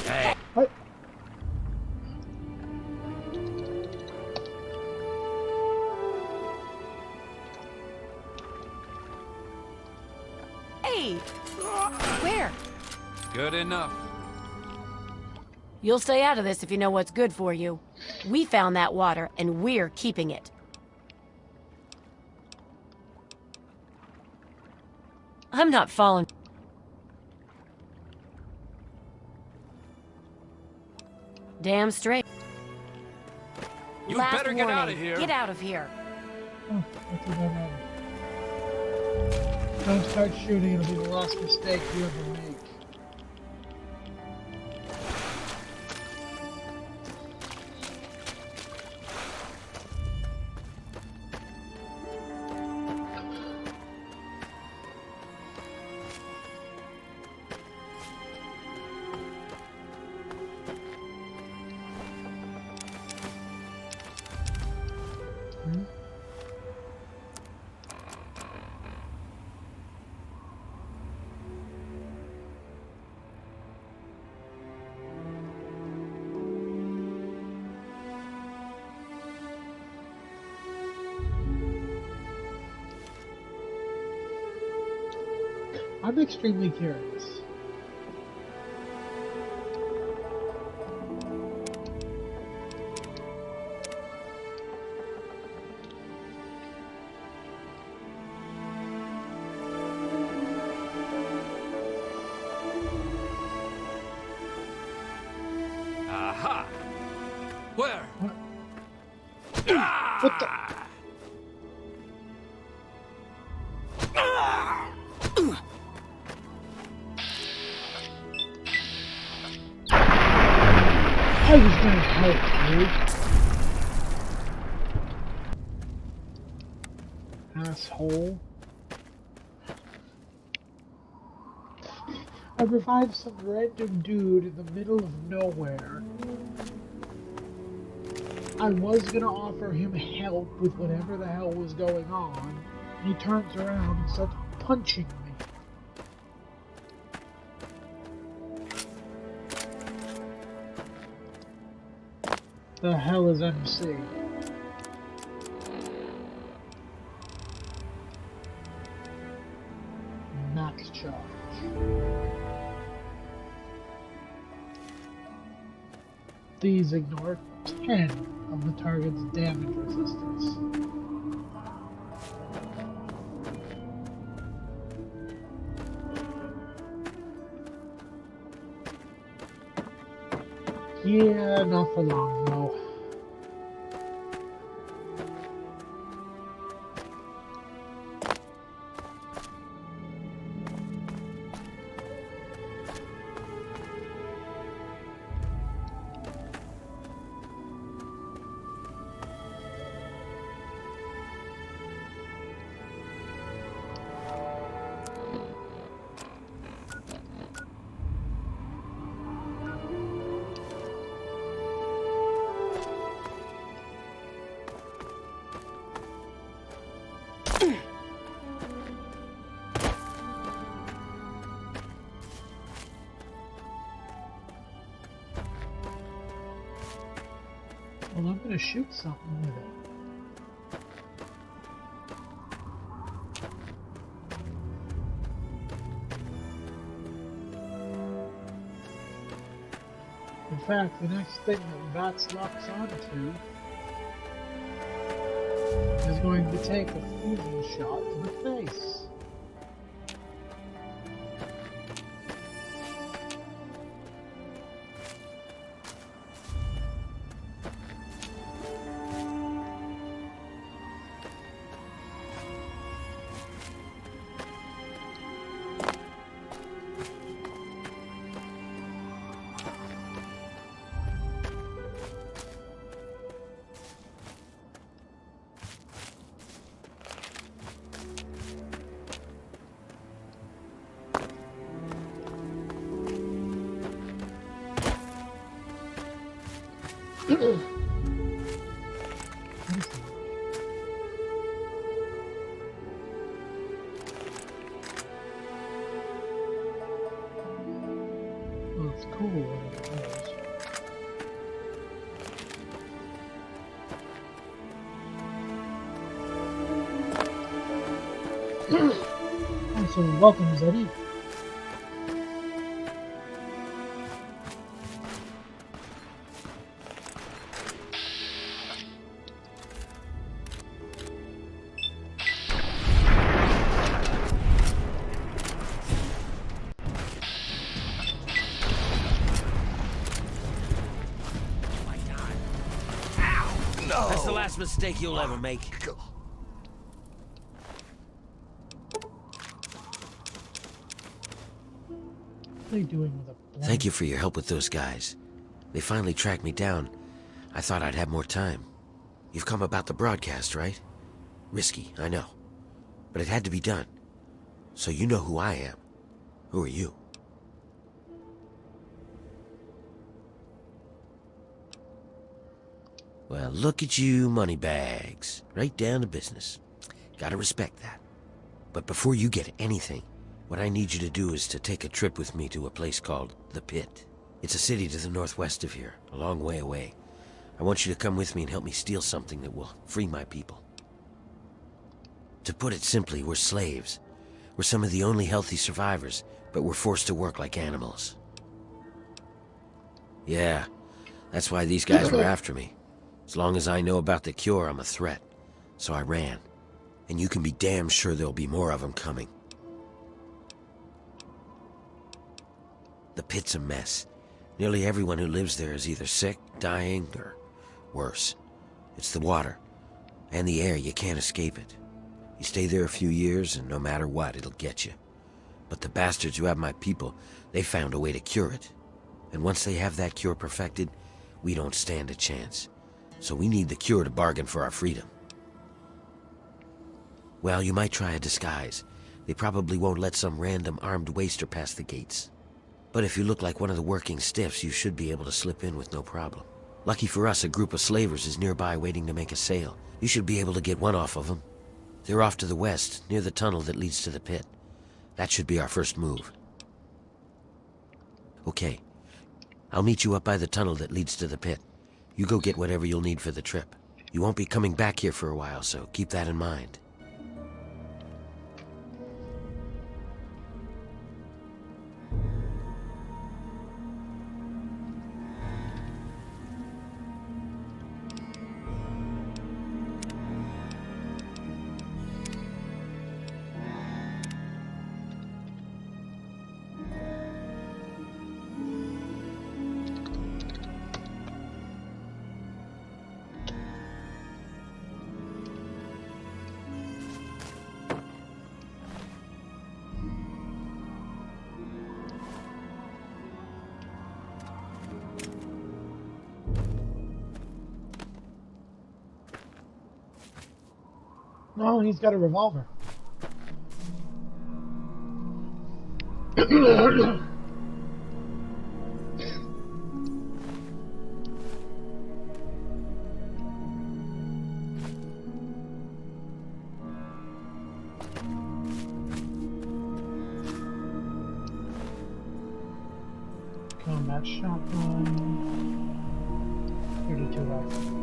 Hey. What? Hey! Where? Good enough. You'll stay out of this if you know what's good for you. We found that water, and we're keeping it. I'm not falling. Damn straight. You Last better get warning. out of here. Get out of here. Oh, that's what I meant. Don't start shooting, it'll be the last mistake you ever make. I'm extremely curious. Aha! Where? What the? I was gonna help you. Asshole. I revived some random dude in the middle of nowhere. I was gonna offer him help with whatever the hell was going on, and he turns around and starts punching me. The hell is MC? Max charge. These ignore 10 of the target's damage resistance. Yeah, not for long though. Well, I'm gonna shoot something with it. In fact, the next thing that Bats locks onto is going to take a fusion shot to the face. Well, it's cool when it goes. So welcome, Zeddy. That's the last mistake you'll ever make. What are they doing with a Thank you for your help with those guys. They finally tracked me down. I thought I'd have more time. You've come about the broadcast, right? Risky, I know. But it had to be done. So you know who I am. Who are you? Well, look at you, moneybags. Right down to business. Gotta respect that. But before you get anything, what I need you to do is to take a trip with me to a place called The Pit. It's a city to the northwest of here, a long way away. I want you to come with me and help me steal something that will free my people. To put it simply, we're slaves. We're some of the only healthy survivors, but we're forced to work like animals. Yeah, that's why these guys were after me. As long as I know about the cure, I'm a threat. So I ran. And you can be damn sure there'll be more of them coming. The pit's a mess. Nearly everyone who lives there is either sick, dying, or worse. It's the water. And the air, you can't escape it. You stay there a few years, and no matter what, it'll get you. But the bastards who have my people, they found a way to cure it. And once they have that cure perfected, we don't stand a chance. So we need the cure to bargain for our freedom. Well, you might try a disguise. They probably won't let some random armed waster pass the gates. But if you look like one of the working stiffs, you should be able to slip in with no problem. Lucky for us, a group of slavers is nearby waiting to make a sale. You should be able to get one off of them. They're off to the west, near the tunnel that leads to the pit. That should be our first move. Okay. I'll meet you up by the tunnel that leads to the pit. You go get whatever you'll need for the trip. You won't be coming back here for a while, so keep that in mind. No, he's got a revolver. Combat shotgun. 32 rifle.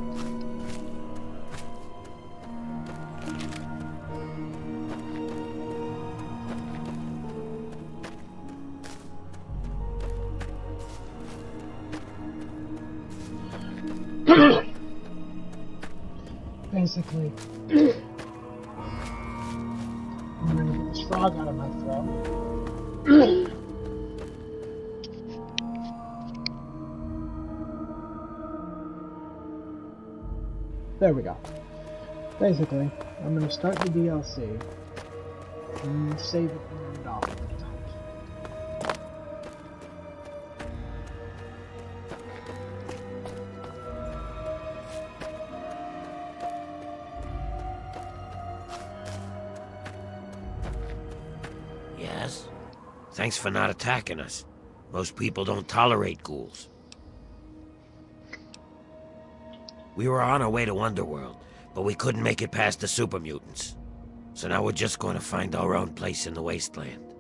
Basically, frog out of my throat. There we go. Basically, I'm going to start the DLC and save it and end it off. Yes? Thanks for not attacking us. Most people don't tolerate ghouls. We were on our way to Underworld, but we couldn't make it past the super mutants. So now we're just going to find our own place in the wasteland.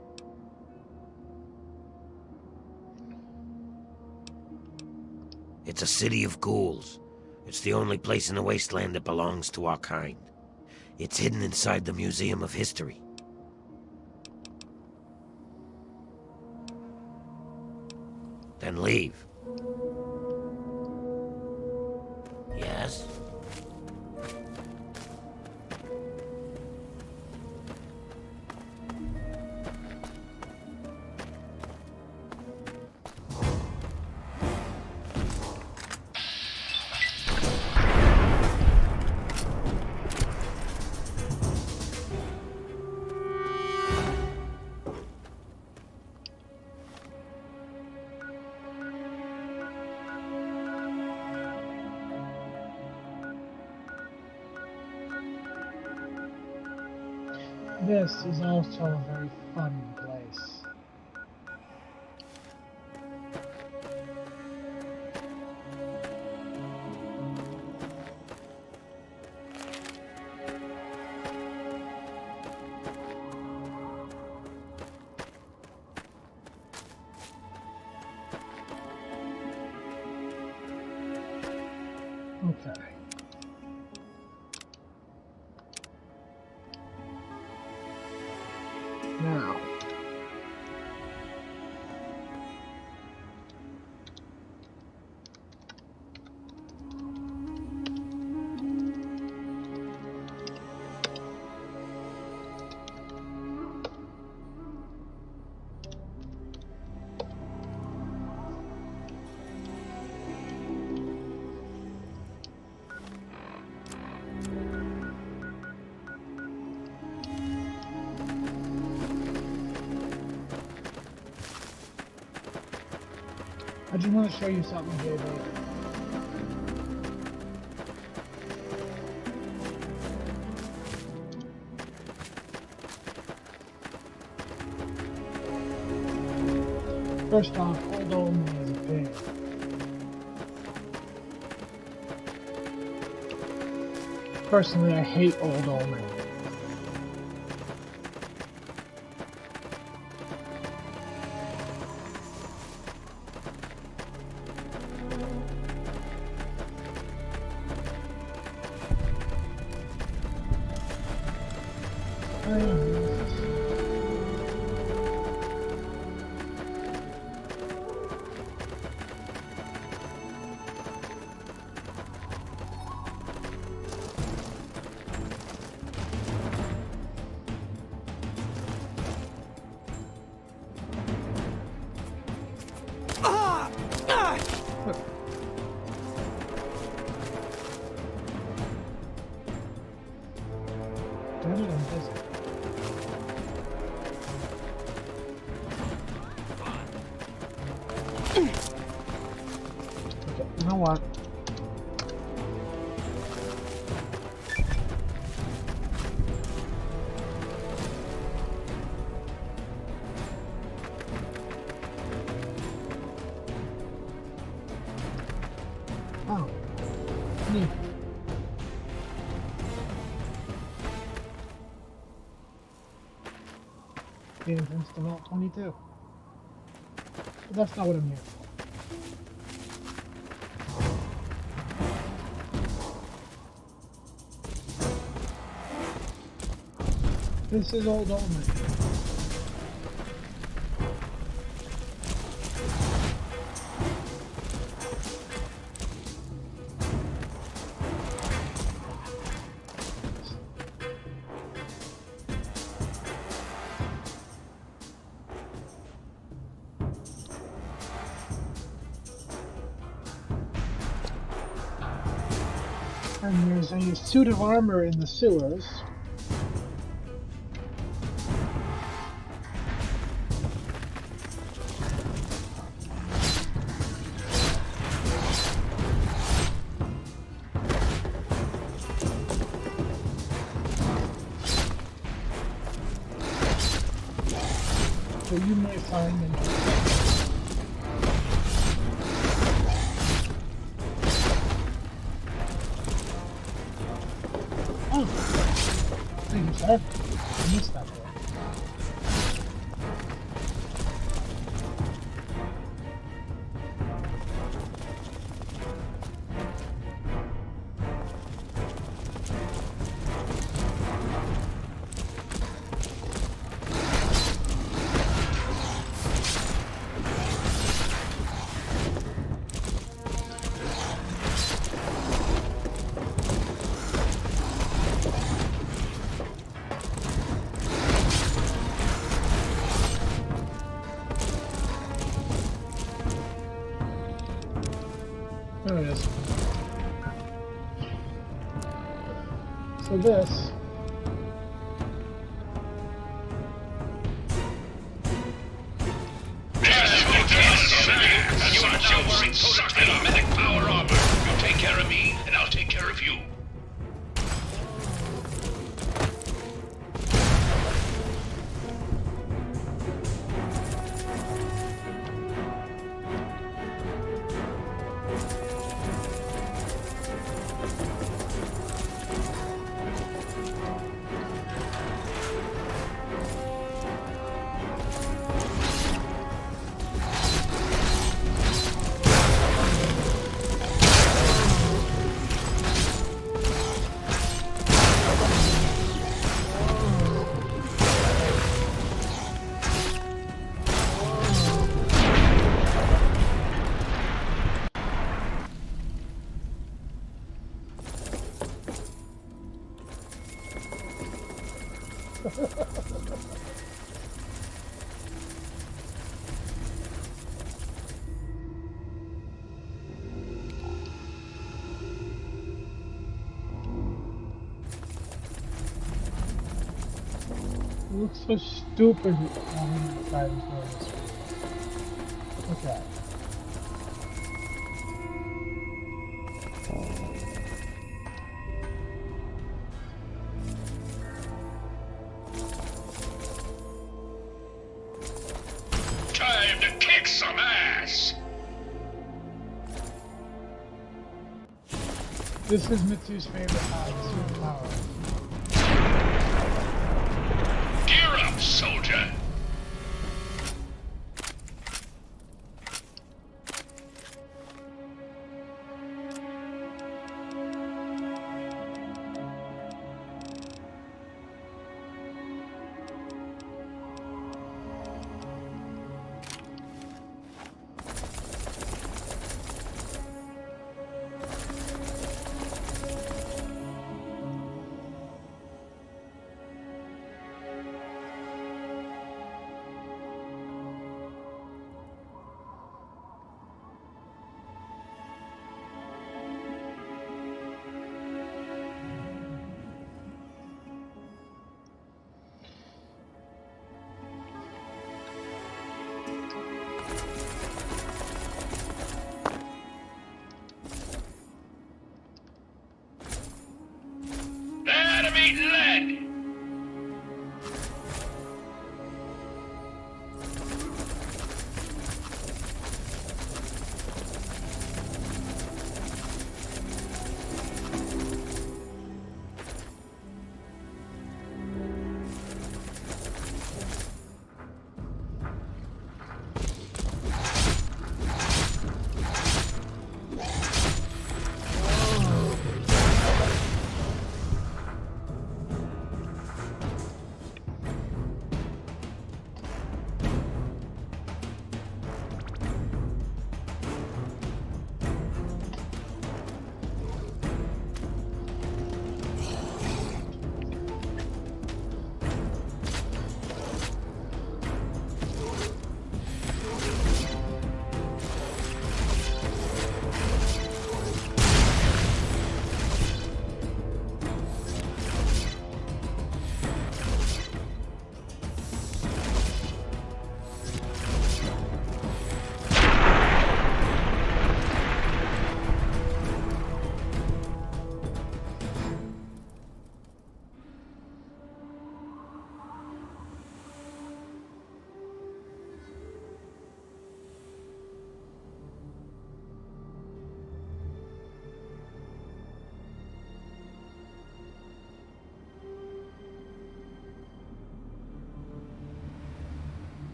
It's a city of ghouls. It's the only place in the wasteland that belongs to our kind. It's hidden inside the Museum of History. Then leave. Yes? This is also a very fun place. Okay. Now, I just want to show you something, JB. First off, Old Old Me is a pig. Personally, I hate Old Old Me. You know what? Oh, neat. Getting things to Vault 22. But that's not what I'm here for. This is Old Old Me. And there's a suit of armor in the sewers. So you might find interesting. Oh, thank you, sir. I missed that one. There it is. So this You are now wearing total medic power armor. You take care of me, and I'll take care of you. looks so stupid on the side of the screen. Okay. Time to kick some ass! This is Mitsu's favorite superpower. Gear up, soldier!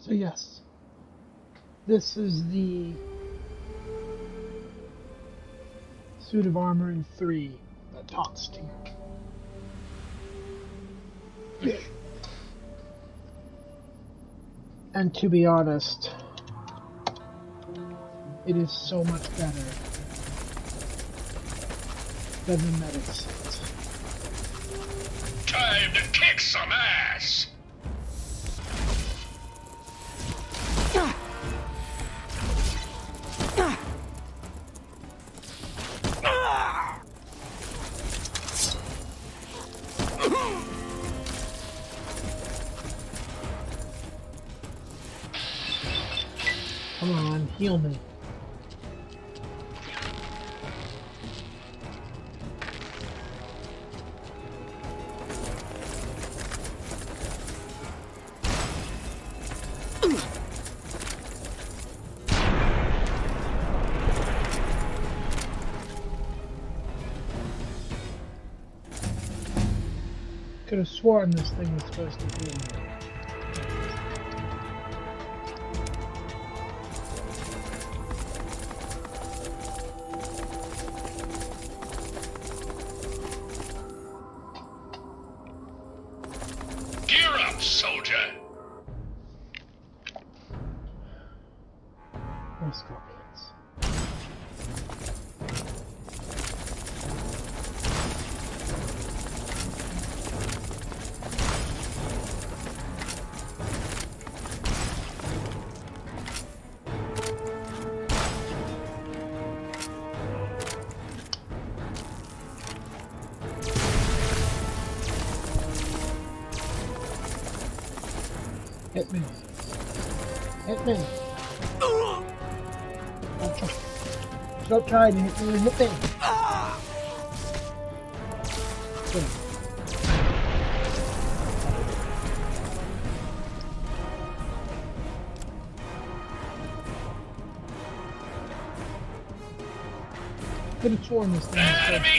So yes, this is the suit of armor in 3 that talks to you. And to be honest, it is so much better than the medic suit. Time to kick some ass! Come on, heal me. Could have sworn this thing was supposed to heal me. Gear up, soldier! No scorpions. Hit me. Hit me. Stop trying to hit me. Hit me. Good. Could have sworn this thing was supposed to.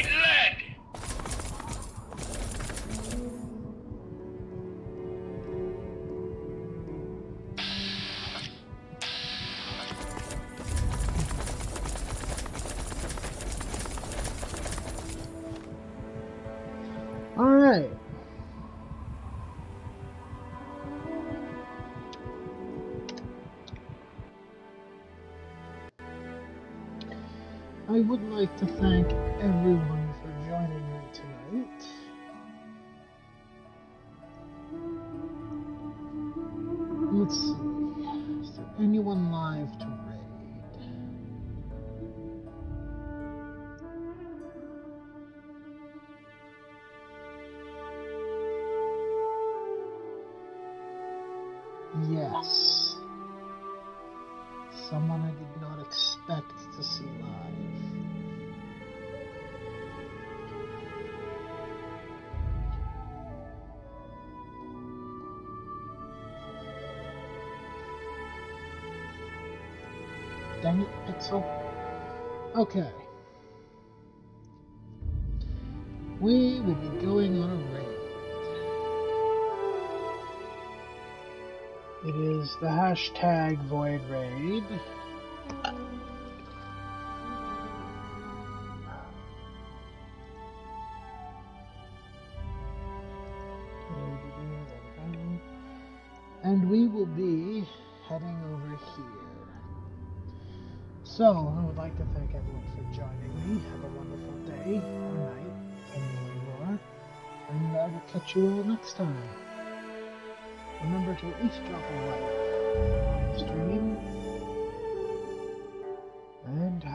Alright. I would like to thank everyone for joining me tonight. Let's see. Is there anyone live to raid? Yes. Someone I did not expect to see live. Dang it, Pixel. Okay. We will be going on a raid. It is the hashtag Void Raid. And we will be heading over here. So, I would like to thank everyone for joining me. Have a wonderful day or night, depending where you are. And I will catch you all next time. Remember to at least drop a like on the stream. And have